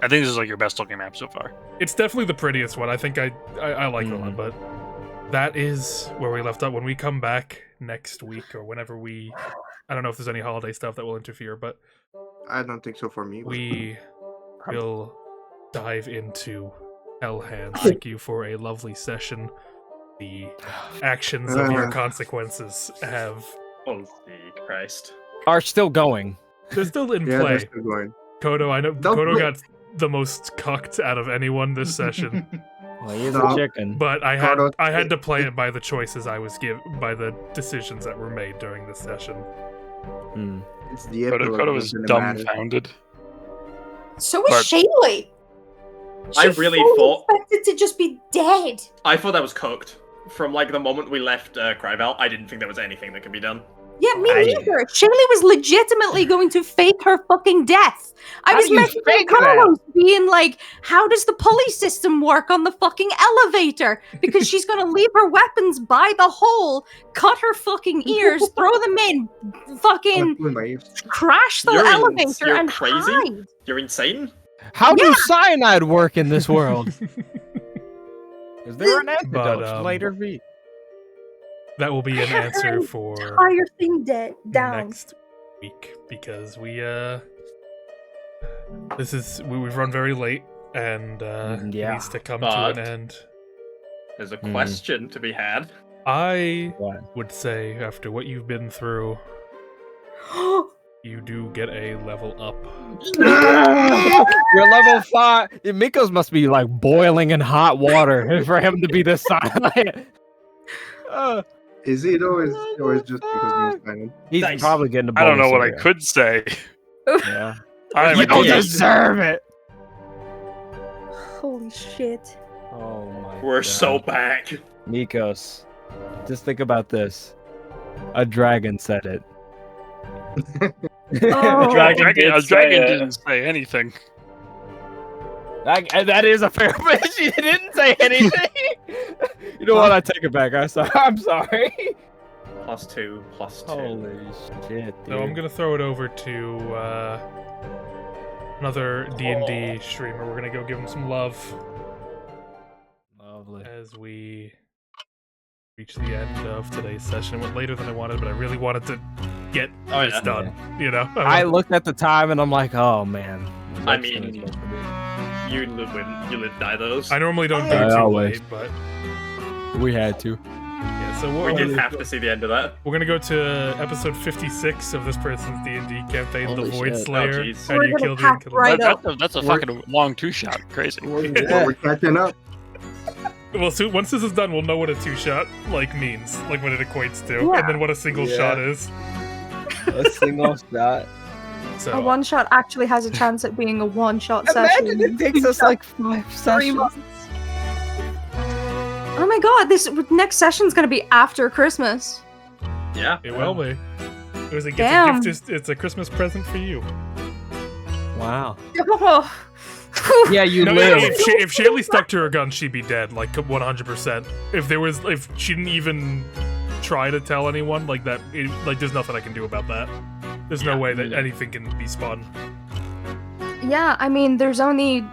I think this is like your best looking map so far. It's definitely the prettiest one. I think I like it a lot, but that is where we left up. When we come back next week or whenever I don't know if there's any holiday stuff that will interfere, but I don't think so for me. we will dive into Hellhands. Thank you for a lovely session. The actions of your consequences have Holy Christ. Are still going. they're still in Yeah, they're play. still going. Kodo, I know Don't Kodo play- got the most cucked out of anyone this session, Well, he's No. a chicken. but I Kodo- had to play it by the choices I was by the decisions that were made during this session. Hmm. It's the Kodo was dumbfounded. So was But- Shailee. I She really fully thought expected to just be dead. I thought that was cooked. From like the moment we left Cryval, I didn't think there was anything that could be done. Yeah, me I- neither. Shailee was legitimately going to fake her fucking death. I How was do you messaging fake Carlos being like, how does the pulley system work on the fucking elevator? Because she's gonna leave her weapons by the hole, cut her fucking ears, throw them in, fucking crash the elevator you're and crazy? hide. You're insane? How does cyanide work in this world? Is there an antidote? But, Later V. That will be an answer for Entire thing down. next week because we've run very late and it Yeah. needs to come to But- an end. There's a question to be had. I What? would say after what you've been through, you do get a level up. You're level 5. Mikos must be like boiling in hot water for him to be this silent. Is it always just because he's silent? He's Nice. probably getting a I don't know what I bonus could say. Yeah. I'm You don't Yeah. deserve it. Holy shit. Oh my We're God. so back. Mikos, just think about this. A dragon said it. Oh. A dragon didn't say anything. That is a fair point. She didn't say anything. You know what? I take it back. I'm sorry. +2, +2. Holy shit, dude. So I'm gonna throw it over to another D&D streamer. We're gonna go give him some love Lovely. as we reach the end of today's session. It went later than I wanted, but I really wanted to get this yeah. done. You know, I looked at the time and I'm like, oh man. I Next thing mean, is supposed to be- you live die those. I normally don't do I too always- late, but We had to. yeah. So We did have to see the end of that. we're gonna go to episode 56 of this person's D&D campaign, Holy The Void shit. Slayer. Oh, jeez. How We're do you gonna kill pack the right up. That's a We're- fucking long two-shot. Crazy. We're catching up. Well, so once this is done, we'll know what a two-shot means, like what it equates to, Yeah. and then what a single Yeah. shot is. A single shot. So A one shot actually has a chance at being a one-shot Imagine session. it takes us like 5 3 sessions. months. Oh my god, this next session's gonna be after Christmas. Yeah. it will be. It was a gift. Damn. It's a Christmas present for you. Wow. Oh. Yeah, you No, live. if Shailee stuck to her gun, she'd be dead, like 100%. If she didn't even try to tell anyone, like that, there's nothing I can do about that. There's no way that anything can be spun. Yeah, I mean, there's only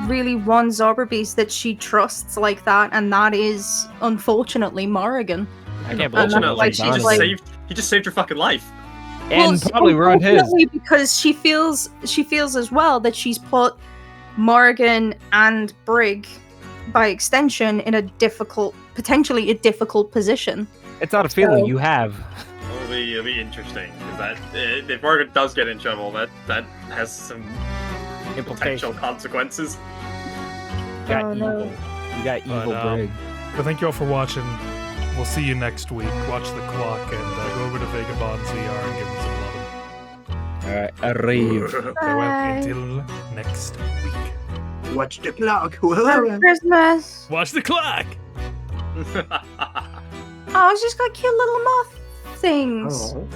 really one Zorber beast that she trusts like that, and that is, unfortunately, Morrigan. I can't And believe that's Unfortunately, why he she's just like- saved your fucking life. And probably ruined his. unfortunately, because she feels as well that she's put Morrigan and Brig, by extension, in a potentially a difficult position. It's not a feeling you have. It'll be interesting because that if Morgan does get in trouble, that has some potential consequences. You got Oh, evil. no. You got evil Brig. But thank you all for watching. We'll see you next week. Watch the clock and go over to Vagabond's VR and give him some love. Alright, arrive. Farewell Bye. until next week. Watch the clock. Merry Christmas. Watch the clock! Oh, it's just got cute little moth things. Oh.